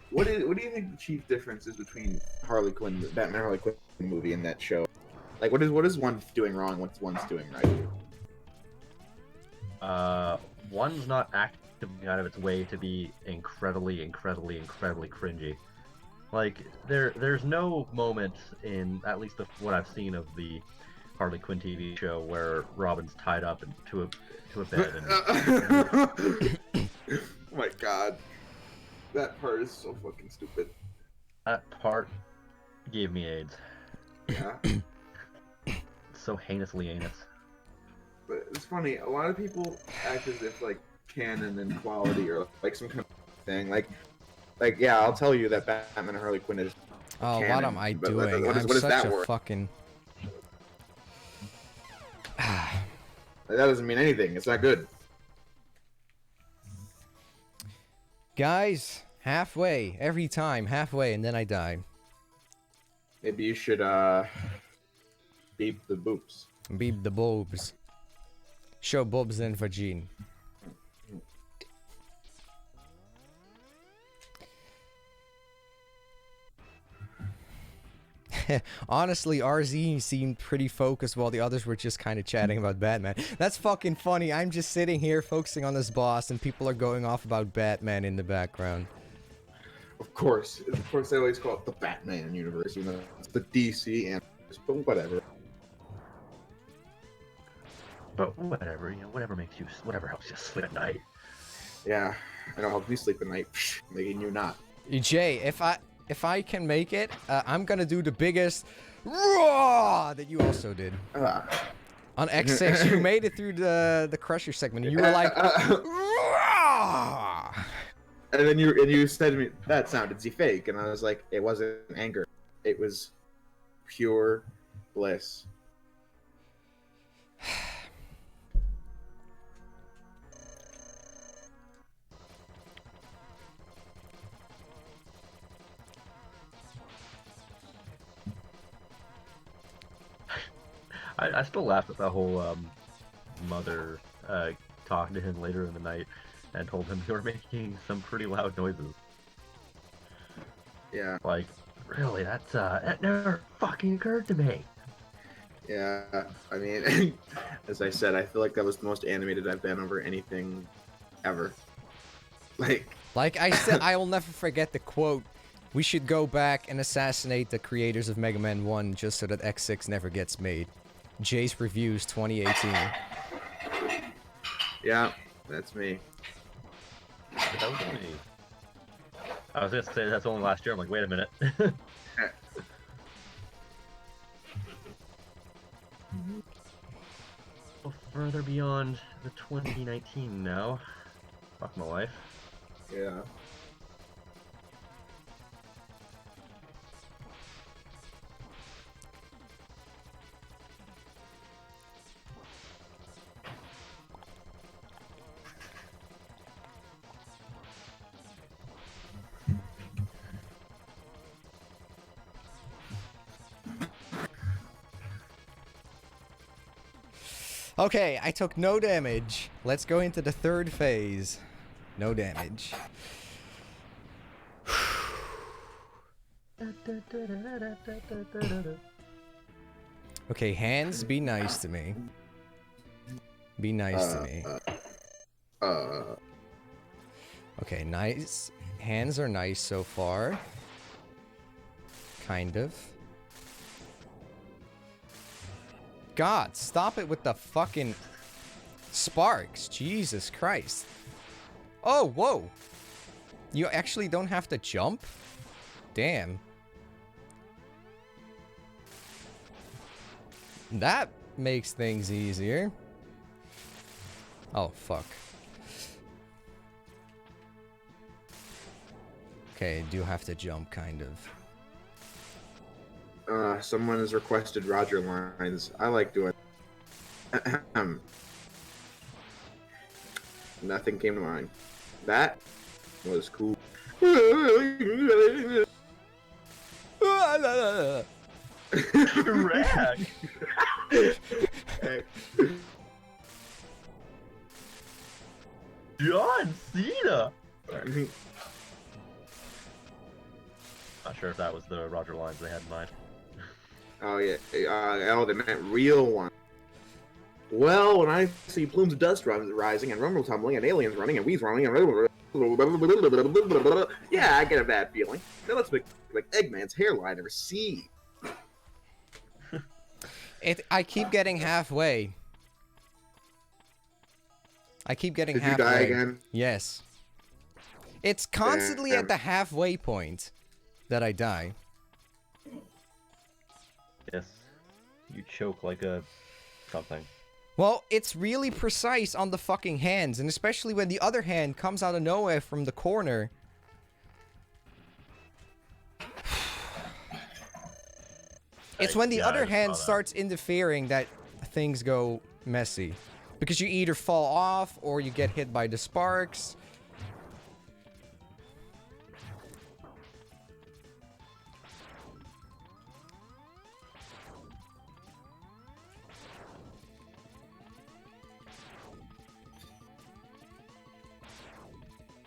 Speaker 2: what do you think the chief difference is between Harley Quinn, the Batman Harley Quinn movie, and that show? Like, what is one doing wrong? What's one's doing right?
Speaker 3: One's not actively out of its way to be incredibly cringy. Like, there's no moment in, at least what I've seen of the Harley Quinn TV show, where Robin's tied up to a bed. And...
Speaker 2: Oh my god. That part is so fucking stupid.
Speaker 3: That part gave me AIDS.
Speaker 2: Yeah.
Speaker 3: So heinously anus.
Speaker 2: But it's funny, a lot of people act as if like canon and quality or like some kind of thing. Like yeah, I'll tell you that Batman and Harley Quinn is
Speaker 1: Oh,
Speaker 2: canon,
Speaker 1: what am I
Speaker 2: but
Speaker 1: doing?
Speaker 2: what
Speaker 1: I'm
Speaker 2: does
Speaker 1: such
Speaker 2: that
Speaker 1: a
Speaker 2: word?
Speaker 1: fucking...
Speaker 2: That doesn't mean anything. It's not good.
Speaker 1: Guys, halfway. Every time, halfway, and then I die.
Speaker 2: Maybe you should beep the boops.
Speaker 1: Beep the bobs. Show bobs and vagine. Honestly, RZ seemed pretty focused while the others were just kind of chatting about Batman. That's fucking funny. I'm just sitting here focusing on this boss and people are going off about Batman in the background.
Speaker 2: Of course, they always call it the Batman universe, you know, it's the DC and but whatever.
Speaker 3: But whatever, you know, whatever helps you sleep at night.
Speaker 2: Yeah, I don't help me sleep at night, making you not.
Speaker 1: Jay, if I can make it, I'm gonna do the biggest raw that you also did. On X6, you made it through the Crusher segment. And you were like, raw!
Speaker 2: And then you said to me, that sounded fake. And I was like, it wasn't anger. It was pure bliss.
Speaker 3: I still laugh at that whole mother talking to him later in the night and told him you were making some pretty loud noises.
Speaker 2: Yeah.
Speaker 3: Like, really? That never fucking occurred to me.
Speaker 2: Yeah. I mean, as I said, I feel like that was the most animated I've been over anything ever.
Speaker 1: Like I said, I will never forget the quote. We should go back and assassinate the creators of Mega Man 1 just so that X6 never gets made. Jay's Reviews 2018.
Speaker 2: Yeah, that's me.
Speaker 3: That was me. I was gonna say that's only last year. I'm like, wait a minute. Well, further beyond the 2019 now. Fuck my life.
Speaker 2: Yeah.
Speaker 1: Okay, I took no damage. Let's go into the third phase. No damage. Okay, hands, be nice to me. Be nice to me. Okay, nice. Hands are nice so far. Kind of. God, stop it with the fucking sparks. Jesus Christ. Oh, whoa. You actually don't have to jump? Damn. That makes things easier. Oh, fuck. Okay, I do have to jump, kind of.
Speaker 2: Someone has requested Roger lines. I like doing. Nothing came to mind. That was cool.
Speaker 3: Correct. John Cena. Not sure if that was the Roger lines they had in mind.
Speaker 2: Oh yeah. Oh, they meant real one. Well, when I see plumes of dust rising and rumble tumbling and aliens running and weeds running and yeah, I get a bad feeling. That looks like Eggman's hairline ever see.
Speaker 1: I keep getting halfway. I keep getting
Speaker 2: Did you
Speaker 1: halfway.
Speaker 2: die again?
Speaker 1: Yes. It's constantly
Speaker 2: Damn.
Speaker 1: at the halfway point that I die.
Speaker 3: Yes. You choke like a something.
Speaker 1: Well, it's really precise on the fucking hands, and especially when the other hand comes out of nowhere from the corner. It's when the
Speaker 3: Yeah, I
Speaker 1: other
Speaker 3: just
Speaker 1: hand
Speaker 3: saw that.
Speaker 1: starts interfering that things go messy. Because you either fall off, or you get hit by the sparks.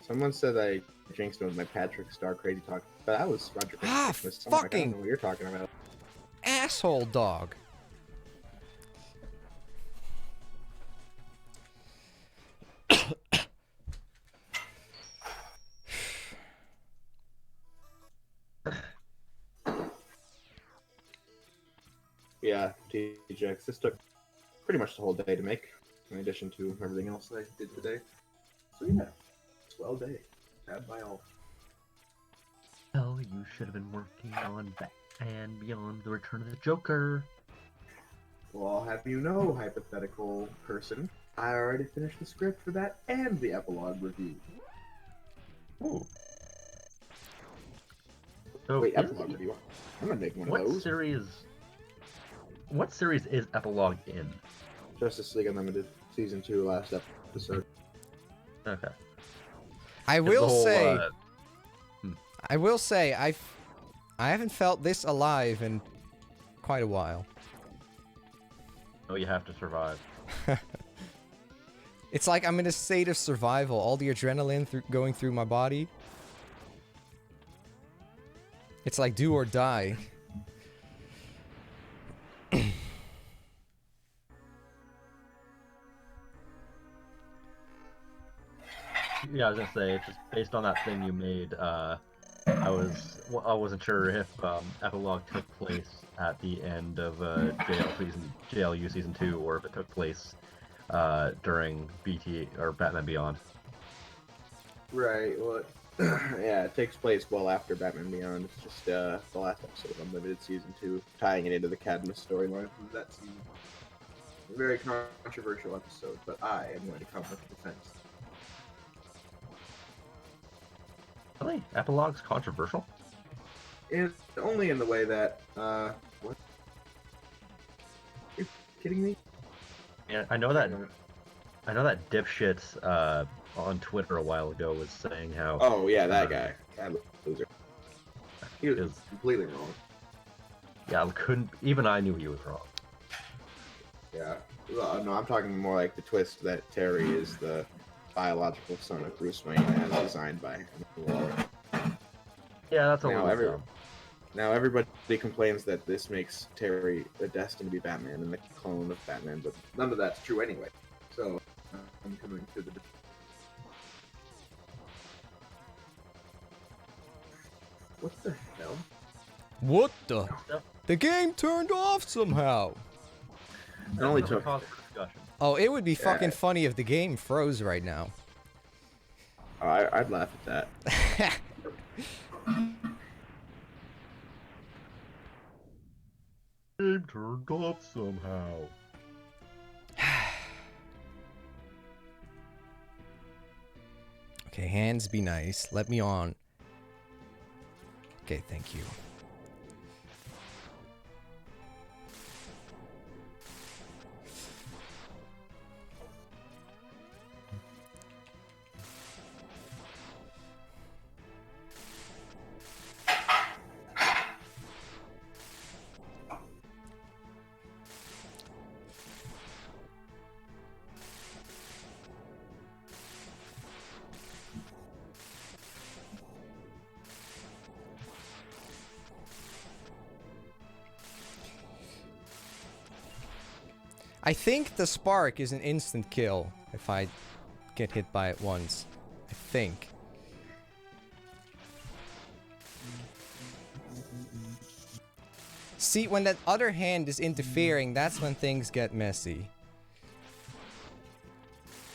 Speaker 2: Someone said I jinxed him with my Patrick Star crazy talk, but that was Roger
Speaker 1: Ah,
Speaker 2: Christmas. So I'm like, I don't
Speaker 1: fucking-
Speaker 2: know what you're talking about.
Speaker 1: Asshole dog.
Speaker 2: Yeah, TJX. This took pretty much the whole day to make, in addition to everything else I did today. So yeah, swell day. Had by all.
Speaker 3: Oh, you should have been working on Batman Beyond the Return of the Joker.
Speaker 2: Well, I'll have you know, hypothetical person, I already finished the script for that and the epilogue review.
Speaker 3: Ooh. So
Speaker 2: Wait,
Speaker 3: is-
Speaker 2: epilogue, what do you want? I'm gonna make one
Speaker 3: what
Speaker 2: of those.
Speaker 3: series? What series is Epilogue in?
Speaker 2: Justice League Unlimited season 2 last episode.
Speaker 3: Okay.
Speaker 1: I
Speaker 3: 'Cause the
Speaker 1: will
Speaker 3: whole,
Speaker 1: say, I haven't felt this alive in quite a while.
Speaker 3: Oh, you have to survive.
Speaker 1: It's like I'm in a state of survival. All the adrenaline going through my body. It's like do or die.
Speaker 3: Yeah, I was gonna say, just based on that thing you made, I wasn't sure if Epilogue took place at the end of JLU season 2, or if it took place during BT or Batman Beyond.
Speaker 2: Right, well, yeah, it takes place well after Batman Beyond. It's just the last episode of Unlimited season 2, tying it into the Cadmus storyline from that season. A very controversial episode, but I am going to come with defense.
Speaker 3: Really? Epilogue's controversial?
Speaker 2: And only in the way that, what? Are you kidding me?
Speaker 3: Yeah, I know that dipshit on Twitter a while ago was saying how
Speaker 2: Oh, yeah, that guy. That loser. He was
Speaker 3: is
Speaker 2: completely wrong.
Speaker 3: yeah, couldn't even I knew he was wrong.
Speaker 2: Yeah. Well, no, I'm talking more like the twist that Terry is the biological son of Bruce Wayne as designed by him.
Speaker 3: Yeah, that's a
Speaker 2: Now,
Speaker 3: little dumb.
Speaker 2: Now everybody complains that this makes Terry destined to be Batman and the clone of Batman, but none of that's true anyway. So I'm coming to the. What the hell?
Speaker 1: What the? The game turned off somehow.
Speaker 2: It only
Speaker 3: Another
Speaker 2: took.
Speaker 3: cause for discussion.
Speaker 1: Oh, it would be fucking
Speaker 2: Yeah.
Speaker 1: funny if the game froze right now.
Speaker 2: Oh, I'd laugh at that.
Speaker 3: Game turned off somehow.
Speaker 1: Okay, hands be nice. Let me on. Okay, thank you. I think the spark is an instant kill if I get hit by it once. I think. See, when that other hand is interfering, that's when things get messy.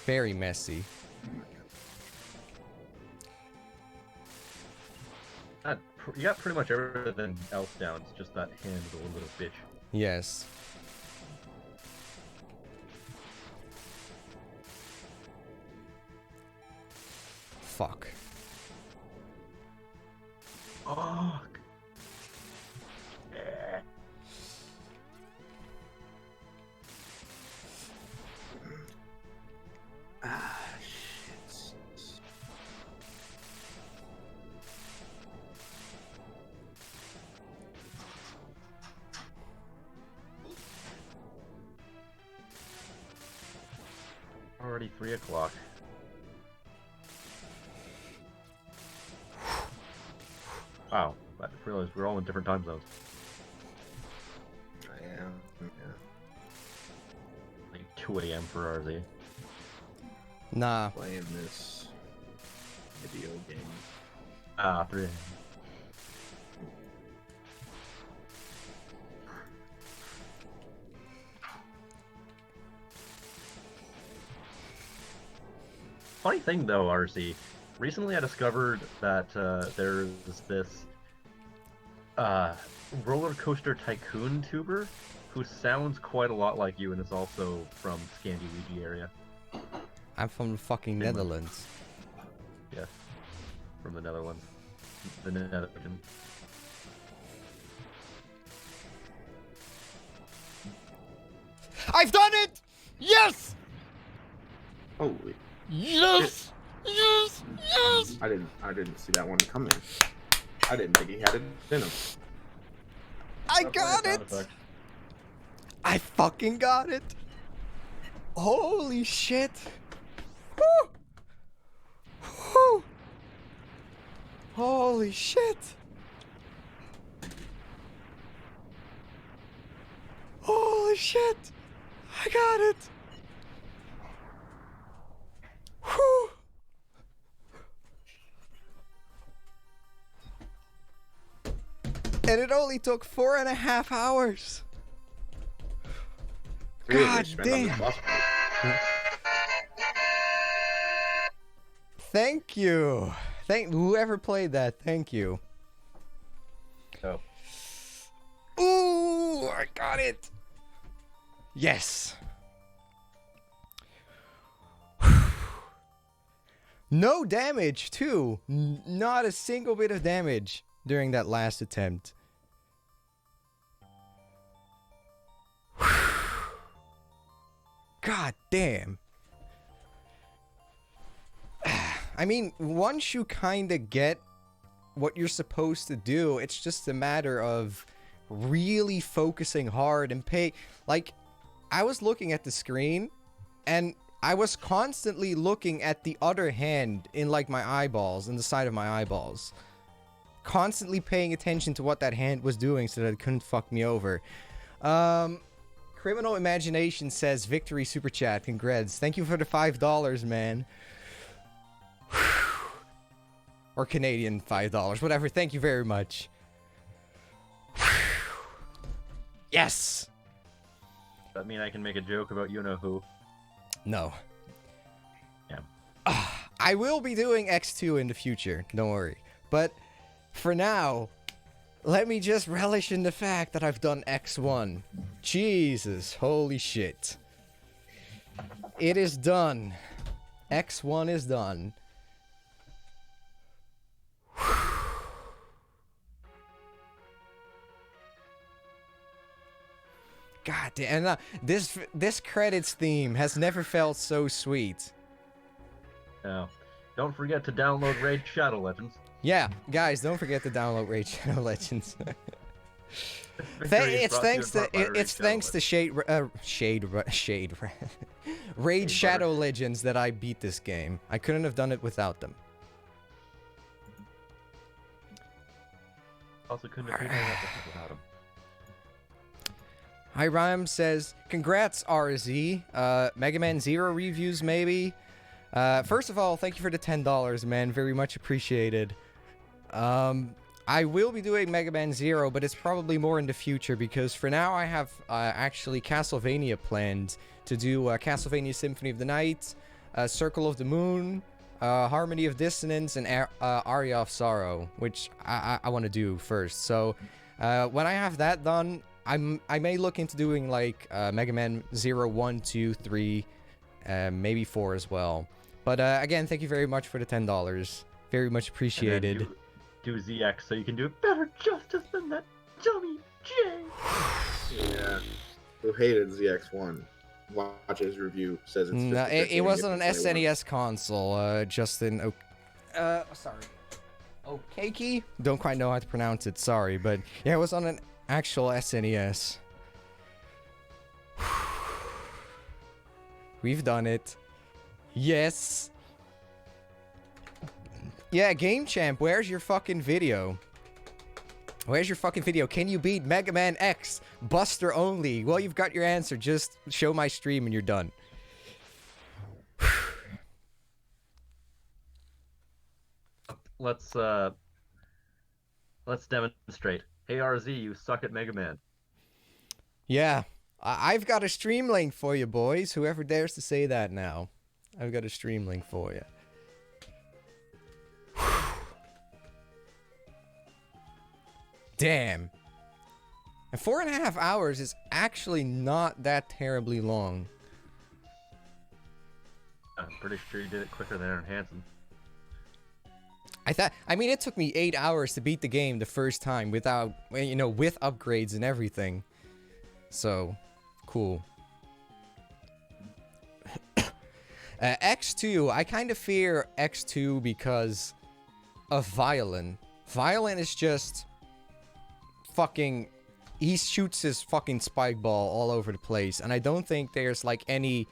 Speaker 1: Very messy.
Speaker 3: You got pretty much everything else down. It's just that hand is a little bit of bitch.
Speaker 1: Yes. Fuck.
Speaker 3: Fuck. Yeah.
Speaker 2: Ah, shit.
Speaker 3: Already 3 o'clock. Wow, I realized we're all in different time zones.
Speaker 2: I am. Yeah.
Speaker 3: Like 2 a.m. for RZ.
Speaker 1: Nah.
Speaker 2: Playing this video game.
Speaker 3: 3 a.m. Funny thing though, RC. Recently I discovered that there's this roller coaster tycoon tuber who sounds quite a lot like you and is also from Scandinavia area.
Speaker 1: I'm from the fucking
Speaker 3: Same.
Speaker 1: Netherlands.
Speaker 3: Yes. from the Netherlands. The Netherlands.
Speaker 1: I've done it! Yes!
Speaker 2: Holy!
Speaker 1: Yes! Yes! Yes!
Speaker 2: I didn't see that one coming. I didn't think he had it in him.
Speaker 1: I got it! I fucking got it! Holy shit! Woo! Woo! Holy shit! Holy shit! I got it! Whew! And it only took 4.5 hours.
Speaker 2: Really
Speaker 1: God
Speaker 2: spent on this
Speaker 1: damn.
Speaker 2: boss fight.
Speaker 1: Thank you. Thank whoever played that. Thank you.
Speaker 3: Oh.
Speaker 1: Ooh, I got it. Yes. No damage, too. Not a single bit of damage during that last attempt. God damn. I mean, once you kind of get what you're supposed to do, it's just a matter of really focusing hard and pay. Like, I was looking at the screen, and I was constantly looking at the other hand in, like, my eyeballs, in the side of my eyeballs. Constantly paying attention to what that hand was doing so that it couldn't fuck me over. Criminal Imagination says, Victory Super Chat, congrats. Thank you for the $5, man. Or Canadian $5, whatever. Thank you very much. Yes!
Speaker 3: Does that mean I can make a joke about you-know-who?
Speaker 1: No.
Speaker 3: Yeah.
Speaker 1: I will be doing X2 in the future, don't worry. But for now, let me just relish in the fact that I've done X1. Jesus, holy shit. It is done. X1 is done. God damn, and this credits theme has never felt so sweet.
Speaker 3: Now, don't forget to download Raid Shadow Legends.
Speaker 1: Yeah, guys, don't forget to download Raid Shadow Legends.
Speaker 3: Victory is
Speaker 1: It's
Speaker 3: brought to you
Speaker 1: thanks
Speaker 3: in part
Speaker 1: to
Speaker 3: by Raid
Speaker 1: it's
Speaker 3: Shadow
Speaker 1: thanks to Raid Shadow Legends that I beat this game. I couldn't have done it without them.
Speaker 3: Also couldn't have beaten that without him.
Speaker 1: Hi Rhyme says, congrats RZ. Mega Man Zero reviews maybe. First of all, thank you for the $10, man. Very much appreciated. I will be doing Mega Man Zero, but it's probably more in the future because for now I have actually Castlevania planned to do Castlevania Symphony of the Night, Circle of the Moon, Harmony of Dissonance, and Aria of Sorrow, which I want to do first. So when I have that done, I may look into doing like Mega Man 0, 1, 2, 3, maybe 4 as well. But again, thank you very much for the $10. Very much appreciated.
Speaker 3: Do ZX so you can do better justice than that dummy Jay.
Speaker 2: Yeah. Who hated ZX1? Watch his review. Says it's
Speaker 1: No,
Speaker 2: just
Speaker 1: it wasn't an
Speaker 2: a good game.
Speaker 1: SNES console, Justin. Sorry. Okeki? Don't quite know how to pronounce it, sorry. But yeah, it was on an actual SNES. We've done it. Yes. Yeah, Game Champ, where's your fucking video? Where's your fucking video? Can you beat Mega Man X? Buster only. Well, you've got your answer. Just show my stream and you're done.
Speaker 3: Let's demonstrate. Hey RZ, you suck at Mega Man.
Speaker 1: Yeah, I've got a stream link for you, boys. Whoever dares to say that now. I've got a stream link for you. Damn. And 4.5 hours is actually not that terribly long.
Speaker 3: I'm pretty sure you did it quicker than Aaron Hansen.
Speaker 1: I mean, it took me 8 hours to beat the game the first time without, you know, with upgrades and everything. So, cool. X2, I kind of fear X2 because of Violin. Violin is just fucking... He shoots his fucking spike ball all over the place, and I don't think there's, like, any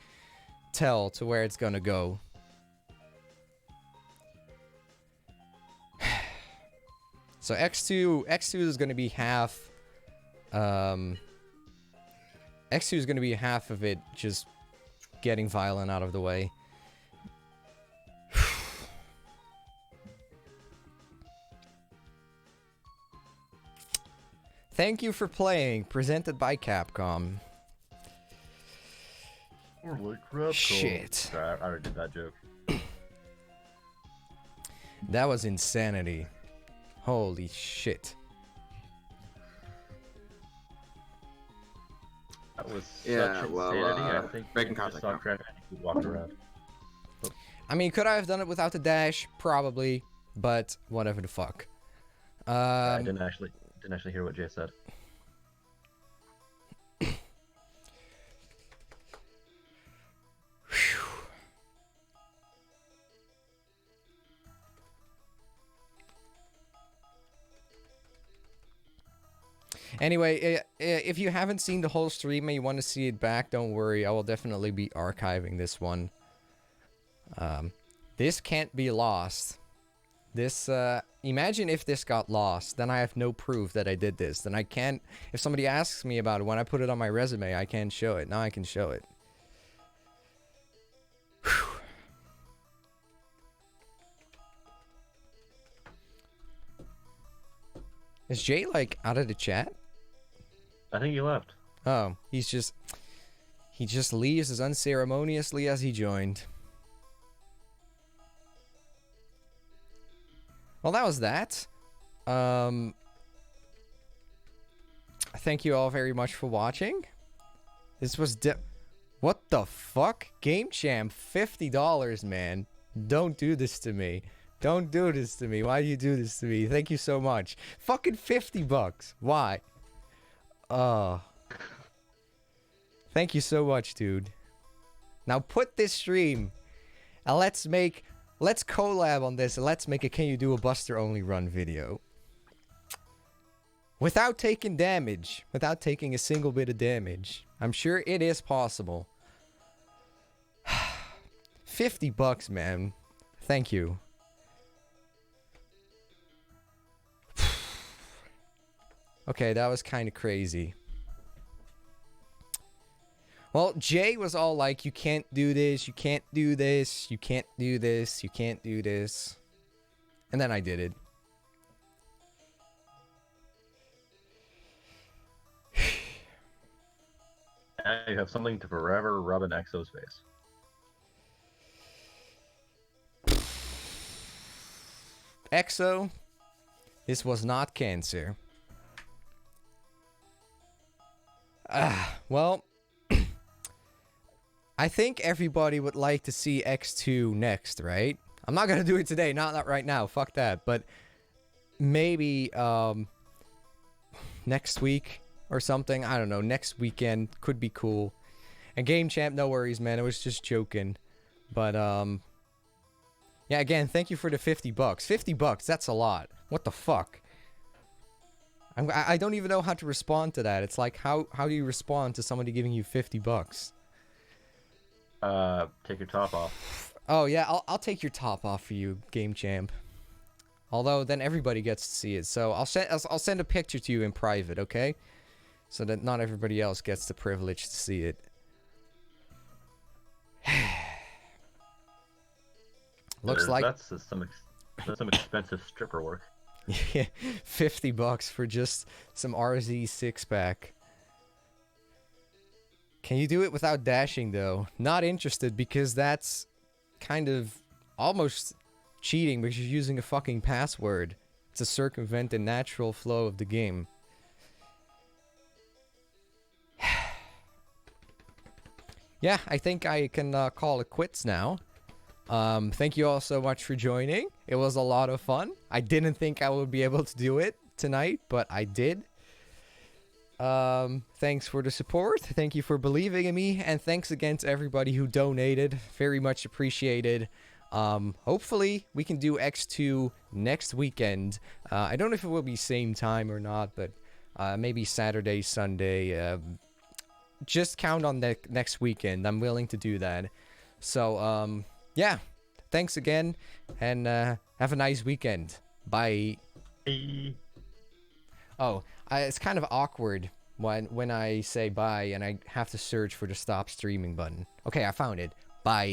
Speaker 1: tell to where it's gonna go. So X2 is gonna be half... X2 is gonna be half of it just getting Violin out of the way. Thank you for playing, presented by Capcom. Shit.
Speaker 3: I already did that joke.
Speaker 1: That was insanity. Holy shit.
Speaker 3: That was
Speaker 2: Yeah,
Speaker 3: such
Speaker 2: well,
Speaker 3: insanity. I think
Speaker 2: breaking
Speaker 3: you just
Speaker 2: contact
Speaker 3: saw
Speaker 2: now.
Speaker 3: Crash and he walked around.
Speaker 1: I mean, could I have done it without the dash? Probably, but whatever the fuck.
Speaker 3: I didn't actually hear what Jay said.
Speaker 1: Anyway, if you haven't seen the whole stream and you want to see it back, don't worry. I will definitely be archiving this one. This can't be lost. This, imagine if this got lost, then I have no proof that I did this. Then I can't, if somebody asks me about it, when I put it on my resume, I can't show it. Now I can show it. Whew. Is Jay, like, out of the chat?
Speaker 3: I think he left.
Speaker 1: Oh, he just leaves as unceremoniously as he joined. Well, that was that. Thank you all very much for watching. This was what the fuck? Game Champ, $50, man. Don't do this to me. Don't do this to me. Why do you do this to me? Thank you so much. Fucking $50. Why? Thank you so much, dude. Now put this stream and let's collab on this and let's make a Can You Do a Buster Only Run video. Without taking damage. Without taking a single bit of damage. I'm sure it is possible. $50, man. Thank you. Okay, that was kind of crazy. Well, Jay was all like, you can't do this, you can't do this, you can't do this, you can't do this. And then I did it.
Speaker 3: Now you have something to forever rub an Exo's face.
Speaker 1: Exo, this was not cancer. Well, I think everybody would like to see X2 next, right? I'm not gonna do it today, not right now, fuck that, but maybe, next week or something, I don't know, next weekend could be cool. And Game Champ, no worries, man, I was just joking. But, yeah, again, thank you for the $50. $50, that's a lot. What the fuck? I don't even know how to respond to that. It's like, how do you respond to somebody giving you $50?
Speaker 3: Take your top off.
Speaker 1: Oh yeah, I'll take your top off for you, Game Champ. Although then everybody gets to see it, so I'll send a picture to you in private, okay? So that not everybody else gets the privilege to see it. Looks like
Speaker 3: that's some expensive stripper work.
Speaker 1: yeah, $50 for just some RZ 6-pack. Can you do it without dashing, though? Not interested, because that's kind of almost cheating, because you're using a fucking password to circumvent the natural flow of the game. Yeah, I think I can call it quits now. Thank you all so much for joining. It was a lot of fun. I didn't think I would be able to do it tonight, but I did. Thanks for the support. Thank you for believing in me, and thanks again to everybody who donated. Very much appreciated. Hopefully we can do X2 next weekend. I don't know if it will be same time or not, but maybe Saturday, Sunday. Just count on the next weekend. I'm willing to do that. So, yeah. Thanks again, and have a nice weekend. Bye.
Speaker 3: Hey.
Speaker 1: Oh, it's kind of awkward when I say bye and I have to search for the stop streaming button. Okay, I found it. Bye.